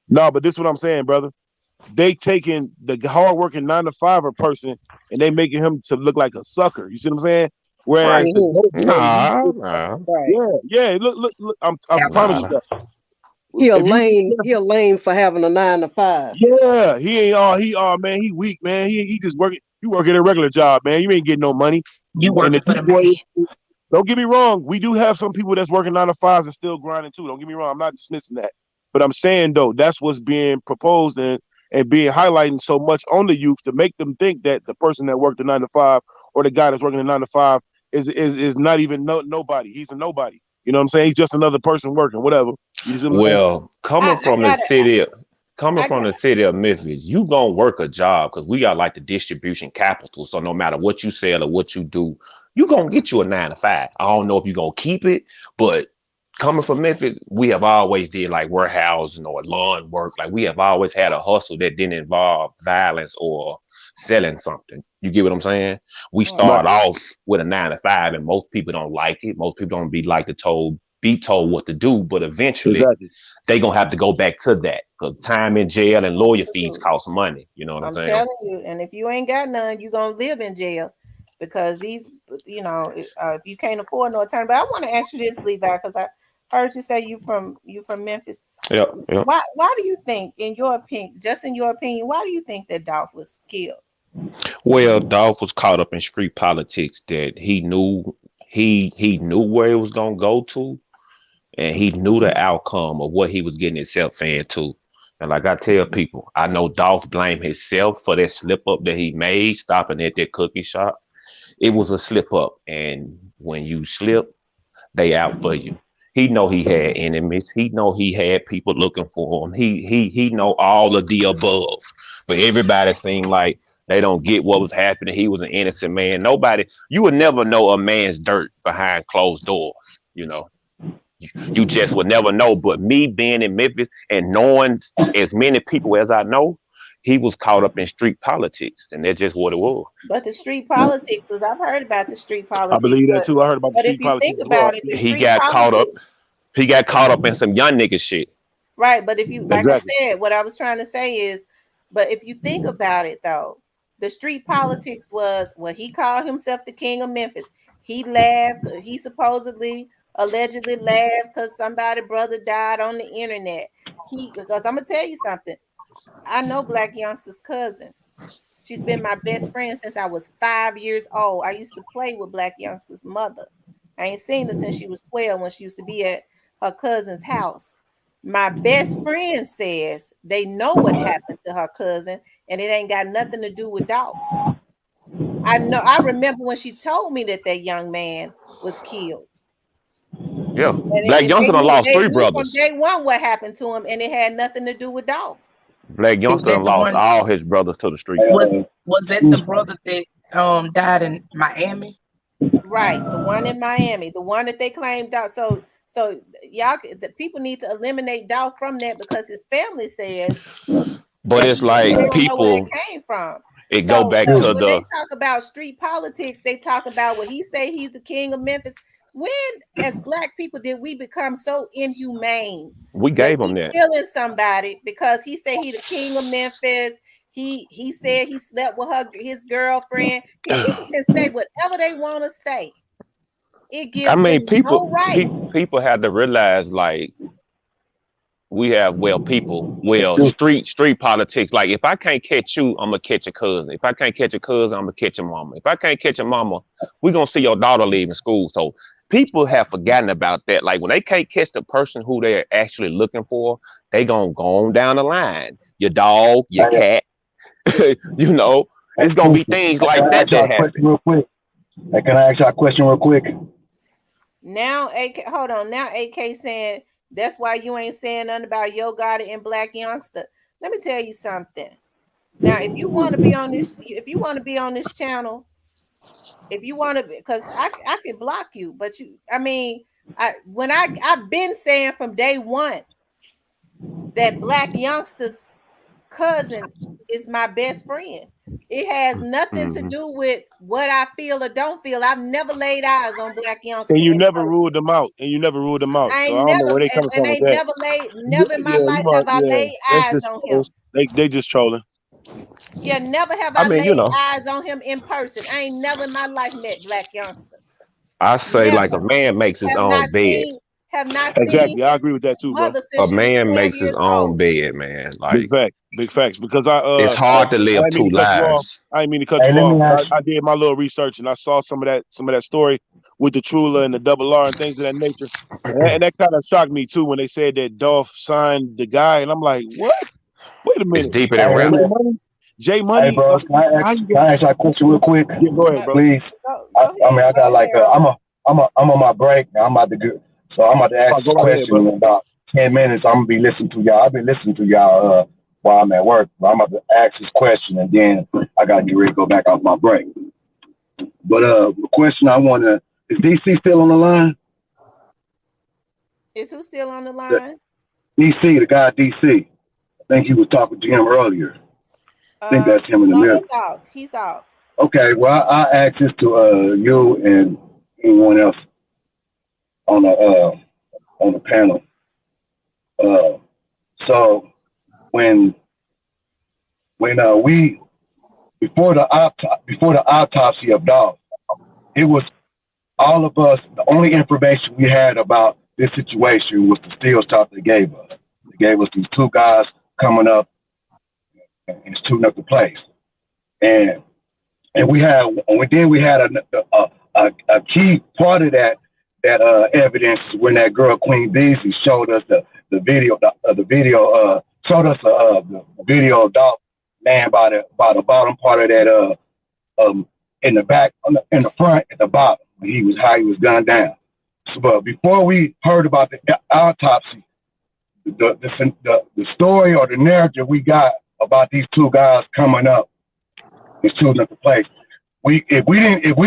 No, but this is what I'm saying, brother. They taking the hardworking 9 to 5 person and they making him to look like a sucker. You see what I'm saying? Whereas Right. the Mhm. dope boy, Nah, nah, Right. yeah, yeah. Look. I promise you nah. Absolutely. that. He a If you, lame. He a lame for having a 9 to 5. yeah, he ain't all he all man. He weak, man. He just working. You working a regular job, man. You ain't getting no money. You And the working for the dope man. boy, don't get me wrong. We do have some people that's working 9 to 5s and still grinding too. Don't get me wrong. I'm not dismissing that. But I'm saying though, that's what's being proposed and being highlighted so much on the youth to make them think that the person that worked the 9 to 5 or the guy that's working the 9 to 5 is not even nobody. He's a nobody. You know what I'm saying? He's just another person working, whatever. You see what I'm saying? Well, I, I gotta coming I from got the city of Memphis, you gonna work a job because we got like the distribution capital. So no matter what you sell or what you do, you gonna get you a 9 to 5. I don't know if you gonna keep it, but coming from Memphis, we have always did like warehousing or lawn work. Like we have always had a hustle that didn't involve violence or selling something. You get what I'm saying? We Right. start off with a 9 to 5, and most people don't like it. Most people don't be told what to do, but eventually Exactly. they gonna have to go back to that because time in jail and lawyer fees Absolutely. cost money. You know what I'm I'm saying? telling you. And if you ain't got none, you gonna live in jail because these, if you can't afford no attorney. But I want to ask you this, Levi, because I heard you say you from Memphis. Yeah, yeah. Why do you think, in your opinion, just in your opinion, why do you think that Dolph was killed? Well, Dolph was caught up in street politics that he knew where it was gonna go to, and he knew the outcome of what he was getting himself into. And like I tell people, I know Dolph blamed himself for that slip up that he made stopping at that cookie shop. It was a slip up, and when you slip, they out for you. He know he had enemies. He know he had people looking for him. He know all of the above. But everybody seemed like they don't get what was happening. He was an innocent man. Nobody, you would never know a man's dirt behind closed doors. You just would never know. But me being in Memphis and knowing as many people as I know, he was caught up in street politics, and that's just what it was. But the street politics, is I've heard about the street I politics, believe that but too. I heard about the but if street you politics think as well. about it, the Yeah. He street got caught up. politics, He got caught up in some young nigga shit. right? But if you, like I Exactly. said, what I was trying to say is, but if you think about it though, the street politics was what he called himself the king of Memphis. He laughed. He supposedly, allegedly laughed because somebody brother died on the internet. Because I'm gonna tell you something. I know Black Youngster's cousin. She's been my best friend since I was 5 years old. I used to play with Black Youngster's mother. I ain't seen her since she was 12 when she used to be at her cousin's house. My best friend says they know what happened to her cousin and it ain't got nothing to do with Dolph. I remember when she told me that that young man was killed. Yeah. Black And Youngster done lost they three knew from brothers. day one what happened to him, and it had nothing to do with Dolph. Black Is Youngster that done the lost one? all his brothers to the street. Was that the brother that died in Miami? Right, the one in Miami, the one that they claimed out. So y'all, the people need to eliminate Dolph from that because his family says But that it's like they don't know where it people, came from. it go So back to when they the, talk about street politics, they talk about what he say he's the king of Memphis. When, as black people, did we become so inhumane we that gave him we that. killing somebody because he said he the king of Memphis? He said he slept with his girlfriend. People can say whatever they want to say. It I gives mean, them no right. people have to realize like we have street politics. Like if I can't catch you, I'm gonna catch a cousin. If I can't catch a cousin, I'm gonna catch a mama. If I can't catch a mama, we're gonna see your daughter leaving school. So people have forgotten about that. Like when they can't catch the person who they're actually looking for, they gonna go on down the line. Your dog, your cat, it's gonna be things like that that happen. Real quick. Hey, can I ask y'all a question real quick? Now, AK, hold on. Now, AK saying that's why you ain't saying nothing about Yo Gotti and Black Youngster. Let me tell you something. Now, if you want to be on this, if you want to be on this channel, if you want to, because I can block you, but I mean, I've been saying from day one that Black Youngster's cousin is my best friend. It has nothing to Mm-hmm. do with what I feel or don't feel. I've never laid eyes on Black And Youngster you in never person. ruled them out. And you never ruled them out. I So ain't I don't know never where they coming and from with ain't that. never in my Yeah, life you are. have I Yeah, laid that's eyes just on him. trolls. They just trolling. Yeah, never have I I mean, laid eyes on him in person. I ain't never in my life met Black Youngster. I say like a Never. man makes his Have not own bed. seen have not seen Exactly. I his agree with that too, bro. mother A since she was man 12 makes his years own old. bed, man. Big Like fact. Big facts. Because I it's hard to I live didn't mean two to cut you off. lives. I didn't mean to cut Hey, you let off, me but ask. I did my little research and I saw some of that story with the Trula and the double R and things of that nature. And that kind of shocked me too when they said that Dolph signed the guy, and I'm like, what? Wait a It's minute. deeper than Hey, let rap. me. Jay Money? Jay Hey, Money? bro. So how you Can get? I ask y'all a question real quick, Yeah, go ahead, bro. please? Go I mean, ahead, I got go like ahead, Ron. I'm on my break. Now I'm about to go. So I'm about to ask Oh, this go right ahead, question bro. in about 10 minutes. I'm gonna be listening to y'all. I've been listening to y'all while I'm at work. But I'm about to ask this question and then I gotta get ready to go back off my break. But the question I wanna is DC still on the line? Is who still on the The line? DC, the guy DC. I think he was talking to him earlier. I think that's him in the No, middle. he's off. He's off. Okay, well, I ask this to you and anyone else on the panel. Uh, so when we before the autopsy of Dolph, it was all of us. The only information we had about this situation was the steel shot they gave us. They gave us these two guys coming up and shooting up the place, and we had a key part of that evidence when that girl Queen Beasley showed us the video showed us the video of Dolph laying by the bottom part of that in the back in the front at the bottom how he was gunned down. So, but before we heard about the autopsy, the story or the narrative we got about these two guys coming up and shooting up the place. If we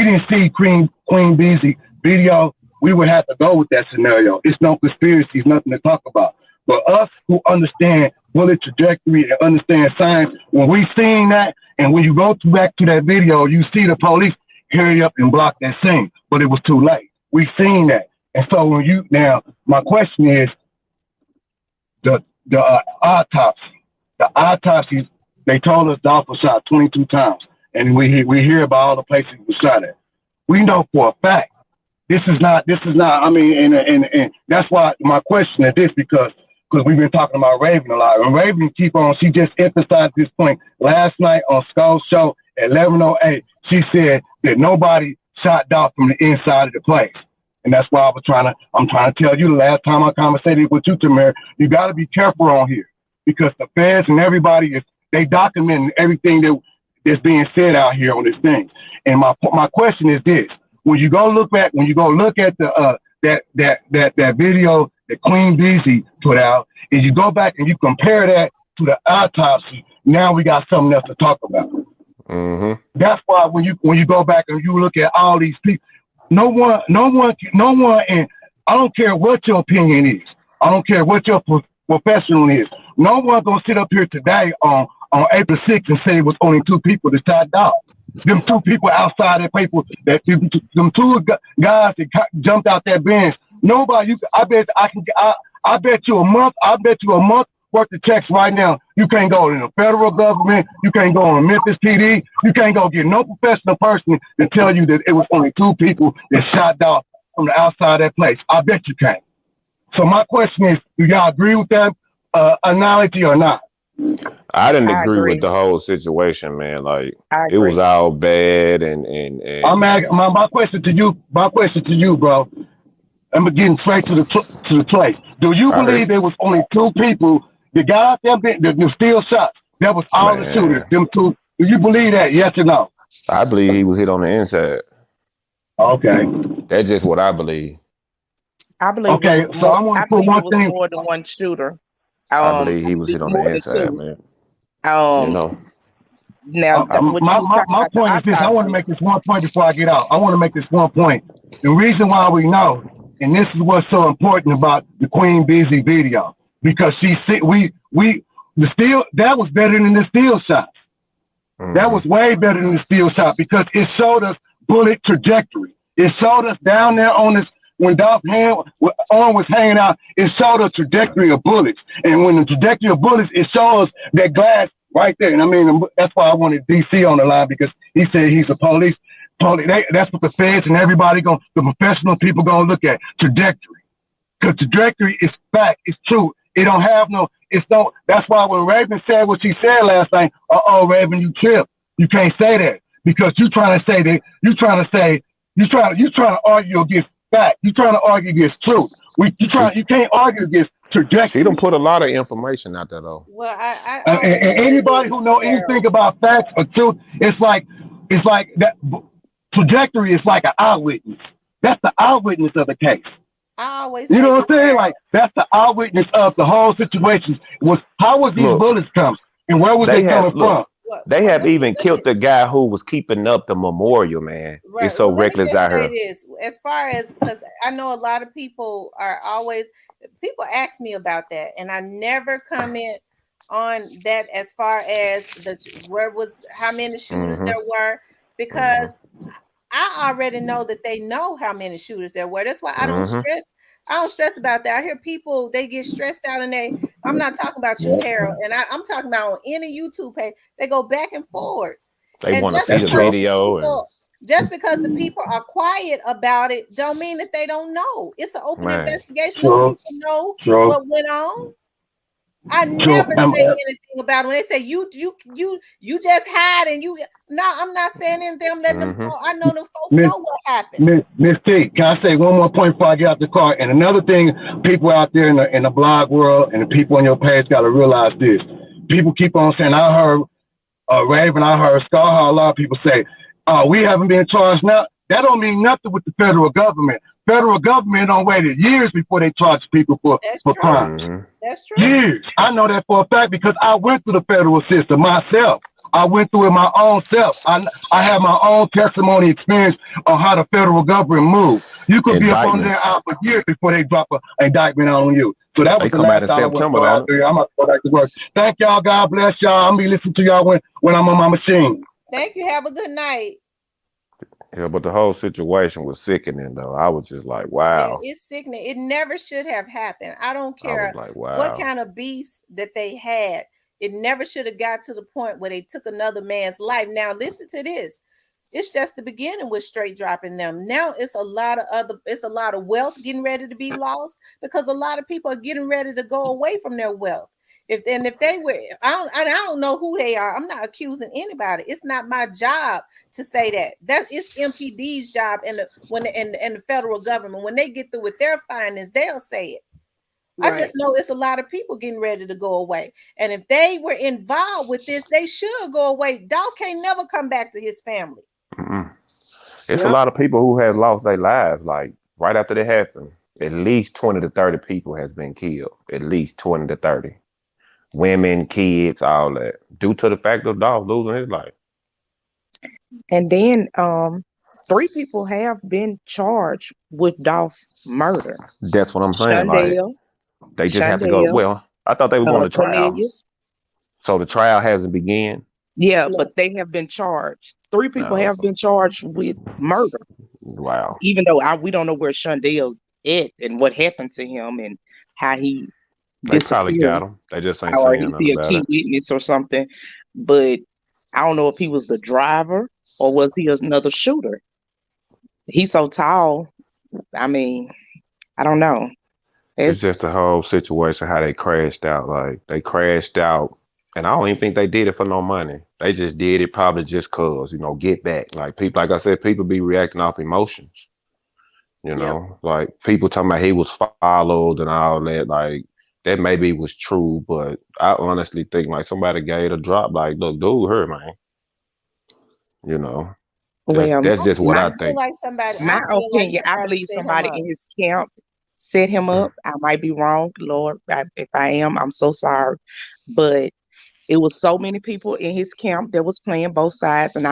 didn't see Queen Beasley video, we would have to go with that scenario. It's no conspiracy, it's nothing to talk about. But us who understand bullet trajectory and understand science, when we seen that, and when you go back to that video, you see the police hurry up and block that scene, but it was too late. We seen that, and so my question is the autopsy. The autopsy, they told us Dolph was shot 22 times, and we hear about all the places he was shot at. We know for a fact this is not. I mean, and that's why my question is this because we've been talking about Raven a lot, and Raven she just emphasized this point last night on Skull's show at 11:08. She said that nobody shot Dolph from the inside of the place. And that's why I'm trying to tell you the last time I conversated with you, Tamir, you got to be careful on here because the feds and everybody they documenting everything that's being said out here on this thing. And my question is this: when you go look at the that video that Queen Beasley put out, and you go back and you compare that to the autopsy, now we got something else to talk about. Mm-hmm. That's why when you go back and you look at all these people. No one, and I don't care what your opinion is. I don't care what your professional is. No one gonna sit up here today on April 6th and say it was only two people that shot Dolph. Them two people outside that people, them two guys that jumped out that bench. Nobody, I bet you a month worth of checks right now. You can't go in the federal government. You can't go on Memphis PD. You can't go get no professional person to tell you that it was only two people that shot Dolph from the outside of that place. I bet you can't. So my question is, do y'all agree with that analogy or not? I didn't I agree with agree. the whole situation, man. Like I it was agree. all bad and My question to you, bro. I'm getting straight to the place. Do you I heard believe there was only two people that got out there, the steel shots? That was all the shooters. man. Them two. Do you believe that? Yes or no? I believe he was hit on the inside. Okay. That's just what I believe. I believe it Okay. was So more. I want I to put believe it one was thing. more than one shooter. I believe I he was believe hit on more the than inside, two. man. You Um, know. now what you was talking My about the point is this. I want to autopsy. make this one point before I get out. I want to make this one point. The reason why we know, and this is what's so important about the Queen Beasley video, because the steel that was better than the steel shots. That Mm-hmm. was way better than the steel shot because it showed us bullet trajectory. It showed us down there on this when Dolph's arm was hanging out. It showed a trajectory of bullets, and when the trajectory of bullets, it shows that glass right there. And I mean, that's why I wanted DC on the line because he said he's a police. That's what the feds and everybody the professional people gonna look at trajectory. Because trajectory is fact, it's true. It don't have no, it's no, that's why when Raven said what she said last night, Raven, you tripped. You can't say that. Because you trying to say that, you trying to argue against fact. You trying to argue against truth. She You can't argue against she don't trajectory. put a lot of information out there though. Well, I always And say anybody this, who know Harold. anything about facts or truth, it's like that trajectory is like an eyewitness. That's the eyewitness of the case. I always You say know what this, I'm saying? Harold. Like that's the eyewitness of the whole situation. Was how was these Look, bullets coming and where was they they have coming look, from? they Well, have even killed the guy who was keeping up the memorial, man. right. It's so Well, let me reckless just out say here. this. As far as because I know a lot of people are always people ask me about that, and I never comment on that as far as where was how many shooters Mm-hmm. there were, because Mm-hmm. I already know that they know how many shooters there were. That's why I don't Mm-hmm. stress. I don't stress about that. I hear people they get stressed out and I'm not talking about you, Yeah, Harold, and I'm talking about on any YouTube page. They go back and forwards, They and want to just see that's the because true. the video and people just because the people are quiet about it, don't mean that they don't know. It's an open man. investigation. Them True, people know true, what went on. I true. never say anything about it. When they say you just hide and you no, I'm not saying anything. I'm letting them Mm-hmm. folks. I know them folks Miss know what happened. Miss T, can I say one more point before I get out the car? And another thing, people out there in the blog world and the people on your page got to realize this. People keep on saying, I heard Raven, I heard Scar, a lot of people say, we haven't been charged now. That don't mean nothing with the federal government. Federal government don't wait years before they charge people That's for true. crimes. Mm-hmm. That's true. Years. I know that for a fact because I went through the federal system myself. I went through it my own self. I have my own testimony experience on how the federal government moves. You could be up on there Indictments. out for years before they drop an indictment on you. So that They was the come out last in thought I want to September, throw don't out it? there. I'm going to go back to work. Thank y'all. God bless y'all. I'm going to be listening to y'all when I'm on my machine. Thank you. Have a good night. Yeah, but the whole situation was sickening though. I was just like, Yeah, wow. it's sickening. It never should have happened. I don't I was care like, what wow. kind of beefs that they had. It never should have got to the point where they took another man's life. Now, listen to this. It's just the beginning with straight dropping them. Now it's a lot of wealth getting ready to be lost because a lot of people are getting ready to go away from their wealth. If they were, I don't know who they are. I'm not accusing anybody. It's not my job to say that. That it's MPD's job and the federal government when they get through with their findings, they'll say it. I Right. just know it's a lot of people getting ready to go away, and if they were involved with this, they should go away. Dolph can't never come back to his family. Mm-mm. It's a Yep. lot of people who have lost their lives, like right after it happened. At least 20 to 30 people has been killed. At least 20 to 30. Women, kids, all that. Due to the fact of Dolph losing his life. And then 3 people have been charged with Dolph murder. That's what I'm saying. Like Shondell, they just have to go. Shondell, Well, I thought they were going to trial. Cornelius. So the trial hasn't begun. Yeah, No. but they have been charged. 3 people No. have been charged with murder, Wow. even though we don't know where Shondell's at and what happened to him and how he They probably got disappeared, him. They just ain't or saying is nothing he a about key it. witness or something. But I don't know if he was the driver or was he another shooter. He's so tall. I mean, I don't know. It's just the It's whole situation how they crashed out. Like they crashed out, and I don't even think they did it for no money. They just did it probably just cause get back. Like people, like I said, people be reacting off emotions. Yep. Like people talking about he was followed and all that. Like that maybe was true, but I honestly think like somebody gave a drop. Like, look, dude, hurt man. You know, that's well, that's just what my I I feel think. like somebody. my I feel like opinion. I somebody believe set him somebody up. in his camp set him up. I might be wrong, Lord. If I am, I'm so sorry. But it was so many people in his camp that was playing both sides, and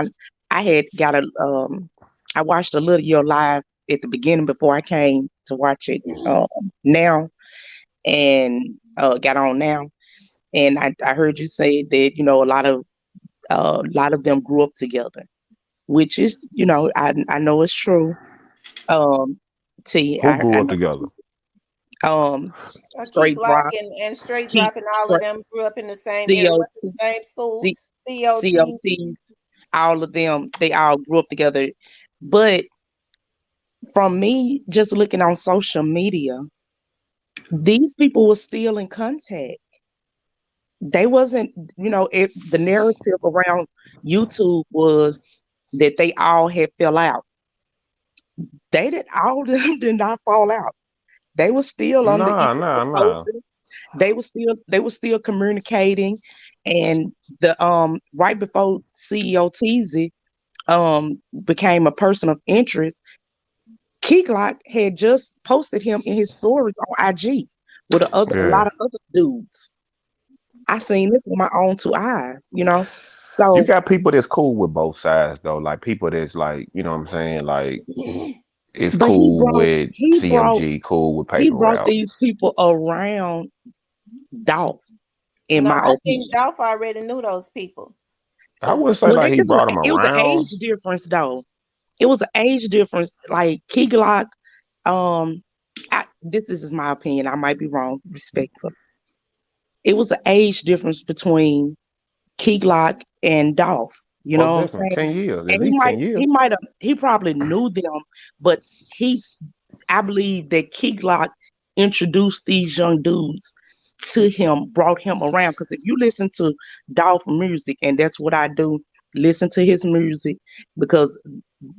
I had got I watched a little of your live at the beginning before I came to watch it now, and got on now, and I heard you say that a lot of them grew up together, which is I know it's true. Um, T, Who I grew up know together? um Key straight Glock drop, and straight keep dropping. All of straight them grew up in the same area, went to the COT, same school. C, COT. COT, all of them, they all grew up together. But from me just looking on social media, these people were still in contact. They wasn't, the narrative around YouTube was that they all had fell out. They did all of them did not fall out. They were still on the Nah, even nah, the nah. posting. They were still communicating, and the right before CEO Teasy became a person of interest, Key Glock had just posted him in his stories on IG with a Yeah. lot of other dudes. I seen this with my own 2 eyes. You So, got people that's cool with both sides though. Like people that's like, you know what I'm saying? Like it's but he cool brought with he brought CMG, cool with he paper brought route. these people around Dolph in No, my I think opinion. Dolph already knew those people. I Cause would say Well, like they he just brought him it was an age around. difference though. It was an age difference. Like Key Glock, um, this is my opinion. I might be wrong. Respectful. It was an age difference between Key Glock and Dolph. You know Most what I'm definitely. saying? 10 years. At And least 10 years. he probably knew them, but I believe that Key Glock introduced these young dudes to him, brought him around. Because if you listen to Dolph music, and that's what I do, listen to his music, because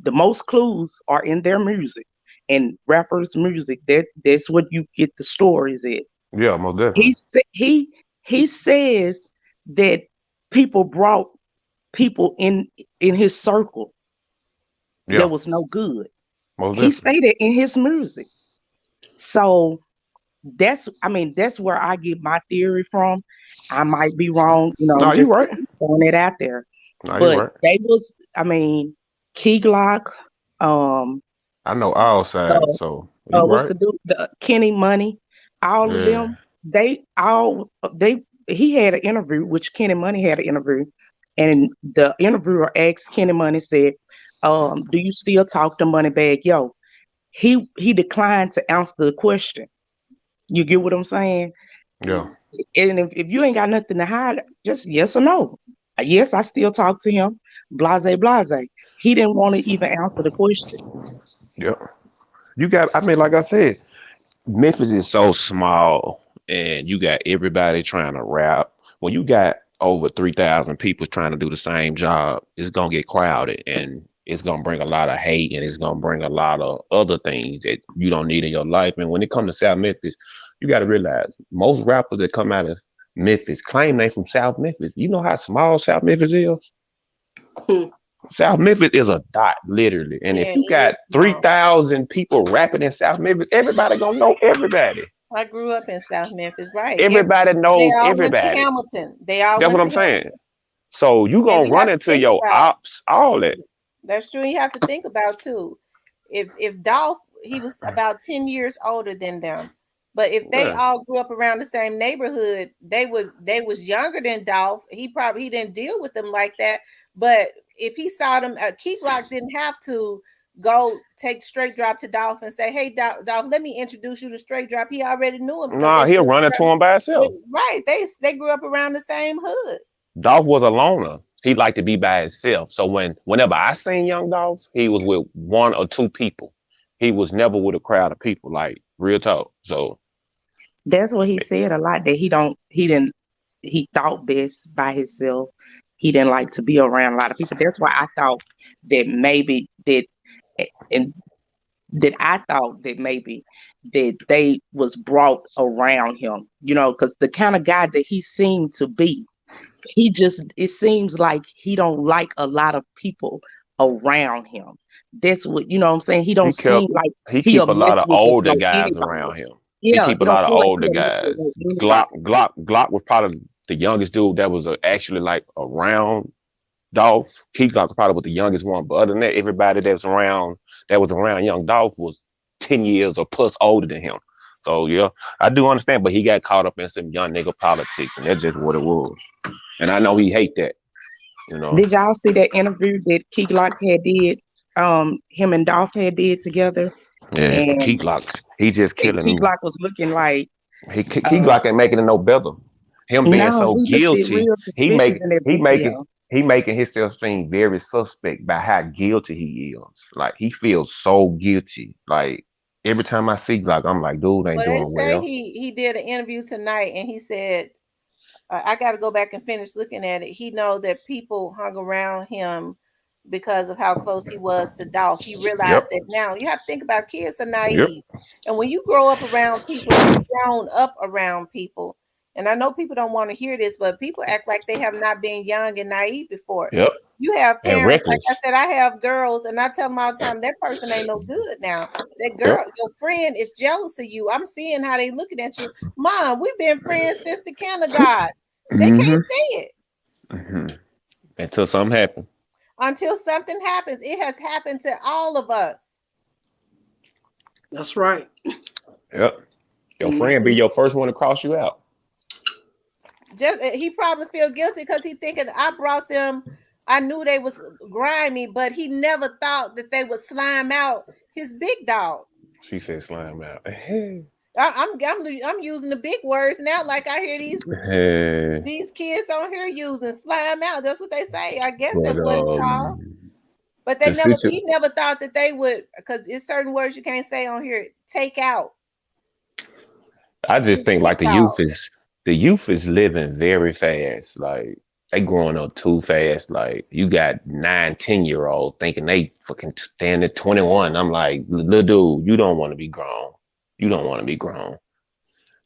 the most clues are in their music and rappers' music. That's what you get the stories in. Yeah, most definitely. He says that people brought people in his circle that Yeah, was no good. most He definitely. say that in his music. So that's where I get my theory from. I might be wrong, No, I'm you just right. throwing it out there. No, you But right. they was, Key Glock, um, I know all uh, sides, so you what's right. the dude, Kenny Money, all of Yeah, them, they he had an interview, which Kenny Money had an interview, and the interviewer asked Kenny Money, said, do you still talk to Moneybag Yo? He declined to answer the question. You get what I'm saying? yeah, And if you ain't got nothing to hide, just yes or no. Yes, I still talk to him. Blase, blase. He didn't want to even answer the question. yeah. You got. I mean, like I said, Memphis is so small, and you got everybody trying to rap. When you got over 3,000 people trying to do the same job, it's gonna get crowded, and it's gonna bring a lot of hate, and it's gonna bring a lot of other things that you don't need in your life. And when it comes to South Memphis, you got to realize most rappers that come out of Memphis claim they from South Memphis. You know how small South Memphis is? South Memphis is a dot, literally. And yeah, if you it got is small. 3,000 people rapping in South Memphis, everybody gonna know everybody. I grew up in South Memphis, right? Everybody They knows all went to everybody. Hamilton. They all That's went what to I'm saying. Hamilton. So you And gonna you run have to into think your about ops, all that. that's true. You have to think about too. If Dolph, he was about 10 years older than them. But if they Yeah. all grew up around the same neighborhood, they was younger than Dolph. He didn't deal with them like that. But if he saw them, Key Glock didn't have to go take straight drop to Dolph and say, "Hey, Dolph, let me introduce you to straight drop." He already knew him because Nah, they he'll grew up run into around. him by himself. Right, they grew up around the same hood. Dolph was a loner. He liked to be by himself. So whenever I seen Young Dolph, he was with one or two people. He was never with a crowd of people, like real talk. So That's what he said a lot, that he thought best by himself. He didn't like to be around a lot of people. That's why I thought that maybe that and that I thought that maybe that they was brought around him, because the kind of guy that he seemed to be, it seems like he don't like a lot of people around him. That's what, what I'm saying. He he don't kept seem like he he'll keep a lot mess of with just older no guys anybody. around him. He Yeah, keep a it don't lot of seem like older he'll mess with guys. no anybody. Glock was probably the youngest dude that was actually like around Dolph. Keith Glock was probably was the youngest one, but other than that, everybody that was around young Dolph was 10 years or plus older than him. So yeah, I do understand, but he got caught up in some young nigga politics, and that's just what it was. And I know he hate that, you know. Did y'all see that interview that Key Glock had did? Him and Dolph had did together, Yeah, Key and Glock, he just killing Key me. Glock was looking like, Key uh, Glock ain't making it no better. Him being no, so he looked it guilty, real he suspicious make in that he making video. he making himself seem very suspect by how guilty he is. Like he feels so guilty. Like every time I see Glock, I'm like, dude ain't Well, they doing say well. he did an interview tonight, and he said, I got to go back and finish looking at it. He know that people hung around him because of how close he was to Dolph. He realized Yep. that now. You have to think about kids are Yep. naive, and when you grow up around people, you've grown up around people. And I know people don't want to hear this, but people act like they have not been young and naive before. Yep. You have And parents, like I reckless. said, I have girls, and I tell them all the time that person ain't no good now. That Yep. girl, your friend, is jealous of you. I'm seeing how they looking at you. Mom, we've been friends since the kindergarten. They can't Mm-hmm. say it Mm-hmm. Until something happens. until something happens. It has happened to all of us. That's right. Yep. Your friend be Mhm. your first one to cross you out. Just he probably feel guilty because he thinking I brought them. I knew they was grimy, but he never thought that they would slime out his big dog. She said slime out. I'm using the big words now, like I hear these kids on here using slime out. That's what they say. I guess but that's what it's called. But the he situ- never thought that they would, because it's certain words you can't say on here. Take out I just his think big like dog. the youth is living very fast. Like they growing up too fast. Like you got 9, 10 year olds thinking they fucking stand at 21. I'm like, little dude, you don't want to be grown. You don't want to be grown.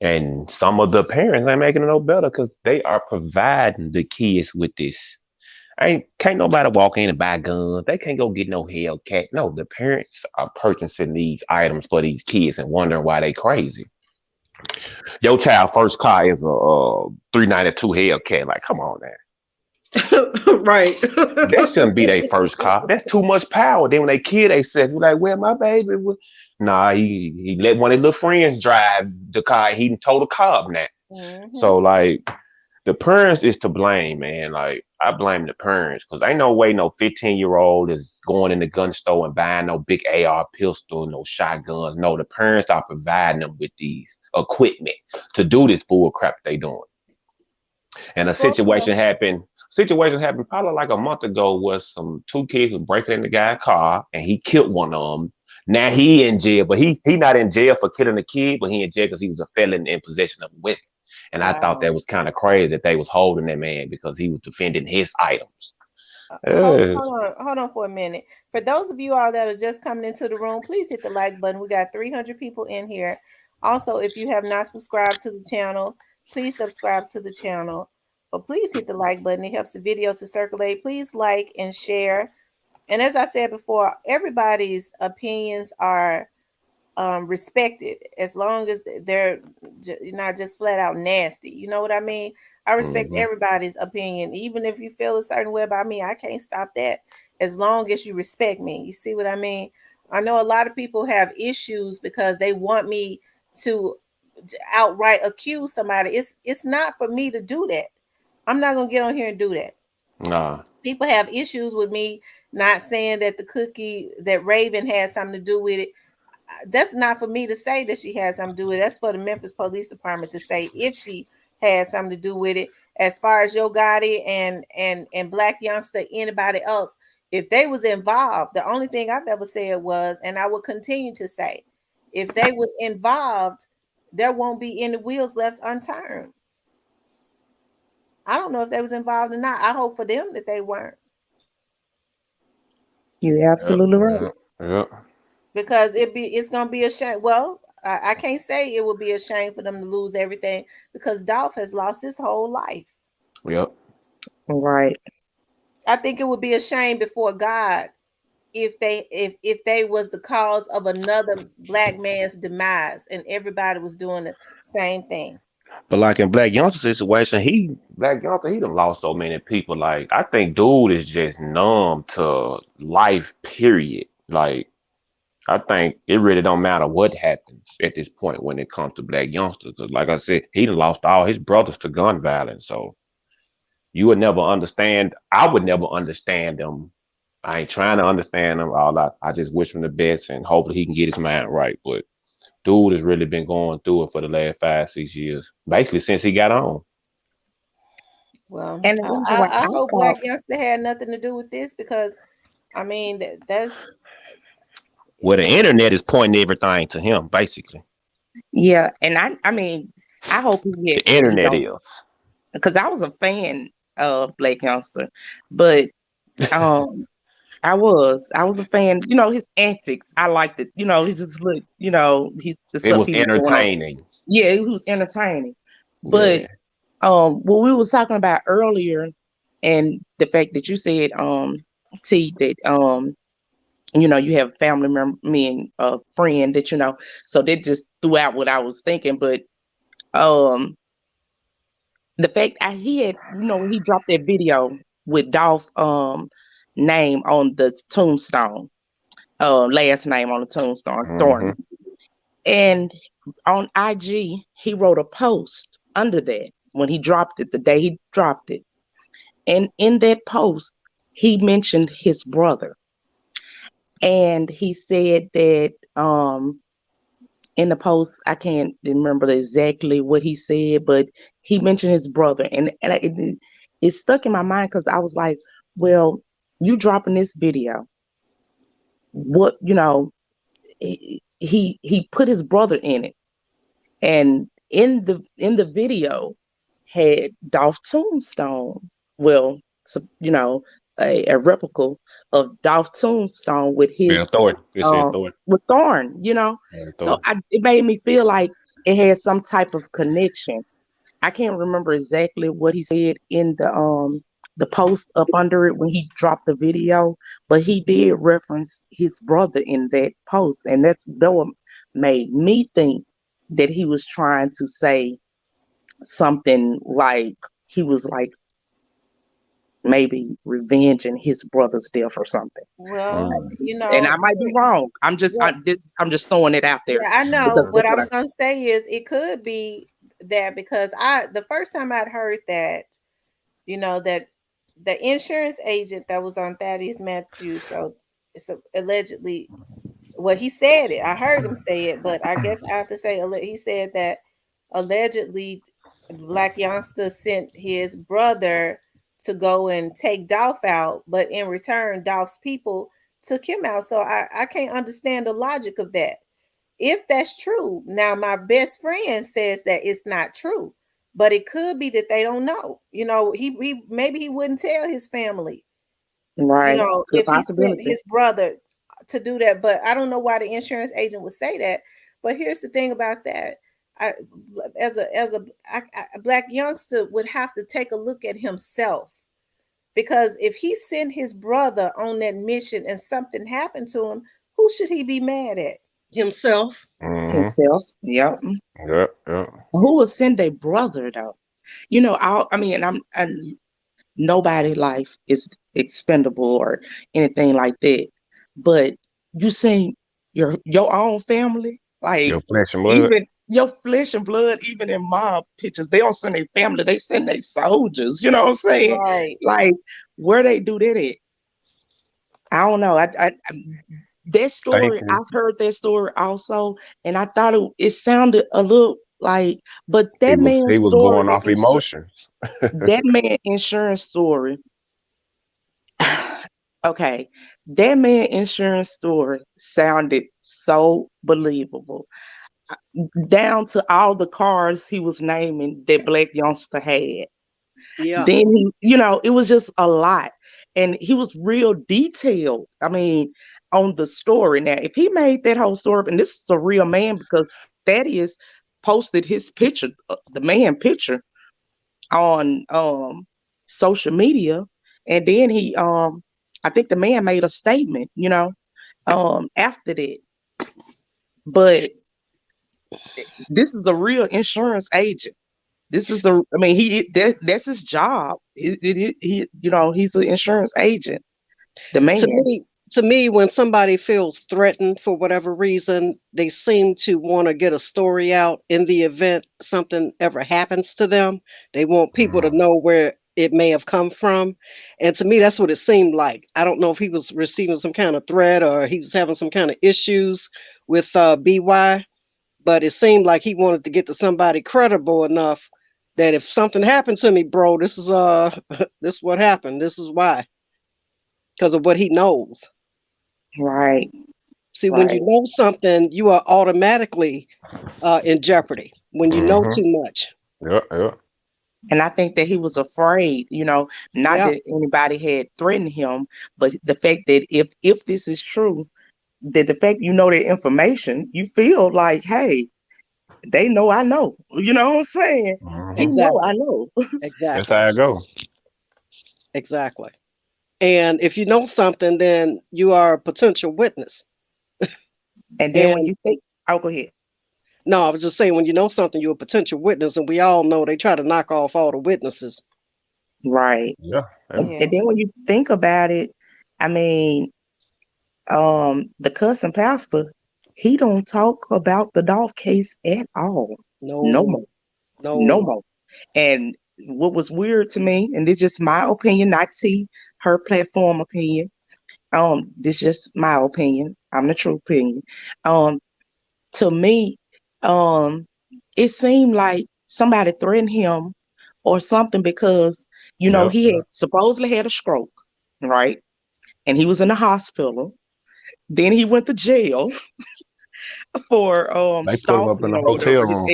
And some of the parents ain't making it no better because they are providing the kids with this. Ain't can't nobody walk in and buy guns. They can't go get no Hellcat. No, the parents are purchasing these items for these kids and wondering why they crazy. Your child first car is a 392 Hellcat. Like, come on now. Right. That shouldn't be their first car. That's too much power. Then when they kid, they said, "You like, where my baby?" Nah, he let one of his little friends drive the car. He told the car up now. Mm-hmm. So like, the parents is to blame, man. Like, I blame the parents because ain't no way no 15-year-old is going in the gun store and buying no big AR pistol, no shotguns. No, the parents are providing them with these equipment to do this bull crap they doing. And a Scorpio. situation happened probably like a month ago was some two kids was breaking in the guy's car and he killed one of them. Now he in jail, but he not in jail for killing the kid, but he in jail because he was a felon in possession of a weapon. And I thought Wow. that was kind of crazy that they was holding that man because he was defending his items. Hold, Uh, hold on for a minute. For those of you all that are just coming into the room, please hit the like button. We got 300 people in here. Also, if you have not subscribed to the channel, please subscribe to the channel. But please hit the like button. It helps the video to circulate. Please like and share. And as I said before, everybody's opinions are respected as long as they're not just flat out nasty. You know what I mean? I respect mhm. everybody's opinion, even if you feel a certain way about me. I can't stop that as long as you respect me. You see what I mean? I know a lot of people have issues because they want me to outright accuse somebody. It's not for me to do that. I'm not gonna get on here and do that. Nah, People have issues with me not saying that the cookie that Raven had something to do with it. That's not for me to say that she has something to do with it. That's for the Memphis Police Department to say if she has something to do with it. As far as Yo Gotti and Black Youngster, anybody else, if they was involved, the only thing I've ever said was, and I will continue to say, if they was involved, there won't be any wheels left unturned. I don't know if they was involved or not. I hope for them that they weren't, You're yep, absolutely right. yep, yep, because it's gonna be a shame. Well, I can't say it would be a shame for them to lose everything because Dolph has lost his whole life. yep. Right. I think it would be a shame before God if they was the cause of another black man's demise and everybody was doing the same thing. But like in Black Youngster situation, Black Youngster, he done lost so many people. Like I think dude is just numb to life, period. Like I think it really don't matter what happens at this point when it comes to Black Youngsters. 'Cause like I said, he done lost all his brothers to gun violence. So you would never understand. I would never understand them. I ain't trying to understand them. I just wish him the best and hopefully he can get his mind right. But dude has really been going through it for the last 5, 6 years, basically since he got on. Well, And the reason why I I hope Black thought, Youngster had nothing to do with this because I mean that's Well, the internet is pointing everything to him, basically. yeah, and I mean, I hope The he internet don't, is. because I was a fan of Blake Youngster, but um, I was a fan. You know his antics. I liked it. You know he just looked. You know the It stuff was he was doing on. entertaining. Yeah, it was entertaining. But Yeah. what we was talking about earlier, and the fact that you said T that you know you have a family member, me and a friend that you know, so that just threw out what I was thinking. But um the fact he had, you know, when he dropped that video with Dolph name on the tombstone, last name on the tombstone, Hmm. Thornton. And on IG, he wrote a post under that. when he dropped it, the day he dropped it. And in that post, he mentioned his brother. And he said that in the post, I can't remember exactly what he said, but he mentioned his brother. And it stuck in my mind because I was like, well, you dropping this video, what, he put his brother in it. And in the video had Dolph Tombstone. Well, a replica of Dolph Tombstone with Yeah, his Thor. It said Thor. with Thorn. Yeah, So Thor. it made me feel like it had some type of connection. I can't remember exactly what he said in the post up under it when he dropped the video, but he did reference his brother in that post, and that what made me think that he was trying to say something like he was like maybe revenging his brother's death or something. Well, Mm. And I might be wrong. what I'm just throwing it out there yeah, I know. because What that's I what I. was gonna say is it could be that because the first time I'd heard that, that the insurance agent that was on Thaddeus Matthews show, allegedly, well, he said it. I heard him say it, but I guess I have to say he said that allegedly Black Youngster sent his brother to go and take Dolph out, but in return, Dolph's people took him out. So I can't understand the logic of that. If that's true, now my best friend says that it's not true, but it could be that they don't know. He maybe he wouldn't tell his family, Right. Good if he sent possibility. his brother to do that. But I don't know why the insurance agent would say that. But here's the thing about that. I, a black youngster would have to take a look at himself, because if he sent his brother on that mission and something happened to him, who should he be mad at? Himself. Mm-hmm. Himself. Yep. Yep. Yep. Who would send a brother though? I mean, and nobody life is expendable or anything like that. But you send your own family, like Your flesh and blood. even your flesh and blood, even in mob pictures, they don't send their family, they send their soldiers. You know what I'm saying? Right. Like where they do that at? I don't know. That story, Thinking I've heard that story also, and I thought it sounded a little like, but he that was he man's was story, going off emotions. that man insurance story, okay, that man insurance story sounded so believable, down to all the cars he was naming that Black Youngster had. Yeah. Then it was just a lot. And he was real detailed. I mean, on the story. Now, if he made that whole story up, and this is a real man because Thaddeus posted his picture, the man picture, on social media, and then I think the man made a statement, after that. But this is a real insurance agent. I mean, that's his job. He's an insurance agent, the to man. me to me, when somebody feels threatened for whatever reason, they seem to want to get a story out in the event something ever happens to them. They want people to Mm. know where it may have come from. And to me, that's what it seemed like. I don't know if he was receiving some kind of threat or he was having some kind of issues with BY, but it seemed like he wanted to get to somebody credible enough that if something happened to me, bro, this is this is what happened. This is why, because of what he knows. Right, See, when you right. know something, you are automatically in jeopardy when you know Mm-hmm. too much. Yep. Yep. And I think that he was afraid, not Yeah, that anybody had threatened him, but the fact that if this is true, that the fact that information, you feel like, hey, they know I know. You know what I'm saying? He Mm-hmm. know I exactly, know. That's exactly, how it go. exactly. And if you know something, then you are a potential witness. And then when And you think, oh, go ahead. no, I was just saying, when you know something, you're a potential witness, and we all know they try to knock off all the witnesses. Right. Yeah. Yeah. And Yeah. then when you think about it, I mean, the cousin pastor, he don't talk about the Dolph case at all. No No, more. No no, more. And what was weird to me, and this just my opinion, not T, her platform opinion. This just my opinion. I'm the true opinion. Um, to me, um, it seemed like somebody threatened him or something because Yep. he had supposedly had a stroke, right? And he was in the hospital. Then he went to jail for They put him up in stalking the or hotel whatever. room.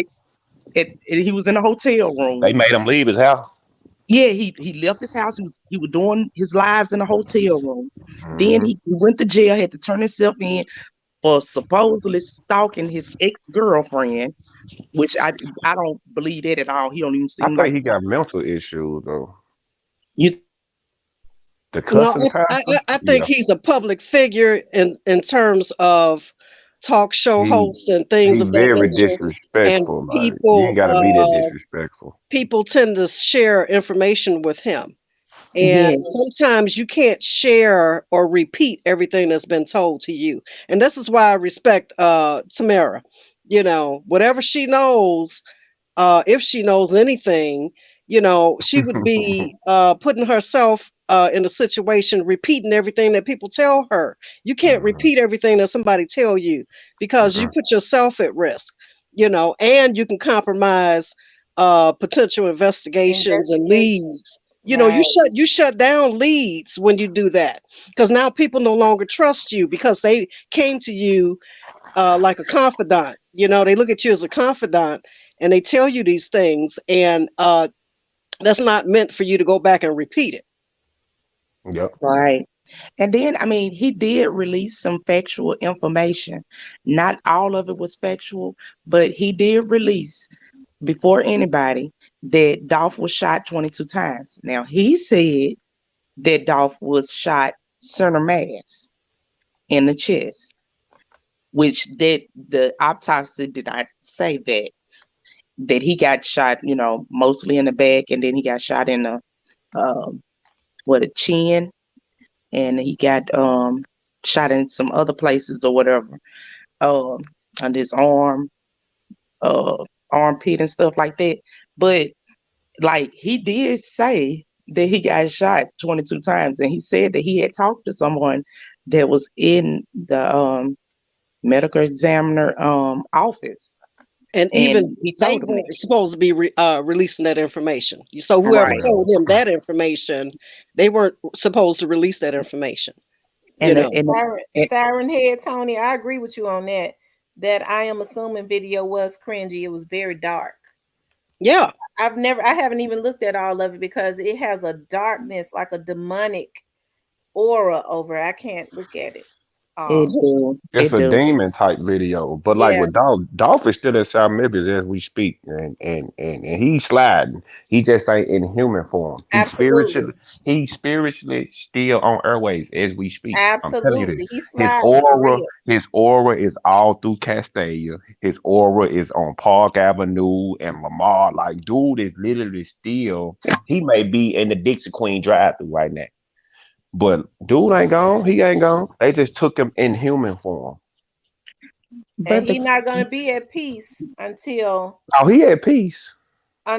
He was in a hotel They room. made him leave his house. Yeah, he left his house. He was doing his lives in a hotel room. Then Hmm. he went to jail, had to turn himself in for supposedly stalking his ex-girlfriend, which I don't believe that at all. He don't even I seem like think the he type. got mental issues though. You The No, cussing pastor. I think Yeah. he's a public figure in terms of talk show He hosts and things he of that very nature, and disrespectful. Like you ain't gotta be that disrespectful. people tend to share information with him. And yes, sometimes you can't share or repeat everything that's been told to you. And this is why I respect Tamara. Whatever she knows, if she knows anything, she would be putting herself in a situation repeating everything that people tell her. You can't Mhm. repeat everything that somebody tell you because you Mm-mm. put yourself at risk, and you can compromise potential investigations and Investigations. leads. You Right. shut down leads when you do that because now people no longer trust you because they came to you like a confidant. They look at you as a confidant and they tell you these things, and that's not meant for you to go back and repeat it. Yep. right. And then, I mean, he did release some factual information. Not all of it was factual, but he did release before anybody that Dolph was shot 22 times. Now, he said that Dolph was shot center mass in the chest, which that the autopsy did not say that he got shot, mostly in the back, and then he got shot in the um, a chin, and he got shot in some other places or whatever, um, on his arm, uh, armpit and stuff like that. But like he did say that he got shot 22 times, and he said that he had talked to someone that was in the medical examiner office, And and even he they told him that. weren't supposed to be releasing that information. So whoever Right. told Well, him that information, they weren't supposed to release that information. You And know, the, and, the, and Siren Head, Tony, I agree with you on that. That I am assuming video was cringy. It was very dark. yeah. I haven't even looked at all of it because it has a darkness, like a demonic aura over it. I can't look at it it all. do, it's it a do. demon type video, but like Yeah, with Dolph is still in South Memphis as we speak, and he's sliding. He just ain't in human form. absolutely. He's spiritually still on airways as we speak. I'm telling you this. Absolutely. He's sliding for real. His aura is all through Castalia. His aura is on Park Avenue and Lamar. Like, dude is literally still. He may be in the Dixie Queen drive-through right now. But dude ain't gone. He ain't gone. They just took him in human form. And But he's not gonna be at peace Oh, he had peace.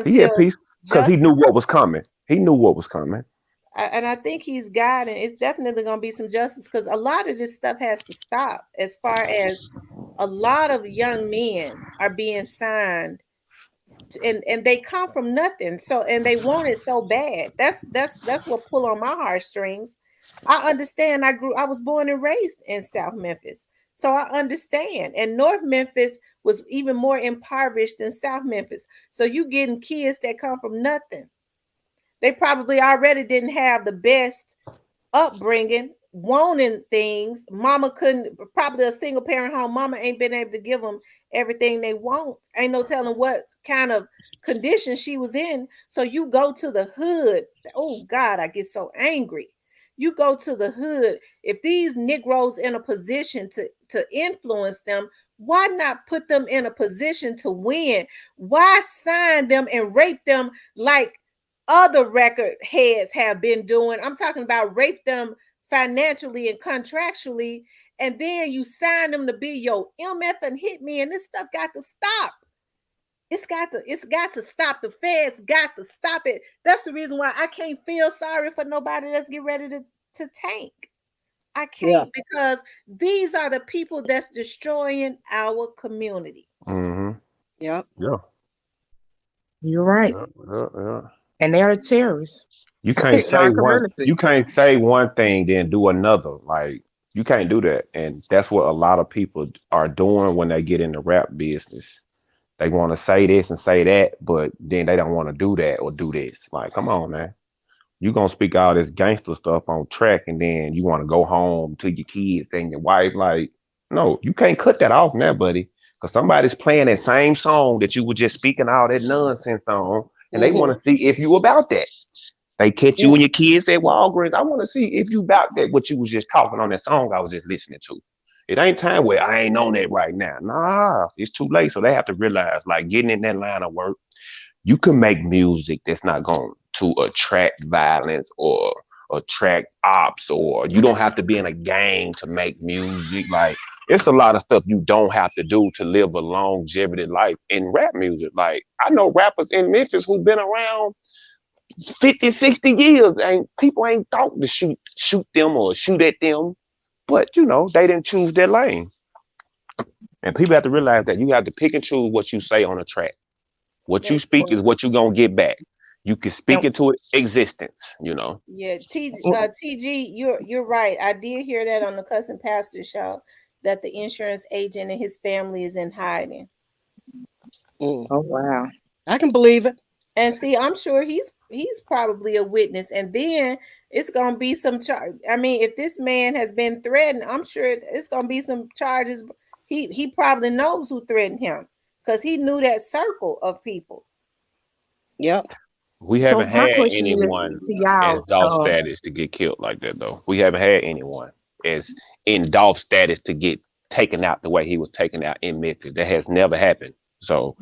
He had until peace because he knew justice. what was coming. He knew what was coming. And I think he's guiding. It's definitely gonna be some justice because a lot of this stuff has to stop. As far as a lot of young men are being signed and they come from nothing, so and they want it so bad. That's what pull on my heartstrings. I understand. I was born and raised in South Memphis, so I understand. And North Memphis was even more impoverished than South Memphis, so you getting kids that come from nothing. They probably already didn't have the best upbringing, wanting things. Mama couldn't, probably a single parent home. Mama ain't been able to give them everything they want. Ain't no telling what kind of condition she was in. So you go to the hood. Oh God, I get so angry. You go to the hood. If these Negroes in a position to influence them, why not put them in a position to win? Why sign them and rape them like other record heads have been doing? I'm talking about rape them financially and contractually, and then you sign them to be your MF and hit me, and this stuff got to stop. It's got to stop. The feds got to stop it. That's the reason why I can't feel sorry for nobody that's getting ready to tank. I Yeah. can't, because these are the people that's destroying our community. Mm-hmm. Yep. Yeah. You're right. Yeah. Yeah. Yeah. And they're a terrorist You can't in say our one. community. You can't say one thing then do another. Like you can't do that, and that's what a lot of people are doing when they get in the rap business. They want to say this and say that, but then they don't want to do that or do this. Like, come on, man. You gonna speak all this gangster stuff on track, and then you want to go home to your kids and your wife. Like, no, you can't cut that off now, buddy. Because somebody's playing that same song that you were just speaking all that nonsense on, and they want Hmm. to see if you about that. They catch you Yeah. and your kids at Walgreens. I want to see if you about that, what you was just talking on that song I was just listening to. It ain't time where I ain't on that right now. Nah, it's too late. So they have to realize, like, getting in that line of work, you can make music that's not going to attract violence or attract ops, or you don't have to be in a gang to make music. Like, it's a lot of stuff you don't have to do to live a longevity life in rap music. Like, I know rappers in Memphis who've been around 50, 60 years. Ain't people ain't thought to shoot them or shoot at them, but they didn't choose their lane. And people have to realize that you have to pick and choose what you say on a track. What you That's speak is true. what you're gonna get back. You can speak And into existence. Yeah, w- TG, you're right. I did hear that on the Cousin Pastor show, that the insurance agent and his family is in hiding. Mm. oh wow. I can believe it. And see, I'm sure he's probably a witness. And then it's gonna be some charge. I mean, if this man has been threatened, I'm sure it's gonna be some charges. He probably knows who threatened him, because he knew that circle of people. Yep. We So haven't my had question is anyone to y'all, as Dolph status to get killed like that though. We haven't had anyone as in Dolph status to get taken out the way he was taken out in Memphis. That has never happened. So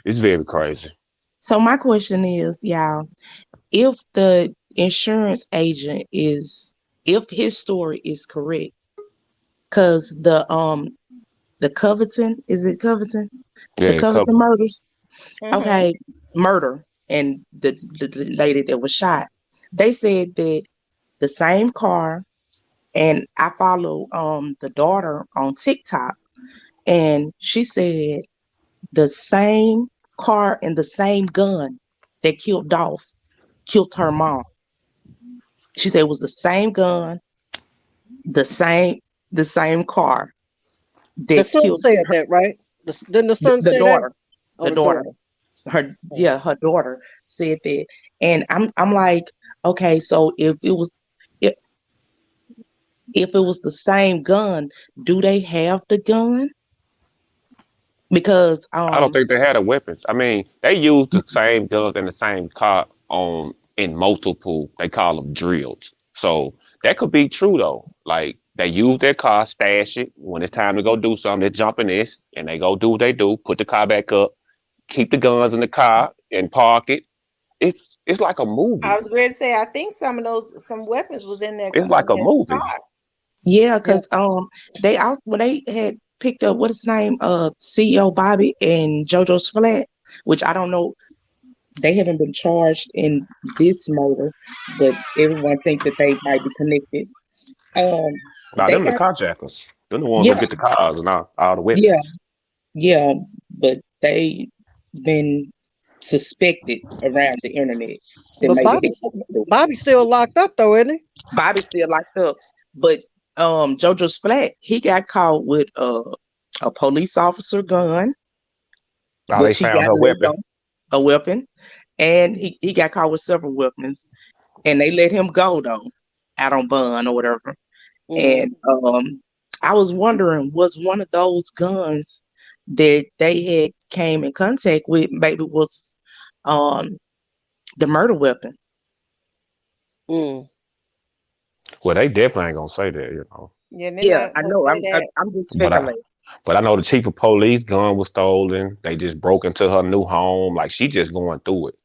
it's very crazy. so my question is, y'all, if the insurance agent is, if his story is correct, because the Covington, is it Covington? The Yeah, Covington cover. murders, Mm-hmm. okay, murder, and the lady that was shot, they said that the same car, and I follow the daughter on TikTok, and she said the same car and the same gun that killed Dolph killed her mom. She said it was the same gun, the same the same car The that son killed said her, that, right? Didn't the son the say that? daughter. Oh, The the daughter. daughter. Her, Mm. yeah, her daughter said that. And I'm like, okay, so if if it was the same gun, do they have the gun? Because I don't think they had a weapons. I mean, they used the same guns and the same car on in multiple. They call them drills. So that could be true though. Like they use their car, stash it. When it's time to go do something, they jump in this and they go do what they do. Put the car back up, keep the guns in the car, and park it. It's like a I movie. was ready to say, I think some weapons was in It's like a their movie. car. yeah, Yeah. because they also, when they had picked up, what his name, CEO Bobby and JoJo Splat, which I don't know, they haven't been charged in this murder, but everyone think that they might be connected. Um, Now they them the got, carjackers. Them the ones who yeah, get the cars and all the yeah, weapons. yeah, but they been suspected around the internet that But maybe had. Bobby's still locked up though, isn't he? Bobby's still locked up, but JoJo Splat, he got caught with a police officer gun, Now they which he found got her let weapon. go, a weapon, and he got caught with several weapons, and they let him go though, out on bond or whatever. Hmm. And I was wondering, was one of those guns that they had came in contact with maybe was um the murder weapon? Mm. Well, they definitely ain't gonna say that. Yeah, they're Yeah, not I gonna know. say I'm I, that. I'm just But I speculating. but I know the chief of police gun was stolen. They just broke into her new home. Like she just going through it.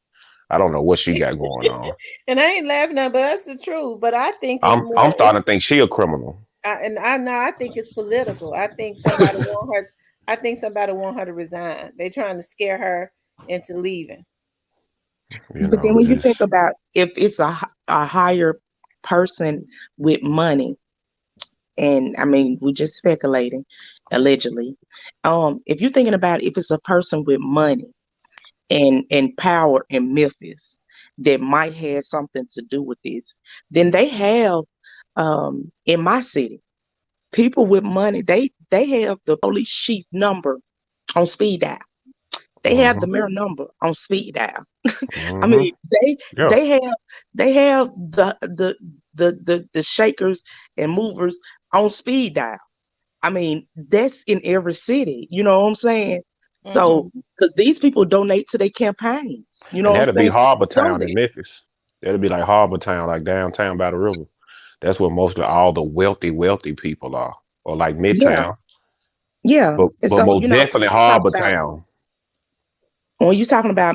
I don't know what she got going on. And I ain't laughing at, but that's the truth. But I think it's I'm more. I'm starting to think she a criminal. And I know, I think it's political. I think somebody want her. I think somebody want her to resign. They trying to scare her into leaving. But then when you think Just about if it's a higher person with money, and I mean we're just speculating, allegedly. If you're thinking about if it's a person with money and power in Memphis that might have something to do with this, then they have in my city people with money. They have the police chief number on speed dial. They have the uh-huh. mayor number on speed dial. I Uh-huh. mean, Yeah. they have the shakers and movers on speed dial. I mean, that's in every city. You know what I'm saying? So, Mm-hmm. because these people donate to their campaigns. You know And what I'm that'll be saying? Harbor So Town in that Memphis. That'll be like Harbor Town, like downtown by the river. That's where mostly all the wealthy people are. Or like yeah, Midtown. yeah. But And but so most when definitely you talk Harbor about Town.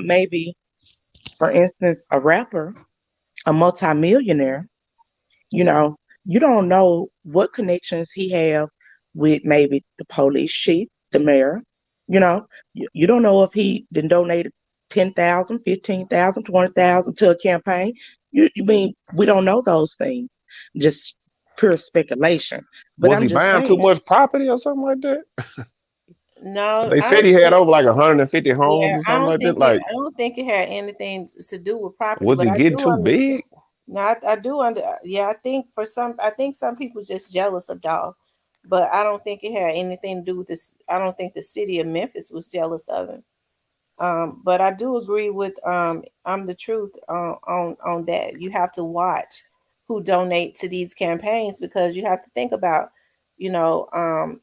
maybe, for instance, a rapper, a multimillionaire, you know, you don't know what connections he have with maybe the police chief, the mayor. You don't know if he then donated 10,000, 15,000, 20,000 to a campaign. You mean we don't know those things, just pure speculation. But Was I'm he just buying too saying, much property or something like that? No, They I said don't he had think. over like 150 Yeah, homes or something like that. Like, I don't think it had anything to do with property. was But he I getting do too understand. big? No, I do under. Yeah, I think some people just jealous of Dolph, but I don't think it had anything to do with this. I don't think the city of Memphis was jealous of him. But I do agree with I'm the truth on that. You have to watch who donate to these campaigns because you have to think about, you know,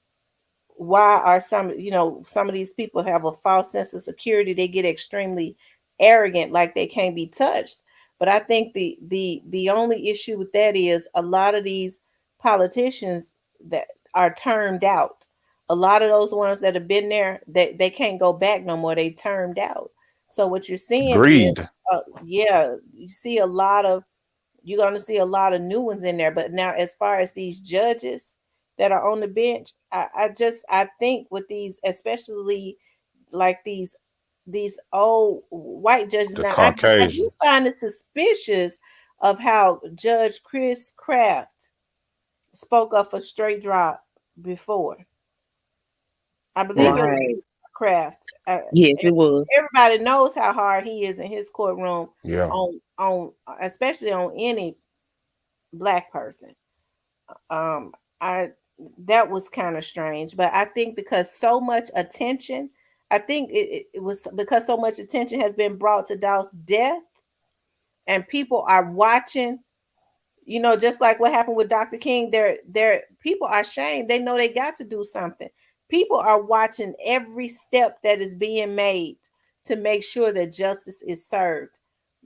why are some of these people have a false sense of security. They get extremely arrogant, like they can't be touched. But I think the only issue with that is a lot of these politicians that are termed out, a lot of those ones that have been there, they can't go back no more. They termed out. So what you're seeing is Greed. yeah, you see a lot of you're going to see a lot of new ones in there. But now, as far as these judges that are on the bench, I think with these, especially like these old white judges. The Now, I do Caucasians. find it suspicious of how Judge Chris Kraft spoke up for straight drop before. I believe it Mm, was right? Kraft. Yes, it was. Everybody knows how hard he is in his courtroom yeah. on especially on any black person. um I that was kind of strange, but I think because so much attention, I think it was because so much attention has been brought to Dolph's death, and people are watching, just like what happened with Dr. King. There people are shamed. They know they got to do something. People are watching every step that is being made to make sure that justice is served.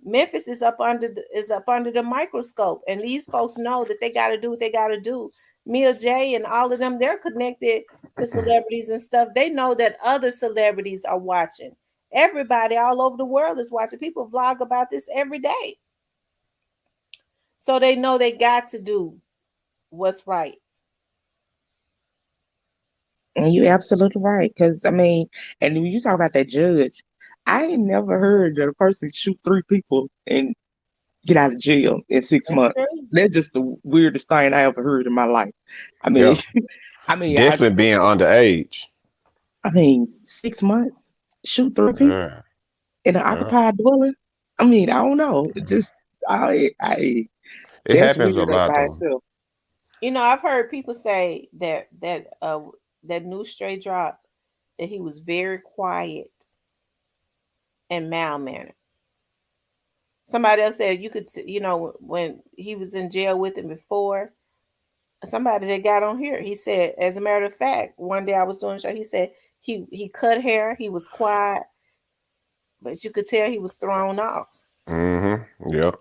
Memphis is up under the microscope, and these folks know that they got to do what they got to do. Mia J and all of them, they're connected to celebrities and stuff. They know that other celebrities are watching. Everybody all over the world is watching. People vlog about this every day. So they know they got to do what's right. And you're absolutely right. Because, I mean, and when you talk about that judge, I ain't never heard that a person shoot three people and get out of jail in six That's months. true. That's just the weirdest thing I ever heard in my life. I mean, Yeah. I mean, I, Definitely being underage. I mean, 6 months, shoot three people Yeah. in an Yeah. occupied dwelling. I mean, I don't know. It just, I, It that's happens a weird lot by though. itself. I've heard people say that new straight drop, that he was very quiet and mild mannered. Somebody else said you could, when he was in jail with him before. Somebody that got on here, he said, as a matter of fact, one day I was doing a show, he said he cut hair, he was quiet, but you could tell he was thrown off. Mm-hmm. Yeah.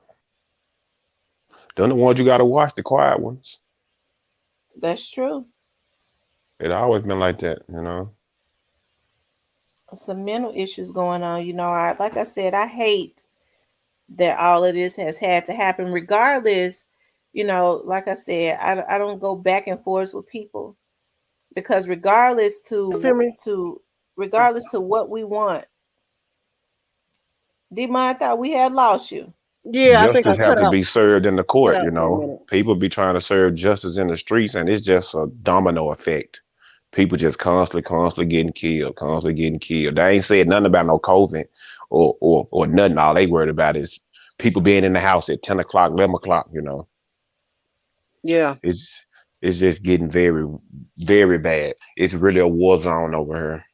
They're the ones you gotta watch, the quiet ones. That's true. It always been like that. Some mental issues going on. I like I said, I hate that all of this has had to happen. Regardless, like I said, I don't go back and forth with people. because regardless Hear to me? regardless to what we want, D-Ma, I thought we had lost you. Yeah, I think I Justice have cut to out be served in the cut court, out you for a know. minute. People be trying to serve justice in the streets, and it's just a domino effect. People just constantly getting killed, constantly getting killed. They ain't said nothing about no COVID or nothing. All they worried about is people being in the house at 10 o'clock, 11 o'clock, you know. Yeah. It's it's just getting very, very bad. It's really a war zone over here.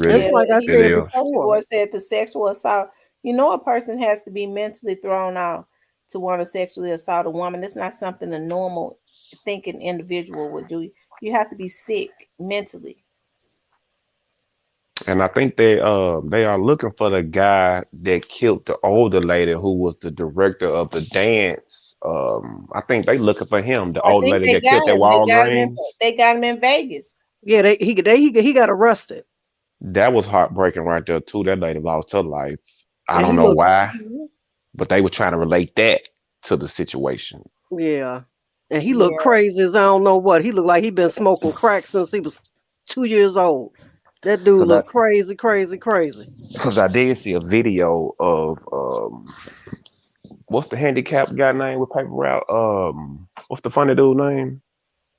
It's Yeah, Really, like I it he, said is. Country before. Boy said the sexual assault. You know, a person has to be mentally thrown out to want to sexually assault a woman. It's not something a normal thinking individual would do. You have to be sick mentally. And I think they are looking for the guy that killed the older lady who was the director of the dance. I think they looking for him, the I old think lady they that killed got that him. Walgreens. They got him in Vegas. Yeah, he got arrested, That was heartbreaking right there too. That lady lost her life. I and don't he know looked. why, Mhm. but they were trying to relate that to the situation. Yeah, and he looked Yeah, crazy as I don't know what. He looked like he been smoking crack since he was 2 years old. That dude Cause I looked crazy, crazy, crazy. cause I did see a video of what's the handicapped guy name with paper route? What's the funny dude name?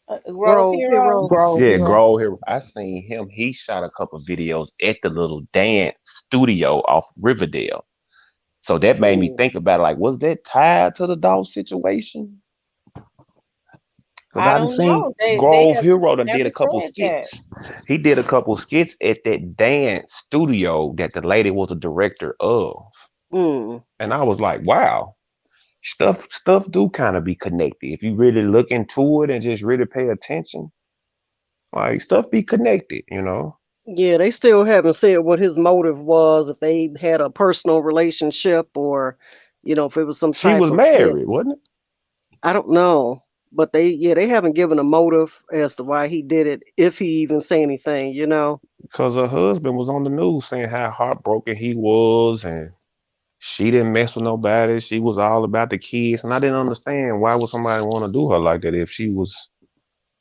Grove Grove Hero. Hero. Grove Yeah, Hero. Grow here. I seen him. He shot a couple videos at the little dance studio off Riverdale. So that made me Mm, think about it, like, was that tied to the Dolph situation? Because I I done don't seen know. They Grove have Hero done did never a couple said that. skits. He did a couple skits at that dance studio that the lady was a director of. mm. And I was like, wow, stuff do kind of be connected. If you really look into it and just really pay attention, like stuff be connected, you know. Yeah, they still haven't said what his motive was, if they had a personal relationship or, if it was some She type was of pit. married, wasn't it? I don't know. But they haven't given a motive as to why he did it, if he even say anything. Because her husband was on the news saying how heartbroken he was and she didn't mess with nobody. She was all about the kids. And I didn't understand why would somebody want to do her like that if she was,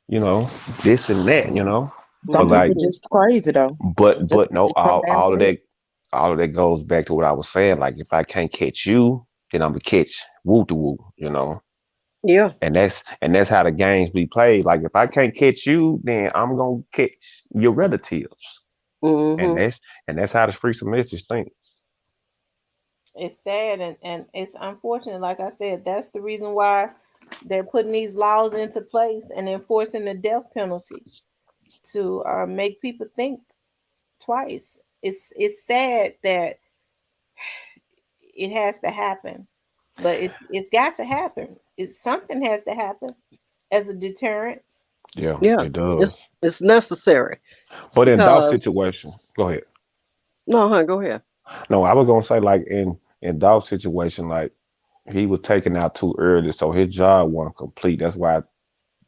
you know, this and that, you know. Some But people like, Hmm. just crazy though. but no, Just so damn crazy. all of that goes back to what I was saying. Like if I can't catch you, then I'm gonna catch woo to woo, you know. Yeah. And that's how the games be played. Like if I can't catch you, then I'm gonna catch your relatives. And Hmm. that's how the streets of Memphis think. It's sad and it's unfortunate. Like I said, that's the reason why they're putting these laws into place and enforcing the death penalty to make people think twice. It's sad that it has to happen, but it's got to happen. It's something has to happen as a deterrence. Yeah, Yeah. it does. It's necessary But in Dolph's because situation, go ahead. no, huh, go ahead. No, I was gonna say like in Dolph's situation, like he was taken out too early, so his job wasn't complete. That's why I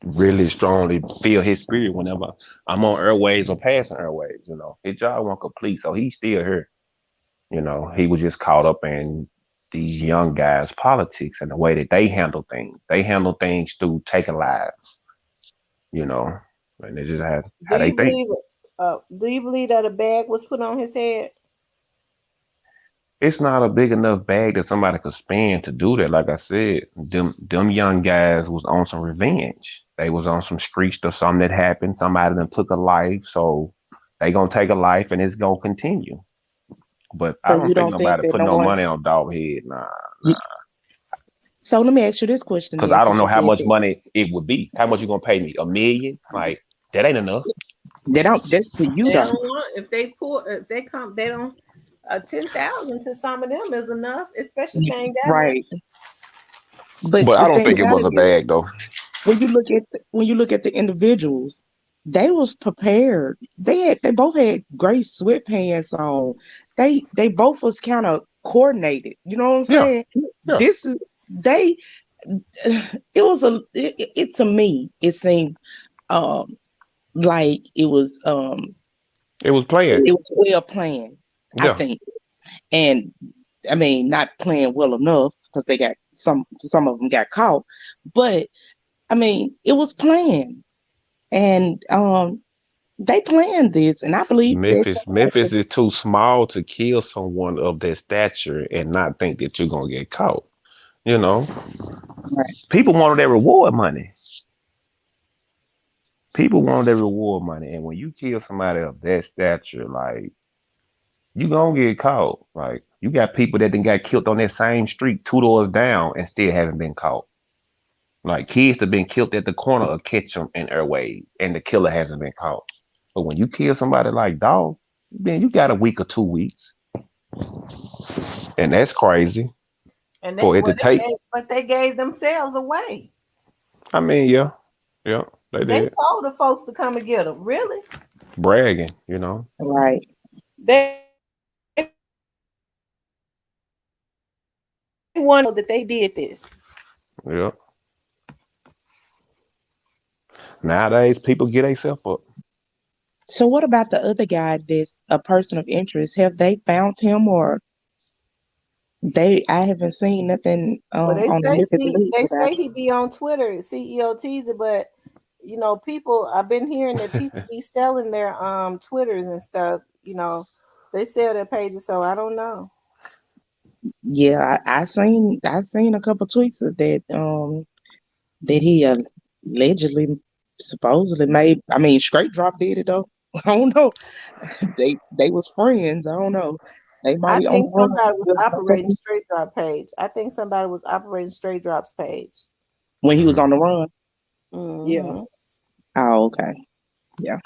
really strongly feel his spirit whenever I'm on airways or passing airways. You know, his job wasn't complete, so he's still here. You know, he was just caught up in these young guys' politics and the way that they handle things. They handle things through taking lives. You know, and they just had Do how they you think. believe? Do you believe that a bag was put on his head? It's not a big enough bag that somebody could spend to do that. Like I said, them young guys was on some revenge. They was on some street stuff, something that happened. Somebody done took a life, so they gonna take a life and it's gonna continue. But I So don't you think don't think nobody that put no no one money on dog head, nah. you, so let me ask you this question Cause then, I don't since know you how said much that. money it would be. How much you gonna pay me? 1 million? Like that ain't enough. They don't that's to you They though. don't want if they come they don't 10,000 to some of them is enough, especially if they ain't got nothing. Right. But But the I don't thing think it about was it a is bag though. when you look at the individuals, they was prepared. They both had gray sweatpants on. They both was kind of coordinated. You know what I'm Yeah, saying? yeah. This is they. It was it to me. It seemed um like It was playing. it was well planned. I Yeah. think, and I mean not playing well enough because they got some of them got caught, but I mean it was planned. And they planned this, and I believe that's Memphis is too small to kill someone of that stature and not think that you're gonna get caught. You know, right. people wanted their reward money. People want their reward money, and when you kill somebody of that stature, like you gonna get caught. Like you got people that then got killed on that same street 2 doors down and still haven't been caught. Like kids that been killed at the corner of Ketchum and Airway, and the killer hasn't been caught. But when you kill somebody like Dolph, man, you got a week or 2 weeks, and that's crazy And they for it well to take. but they gave themselves away. I mean, yeah, yeah, they They did told the folks to come and get them. Really? bragging, you know. Right. They want that they did this. Yeah. Nowadays, people get themselves up. So what about the other guy that's a person of interest? Have they found him, or I haven't seen nothing Well, on the Memphis Leads they about say he be on Twitter, CEO teaser, but people I've been hearing that people be selling their Twitters and stuff, they sell their pages, so I don't know. it. Yeah, I seen a couple tweets of that he allegedly supposedly made. I mean, Straight Drop did it though. I don't know. They was friends. I don't know. They might I be on think the run. somebody was operating Straight Drop page. I think somebody was operating Straight Drop's page. When he was Mhm. on the run. Yeah. Hmm. Oh, okay. Yeah.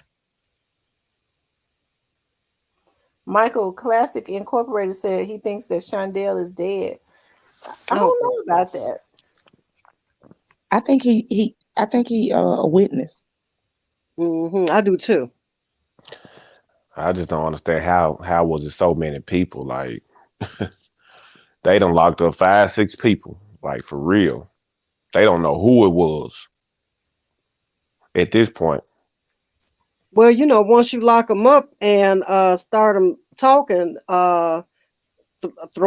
Michael Classic Incorporated said he thinks that Shondell is dead. I I don't don't think know so. about that. I think he a witness. I do too. I just don't understand how was it so many people? Like they done locked up 5, 6 people. Like for real. They don't know who it was at this point. Well, once you lock them up and start them talking, throw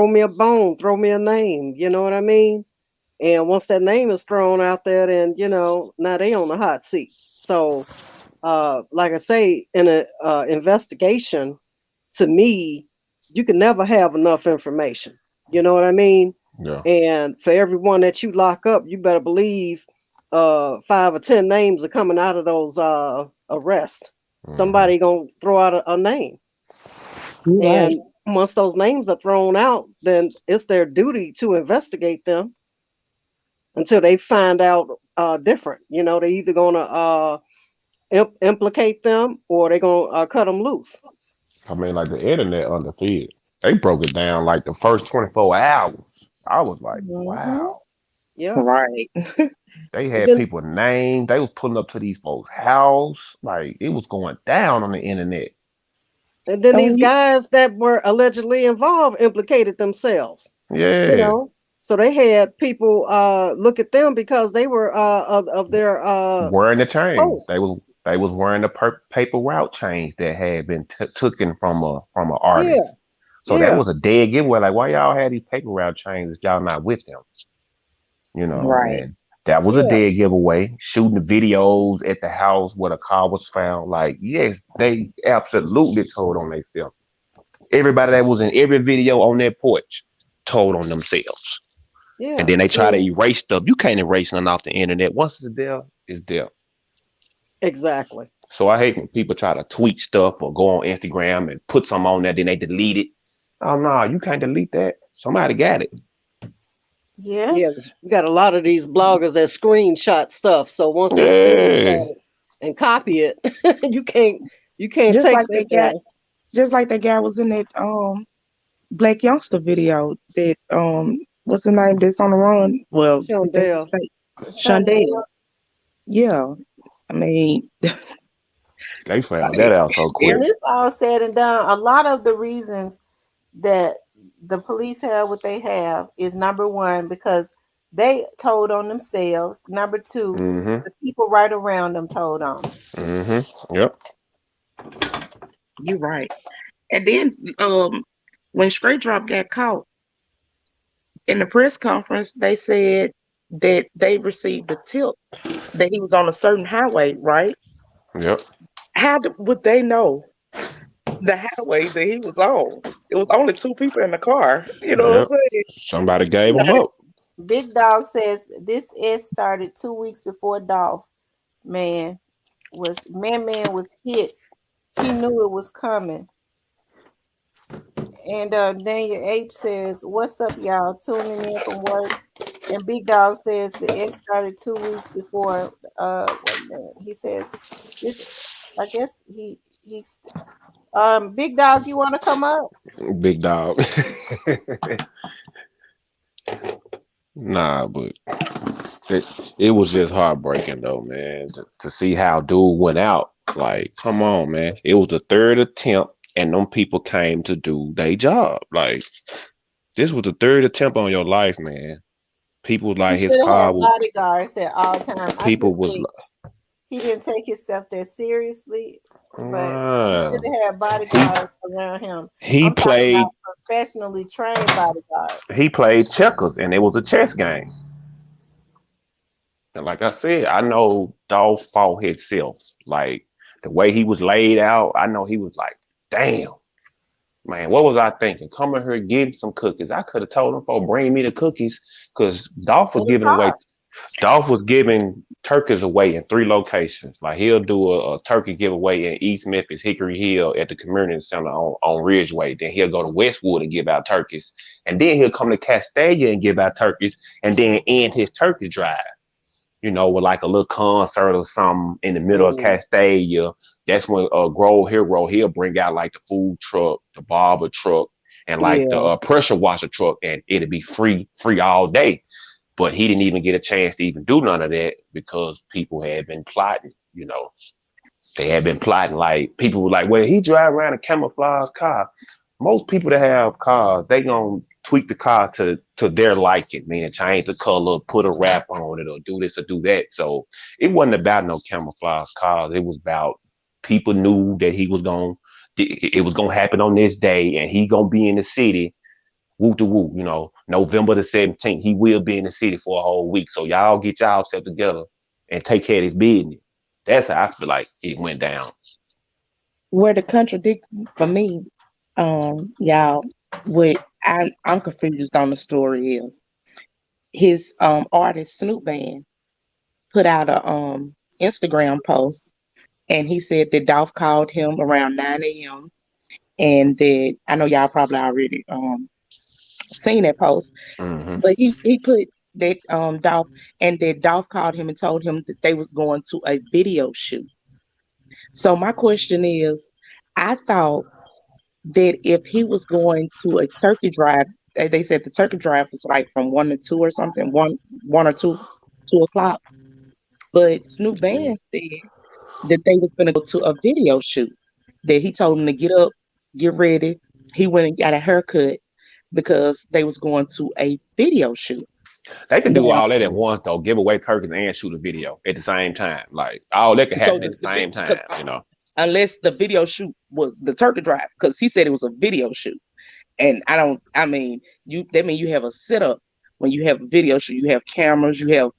me a bone, throw me a name. You know what I mean? And once that name is thrown out there, then now they on the hot seat. So, like I say, in a investigation, to me, you can never have enough information. You know what I mean? Yeah. And for everyone that you lock up, you better believe 5 or 10 names are coming out of those arrests. Hmm. Somebody gonna throw out a name. You're right. And once those names are thrown out, then it's their duty to investigate them until they find out different. They either gonna implicate them or they gonna cut them loose. I mean, like the internet undefeated. They broke it down like the first 24 hours. I was like, Hmm. wow. Yeah. Right. They And had then people named. They was pulling up to these folks' house. Like it was going down on the internet. and then And these when you, guys that were allegedly involved implicated themselves. You Yeah. know, so they had people look at them because they were of their Wearing the chains. They post. was they was wearing the paper route chains that had been taken from a Yeah, artist. So that yeah, was a dead giveaway. Like, why y'all had these paper route chains if y'all not with them? right. And that was a yeah. dead giveaway. Shooting the videos at the house where the car was found. Like, yes, they absolutely told on themselves. Everybody that was in every video on that porch told on themselves. And Yeah, then they try to and erase stuff. You can't erase nothing off the internet. Once it's there, it's there. exactly. So I hate when people try to tweet stuff or go on Instagram and put something on there, then they delete it. Oh no, you can't delete that. Somebody got it. Yeah. Yeah, you got a lot of these bloggers that screenshot stuff. So once they Yeah. screenshot it and copy it, you can't you can't Just take like that down. that guy was in that Black Youngster video that what's the name that's on the run? Well, if they can Shondell. say Shondell. Shondell. Yeah. I mean, They found that like, out so When quick. it's all said and done, a lot of the reasons that the police have what they have is number one, because they told on themselves. Number two, Mm-hmm. the people right around them told on them. Mm-hmm. Yep. you're right. And then when Straight Drop got caught in the press conference, they said that they received a tip that he was on a certain highway, right? Yep. Would they know the highway that he was on? It was only two people in the car. You know what Yep. I'm saying? Somebody gave him up. Big Dog says this S started 2 weeks before Dolph Man was hit. He knew it was coming. And Daniel H says, "What's up, y'all? Tuning in from work." And Big Dog says the S started 2 weeks before. Wait a minute. He says this. I guess he's Big Dog. You want to come up? Big dog. Nah, but it was just heartbreaking though, man, to see how dude went out. Like, come on, man. It was the third attempt, and them people came to do their job. Like, this was the third attempt on your life, man. People He like his should have car had was. bodyguards at all time. I People just was think he didn't take himself that seriously, but he should uh, have had he bodyguards around him. he I'm talking about played professionally trained bodyguards. he played checkers, and it was a chess game. And like I said, I know Dolph fought himself. Like the way he was laid out, I know he was like, damn, man, what was I thinking? Come in here, give some cookies. I could have told him for bring me the cookies because To the car. Dolph was giving turkeys away in three locations. Like he'll do a turkey giveaway in East Memphis, Hickory Hill at the community center on Ridgeway. Then he'll go to Westwood and give out turkeys. And then he'll come to Castalia and give out turkeys and then end his turkey drive, with like a little concert or something in the middle of Mm, Castalia. That's when Grove Hero, he'll bring out like the food truck, the barber truck, and like the yeah. pressure washer truck, and it'll be free all day. But he didn't even get a chance to even do none of that because people had been plotting, they had been plotting. Like people were like, well, he drive around a camouflage car. Most people that have cars, they gonna tweak the car to their liking, meaning change the color, put a wrap on it, or do this or do that. So it wasn't about no camouflage cars. It was about people knew that it was gonna happen on this day, and he gonna be in the city. Woo to woo, November the 17th, he will be in the city for a whole week. So y'all get y'all set together and take care of his business. That's how I feel like it went down. Where the contradiction for me, y'all, what I'm confused on the story is his artist Snoop Band put out a Instagram post, and he said that Dolph called him around 9 a.m. and that I know y'all probably already seen that post, Hmm. but he put that Dolph, and that Dolph called him and told him that they was going to a video shoot. So my question is, I thought that if he was going to a turkey drive, they said the turkey drive was like from 1 to 2 or something, one or two, 2 o'clock. But Snoop Band said that they was gonna go to a video shoot. That he told him to get up, get ready. He went and got a haircut because they was going to a video shoot. They could do Now, all that at once though, give away turkeys and shoot a video at the same time. Like all that could so happen at the the same because time. unless the video shoot was the turkey drive, because he said it was a video shoot. And I mean, that mean you have a setup when you have a video shoot, you have cameras, you have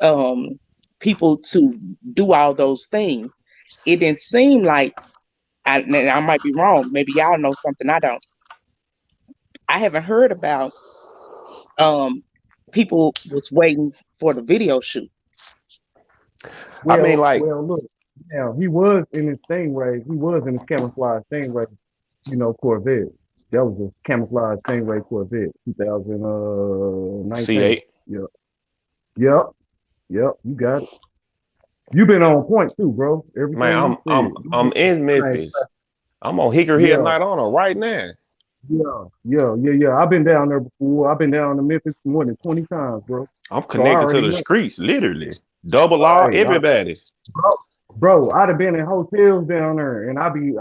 um people to do all those things. It didn't seem like I might be wrong. Maybe y'all know something I don't. I haven't heard about um people was waiting for the video shoot. I mean, like, Well, look, now he was in his Stingray. He was in his camouflage Stingray, Corvette. That was a camouflage Stingray Corvette, 2019. C8. Yep, yep, yep. You got it. You been on point too, bro. Man, Everything I'm you I'm said, you I'm been in like, Memphis. I'm on Hickory Hill yeah, Night Honor right now. yeah. I've been down there before. I've been down to Memphis more than 20 times, bro. I'm So I connected to already the know. streets, literally. Double R, Hey, everybody. bro, I'd have been in hotels down there, and I be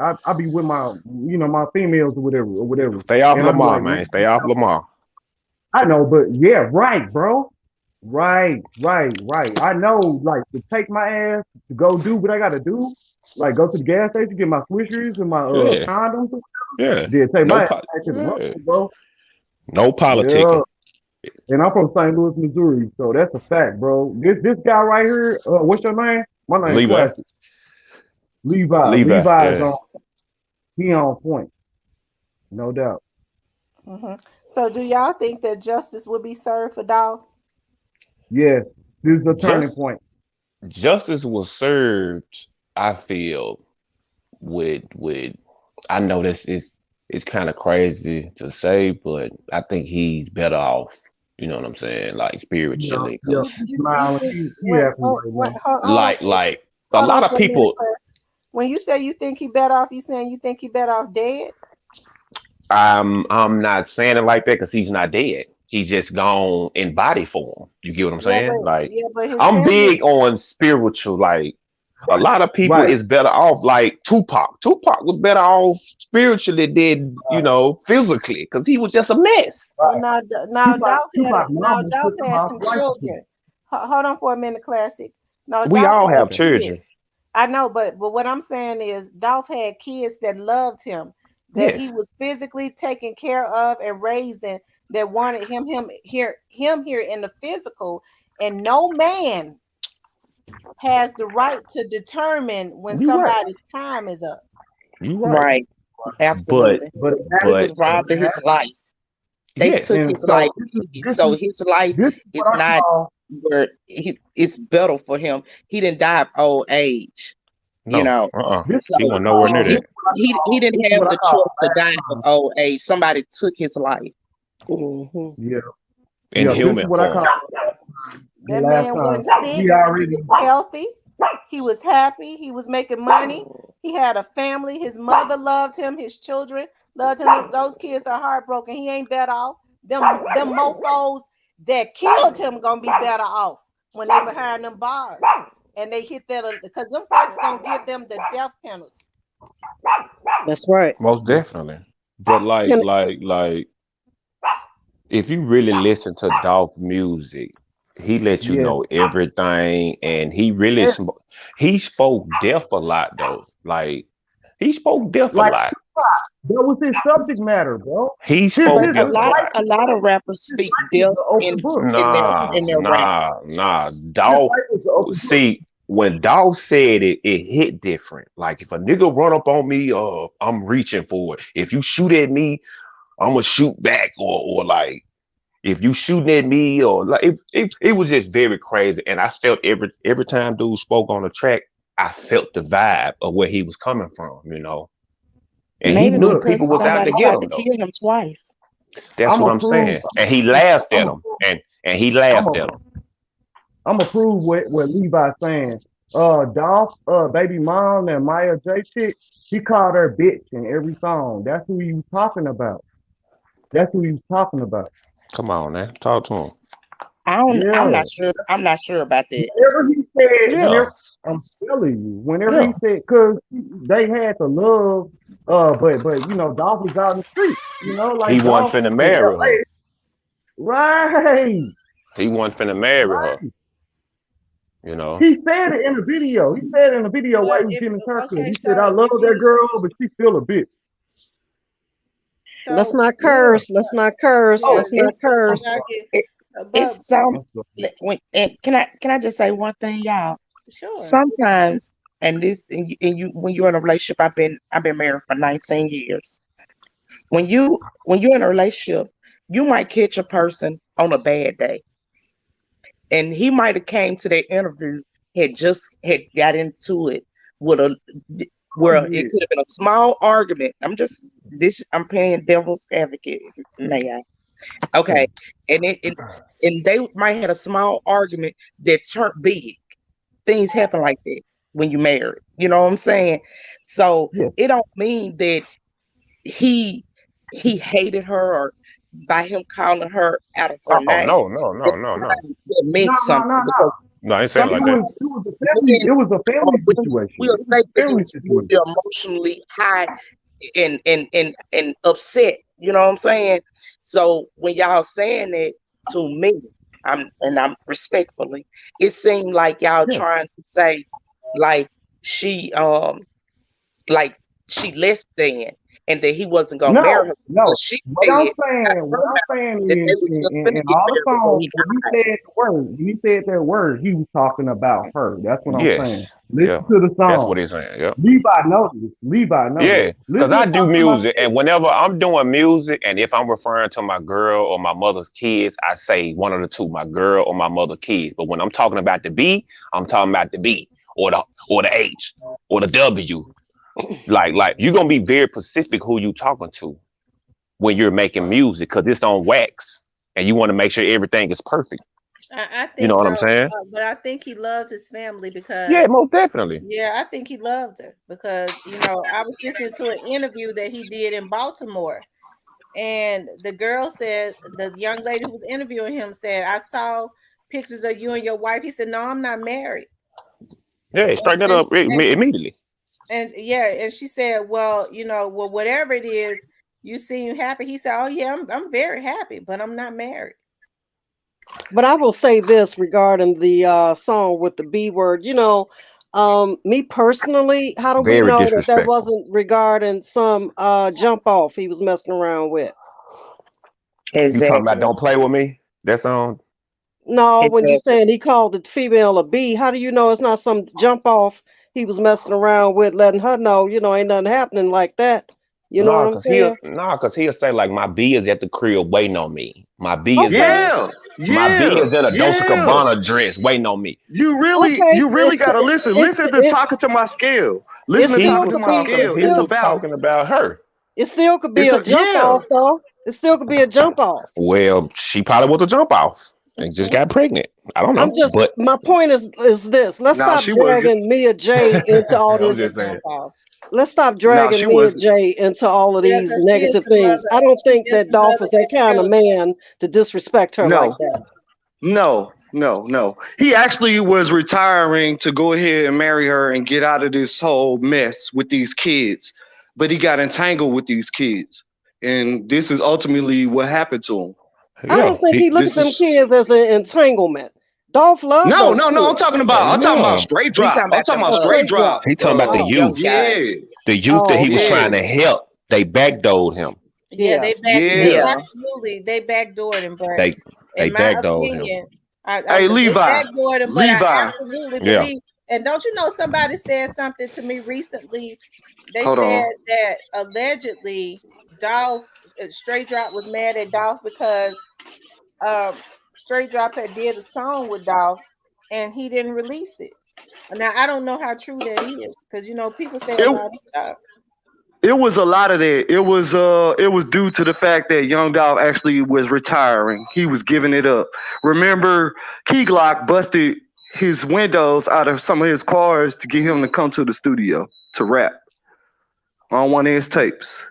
with my, my females or whatever, Stay off and I'd be Lamar, like, man, man. Stay off Lamar. I know, but yeah, right, bro, right. I know, like to take my ass to go do what I gotta do, like go to the gas station, get my swishers and my Yeah, condoms, yeah. then take No my ass po- back to the road, yeah. bro. No Yeah, politicking. and I'm from St. Louis, Missouri, so that's a fact, bro. This guy right here, what's your name? My name Levi. Classic. Levi. Levi, Levi is yeah. on. He on point, no doubt. Hmm. So, do y'all think that justice would be served for Dolph? Yes, this is a turning Just point. justice was served, I feel, with I know this is it's kind of crazy to say, but I think he's better off. You know what I'm saying? Like Yeah, spiritually, yeah. You because He's you smiling. think He happy right now. like like a hold on lot of for a minute, people. Chris. When you say you think he better off, you saying you think he better off dead? I'm not saying it like that because he's not dead. He's just gone in body form. You get what I'm saying? Like But his I'm family. big on spiritual. Like a Right, lot of people right. is better off. Like Tupac. Tupac was better off spiritually than physically because he was just a mess. Well, Right. now Tupac mama Dolph took him had out some life. children. Hold on for a minute, classic. No, We Dolph all had have Okay. kids. children. I know, but what I'm saying is Dolph had kids that loved him, that he Yes, was physically taking care of and raising, that wanted him here in the physical, and no man has the right to determine when you right. somebody's time is up. You right. Right. But Absolutely. But it He happened. was but robbed of It his happened. life. They yes. took And his so life. this So is his life this is is what I not call. where it's better for him. He didn't die of old age, you No. know. This is So He what wasn't I nowhere he near call. This he is that. what I he call. didn't This is have what I the call choice to last die of time. old age. Somebody took his life. Hmm. Yeah, In yeah. This is human what I call form. the That last man time. wasn't sick. He He already. was healthy. He was happy. He was making money. He had a family. His mother loved him. His children loved him. If those kids are heartbroken, he ain't better off. Them mofos that killed him gonna be better off when they behind them bars. And they hit that because them folks gonna give them the death penalty. That's right. Most definitely. But Can if you really listen to Dolph music, he let you Yeah. know everything, and Yeah. he spoke death a lot though. Like he spoke death a Like lot. that was his subject matter, bro. He His But spoke death a lot. a lot of rappers his speak life was death an open book. Nah, in their rap. nah, nah. His Dolph, life was an open book. see, when Dolph said it, it hit different. Like if a nigga run up on me, I'm reaching for it. If you shoot at me, I'm gonna shoot back, or like if you shooting at me, or like it was just very crazy. And I felt every time dude spoke on the track, I felt the vibe of where he was coming from. And he Maybe knew Look, people because was out to somebody get tried to him though. kill him twice. That's I'm what a I'm prove. saying. And he laughed I'm at a him, and he laughed at I'm him. I'm gonna prove what Levi's saying. Dolph, baby mom and Maya J chick, he called her bitch in every song. That's who he was talking about. That's who he was talking about. Come on, man, talk to him. I'm Yeah. not sure. I'm not sure about that. Yeah, I'm telling you, whenever he yeah. said, cause they had the love, but Dolph was out in the street, He like wasn't Dolph finna in marry her. LA. Right, He wasn't finna marry her. right. You know. He said it in the video. He said it in the video while Well, he was if getting his haircut. okay, He said, I so love if that you girl, but she still a bitch. let's so not Yeah. curse. Let's not curse. yeah, Oh, Let's not it's I'm curse. I sorry. get, it, but it's some. I'm sorry. And can I just say one thing, y'all? sure. Sometimes, and you when you're in a relationship, I've been married for 19 years. When you're in a relationship, you might catch a person on a bad day, and he might have came to that interview had got into it with a Oh, where it yeah. could have been a small argument. I'm playing devil's advocate, may I? Okay, and they might had a small argument that turned big. Things happen like that when you married. You know what I'm saying? So Yeah. it don't mean that he he hated her, or by him calling her out of her Oh name, no, no, that no, no, no. that No, meant no, no, something, no. because No, I ain't saying it some like that. men It was a or family women situation. will It was say a family things when situation. they're emotionally high and upset. You know what I'm saying? So when y'all saying that to me, I'm respectfully, it seemed like y'all Yeah. trying to say like she like she less than. and that he wasn't gonna marry No, her. But no. she What said I'm out saying, of what her I'm mouth saying that they is, was just in finna get all the married before songs, he died. when he said that word, he was talking about her. That's what I'm saying. Yes. Listen Yeah. to the That's song. what he's saying. Yep. Levi noticed. Levi noticed. Yeah, because Listen I to do Talking About music, This. and whenever I'm doing music, and if I'm referring to my girl or my mother's kids, I say one of the two, my girl or my mother kids. But when I'm talking about the B, I'm talking about the B or the H or the W. Like you're gonna be very specific who you talking to when you're making music, because it's on wax, and you want to make sure everything is perfect. I You know think what no, I'm saying? but I think he loves his family Yeah, because most definitely. yeah, I think he loved her because I was listening to an interview that he did in Baltimore, and the girl said the young lady who was interviewing him said, "I saw pictures of you and your wife." He said, "No, I'm not married." Yeah, And straighten that and, up and immediately. yeah, and she said, "Well, well, whatever it is, you seem happy." He said, "Oh yeah, I'm very happy, but I'm not married." But I will say this regarding the song with the B word. Me personally, how do we Very know that that disrespectful. wasn't regarding some jump off he was messing around with? You talking about Exactly. don't play with me? That song. No, when you Exactly. saying he called the female a B, how do you know it's not some jump off he was messing around with, letting her know, ain't nothing happening like that. You know what I'm saying? Nah, cause he'll say like my B is at the crib waiting on me. Okay, Yeah, My B yeah, is in a Dolce yeah. Gabbana dress waiting on me. okay. You really gotta listen. Listen to talking to my scale. It Listen to He still talking to was could my be, talking. it scale. He It's still, was about talking about her. it still could be it's a a jump yeah. off though. It still could be a jump off. Well, she probably was a jump off and just got pregnant. I don't I'm know, just but my point is this. Let's Now stop she wasn't. dragging Mia J into all I'm The just this. saying. jump off. Let's stop Now she dragging Mia wasn't. J into all of Yeah, these because she is negative the things. mother. I don't She think is that the Dolph mother was that of the kind of children. man to disrespect her like No, that. no. He actually was retiring to go ahead and marry her and get out of this whole mess with these kids, but he got entangled with these kids, and this is ultimately what happened to him. I Yeah, don't think he look This at them is kids as an entanglement. Dolph loved no, those no, no. kids. I'm talking about no. straight We drop. talking I'm about talking them about Oh, straight straight drop. drop. He talking about the young guy. Yeah, the youth that Oh, he was okay. yeah, trying to help. They backdoored him. Yeah, Yeah. they yeah. Yeah. absolutely they backdoored him, but They in they my backdoored him. opinion, Hey, they Levi, backdoored him, but I Levi. absolutely Yeah. believe. And don't you know somebody said something to me recently? They Hold said on. that allegedly Dolph Straight Drop was mad at Dolph because um Straight Drop had did a song with Dolph and he didn't release it. Now I don't know how true that is because people say a It lot of stuff. it was a lot of that. It was due to the fact that Young Dolph actually was retiring. He was giving it up. Remember, Key Glock busted his windows out of some of his cars to get him to come to the studio to rap on one of his tapes.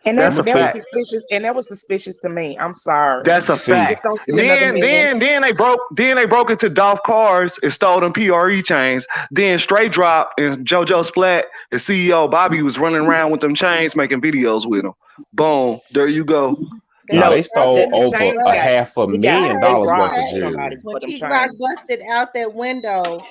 And That's I'm a gonna that tell was you. fact. suspicious. And that was suspicious to me. I'm sorry. That's a See, Just fact. don't see And another then man. then then they broke into Dolph cars and stole them PRE chains. Then Straight Drop and JoJo Splat and CEO Bobby was running around with them chains making videos with them. Boom, there you go. They no, was No, they stole trapping the him, over chains a but got half a he got I million heard dollars them worth robbed of from say somebody jewelry. for when them Key Glock chains. busted out that window,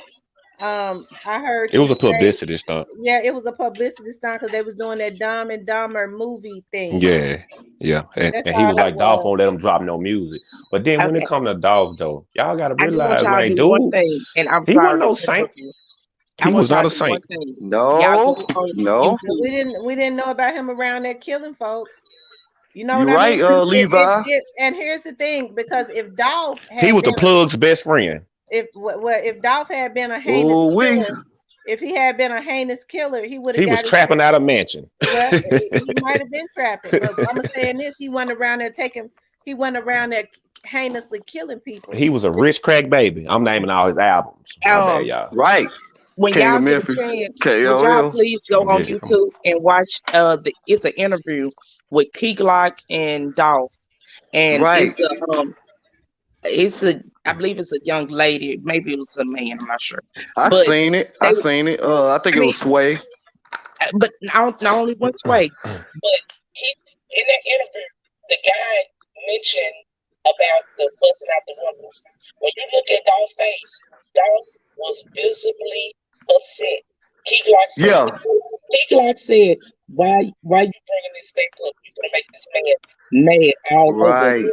I heard It them was a say, publicity stunt. yeah, it was a publicity stunt because they was doing that Dumb and Dumber movie thing. Yeah, yeah. And That's he all was it like, Dolph was. won't let him drop no music. But then when it Okay. come to Dolph though, y'all gotta I do want realize, y'all to like, do one dude, thing, and I'm he wasn't sorry to no interrupt saint. you. I He was want y'all not to a do one saint. thing. Y'all go No, on no. But YouTube. we didn't know about him around there killing folks. You know what You're I mean? right, 'Cause Levi. and here's the thing, because if Dolph He had was the been plug's best friend. if Dolph had been a heinous Oh, we. killer, if he had been a heinous killer, he would have He was got his. trapping out a mansion. Well, he might have been trapping, but I'm saying this: he went around there taking, he went around there heinously killing people. He was a rich crack baby. I'm naming all his albums. My bad, Um, y'all. Right. when King y'all of get a Memphis. chance, would y'all KOL. please go on Yeah, come on. YouTube and watch it's an interview with Key Glock and Dolph, and Right. it's a I believe it's a young lady, maybe it was a man, I'm not sure, I but seen it. I they seen it. I think I it mean, was Sway. but not only one way, but he in that interview, the guy mentioned about the busting out the windows. When you look at Dolph's face, Dolph was visibly upset. Key Glock said, Yeah. Key Glock said, why you bringing this back up? You're gonna make this man mad all over Right. again.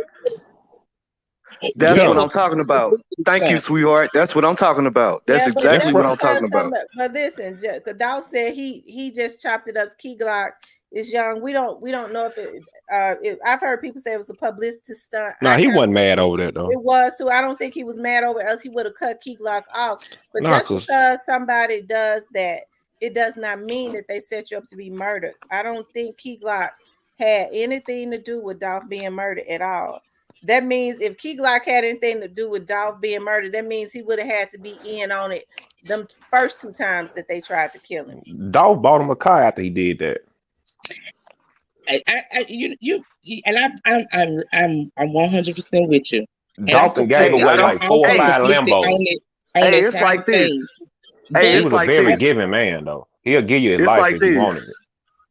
That's That what Yeah, I'm was talking about. completely Thank you, fine. sweetheart. That's what I'm talking about. That's Yeah, but that's exactly that's what right. I'm because talking some. about. But listen, Dolph said he just chopped it up. Key Glock is young. We don't know if it. I've heard people say it was a publicity stunt. Nah, I he kind of wasn't think mad over that though. it was too. I don't think he was mad over it, else he would have cut Key Glock off. But Nah, just cause because somebody does that, it does not mean that they set you up to be murdered. I don't think Key Glock had anything to do with Dolph being murdered at all. That means if Key Glock had anything to do with Dolph being murdered, that means he would have had to be in on it them first two times that they tried to kill him. Dolph bought him a car after he did that. And I'm 100% with you, and I'm Dalton gave Hey, completely, I away I'm don't. like four or also Hey, five conflicted Lambos. on hey, that it's same like this. thing. Hey, He But it's was a like very this. giving man though. He'll give you his It's life like if you this. wanted it.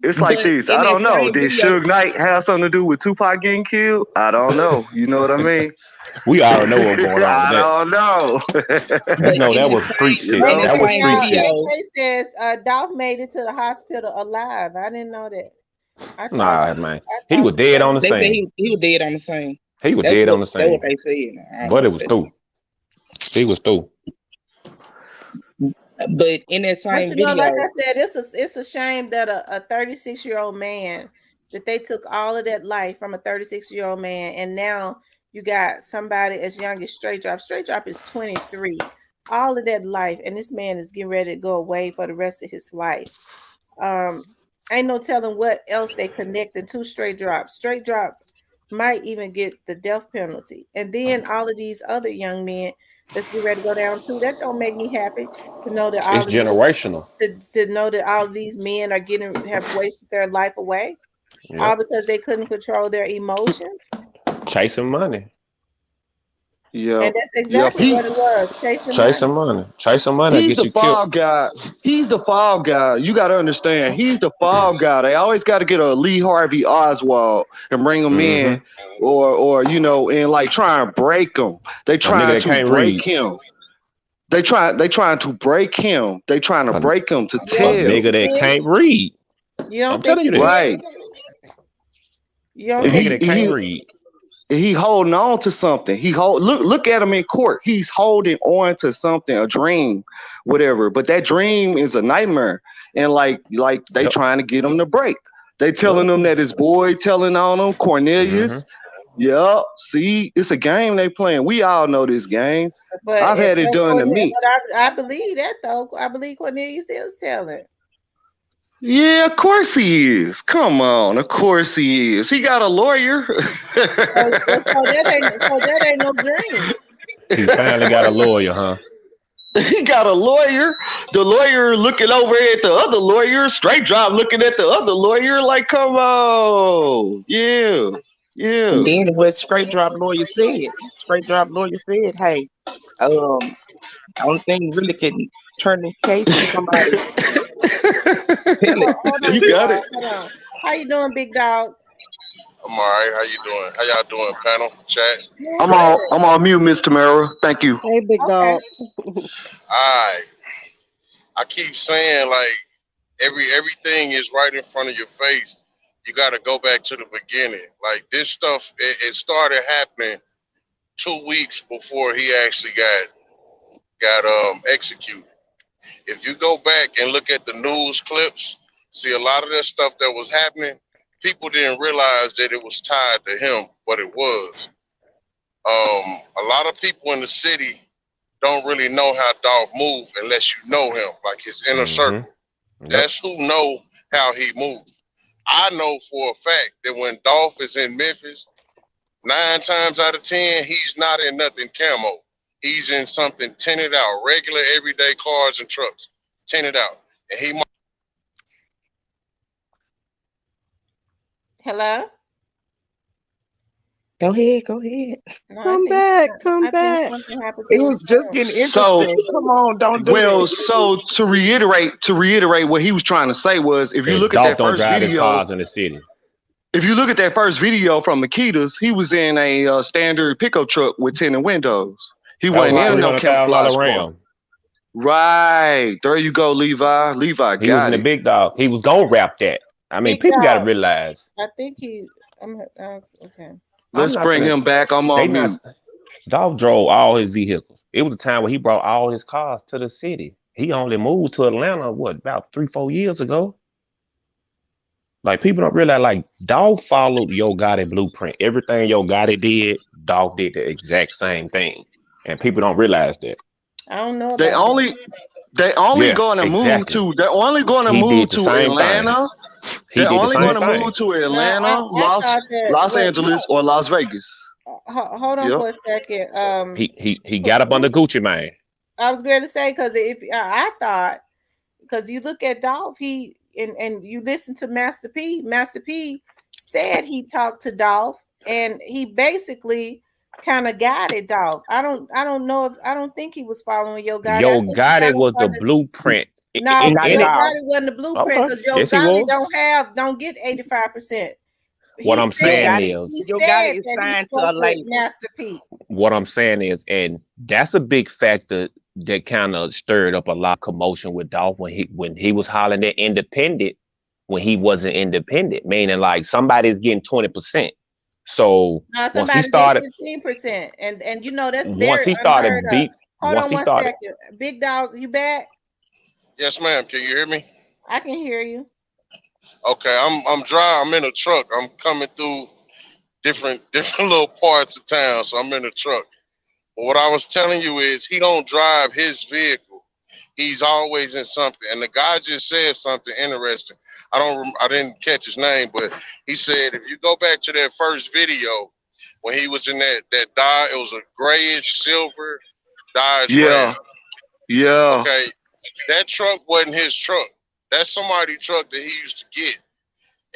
It's like but this. in I that don't know. same Did video, Suge Knight have something to do with Tupac getting killed? I don't know. You know what I mean? We already know what's going on with I that. don't know. You but know in that that was street same you shit. in know? that AK, That was same street shit. video, AK says Dolph made it to the hospital alive. I didn't know that. I thought Nah, man. I He thought was he was dead on the they said scene. he was dead on the scene. He was That's dead what on the that's what scene. they said. I don't But know it if was that's through. He was through. but in that But same you know, like I video, said, it's a shame that a 36-year-old man that they took all of that life from a 36-year-old man, and now you got somebody as young as Straight Drop. Straight Drop is 23. All of that life, and this man is getting ready to go away for the rest of his life. Um, ain't no telling what else they connecting to Straight Drop. Straight Drop might even get the death penalty, and then all of these other young men that's getting ready to go down too. That don't make me happy to know that It's all of these generational. to know that all of these men are getting have wasted their life away, all Yep. because they couldn't control their emotions. Chasing money. And Yep. that's Yep. exactly He what it was, chasing money. Chasing money. Chasing money will he's get the you killed. fall guy. He's the fall guy. You got to understand. He's the fall guy. They always got to get a Lee Harvey Oswald and bring him Mm-hmm. in, or and like try and break him. They A nigga trying that to can't break read. him. They trying to break him. They trying to A, break him to You a don't think tell. nigga he that did? can't read. You don't I'm think telling he you this. did? Right. You don't A And think nigga he that can't did? read. he holding on to something. He hold look at him in court. He's holding on to something, a dream, whatever. But that dream is a nightmare, and like they Yep. trying to get him to break. They Yep. telling him that his boy telling on him Mm-hmm. Cornelius. Yep. See, it's a game they playing. We all know this game. But I've had it done to me. I believe that though. I believe Cornelius is telling. Yeah, of course he is. Come on, of course he is. He got a lawyer. So that ain't no dream. He finally got a lawyer, huh? He got a lawyer. The lawyer looking over at the other lawyer. Straight drop looking at the other lawyer. Like, come on, yeah, and yeah. then what Straight drop lawyer said, hey, um, only thing you really can turn this case is somebody tell Hold on, You you got all. it. Hold on. How you doing, big dog? I'm all right. How you doing? How y'all doing, panel, chat? Doing I'm good. all I'm on mute, Miss Tamara. Thank you. Hey, big Okay. dog. All right. I keep saying like everything is right in front of your face. You got to go back to the beginning. Like this stuff, it started happening 2 weeks before he actually got executed. If you go back and look at the news clips, see a lot of that stuff that was happening, people didn't realize that it was tied to him, but it was. A lot of people in the city don't really know how Dolph move unless you know him, like his inner circle. Mm-hmm. Yep. That's who know how he moved. I know for a fact that when Dolph is in Memphis, 9 times out of 10, he's not in nothing camo. He's in something tinted out, regular everyday cars and trucks, tinted out. And he might Hello. Go ahead. No, Come back. Come I think back. something happened It to his was just phone. getting So, interesting. Come on, don't do well, that. so to reiterate what he was trying to say was, if you That look at Dolph that don't first drive his video, cars in the city. if you look at that first video from Makita's, he was in a standard pickup truck with tinted windows. He That was wasn't a in Right. no $300,000 camouflage car. Ram. Right. There you go, Levi. Levi He was in got the it. big dog. He was gonna rap that. I mean, Big people got to dog. realize I think he. Okay. I'm Let's not bring gonna. him back. I'm They on not. mute. Dolph drove all his vehicles. It was a time where he brought all his cars to the city. He only moved to Atlanta what about 3, 4 years ago. Like people don't realize, like Dolph followed Yo Gotti blueprint. Everything Yo Gotti did, Dolph did the exact same thing, and people don't realize that. I don't know They about that. only they only Yeah, going to move exactly. to they're only going to He move did the to same thing. Atlanta. He They're did the only going same to move thing. to Now, Atlanta, I thought that. Los Wait, Angeles, or Las Vegas. hold on Yep. for a second. He got up under Who's Gucci man. I was going to say because if I thought because you look at Dolph, he and you listen to Master P. Master P said he talked to Dolph, and he basically kind of guided Dolph. I don't know if I don't think he was following Yo Gotti. I Yo think he got Gotti up was the on this. blueprint. No, Not at Yo all. Gotti wasn't the blueprint Okay, because Yo yes he Gotti was. don't get 85%. What I'm Yo saying got it. He is, Yo got said it is that he signed to spoke a with label. Master P. and that's a big factor that kind of stirred up a lot of commotion with Dolph when he was hollering at independent when he wasn't independent, meaning like somebody's getting 20%. So Now once he somebody get started, 15%, and that's once very he unheard started of. beef, Hold once on he one started, second, Big Dog, you back? Yes, ma'am. Can you hear me? I can hear you. Okay, I'm dry. I'm in a truck. I'm coming through different little parts of town, so I'm in a truck. But what I was telling you is he don't drive his vehicle. He's always in something. And the guy just said something interesting. I didn't catch his name, but he said if you go back to that first video when he was in that Dodge, it was a grayish silver Dodge Ram. Yeah. Yeah. Okay, that truck wasn't his truck. That's somebody's truck that he used to get,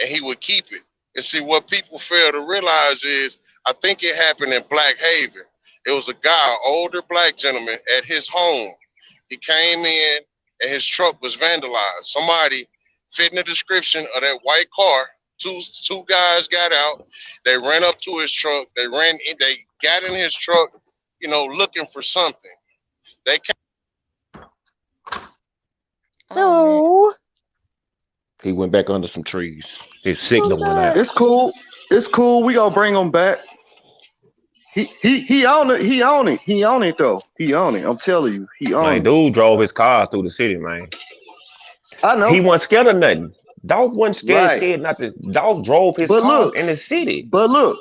and he would keep it. And see, what people fail to realize is, I think it happened in Black Haven. It was a guy, an older black gentleman, at his home. He came in, and his truck was vandalized. Somebody fit in the description of that white car. Two guys got out. They ran up to his truck. They got in his truck, looking for something. They Oh No. he went back under some trees. His signal went out. It's cool. It's cool. We gonna bring him back. He on it. He on it. He on it though. He on it. I'm telling you, he Man, on it. dude drove his car through the city, man. I He know. wasn't scared of nothing. Dolph wasn't Right. scared nothing. Dolph drove his But cars look, in the city. but look,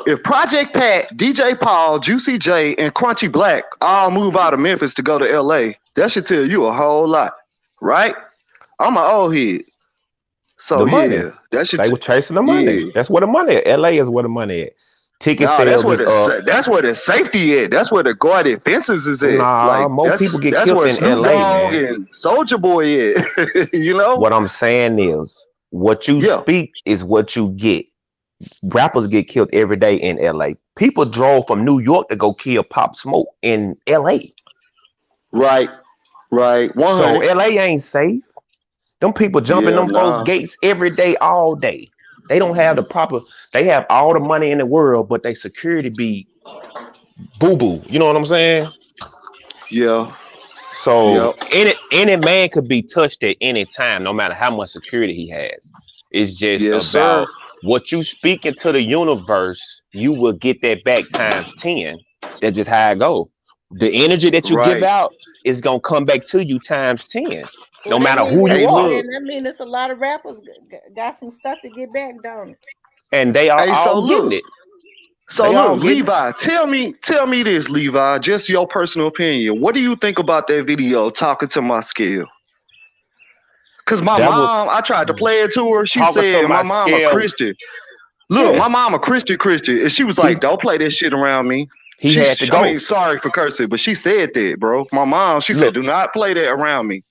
if Project Pat, DJ Paul, Juicy J, and Crunchy Black all move out of Memphis to go to LA, that should tell you a whole lot, right? I'm an old head. The So money. yeah, that should They were chasing the money. yeah. That's where the money at. LA is where the money at. Ticket Nah, sales is up. that's where the safety at. That's where the guarded fences is at. Nah, Like more people get that's killed where in Snoop LA, Dogg man. and Soldier Boy at. You know? What I'm saying is, what you Yeah. speak is what you get. Rappers get killed every day in LA. People drove from New York to go kill Pop Smoke in LA. Right. Right. So 100. LA ain't safe. Them people jumping Yeah, them folks' nah. gates every day, all day. They don't have the proper. They have all the money in the world, but they security be boo boo. You know what I'm saying? Yeah. So Yep. any man could be touched at any time, no matter how much security he has. It's just Yes, sir. about what you speak into the universe. You will get that back times 10. That's just how it go. The energy that you give Right. out is gonna come back to you times 10, no well, that matter mean who that Hey, you are. look. then that mean there's a lot of rappers got some stuff to get back, don't it? And they are Hey, all getting it. So They all look, getting it. Levi, tell me this, Levi, just your personal opinion. What do you think about that video, Talking to My Scale? Cause my That was mom, I tried to play it to her. She talking to said, my my mom a scale. Christian. Look, Yeah, my mom a Christian, and she was he like, "Don't play that shit around me." he had to I go. mean, sorry for cursing, but she said that, bro. My mom, she said, Look, "Do not play that around me."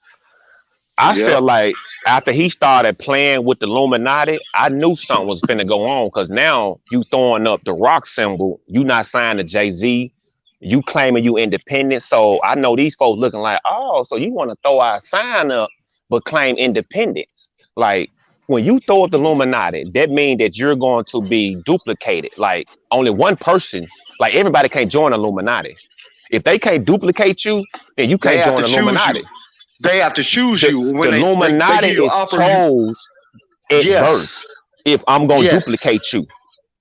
I Yep. felt like after he started playing with the Illuminati, I knew something was finna go on because now you throwing up the rock symbol. You not signed to Jay-Z. You claiming you independent. So I know these folks looking like, oh, so you want to throw our sign up but claim independence. Like when you throw up the Illuminati, that means that you're going to be duplicated. Like only one person, like everybody can't join Illuminati. If they can't duplicate you, then you They can't have join to choose you. Illuminati. They have to choose The, you the when they give Illuminati you is offer you. chose. at Yes. birth if I'm gonna Yes. duplicate you.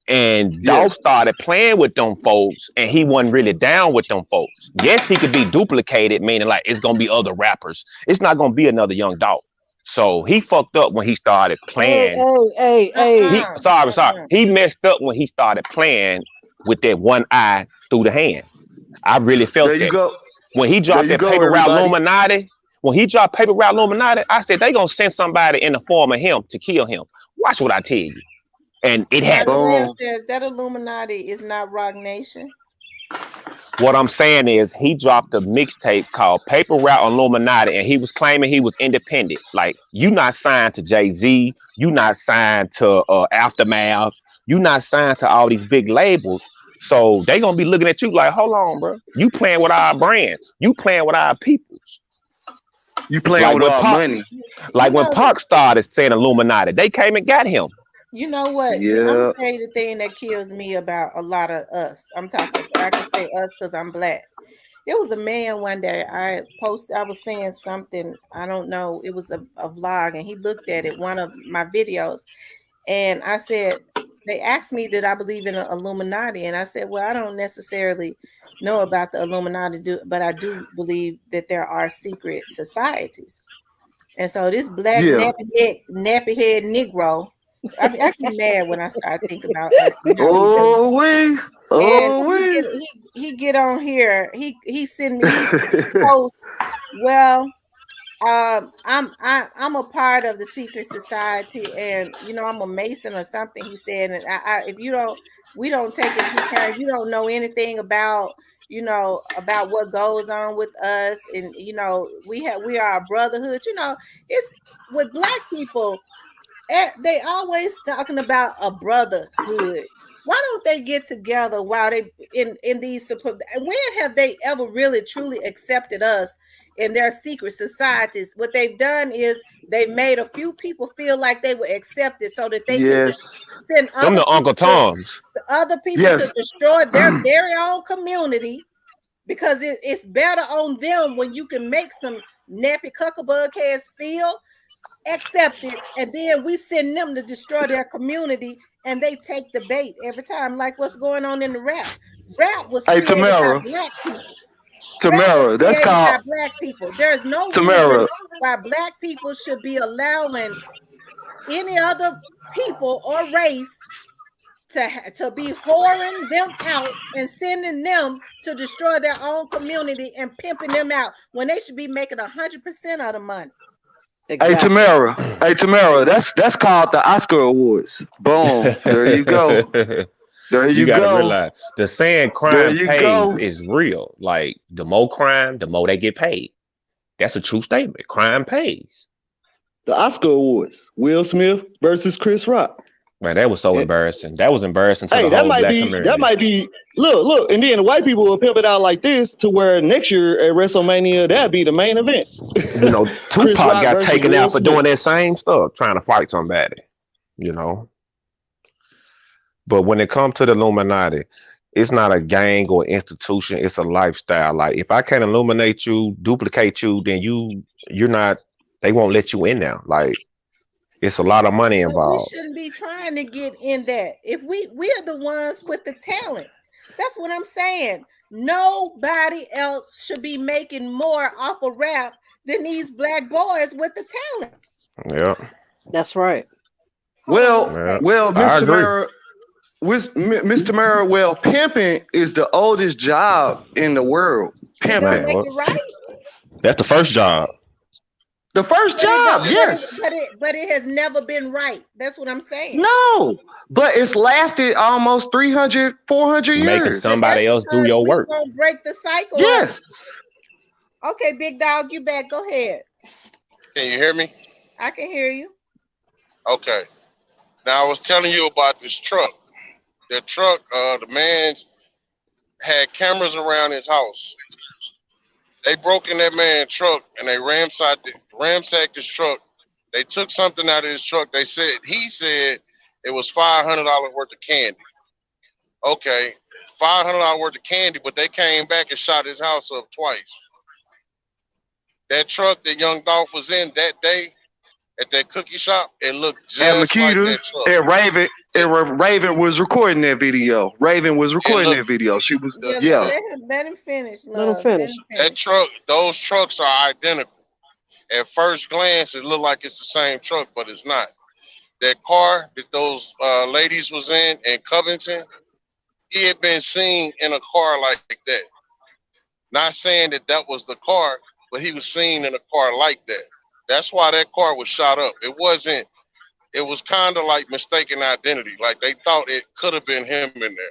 And Yes. Dolph started playing with them folks, and he wasn't really down with them folks. Yes, he could be duplicated, meaning like it's gonna be other rappers. It's not gonna be another Young Dolph. So he fucked up when he started Hey, playing. hey, hey, hey. He Uh-uh. sorry. Uh-uh. He messed up when he started playing with that one eye through the hand. I really There felt you that. go. When he There dropped you that go, paper route everybody. Illuminati, when he dropped paper route Illuminati, I said they gonna send somebody in the form of him to kill him. Watch what I tell you. And it Mighty happened. Will Boom. says that Illuminati is not Rock Nation. What I'm saying is he dropped a mixtape called Paper Route Illuminati, and he was claiming he was independent. Like, you not signed to Jay-Z, you not signed to Aftermath, you not signed to all these big labels. So they gonna be looking at you like, hold on, bro. You playing with our brands, you playing with our peoples. You playing Like with when our Pop, money. You like when know, Pac started saying Illuminati, they came and got him. you know what? I'm gonna Yeah. tell you the thing that kills me about a lot of us. I'm talking. I can say us because I'm black. It was a man one day. I was saying something. I don't know. It was a vlog, and he looked at it, one of my videos, and I said, they asked me, did I believe in the Illuminati? And I said, well, I don't necessarily know about the Illuminati, but I do believe that there are secret societies. And so this black Yeah. nappy head Negro, I get mad when I start thinking about us and how we live. Oh we. And Oh we. he get on here. He send me he post. Well, I'm a part of the secret society, and I'm a Mason or something. He said, and if you don't, we don't take into account. You don't know anything about about what goes on with us, and we are a brotherhood. It's with black people. They always talking about a brotherhood. Why don't they get together while they in these support? When have they ever really truly accepted us in their secret societies? What they've done is they've made a few people feel like they were accepted, so that they can Yes. just send Them the Uncle Toms. other people Yes. to destroy their very own community, because it's better on them when you can make some nappy cuckabug heads feel accepted, and then we send them to destroy their community, and they take the bait every time, like what's going on in the rap was Hey, created by Tamara. black people. Rap was Tamara. That's created called by black people. There's no reason Tamara. why black people should be allowing any other people or race to be whoring them out and sending them to destroy their own community and pimping them out when they should be making 100% of the money. Hey Exactly. Tamara. Hey Tamara. That's called the Oscar Awards. Boom. There you go. There You you got to go. realize the saying There crime you pays go. is real. Like the more crime, the more they get paid. That's a true statement. Crime pays. The Oscar Awards. Will Smith versus Chris Rock. Man, that was so Eh, embarrassing. That was embarrassing to Hey, the that whole might black be that community. might be look, and then the white people will pimp it out like this to where next year at WrestleMania that'd be the main event. You know, Chris Tupac Rock got versus taken Will out for doing Smith. that same stuff, trying to fight somebody. You know, but when it comes to the Illuminati, it's not a gang or institution. It's a lifestyle. Like if I can't illuminate you, duplicate you, then you're not. They won't let you in there. Like it's a lot of money But we involved. shouldn't be trying to get in that. If we're the ones with the talent. That's what I'm saying. Nobody else should be making more off of rap than these black boys with the talent. Yeah, That's right. Hold on one Well, yeah, second. Miss I agree. Tamara, Miss Tamara, well, pimping is the oldest job in the world. It don't Pimping. Man, make what? it right, That's the first job. The first but it job, don't. yes. But it has never been right. That's what I'm saying. No. But it's lasted almost 300, 400 Making years. But somebody that's else do because your we work. won't break the cycle of Yes. it. Okay, big dog, you back. Go ahead. Can you hear me? I can hear you. Okay. Now I was telling you about this truck. The truck, the man's had cameras around his house. They broke in that man's truck and they ramsacked his truck. They took something out of his truck. He said it was $500 worth of candy. Okay, $500 worth of candy, but they came back and shot his house up twice. That truck that young Dolph was in that day, at that cookie shop, it looked At just like Makita's, that truck. and Raven, It Raven was recording that video. Raven was it recording looked that video. She was, the, Yeah, yeah. let him finish, Let them love. Let finish. him that finish. truck. Those trucks are identical. At first glance, it looked like it's the same truck, but it's not. That car that those ladies was in Covington, he had been seen in a car like that. Not saying that that was the car, but he was seen in a car like that. That's why that car was shot up. It wasn't. It was kind of like mistaken identity. Like they thought it could have been him in there.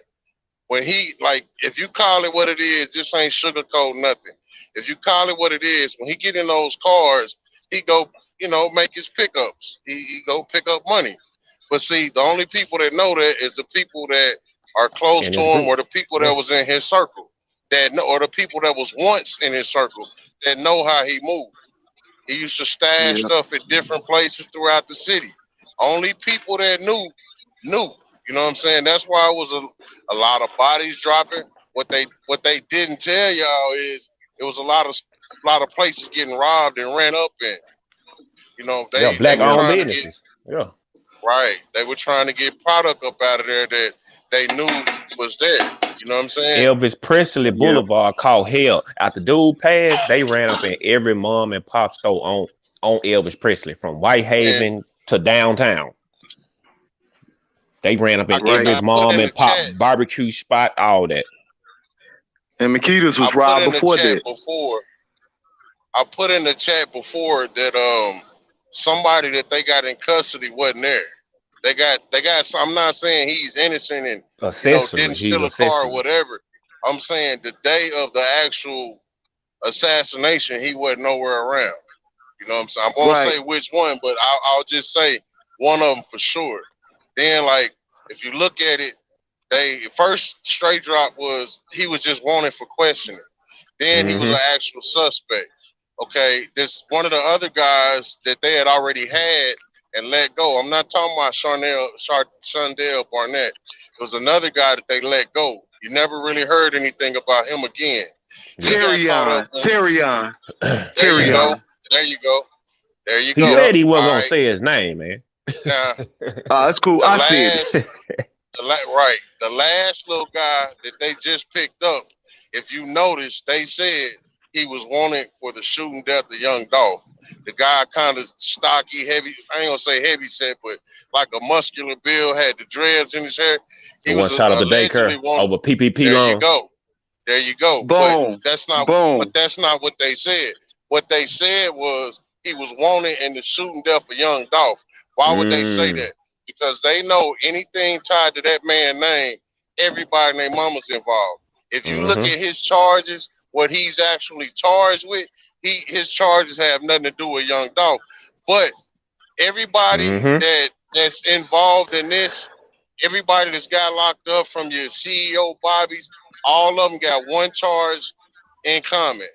When he like, if you call it what it is, this ain't sugarcoat nothing. If you call it what it is, when he get in those cars, he go, make his pickups. He go pick up money. But see, the only people that know that is the people that are close in to this him, group. or the people that Yeah. was in his circle, that know, or the people that was once in his circle that know how he moved. He used to stash Yeah. stuff at different places throughout the city. Only people that knew. You know what I'm saying? That's why it was a lot of bodies dropping. What they didn't tell y'all is it was a lot of places getting robbed and ran up in. Yeah, They black were Yeah. owned trying to get businesses. Yeah. right. They were trying to get product up out of there that they knew was there. You know what I'm saying? Elvis Presley Yep. Boulevard caught hell. After dude passed, they ran up in every mom and pop store on Elvis Presley from And Whitehaven to downtown. They ran up I in get Right. every I put mom in the and pop chat. barbecue spot, all that. And Makita's I was put robbed in the before chat that. before. I put in the chat before that somebody that they got in custody wasn't there. They got. I'm not saying he's innocent and Accessory. didn't He's steal a car or accessory. whatever. I'm saying the day of the actual assassination, he wasn't nowhere around. You know what I'm saying? I won't Right. say which one, but I'll just say one of them for sure. Then, like, if you look at it, they first straight drop was he was just wanted for questioning. Then he was Mm-hmm. an actual suspect. Okay, this one of the other guys that they had already had and let go. I'm not talking about Shondell Barnett. It was another guy that they let go. You never really heard anything about him again. He Yeah. got caught up Terrion. on. Terrion. There you go. Terrion. There you go. There you He go. said Yep. he wasn't All gonna right. say his name, man. Now That's cool. the I said it. last, right, the last little guy that they just picked up. If you notice, they said he was wanted for the shooting death of young Dolph. The guy kind of stocky, heavy. I ain't gonna say heavy set, but like a muscular build, had the dreads in his hair. The He one was shot up the allegedly daycare wanted. over PPP There you loan. go. There you go. But Boom. that's not. But Boom. that's not what they said. What they said was he was wanted in the shooting death of young Dolph. Why would they say Mm. that? Because they know anything tied to that man's name, everybody and their mama's involved. If you look Mm-hmm. at his charges, what he's actually charged with, his charges have nothing to do with young Dolph. But everybody Mm-hmm. that's involved in this, everybody that's got locked up from your CEO Bobby's, all of them got one charge in common.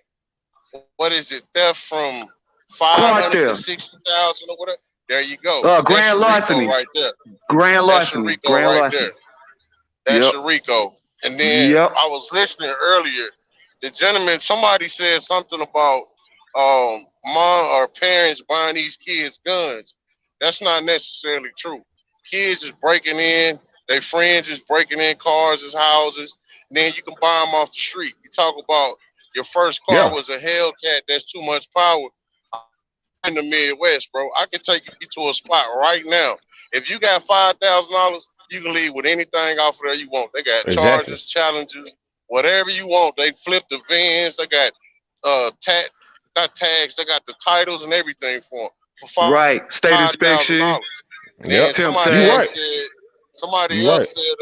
What is it? Theft from 500 to Cartel. 60,000 or whatever. There you go. That's Grand your Rico larceny. right there. Grand That's your larceny. Rico Grand right there. larceny. That's Yep. your Rico. And then Yep. I was listening earlier. The gentleman, somebody said something about mom or parents buying these kids guns. That's not necessarily true. Kids is breaking in, their friends is breaking in cars, houses, and then you can buy them off the street. You talk about your first car Yeah. was a Hellcat. That's too much power. In the Midwest, bro. I can take you to a spot right now. If you got $5,000, you can leave with anything off of there you want. They got Exactly. charges, challenges, whatever you want. They flip the vans. They got not tags. They got the titles and everything for them for Right. State inspection. $5,000. And then Yep. Temp somebody You tag. right. else said, somebody You right. else said,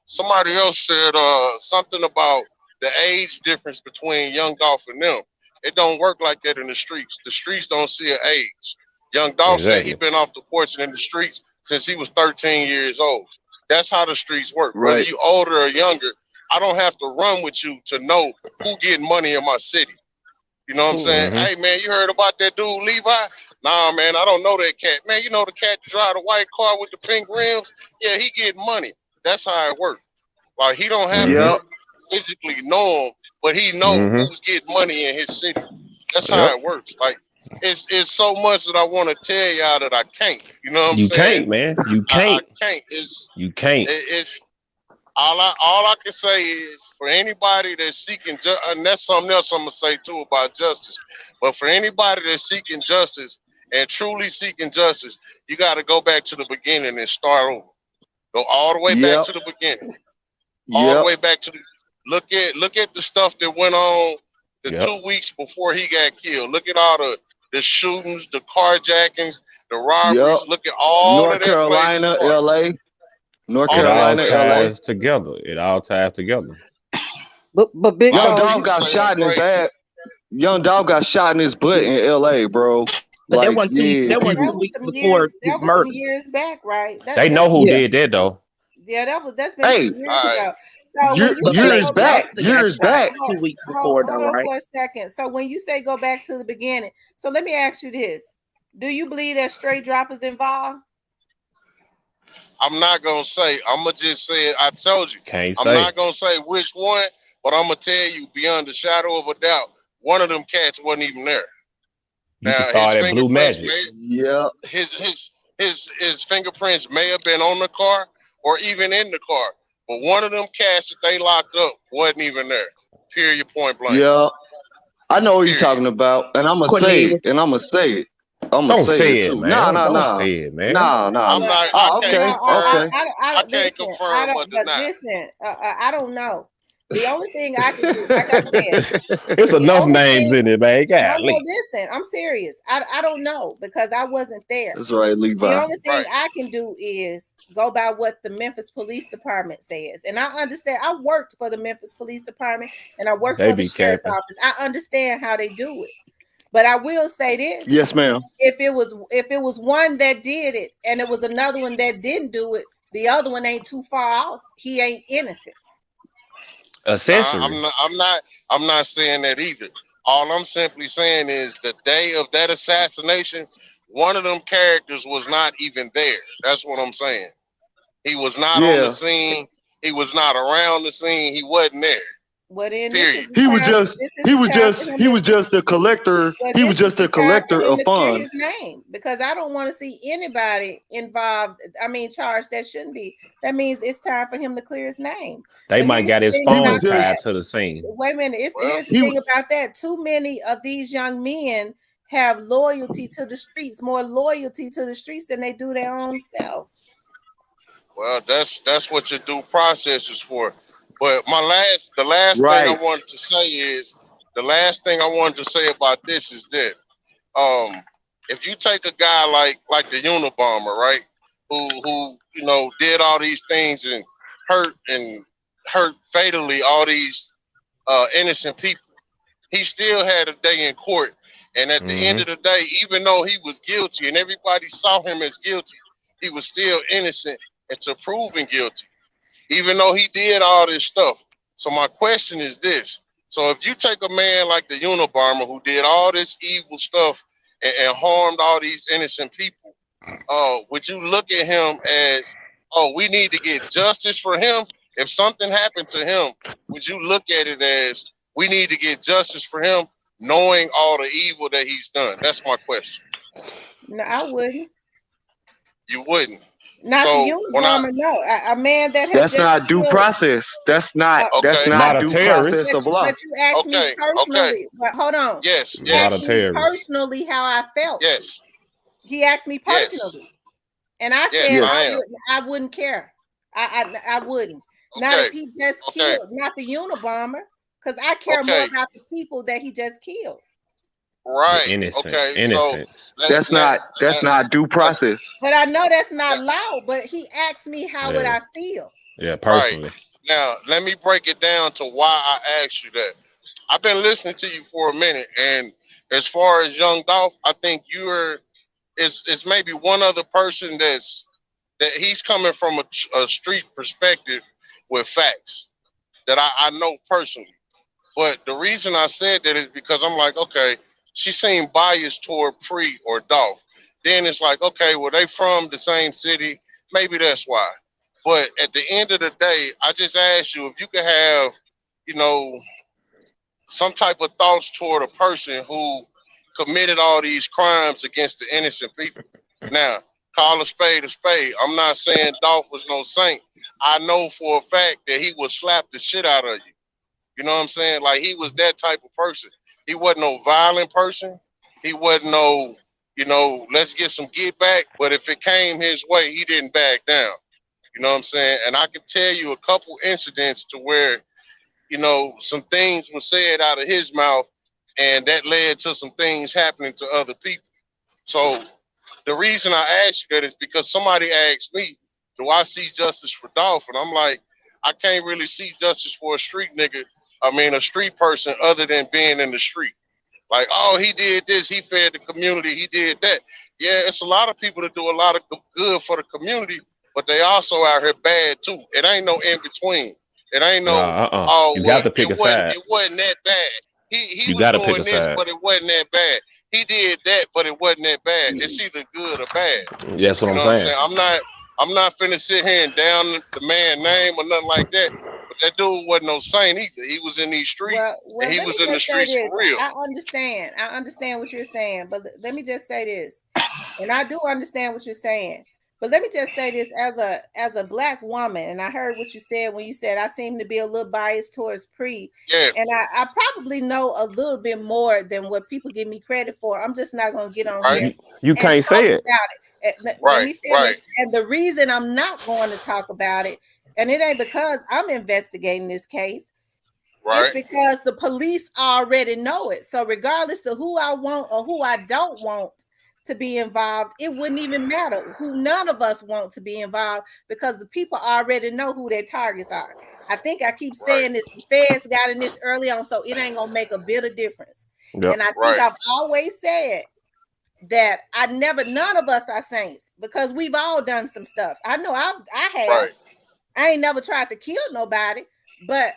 somebody else said something about the age difference between Young Dolph and them. It don't work like that in the streets. The streets don't see an age. Young Dolph said he Exactly. been off the porch and in the streets since he was 13 years old. That's how the streets work. Whether Right. you older or younger, I don't have to run with you to know who getting money in my city. You know what I'm saying? Mm-hmm. Hey, man, you heard about that dude, Levi? Nah, man, I don't know that cat. Man, you know the cat that drive the white car with the pink rims? Yeah, he getting money. That's how it works. Like, he don't have Mm-hmm. to Yep. physically know him, but he know Mm-hmm. who's getting money in his city. That's how Yep. it works. Like, it's so much that I want to tell y'all that I can't. You know what I'm You saying? can't, man. You I can't. can't. You can't. It's all I can say is for anybody that's seeking and that's something else I'm gonna say too about justice. But for anybody that's seeking justice and truly seeking justice, you got to go back to the beginning and start over. Go all the way back Yep. to the beginning. All the Yep. way back to the look at the stuff that went on the Yep. 2 weeks before he got killed. Look at all the shootings, the carjackings, the Yep. robberies. Look at all of North that plays Carolina, a part. LA. North All It of that all Carolina, plays a part. LA. ties together. It all ties together. But Big All Young of Dog, that Dolph you is got saying shot in his crazy. ass. Young Dolph got shot in his butt in LA, bro. But Like, yeah, that wasn't That two people. was weeks some years. before That his was some murder. years back, right? They know That's who Yeah. did that though. yeah. That's been some Hey, years All right. ago. So when you But say years go Flavor back, back, Buster got years shot back. 2 weeks hold, before though, hold on right? for a second. So when you say go back to the beginning, so let me ask you this: do you believe that straight droppers involved? I'm not gonna say. I'm gonna just say it. I told you. Can't I'm say. not gonna say which one, but I'm gonna tell you beyond the shadow of a doubt, one of them cats wasn't even there. You can Now his start at Blue fingerprints Magic. may Yep. his fingerprints may have been on the car or even in the car, but one of them cats that they locked up wasn't even there. Period. Point blank. Yep. I know what you're Period. talking about, and I'm gonna say it, Cornelius. and I'm gonna say it. I'm gonna Don't say say it it, too. Nah, man. nah, Don't nah, say it, man. nah, nah. I'm Nah. not. I Oh, can't okay, confirm. okay. I can't Listen. I confirm or don't. But deny. listen, I don't know. The only thing I can do, like I said, It's the enough only names thing. in it, man. No, no, Golly. listen. I'm serious. I don't know because I wasn't there. That's right, The Levi. only thing Right. I can do is go by what the Memphis Police Department says. And I understand I worked for the Memphis Police Department and I worked They for the be sheriff's capping. office. I understand how they do it. But I will say this. Yes, ma'am. If it was one that did it and it was another one that didn't do it, the other one ain't too far off. He ain't innocent. Nah, Accessory. I'm not saying that either. All I'm simply saying is the day of that assassination, one of them characters was not even there. That's what I'm saying. He was not on the Yeah. scene. He was not around the scene. He wasn't there. Well then this is Period. the He was time just this is he the was time for just him he to was just a collector. But He was this is just the a time for collector him of to clear funds. his name because I don't want to see anybody involved. I mean, charged that shouldn't be. That means it's time for him to clear his name. They But might here's got the his thing He was phone about just tied that. to the scene. Wait a minute. Well, Here's the he thing about that. Too many of these young men have loyalty to the streets, more loyalty to the streets than they do their own self. well, that's what your due process is for. But the last thing I right. wanted to say is the last thing I wanted to say about this is that um, if you take a guy like the Unabomber, right, who did all these things and hurt fatally all these innocent people, he still had a day in court. And at the end Hmm. of the day, even though he was guilty and everybody saw him as guilty, he was still innocent until proven guilty, even though he did all this stuff. So my question is this. So if you take a man like the Unabomber who did all this evil stuff and harmed all these innocent people, would you look at him as, oh, we need to get justice for him? If something happened to him, would you look at it as we need to get justice for him, knowing all the evil that he's done? That's my question. No, I wouldn't. You wouldn't. Not the So when I Unabomber. No, a man that has That's just not due killed. process. That's not Uh, that's okay, not Not a due terrorist. process but of you, law. but you asked me okay, personally. But hold on. yes, You Not asked a yes, me terrorist. personally how I felt. yes, He asked me yes, personally, and I yes, said Yes. I am. I wouldn't care. I wouldn't. Not if Okay, he just okay, killed, not the Unabomber, because I care more okay, about the people that he just killed. The right. innocent. Okay, so Innocence. let, That's let, not that's let, not due let, process. But I know that's let- not loud. But he asked me how would Yeah. I feel. Yeah, right. personally. Now, let me break it down to why I asked you that. I've been listening to you for a minute, and as far as Young Dolph, I think it's maybe one other person that he's coming from a street perspective with facts that I know personally. But the reason I said that is because I'm like, okay, she seemed biased toward Pre or Dolph. Then it's like, okay, well, they from the same city. Maybe that's why. But at the end of the day, I just asked you if you could have, you know, some type of thoughts toward a person who committed all these crimes against the innocent people. Now, call a spade a spade. I'm not saying Dolph was no saint. I know for a fact that he would slap the shit out of you. You know what I'm saying? Like, he was that type of person. He wasn't no violent person. He wasn't no, let's get some get back. But if it came his way, he didn't back down. You know what I'm saying? And I can tell you a couple incidents to where, some things were said out of his mouth, and that led to some things happening to other people. So the reason I asked you that is because somebody asked me, do I see justice for Dolph? And I'm like, I can't really see justice for a street nigga. A street person other than being in the street. Like, oh, he did this, he fed the community, he did that. Yeah, it's a lot of people that do a lot of good for the community, but they also out here bad too. It ain't no in between. It ain't no, You got to pick a side. it wasn't that bad. He You was got to pick doing a this, side. but it wasn't that bad. He did that, but it wasn't that bad. It's either good or bad. That's what You know I'm what I'm saying. saying? I'm not finna sit here and down the man's name or nothing like that. But that dude wasn't no saint either. He was in these streets, Well, and he let was me in the just say streets for this. real. I understand what you're saying, but let me just say this, and I do understand what you're saying. But let me just say this as a black woman, and I heard what you said when you said I seem to be a little biased towards Pre, Yeah, and I probably know a little bit more than what people give me credit for. I'm just not going to get on right, here You and can't talk say it. about it. Let right, me finish. right, And the reason I'm not going to talk about it, and it ain't because I'm investigating this case. It's right, because the police already know it. So regardless of who I want or who I don't want to be involved, it wouldn't even matter who none of us want to be involved because the people already know who their targets are. I think I keep right, saying this. The feds got in this early on, so it ain't gonna make a bit of difference. Yep. And I think right, I've always said that none of us are saints because we've all done some stuff. I know I have. right, I ain't never tried to kill nobody, but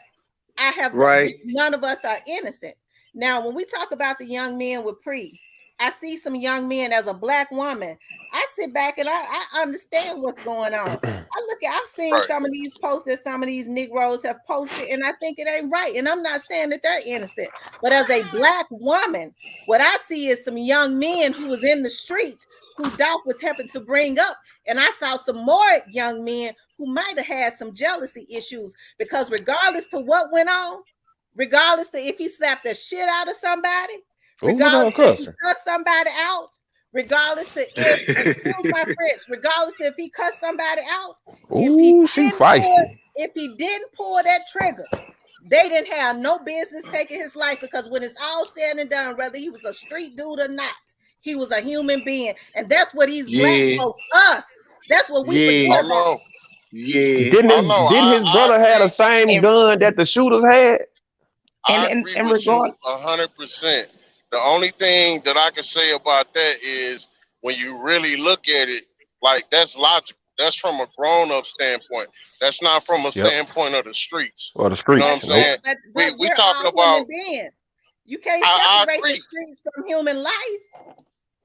I have Right. none of us are innocent. Now, when we talk about the young men with Pre, I see some young men as a black woman. I sit back and I understand what's going on. I've seen right, some of these posts that some of these Negroes have posted, and I think it ain't right. And I'm not saying that they're innocent, but as a black woman, what I see is some young men who was in the street who Doc was helping to bring up. And I saw some more young men who might have had some jealousy issues because regardless to what went on, regardless to if he slapped the shit out of somebody, Ooh, look regardless on to if he cussing. cussed somebody out, regardless to if, excuse my French, regardless to if he cussed somebody out, Ooh, she feisty. if he didn't pull that trigger, they didn't have no business taking his life because when it's all said and done, whether he was a street dude or not, he was a human being. And that's what these black Yeah. folks, us, that's what we Yeah. forget I about. know, Yeah. I know. Didn't his I brother have the agree. same And gun that the shooters had? and I and, agree and with regard you 100%. The only thing that I can say about that is when you really look at it, like, that's logical. That's from a grown-up standpoint. That's not from a Yep. standpoint of the streets. Or the You know what streets. I'm Nope. saying? But We we're talking all human about. beings. You can't I separate the agree. streets from human life.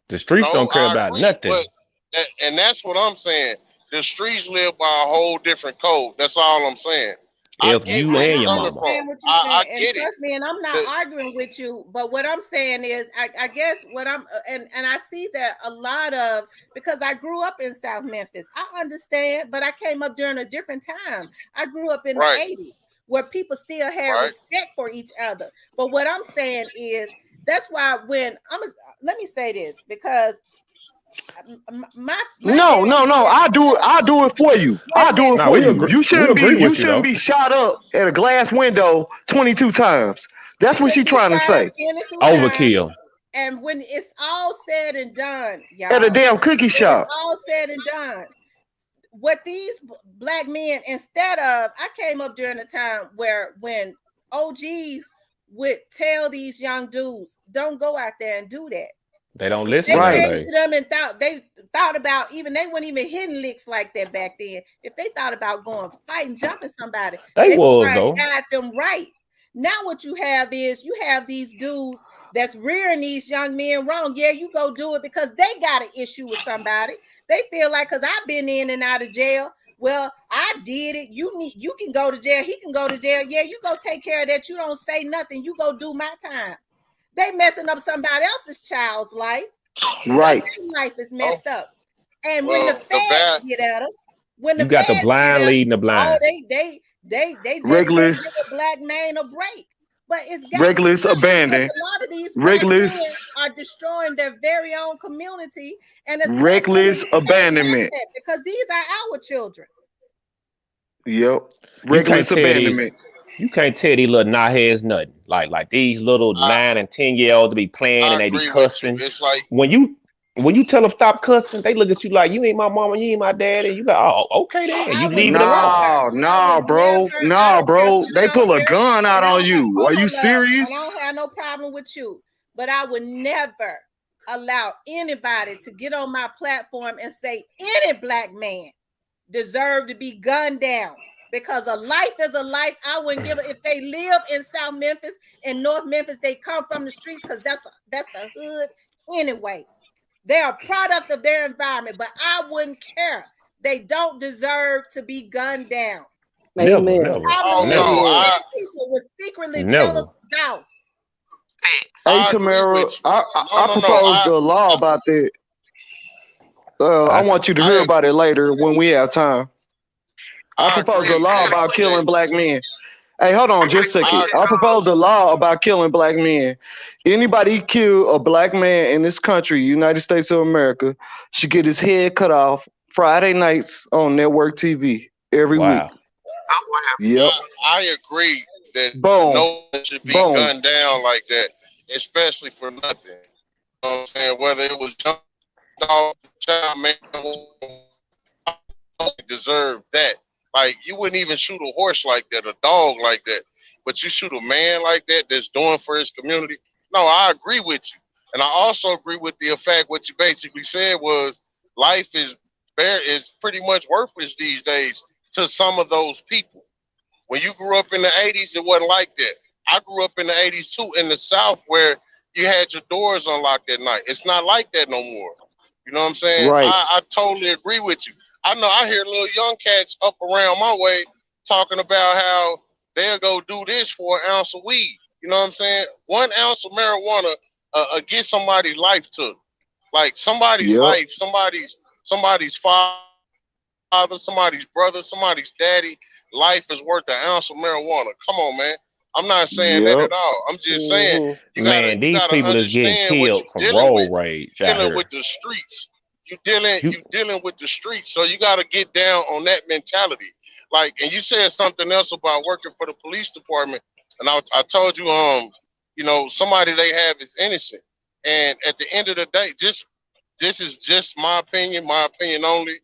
The streets No, don't care I about agree. nothing. But and that's what I'm saying. The streets live by a whole different code. That's all I'm saying. I If get you where And you're and I your coming mama. from. understand what you're I saying, and get it. trust me, and I'm not The, arguing with you. But what I'm saying is, I guess what I'm, and I see that a lot of because I grew up in South Memphis. I understand, but I came up during a different time. I grew up in the right, '80s where people still had right. respect for each other. But what I'm saying is that's why when let me say this because my No, daddy no, no. said, I do it for you. wait I a do it minute. No, for we you. agree. We agree You with you shouldn't though. be shot up at a glass window 22 times. You That's what she shouldn't be trying to shot up say. 22 times. Overkill. And when it's all said and done, At a y'all, damn cookie when it's shop. all said and done, what these black men, instead of, I came up during a time where when OGs would tell these young dudes, don't go out there and do that. They don't If listen they Right. came to nowadays. them and thought about even they weren't even hitting licks like that back then. If they thought about going fighting, jumping somebody, They they would was try and though. guide them right. Now what you have is you have these dudes that's rearing these young men wrong. Yeah, you go do it because they got an issue with somebody. They feel like because I've been in and out of jail. Well, I did it. You can go to jail. He can go to jail. Yeah, you go take care of that. You don't say nothing. You go do my time. They messing up somebody else's child's life because Right. their life is Oh, messed up. And when the well, the feds bad. get at them, when the You got the feds get blind at them, leading the oh, blind. they just Reckless, can't give a black man a break. But it's got to reckless stop because abandon, a lot of these black reckless, men are destroying their very own community, and as black reckless women, we can't have abandonment. that because these are our children. Yep. You can't Reckless tell these. abandonment. You can't tell these little knotheads nothing. Like these little I 9 and 10-year-olds to be playing I and they be agree with you. cussing. It's like When you tell them stop cussing, they look at you like you ain't my mama, you ain't my daddy. You like, oh, okay then. I You would leave it alone. never, No, I would no, bro. never, I No, don't care bro. who They get on pull a here, gun out and I on don't have, you. Are hold you on, love, serious? and I don't have no problem with you, but I would never allow anybody to get on my platform and say any black man deserve to be gunned down because a life is a life. I wouldn't give it if they live in South Memphis and North Memphis. They come from the streets because that's the hood, anyways. They're a product of their environment, but I wouldn't care. They don't deserve to be gunned down. Never, Amen. never, How oh many no, never, Amen. people would secretly tell us never. Dolph? Hey, I agree Tamara, with you. I No. proposed a law about that. I That's want you to hear I about it later when we have time. I I proposed a agree law that about that killing black men. Hey, hold on just a second. I I proposed a law about killing black men. Anybody kill a black man in this country, United States of America, should get his head cut off Friday nights on network TV every week. wow. Yep. I agree that Boom. no one should be Boom. gunned down like that, especially for nothing. You know what I'm saying? Whether it was young dog, child, man, deserve that. Like you wouldn't even shoot a horse like that, a dog like that, but you shoot a man like that that's doing for his community. No, I agree with you, and I also agree with the fact what you basically said was life is pretty much worthless these days to some of those people. When you grew up in the 80s, it wasn't like that. I grew up in the 80s too in the South where you had your doors unlocked at night. It's not like that no more. You know what I'm saying? Right. I totally agree with you. I know I hear little young cats up around my way talking about how they'll go do this for an ounce of weed. You know what I'm saying? 1 ounce of marijuana get somebody's life took. Like somebody's Yep. life, somebody's father, somebody's brother, somebody's daddy. Life is worth an ounce of marijuana. Come on, man. I'm not saying that Yep. at all. I'm just saying Hmm. Man, you these gotta people is getting understand what killed you're from dealing with. road rage You're out dealing with here. the streets. You You dealing with the streets. So you gotta get down on that mentality. Like, and you said something else about working for the police department, and I told you, somebody they have is innocent, and at the end of the day, just this is just my opinion only.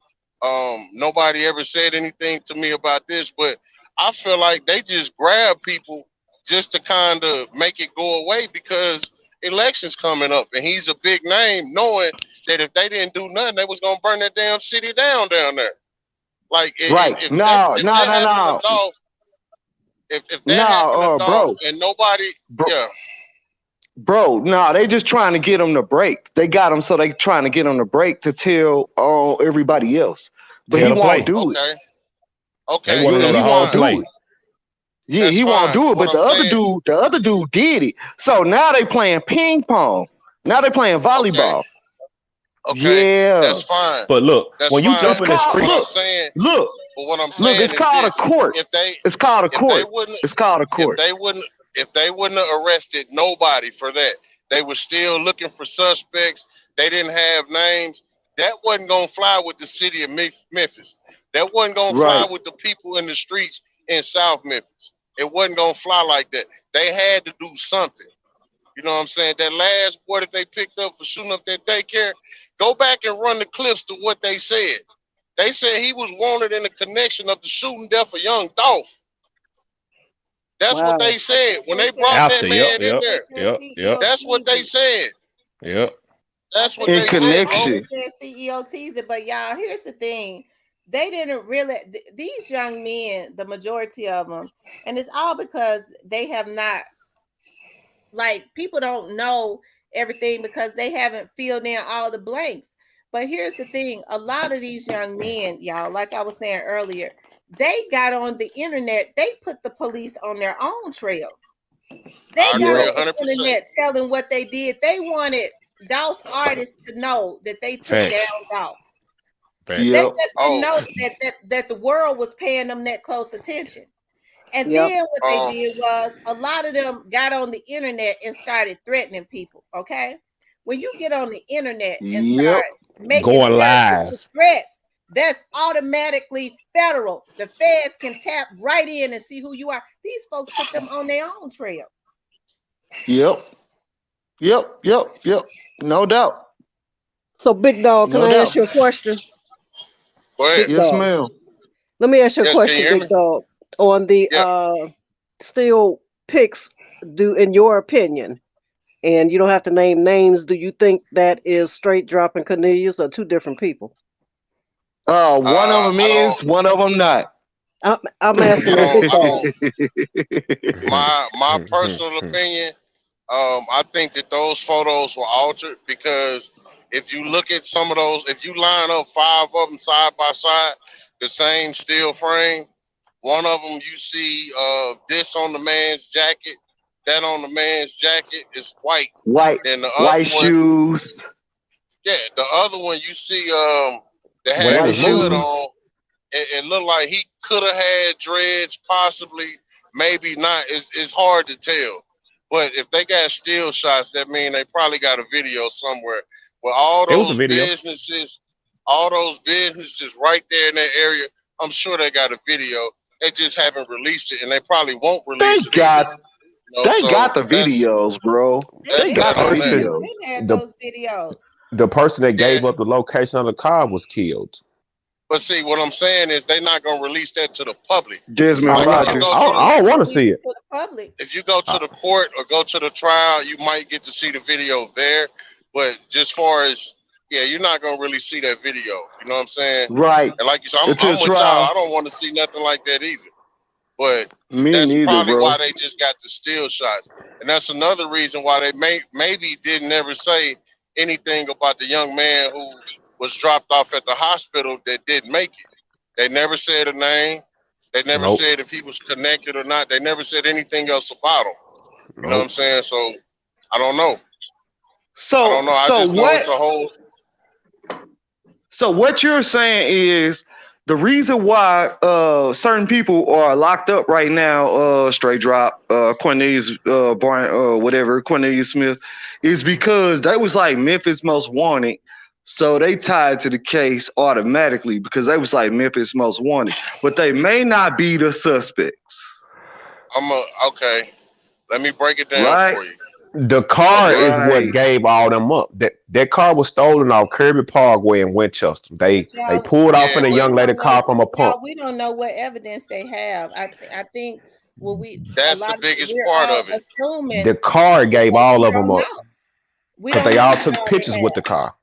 Nobody ever said anything to me about this, but I feel like they just grab people just to kind of make it go away because elections coming up, and he's a big name, knowing that if they didn't do nothing, they was gonna burn that damn city down there. Like Right. No, if no, that no, happened to no. Dolph, if that happened to No, Dolph, and nobody, bro, yeah, no, they just trying to get him to break. They got him, so they trying to get him to break to tell everybody else. But tell he the won't play. do it. okay, They okay, want to Yeah, know that's the he whole won't fine, do play. it. Yeah, that's he won't fine. do it. What But I'm saying, the other dude did it. So now they playing ping pong. Now they playing okay, volleyball. okay, Yeah, that's fine, But look, that's when you fine. it's jump in the called. But what I'm streets, saying, Look, but what I'm look. saying It's is called a this: court. if they It's called a if they court. wouldn't It's called a if court. they wouldn't if they wouldn't have arrested nobody for that, they were still looking for suspects. They didn't have names. That wasn't gonna fly with the city of Memphis. That wasn't gonna fly Right. with the people in the streets in South Memphis. It wasn't gonna fly like that. They had to do something. You know what I'm saying? That last boy that they picked up for shooting up that daycare, go back and run the clips to what they said. They said he was wanted in the connection of the shooting death of young Dolph. That's what Wow. they I said think when they they said brought after, that yep, man in yep, they there. said yep, yep, That's what they CEO said. yep. I That's what think In they they said, I think Lo. connection. they said CEO teaser, but y'all, here's the thing. They didn't really these young men, the majority of them, and it's all because they have not like people don't know everything because they haven't filled in all the blanks. But here's the thing, a lot of these young men, y'all, like I was saying earlier, they got on the internet, they put the police on their own trail. They I got agree on Yep. the 100%. internet telling what they did. They wanted Dolph's artists to know that they took down Facts. Dolph. They Facts. Yep. just didn't Oh, know that the world was paying them that close attention. And Yep. then what they um, did was a lot of them got on the internet and started threatening people. Okay. When you get on the internet and Yep. start making Going terrorist live. threats, that's automatically federal. The feds can tap right in and see who you are. These folks put them on their own trail. Yep. Yep. Yep. Yep. No doubt. So, Big Dog, can No I ask doubt. you a question? go ahead. Big Yes, Dog. ma'am. Let me ask you a Yes, can you question, hear me? Big Dog. On the Yeah. still picks, do in your opinion, and you don't have to name names, do you think that is Straight Drop and Cornelius or two different people? One of them I is, don't. one of them not. I'm asking that Big I Dog. don't. My personal opinion. I think that those photos were altered because if you look at some of those, if you line up 5 of them side by side, the same steel frame, one of them you see this on the man's jacket, that on the man's jacket is white. white Then the other white one, shoes. yeah, the other one you see that Well, had that the White is hood Mook. shoes. on. It looked like he could have had dreads, possibly, maybe not. It's hard to tell. But if they got still shots, that mean they probably got a video somewhere. Where It was a video. all those businesses right there in that area, I'm sure they got a video. They just haven't released it, and they probably won't They release it either. got they So got the videos, bro. They that's They got that the on had, that. Person, videos. they had the those videos. the person that Yeah. gave up the location of the car was killed. But see, what I'm saying is they're not gonna release that to the public. Desmond Oh Like no, if you Rogers. go to the I don't want to Release see it it. to the public. if you go to Uh, the court or go to the trial, you might get to see the video there. But just far as yeah, you're not gonna really see that video. You know what I'm saying? Right. And like you said, Until I'm with y'all. I trial. don't want to see nothing like that either. But Me that's neither, probably bro. why they just got the still shots, and that's another reason why they maybe didn't ever say anything about the young man who was dropped off at the hospital that didn't make it. They never said a name. They never nope, said if he was connected or not. They never said anything else about him. You know what I'm nope. saying? So I don't know. I don't So know. I so just know what it's a whole. so what you're saying is the reason why certain people are locked up right now, straight drop, Cornelius Brian, whatever, Cornelius Smith, is because they was like Memphis Most Wanted. So they tied to the case automatically because they was like Memphis Most Wanted. But they may not be the suspects. Okay. Let me break it down Right? for you. The car Okay. is what Right. gave all them up. That car was stolen off Kirby Parkway in Winchester. But They y'all, pulled off Yeah, in a but but young we lady don't know. car from a pump. Y'all, we don't know what evidence they have. I think what we a that's the lot of biggest we're part all of it. The assuming car gave because all we of them don't up know. We because don't they know all what took all they pictures with the have. car.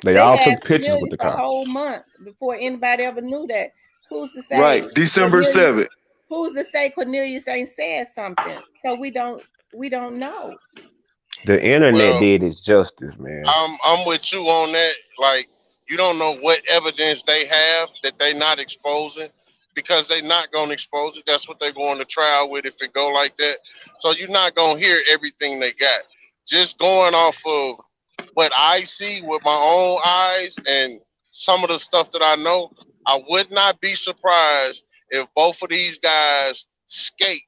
They They all had took pictures with Cornelius the a car. whole month before anybody ever knew that. Who's to Right. say December Cornelius? 7th. Who's to say Cornelius ain't said something? So we don't know. The internet Well, did its justice, man. I'm with you on that. Like you don't know what evidence they have that they not exposing because they not gonna expose it. That's what they go on the trial with if it go like that. So you're not gonna hear everything they got. Just going off of what I see with my own eyes and some of the stuff that I know, I would not be surprised if both of these guys skate,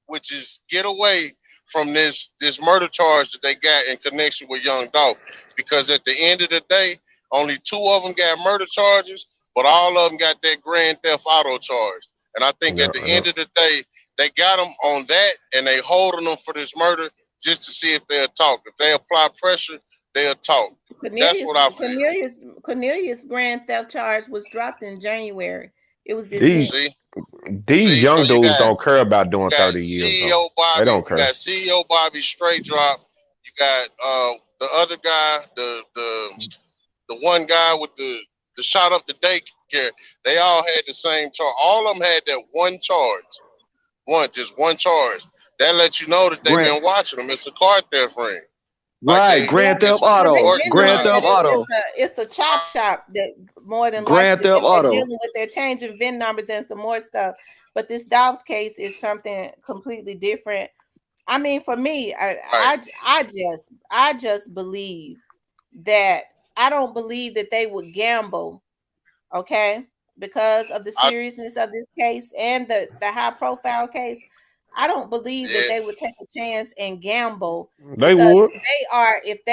which is get away from this murder charge that they got in connection with Young Dolph. Because at the end of the day, only 2 of them got murder charges, but all of them got that grand theft auto charge. And I think Yeah, at the yeah. end of the day, they got them on that, and they holding them for this murder just to see if they'll talk. If they apply pressure, they'll talk. That's Cornelius what I feel. Cornelius Cornelius grand theft charge was dropped in January. It was These dismissed. See, these so young you dudes got don't care about you doing got 30 years though. CEO They Bobby. don't You care. got CEO Bobby straight drop. You got the other guy, the one guy with the shot up the daycare. They all had the same charge. All of them had that one charge. Just one charge. That lets you know that they've Grant. been watching them. It's a car theft ring. Like Right. Grand Theft it's Well, they've Auto. been Grand knowing that Theft organized. Auto. it's a chop shop that more than Grand likely Theft that they're Auto. dealing with. They're changing VIN numbers and some more stuff. But this Dolph's case is something completely different. I mean, for me, Right. I just believe that I don't believe that they would gamble, okay, because of the I seriousness of this case and the high profile case. I don't believe that yeah. they would take a chance and gamble They because would. if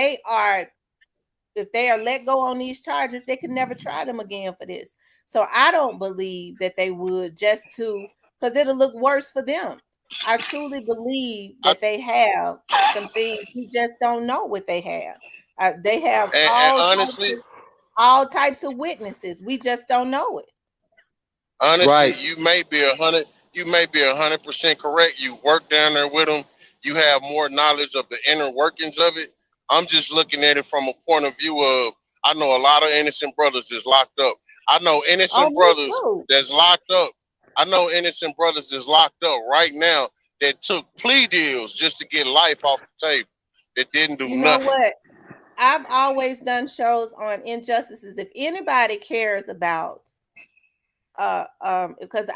they are let go on these charges, they could never try them again for this. So I don't believe that they would just to because it'll look worse for them. I truly believe I that they have some things we just don't know what they have. They have and honestly, all types of witnesses. We just don't know it. honestly, Right. you may be 100% correct. You work down there with them. You have more knowledge of the inner workings of it. I'm just looking at it from a point of view of I know a lot of innocent brothers is locked up. I know Oh, innocent me brothers too. that's locked up. I know innocent brothers that's locked up right now that took plea deals just to get life off the table. That didn't do You know nothing. what? I've always done shows on injustices. If anybody cares about because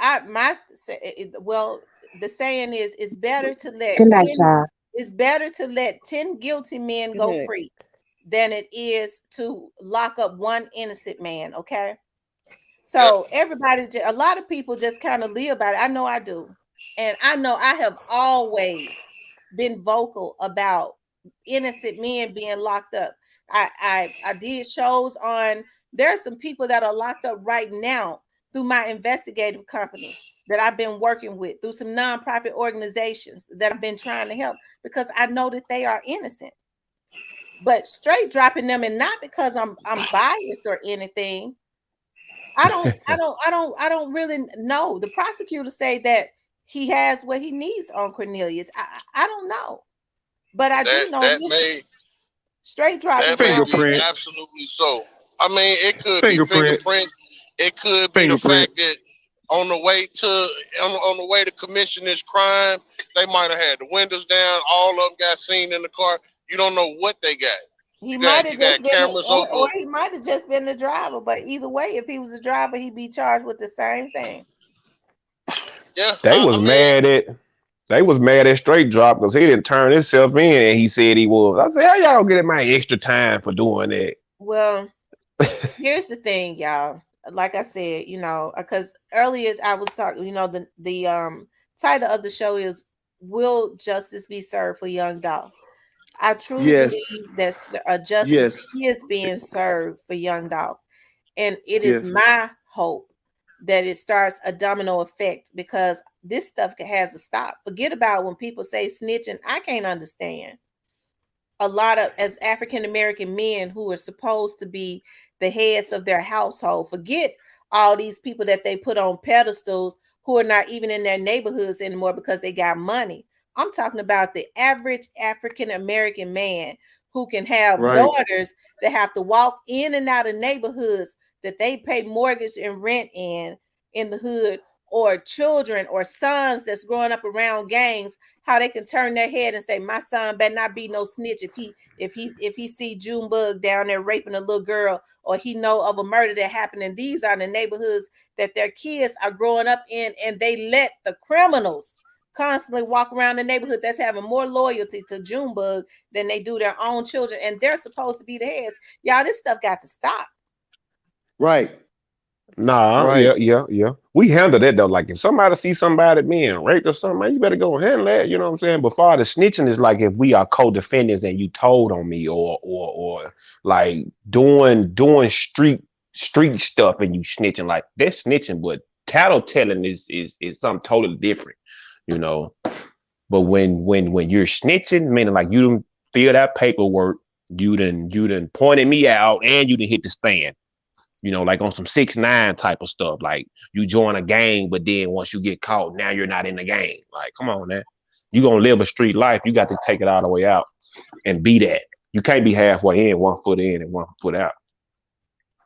well, the saying is it's better to let Good night, 10 y'all. it's better to let 10 guilty men Good go night. free than it is to lock up one innocent man, okay? Yep. So a lot of people just kind of live by it. I know I do. And I know I have always been vocal about innocent men being locked up. I did shows on there are some people that are locked up right now through my investigative company that I've been working with, through some nonprofit organizations that I've been trying to help because I know that they are innocent. But straight dropping them and not because I'm biased or anything. I don't really know. The prosecutors say that he has what he needs on Cornelius. I don't know, but I do That know that this may straight dropping that may sounds be good. Fingerprint. absolutely so. I mean, it could be Fingerprint. fingerprints. It could be the Fingerprint. fact that on the way to on the way to commission this crime, they might have had the windows down. All of them got seen in the car. You don't know what they got. He might have You just got been, cameras over. or he might have just been the driver. But either way, if he was a driver, he'd be charged with the same thing. Yeah, They was I mean, mad at they was mad at Straight Drop because he didn't turn himself in and he said he was. I said, how y'all getting my extra time for doing that? Well, here's the thing, y'all. Like I said, because earlier I was talking, the title of the show is "Will Justice Be Served for Young Dolph?" I truly Yes. believe that a justice Yes. is being served for Young Dolph, and it is Yes. my hope that it starts a domino effect because this stuff has to stop. Forget about when people say snitching. I can't understand a lot of as African American men who are supposed to be the heads of their household. Forget all these people that they put on pedestals who are not even in their neighborhoods anymore because they got money. I'm talking about the average African American man who can have Right. daughters that have to walk in and out of neighborhoods that they pay mortgage and rent in the hood, or children or sons that's growing up around gangs, how they can turn their head and say, my son better not be no snitch if he see Junebug down there raping a little girl, or he know of a murder that happened. And these are the neighborhoods that their kids are growing up in, and they let the criminals constantly walk around the neighborhood that's having more loyalty to Junebug than they do their own children, and they're supposed to be the heads. Y'all, this stuff got to stop. Right. Nah, Right. yeah, yeah, yeah. We handle that though. Like if somebody see somebody being raped or something, man, you better go handle that. You know what I'm saying? Before the snitching is like if we are co-defendants and you told on me, or like doing street stuff and you snitching, like that's snitching, but tattletelling is something totally different, you know. But when you're snitching, meaning like you didn't fill that paperwork, you done pointed me out and you didn't hit the stand, like on some 6ix9ine type of stuff. Like you join a gang, but then once you get caught, now you're not in the gang. Like, come on, man. You gonna live a street life. You got to take it all the way out and be that. You can't be halfway in, 1 foot in and 1 foot out.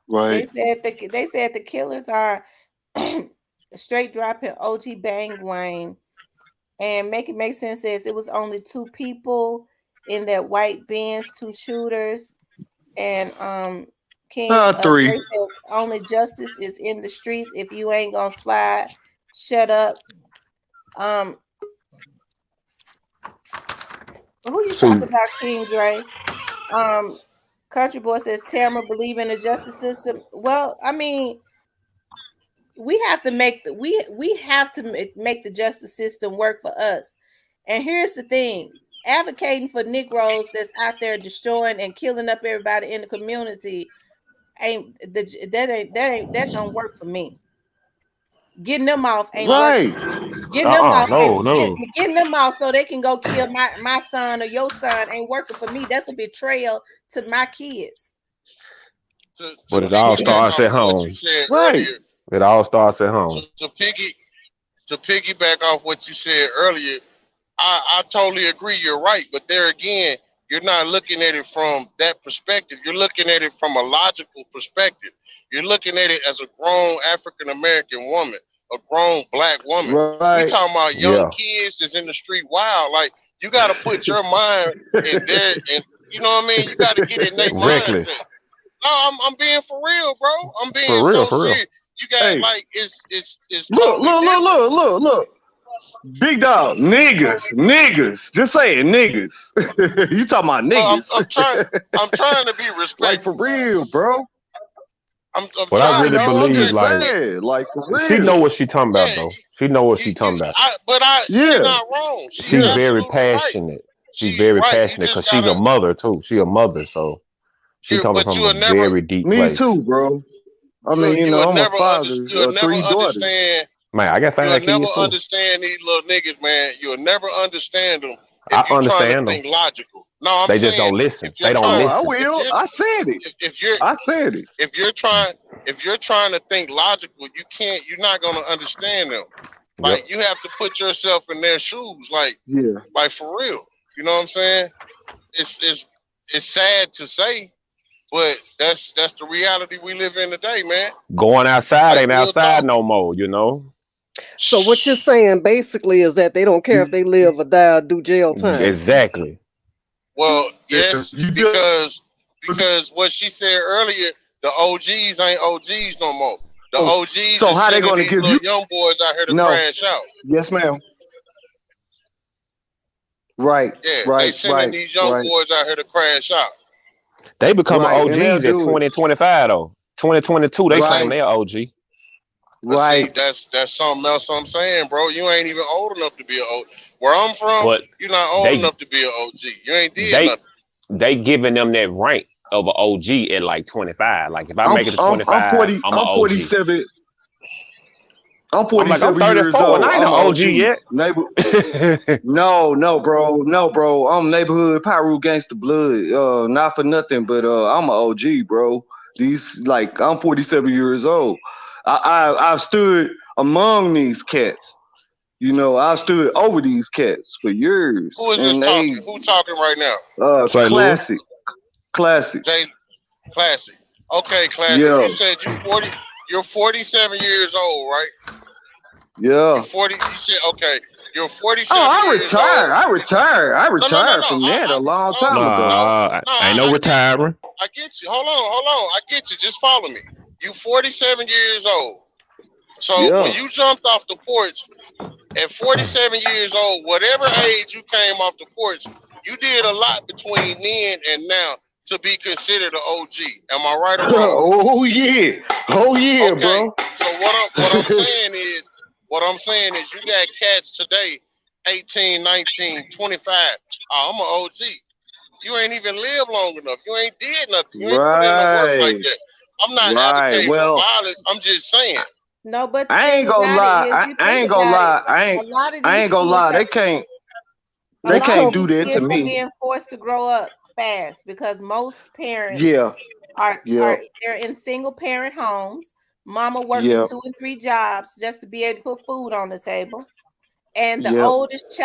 They Right. said the killers are straight dropping OG Bang Wayne. And Make It Make Sense says it was only 2 people in that white Benz, 2 shooters. And King Three. Dre says only justice is in the streets. If you ain't gonna slide, shut up. Um, Who you See, talking about, King Dre? Um, Country Boy says Tamara believe in the justice system. Well, I mean, we have to make we have to make the justice system work for us. And here's the thing: advocating for Negroes that's out there destroying and killing up everybody in the community that don't work for me. Getting them off ain't working. Right. Getting them off no, ain't no. getting them off so they can go kill my son or your son ain't working for me. That's a betrayal to my kids. To But it all piggyback starts off at of what you home. said Right. earlier, It all starts at to, home. to piggy to piggyback off what you said earlier, I totally agree. You're right, but there again, you're not looking at it from that perspective. You're looking at it from a logical perspective. You're looking at it as a grown African American woman, a grown black woman. We Right. talking about young Yeah. kids that's in the street wild. Like you got to put your mind in there, and you know what I mean. You got to get in their mindset. Reckless. No, I'm being for real, bro. I'm being For real, so for real. serious. You got Hey, like it's look, totally look, look, different. look, look, look. Big dog, niggas. Just say it, niggas. You talking about Well, niggas? I'm trying to be Like for respectful. real, bro. I'm But I trying Nah, to really be dog, I'm believe just respectful, like but saying, like for she know real. what she talking about yeah, though. She know what you, she you talking about. she Yeah, not wrong. She's She's yeah. very absolutely right. passionate. She's She's very right. You passionate just because she's a gotta mother too. She a mother, so she coming but from a very deep Me place. too, bro. I mean, you will I'm a never father you'll of never three daughters. understand Man, I got you'll 5 never kids too. understand these little niggas, man. You'll never understand them I if you're trying to understand them. think logical. No, I'm They just saying don't listen. if you're They don't Oh, trying I listen. if will. you're I said it. if you're I said it. if you're trying if you're trying to think logical, you're not gonna understand them. Yep. Like you have to put yourself in their shoes, Yeah. like for real. You know what I'm saying? It's sad to say, but that's the reality we live in today, man. Going outside Like ain't real outside talk. no more, you know? So what you're saying basically is that they don't care if they live or die or do jail time. Exactly. Well, Yeah. yes, You just because what she said earlier, the OGs ain't OGs no more. The OGs so is how they sending gonna these give little you? young boys out here to No. crash out. Yes, ma'am. Right. Yeah, they Right. sending Right. these young Right. boys out here to crash out. They becoming Right. And they'll OGs at do it. 2025 though. 2022, But they see, claim Right. they're OG. but see, Right. that's something else I'm saying, bro. You ain't even old enough to be a O. Where I'm from, But you're not old they enough to be an OG. You ain't did they nothing. they giving them that rank of an OG at like 25. Like if I I'm make it to I'm I'm 25, 40. I'm an I'm OG. 47. I'm I'm like, I'm 47 years 34 and old. I ain't an I'm a OG OG. yet. Neighbor. No, no, bro. No, bro. I'm neighborhood Pyro gangster blood. Not for nothing, but I'm a OG, bro. These like I'm 47 years old. I've stood among these cats. You know, I stood over these cats for years, Who is this and they talking? Who talking right now? St. Louis. classic, classic. Jay Classic. Okay, Classic. You Yeah, said you're 47 years old, right? You're yeah. 40. You said okay. You're Oh, 47 years old. I No, no, no, retired no. from that a long Oh, time ago. no, Nah, no. ain't no I get you. retiring. I get you. Hold on. I get you. Just follow me. You 47 years old. So when Yeah, you jumped off the porch at 47 years old, whatever age you came off the porch, you did a lot between then and now to be considered an OG. Am I right or wrong? oh yeah, Okay. bro. So what I'm saying is you got cats today, 18, 19, 25. Oh, I'm an OG. You ain't even lived long enough. You ain't did nothing. You ain't put in the work like Right, that. I'm not right. advocating for Well, violence. I'm just saying. No, but the I ain't thing gonna about it lie. is, you I think ain't gonna about it. lie. A lot of I these ain't gonna kids lie. are a They But lot of can't so do these that to kids are me. being forced to grow up fast because most parents Yeah, yeah, are they're in single parent homes. Mama working yeah, 2 and 3 jobs just to be able to put food on the table, and the yep, oldest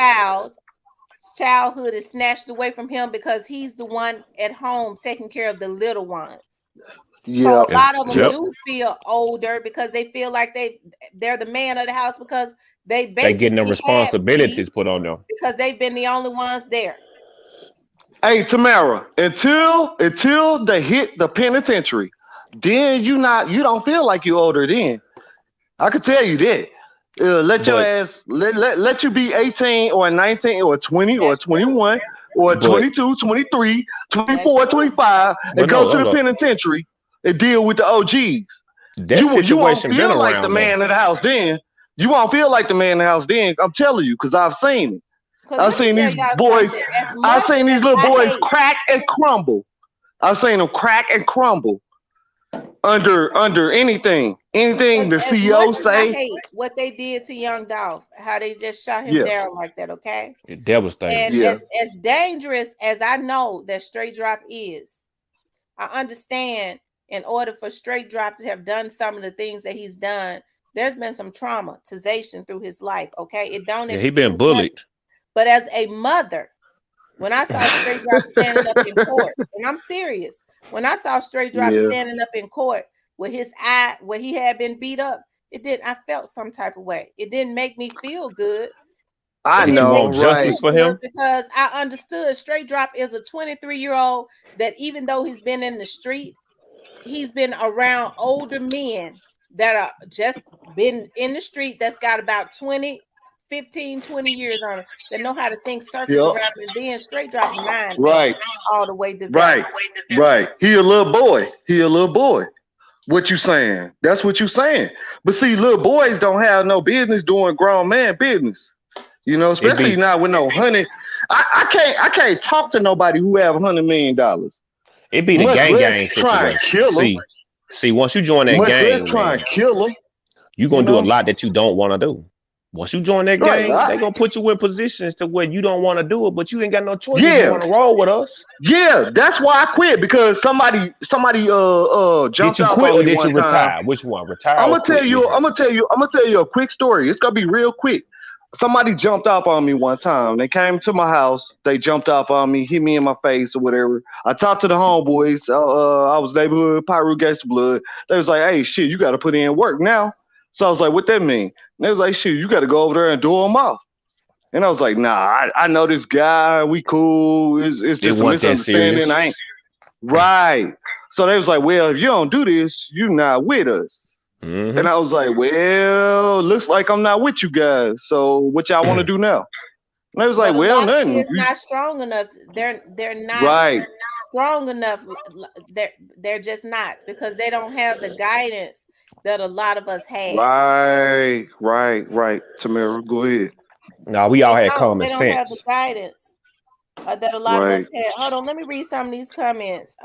childhood is snatched away from him because he's the one at home taking care of the little ones. So a yep, And lot of them yep, yep. do feel older because they feel like they're the man of the house because they they getting the basically had to be responsibilities put on them. because they've been the only ones there. Hey, Tamara, until they hit the penitentiary, then you don't feel like you're older then. I could tell you that. Let your But ass let you be 18 or 19 or 20 or That's true. 21. or But 22, 23, That's 24, true. 25, but and no, go to the hold up. penitentiary and deal with the OGs. That You won't situation been feel like the around though. man in the house then. You won't feel like the man in the house then. I'm telling you, because I've seen it. Because I've let me seen tell these y'all boys. something. As I've much seen these as little I boys hate, crack and crumble. I've seen them crack and crumble under anything because the as much CEO as I say. hate what they did to young Dolph, how they just shot him Yeah, down like that, okay? It devastating. And yeah. as dangerous as I know that Straight Drop is, I understand in order for Straight Drop to have done some of the things that he's done, there's been some traumatization through his life, okay? It don't Yeah, he been excuse nothing. bullied. But as a mother, when I saw Straight Drop standing up in court, and I'm serious, when I saw Straight Drop Yeah, standing up in court with his eye where he had been beat up, I felt some type of way. It didn't make me feel good. I It Did you didn't make know, want me right? justice feel for good him? because I understood Straight Drop is a 23-year-old that even though he's been in the street, he's been around older men that are just been in the street that's got about 20 years on it that know how to think circles Yep. around it. And then Straight Drop's mind ain't Right, all the way developed. right, right. He a little boy. He a little boy. What you saying? That's what you saying. But see, little boys don't have no business doing grown man business. You know, It especially be not with no honey. I can't talk to nobody who have $100 million. it be the Much less gang try and situation. kill them. See, once you join that Much less gang, try and man, kill them. you You gonna do a know. lot that you don't want to do. Once you join that Right. gang, they gonna put you in positions to where you don't want to do it, but you ain't got no choice if you Yeah. want to roll with us. Yeah. That's why I quit because somebody Did jumped you off quit on or me did you one time. retire? Which one? Retire I'm or gonna tell quit? you. Which I'm one? gonna tell you. I'm gonna tell you a quick story. It's gonna be real quick. Somebody jumped off on me one time. They came to my house. They jumped off on me, hit me in my face or whatever. I talked to the homeboys. I was neighborhood Pyru Gangsta Blood. They was like, "Hey, shit, you got to put in work now." So I was like, "What that mean?" And they was like, "Shit, you got to go over there and do them off." And I was like, "Nah, I know this guy. We cool. It's It just a wasn't that misunderstanding. serious. I ain't right." So they was like, "Well, if you don't do this, you not with us." And Hmm. I was like, "Well, looks like I'm not with you guys. So what y'all want to do now?" And they was like, But a "Well, lot of nothing." kids not strong enough. They're not Right, strong enough. They're just not because they don't have the guidance that a lot of us had. right. Tamara, go ahead. No, we all They had don't. common They don't have the sense. guidance that a lot of us Right. had. Hold on, let me read some of these comments.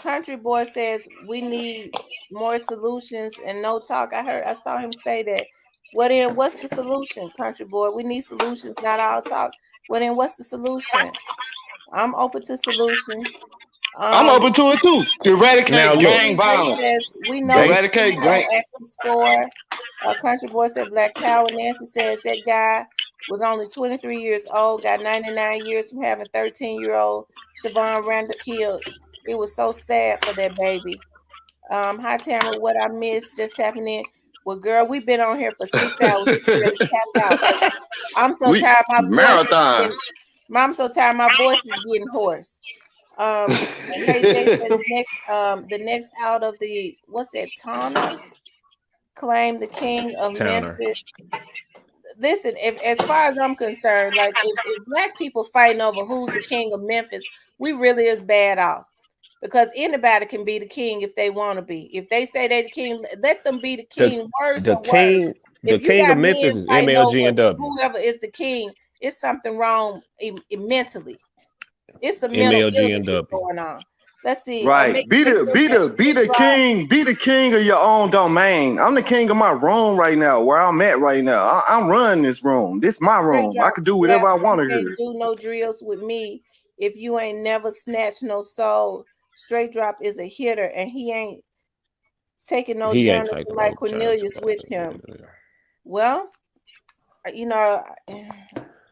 Country Boy says we need more solutions and no talk. I saw him say that. Well then, what's the solution, Country Boy? We need solutions, not all talk. Well then, what's the solution? I'm open to solutions. I'm Um, open to it too. Now Eradicate look, gang DJ violence. says we know the they truth Eradicate don't gang. actually score. Country Boy said Black Power. Nancy says that guy was only 23 years old, got 99 years from having 13-year-old Siobhan Randall killed. It was so sad for that baby. Hi Tamara, what I missed just tapping in. Well, girl, we've been on here for 6 hours. You can really tap out because I'm so We tired. marathon. I'm so tired. My voice is getting hoarse. And Hey Jay says the next out of the what's that Tana claim the king of Towner. Memphis. Listen, if as far as I'm concerned, like if black people fighting over who's the king of Memphis, we really is bad off because anybody can be the king if they want to be. If they say they the king, let them be the The king. Words the are words. king the If you king of got Memphis men is fighting over MLG and W. whoever is the king, it's something wrong mentally. It's a mental MLG illness and that's W. going on. Let's see. Right. Make Be says the be that the be straight the drop. king. Be the king of your own domain. I'm the king of my room right now, where I'm at right now. I'm running this room. This my Straight room. I drop can do whatever I raps. You want to can't here. do no drills with me if you ain't never snatched no soul. Straight drop is a hitter, and he ain't taking no He ain't Jonathan taking like no chance. Cornelius with him. Well, you know,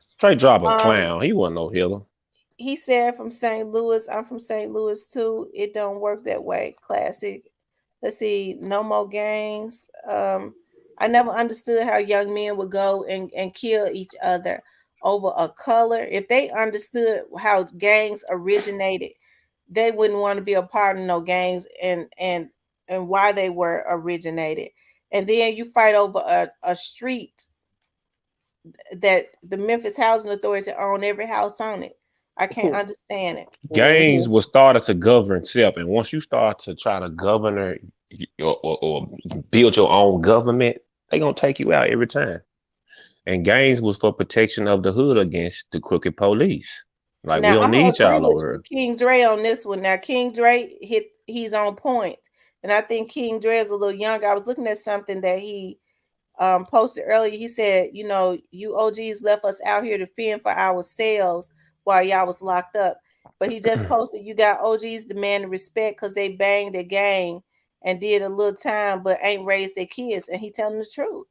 Straight drop a um, clown. He wasn't no healer. he said from St. Louis. I'm from St. Louis too. It don't work that way. Classic. Let's see. No more gangs. I never understood how young men would go and kill each other over a color. If they understood how gangs originated, they wouldn't want to be a part of no gangs and why they were originated. And then you fight over a street that the Memphis Housing Authority own every house on it. I can't understand it. Gangs was started to govern self, and once you start to try to govern or build your own government, they gonna take you out every time. And gangs was for protection of the hood against the crooked police. Like we Now don't I'm gonna need agree y'all with over you, here. King Dre, on this one. Now King Dre he's on point, and I think King Dre is a little young. I was looking at something that he posted earlier. He said, you know, you OGs left us out here to fend for ourselves while y'all was locked up. But he just posted, you got OGs demanding respect because they banged their gang and did a little time, but ain't raised their kids. And he telling the truth.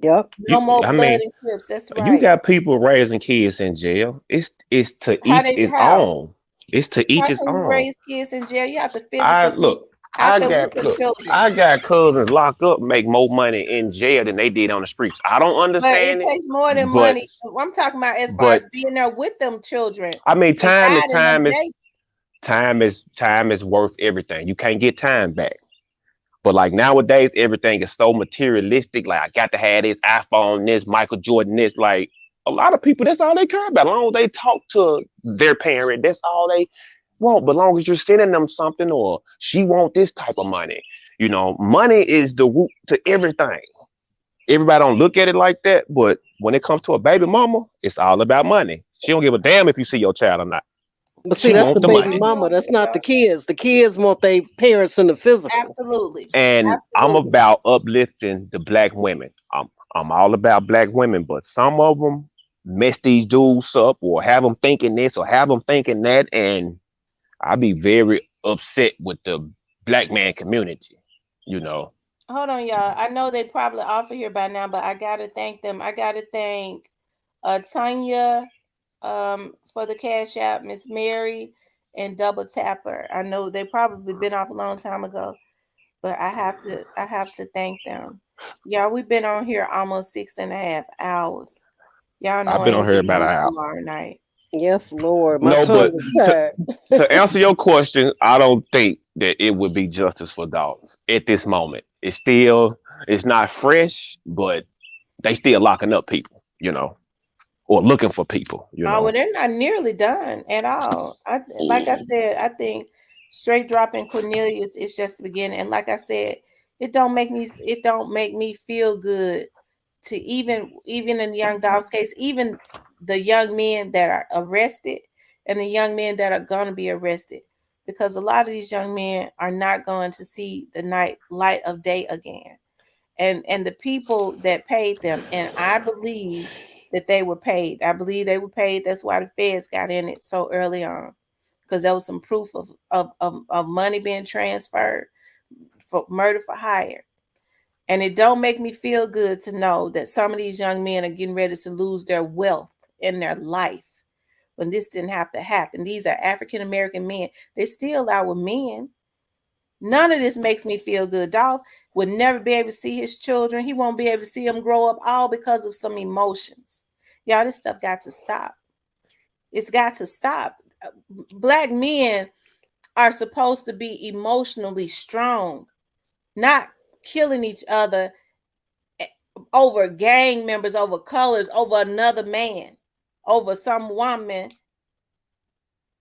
Yep. No You, more I blood mean, and clips. That's you right. got people raising kids in jail. It's to How each they his how? own. It's to each How his can you own. raise kids in jail? You have to I physically be look, out there with the children. I got cousins locked up make more money in jail than they did on the streets. I don't But it understand it, takes more than but money. I'm talking about as far but as being there with them children I mean, and guiding them. They time is worth everything. You can't get time back. But like nowadays, everything is so materialistic. Like I got to have this iPhone, this Michael Jordan, this. Like a lot of people, that's all they care about. As long as they talk to their parent, that's all they want. But long as you're sending them something, or she want this type of money, money is the root to everything. Everybody don't look at it like that, but when it comes to a baby mama, it's all about money. She don't give a damn if you see your child or not. But see, She that's the want the baby I money. do mama. That's agree, not the though. kids. The kids want their parents in the physical. Absolutely, And I'm absolutely. about uplifting the black women. I'm all about black women, but some of them mess these dudes up or have them thinking this or have them thinking that, and I be very upset with the black man community. You know, Hold on, y'all. I know they probably off of here by now, but I gotta thank them. I gotta thank Tanya for the cash app, Miss Mary, and Double Tapper. I know they probably been off a long time ago, but I have to thank them. Y'all, we've been on here almost 6.5 hours. Y'all know I've I been on ain't here getting about on an hour. tomorrow night. Yes, Lord. My No, tongue but is to tired. to answer your question, I don't think that it would be justice for dogs at this moment. It's not fresh, but they still locking up people, or looking for people. Well, they're not nearly done at all. Like I said, I think straight dropping Cornelius is just the beginning. And like I said, it don't make me feel good to even in Young Dolph's case, even the young men that are arrested and the young men that are gonna be arrested, because a lot of these young men are not going to see the light of day again. And the people that paid them, and I believe that they were paid. I believe they were paid. That's why the feds got in it so early on, because there was some proof of money being transferred for murder for hire. And it don't make me feel good to know that some of these young men are getting ready to lose their wealth in their life when this didn't have to happen. These are African American men. They're still our men. None of this makes me feel good. Dolph would never be able to see his children. He won't be able to see them grow up, all because of some emotions. Y'all, this stuff got to stop. It's got to stop. Black men are supposed to be emotionally strong, not killing each other over gang members, over colors, over another man, over some woman.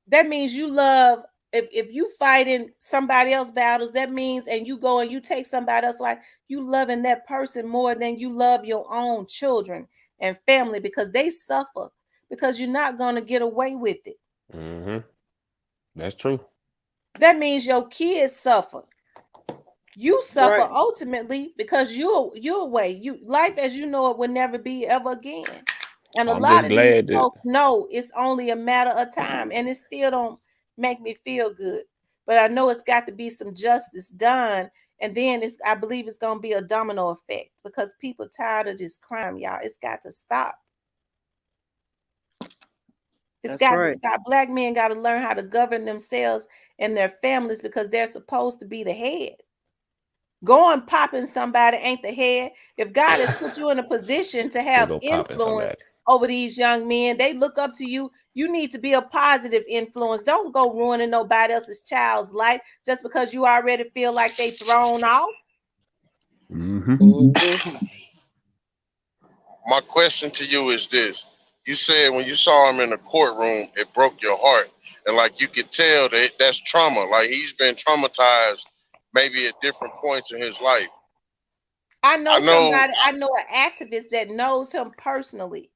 That means you love. If you fighting somebody else battles, that means, and you go and you take somebody else life, you loving that person more than you love your own children and family, because they suffer, because you're not going to get away with it. Hmm. That's true. That means your kids suffer. You suffer Right. ultimately because you're away. You life as you know it will never be ever again. And a I'm lot just of these glad that folks know it's only a matter of time, and it still don't make me feel good. But I know it's got to be some justice done, and then I believe it's gonna be a domino effect, because people tired of this crime, y'all. It's got to stop. It's That's got to right. stop. Black men got to learn how to govern themselves and their families, because they're supposed to be the head. Going popping somebody ain't the head. If God has put you in a position to to have go popping influence somebody. over these young men, they look up to you. You need to be a positive influence. Don't go ruining nobody else's child's life just because you already feel like they thrown off. Hmm. Hmm. My question to you is this. You said when you saw him in the courtroom, it broke your heart. And like you could tell that that's trauma. Like he's been traumatized maybe at different points in his life. I I know know, somebody, I know an activist that knows him personally.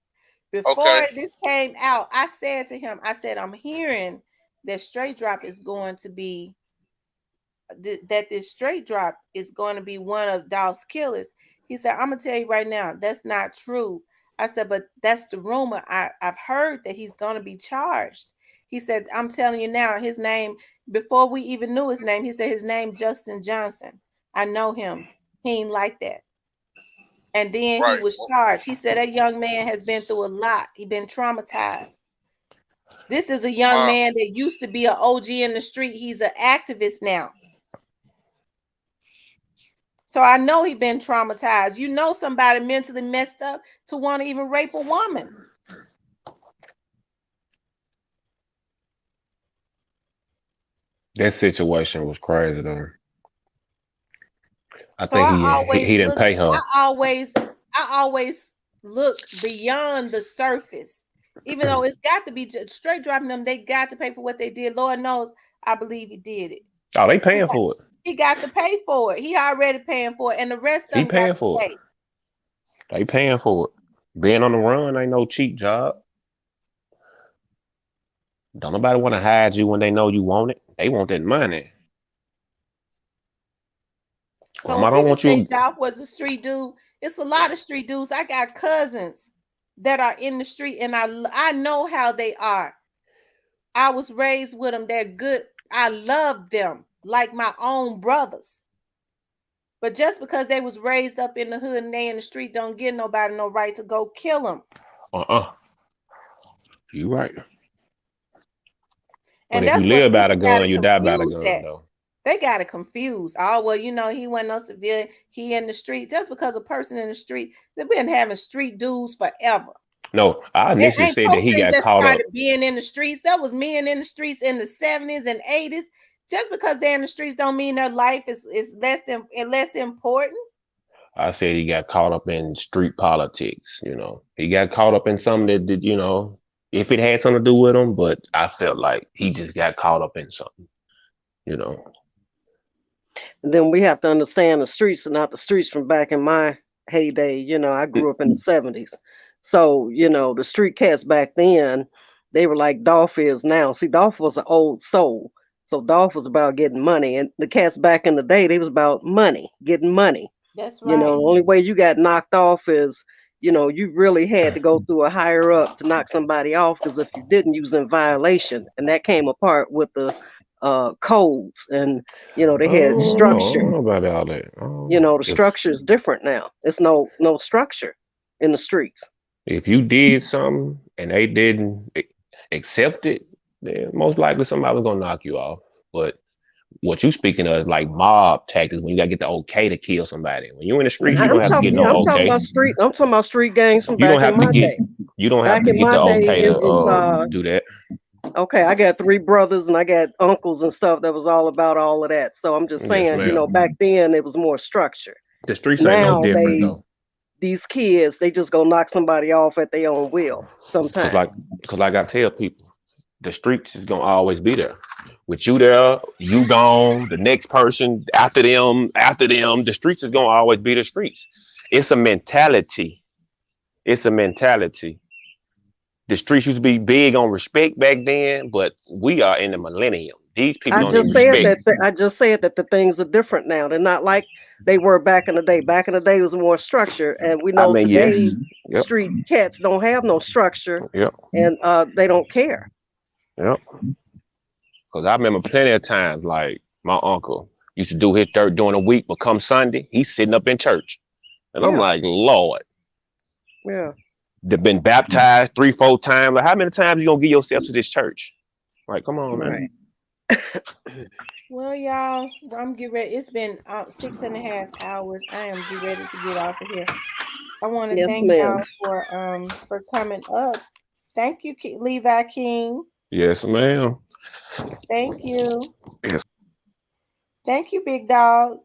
Before okay, this came out, I said to him, I said, I'm hearing that straight drop is going to be that this straight drop is going to be one of Dolph's killers. He said, I'm gonna tell you right now, that's not true. I said, but that's the rumor. I've heard that he's gonna be charged. He said, I'm telling you now, his name, before we even knew his name, he said his name Justin Johnson. I know him. He ain't like that. And then he right. was charged. He said that young man has been through a lot. He been traumatized. This is a young My man that used to be an OG in the street. He's an activist now. So I know he been traumatized. You know somebody mentally messed up to want to even rape a woman. That situation was crazy though. I So think I he always didn't look, pay her. I always look beyond the surface. Even though it's got to be straight dropping them, they got to pay for what they did. Lord knows, I believe he did it. Oh, they He paying got, for it. he got to pay for it. He already paying for it, and the rest of He them got paying to for it. pay. They paying for it. Being on the run ain't no cheap job. Don't nobody want to hide you when they know you want it. They want that money. So I when don't people want say you. Dolph was a street dude, it's a lot of street dudes. I got cousins that are in the street, and I know how they are. I was raised with them. They're good. I love them like my own brothers. But just because they was raised up in the hood and they in the street, don't give nobody no right to go kill them. Uh-uh. You right. But And if you that's what live by the people got to gun, you die by the confuse gun, that. though. They got to confuse. Oh, well, he went no civilian. He in the street. Just because a person in the street, they've been having street dudes forever. No, I It initially ain't said that he Poston got just caught up. started being in the streets. That was men in the streets in the 70s and 80s. Just because they're in the streets don't mean their life is less important. I said he got caught up in street politics. He got caught up in something that did, if it had something to do with him. But I felt like he just got caught up in something. You know. Then we have to understand the streets are not the streets from back in my heyday. I grew up in the 70s. So, the street cats back then, they were like Dolph is now. See, Dolph was an old soul. So Dolph was about getting money. And the cats back in the day, they was about money, getting money. That's The right. only way you got knocked off is, you really had to go through a higher up to knock somebody off, because if you didn't, you was in violation. And that came apart with the codes, and they had I structure. don't know about all that. I don't know. The structure is different now. It's no structure in the streets. If you did something and they didn't accept it, then most likely somebody was gonna knock you off. But what you speaking of is like mob tactics when you gotta get the okay to kill somebody. When you in the streets, you I'm don't have to talking, get yeah, no I'm talking okay. about street. I'm talking about street gangs from You don't back in have to my get day. you don't have Back to in get my the day, okay it to was do that. okay. I got three brothers and I got uncles and stuff that was all about all of that. So I'm just Yes, saying, ma'am. back then it was more structure. The streets ain't no different Nowadays, though. these kids, they just go knock somebody off at their own will Cause like sometimes. cause like I tell people, the streets is gonna always be there. With you there, you gone, the next person after them, the streets is gonna always be the streets. It's a mentality. It's a mentality. The streets used to be big on respect back then, but we are in the millennium. These people don't even respect. I just said that the things are different now. They're not like they were back in the day. Back in the day was more structure, and we I know mean, yes. today's Yep. street cats don't have no structure, Yep. and they don't care. Yep. Because I remember plenty of times, like my uncle used to do his dirt during the week, but come Sunday, he's sitting up in church. And I'm Yeah, like, Lord, yeah. they've been baptized 3, 4 times. Like, how many times you gonna give yourself to this church? Like, come on, man. Right. Well, y'all, I'm getting ready. It's been 6.5 hours. I am getting ready to get off of here. I want to Yes, thank ma'am. y'all for coming up. Thank you, Levi King. Yes, ma'am. Thank you. Yes. Thank you, Big Dog.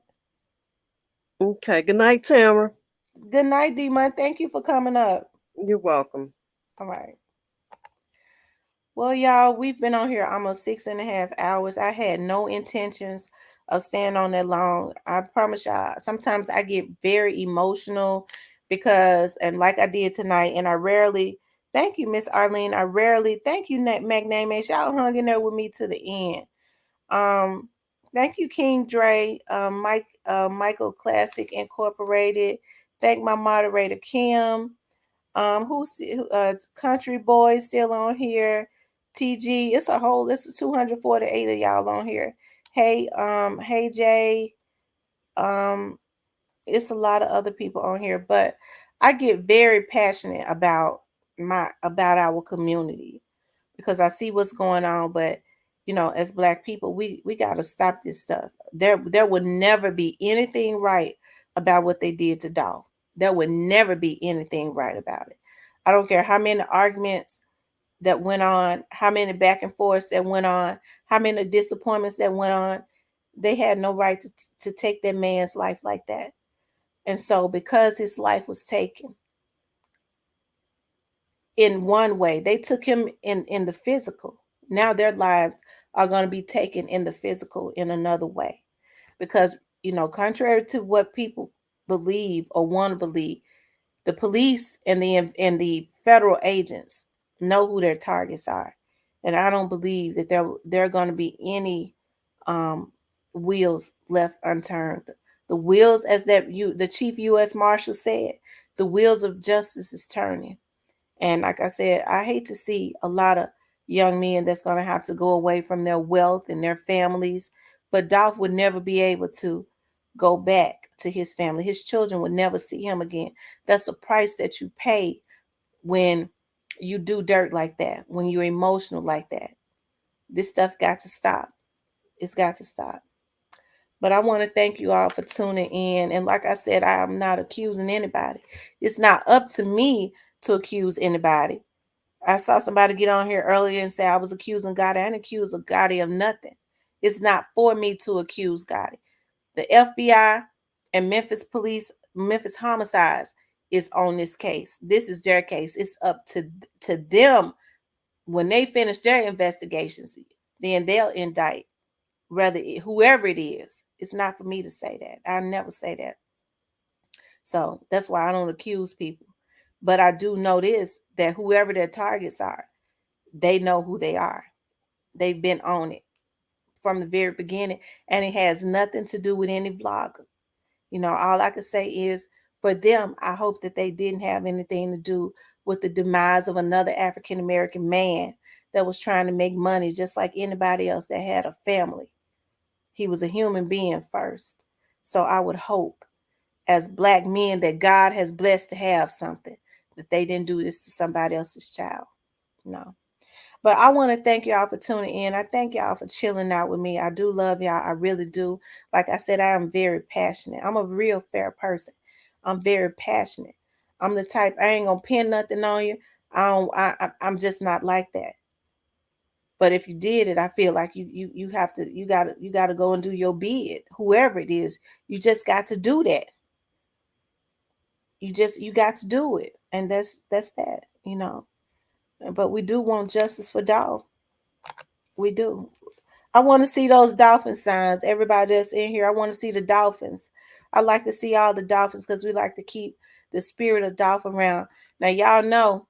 Okay. Good night, Tamara. Good night, D-Mon. Thank you for coming up. You're welcome. All right. Well, y'all, we've been on here almost 6.5 hours. I had no intentions of staying on that long. I promise y'all, sometimes I get very emotional because, and like I did tonight, and I rarely, thank you, Miss Arlene. I rarely, thank you, Magname. Y'all hung in there with me to the end. Um, Thank you, King Dre, Michael Classic Incorporated. Thank my moderator, Kim. Country Boy still on here. TG, it's 248 of y'all on here. Hey Jay, um, it's a lot of other people on here, but I get very passionate about our community because I see what's going on. But as Black people, we got to stop this stuff. There would never be anything right about what they did to Dolph. There would never be anything right about it. I don't care how many arguments that went on, how many back and forths that went on, how many disappointments that went on. They had no right to take that man's life like that. And so, because his life was taken in one way, they took him in the physical. Now their lives are going to be taken in the physical in another way. Because, contrary to what people believe or want to believe, the police and the federal agents know who their targets are, and I don't believe that there are going to be any um, wheels left unturned. The wheels, as the chief U.S. Marshal said, the wheels of justice is turning. And like I said, I hate to see a lot of young men that's going to have to go away from their wealth and their families. But Dolph would never be able to go back to his family. His children would never see him again. That's a price that you pay when you do dirt like that, when you're emotional like that. This stuff got to stop. It's got to stop. But I want to thank you all for tuning in. And like I said, I am not accusing anybody. It's not up to me to accuse anybody. I saw somebody get on here earlier and say I was accusing Gotti. I didn't accuse Gotti of nothing. It's not for me to accuse Gotti. The FBI and Memphis homicides is on this case. This is their case. It's up to them when they finish their investigations. Then they'll indict whoever it is. It's not for me to say that. I never say that. So that's why I don't accuse people. But I do know this, that whoever their targets are, they know who they are. They've been on it from the very beginning, and it has nothing to do with any vlogger. All I can say is for them, I hope that they didn't have anything to do with the demise of another African American man that was trying to make money just like anybody else that had a family. He was a human being first. So I would hope, as Black men that God has blessed to have something, that they didn't do this to somebody else's child. No. But I want to thank y'all for tuning in. I thank y'all for chilling out with me. I do love y'all. I really do. Like I said, I am very passionate. I'm a real fair person. I'm very passionate. I'm the type, I ain't gonna pin nothing on you. I'm just not like that. But if you did it, I feel like you gotta go and do your bid. Whoever it is, you just got to do that. You got to do it. And that's that. But we do want justice for Dolph. We do. I want to see those dolphin signs. Everybody that's in here, I want to see the dolphins. I like to see all the dolphins because we like to keep the spirit of dolphin around. Now, y'all know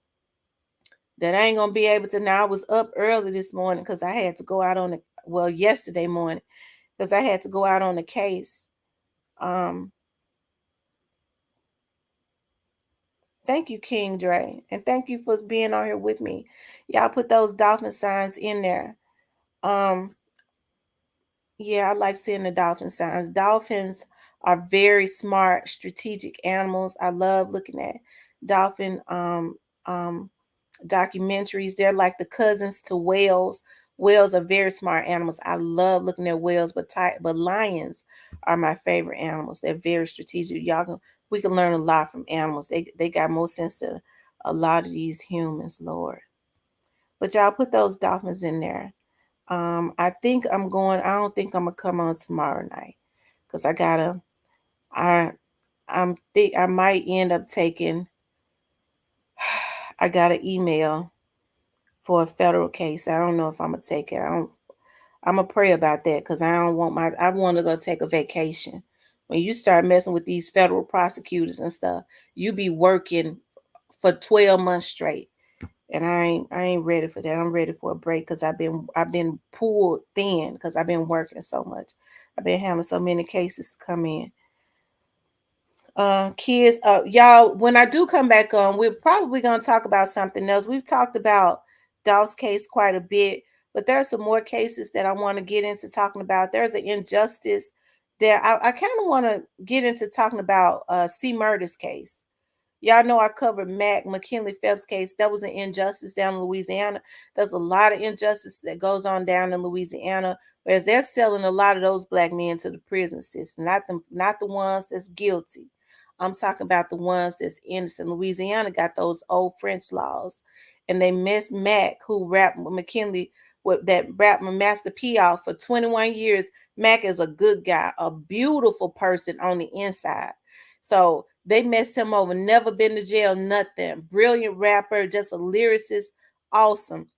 that I ain't going to be able to. Now, I was up early this morning because I had to go out yesterday morning, because I had to go out on the case. Um, Thank you, King Dre. And thank you for being on here with me. Y'all put those dolphin signs in there. Um, Yeah, I like seeing the dolphin signs. Dolphins are very smart, strategic animals. I love looking at dolphin um documentaries. They're like the cousins to whales. Whales are very smart animals. I love looking at whales, but lions are my favorite animals. They're very strategic. We can learn a lot from animals. They got more sense than a lot of these humans, Lord. But y'all put those dolphins in there. I don't think I'm gonna come on tomorrow night because I I might end up taking. I got an email for a federal case. I don't know if I'm gonna take it. I'm gonna pray about that because I want to go take a vacation. When you start messing with these federal prosecutors and stuff, you be working for 12 months straight. And I ain't ready for that. I'm ready for a break because I've been pulled thin because I've been working so much. I've been having so many cases come in. Kids, y'all, when I do come back on, we're probably gonna talk about something else. We've talked about Dolph's case quite a bit, but there are some more cases that I want to get into talking about. There's an injustice there. I kind of want to get into talking about C. Murder's case. Y'all know I covered Mac McKinley Phelps case. That was an injustice down in Louisiana. There's a lot of injustice that goes on down in Louisiana, whereas they're selling a lot of those black men to the prison system, not the ones that's guilty. I'm talking about the ones that's innocent. Louisiana got those old French laws, and they missed Mac, who rapped McKinley, that rapped Master P off for 21 years. Mac is a good guy, a beautiful person on the inside. So they messed him over. Never been to jail, nothing. Brilliant rapper, just a lyricist, awesome.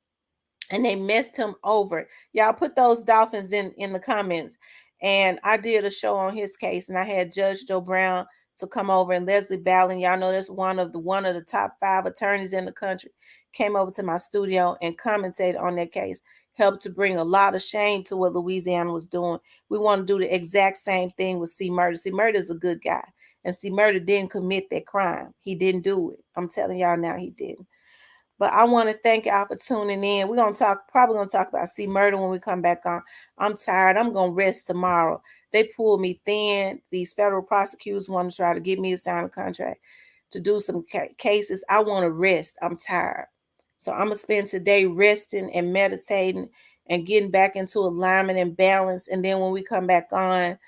And they messed him over. Y'all put those dolphins in the comments. And I did a show on his case, and I had Judge Joe Brown to come over, and Leslie Ballin. Y'all know that's one of the top 5 attorneys in the country. Came over to my studio and commentated on that case. Helped to bring a lot of shame to what Louisiana was doing. We want to do the exact same thing with C. Murder. C. Murder is a good guy. And C. Murder didn't commit that crime. He didn't do it. I'm telling y'all now, he didn't. But I want to thank y'all for tuning in. We're gonna probably gonna talk about C. Murder when we come back on. I'm tired. I'm gonna rest tomorrow. They pulled me thin. These federal prosecutors want to try to get me to sign a contract to do some cases. I want to rest. I'm tired. So I'm gonna spend today resting and meditating and getting back into alignment and balance. And then when we come back on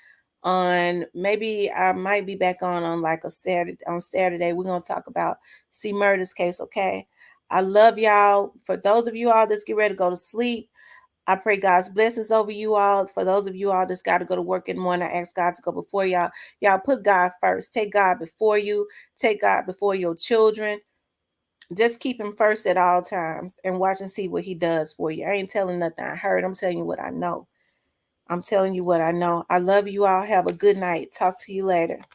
maybe I might be back on like a Saturday, we're gonna talk about C. Murder's case, okay? I love y'all. For those of you all that's get ready to go to sleep, I pray God's blessings over you all. For those of you all that's got to go to work in the morning, I ask God to go before y'all. Y'all put God first. Take God before you. Take God before your children. Just keep him first at all times and watch and see what he does for you. I ain't telling nothing I heard. I'm telling you what I know. I'm telling you what I know. I love you all. Have a good night. Talk to you later.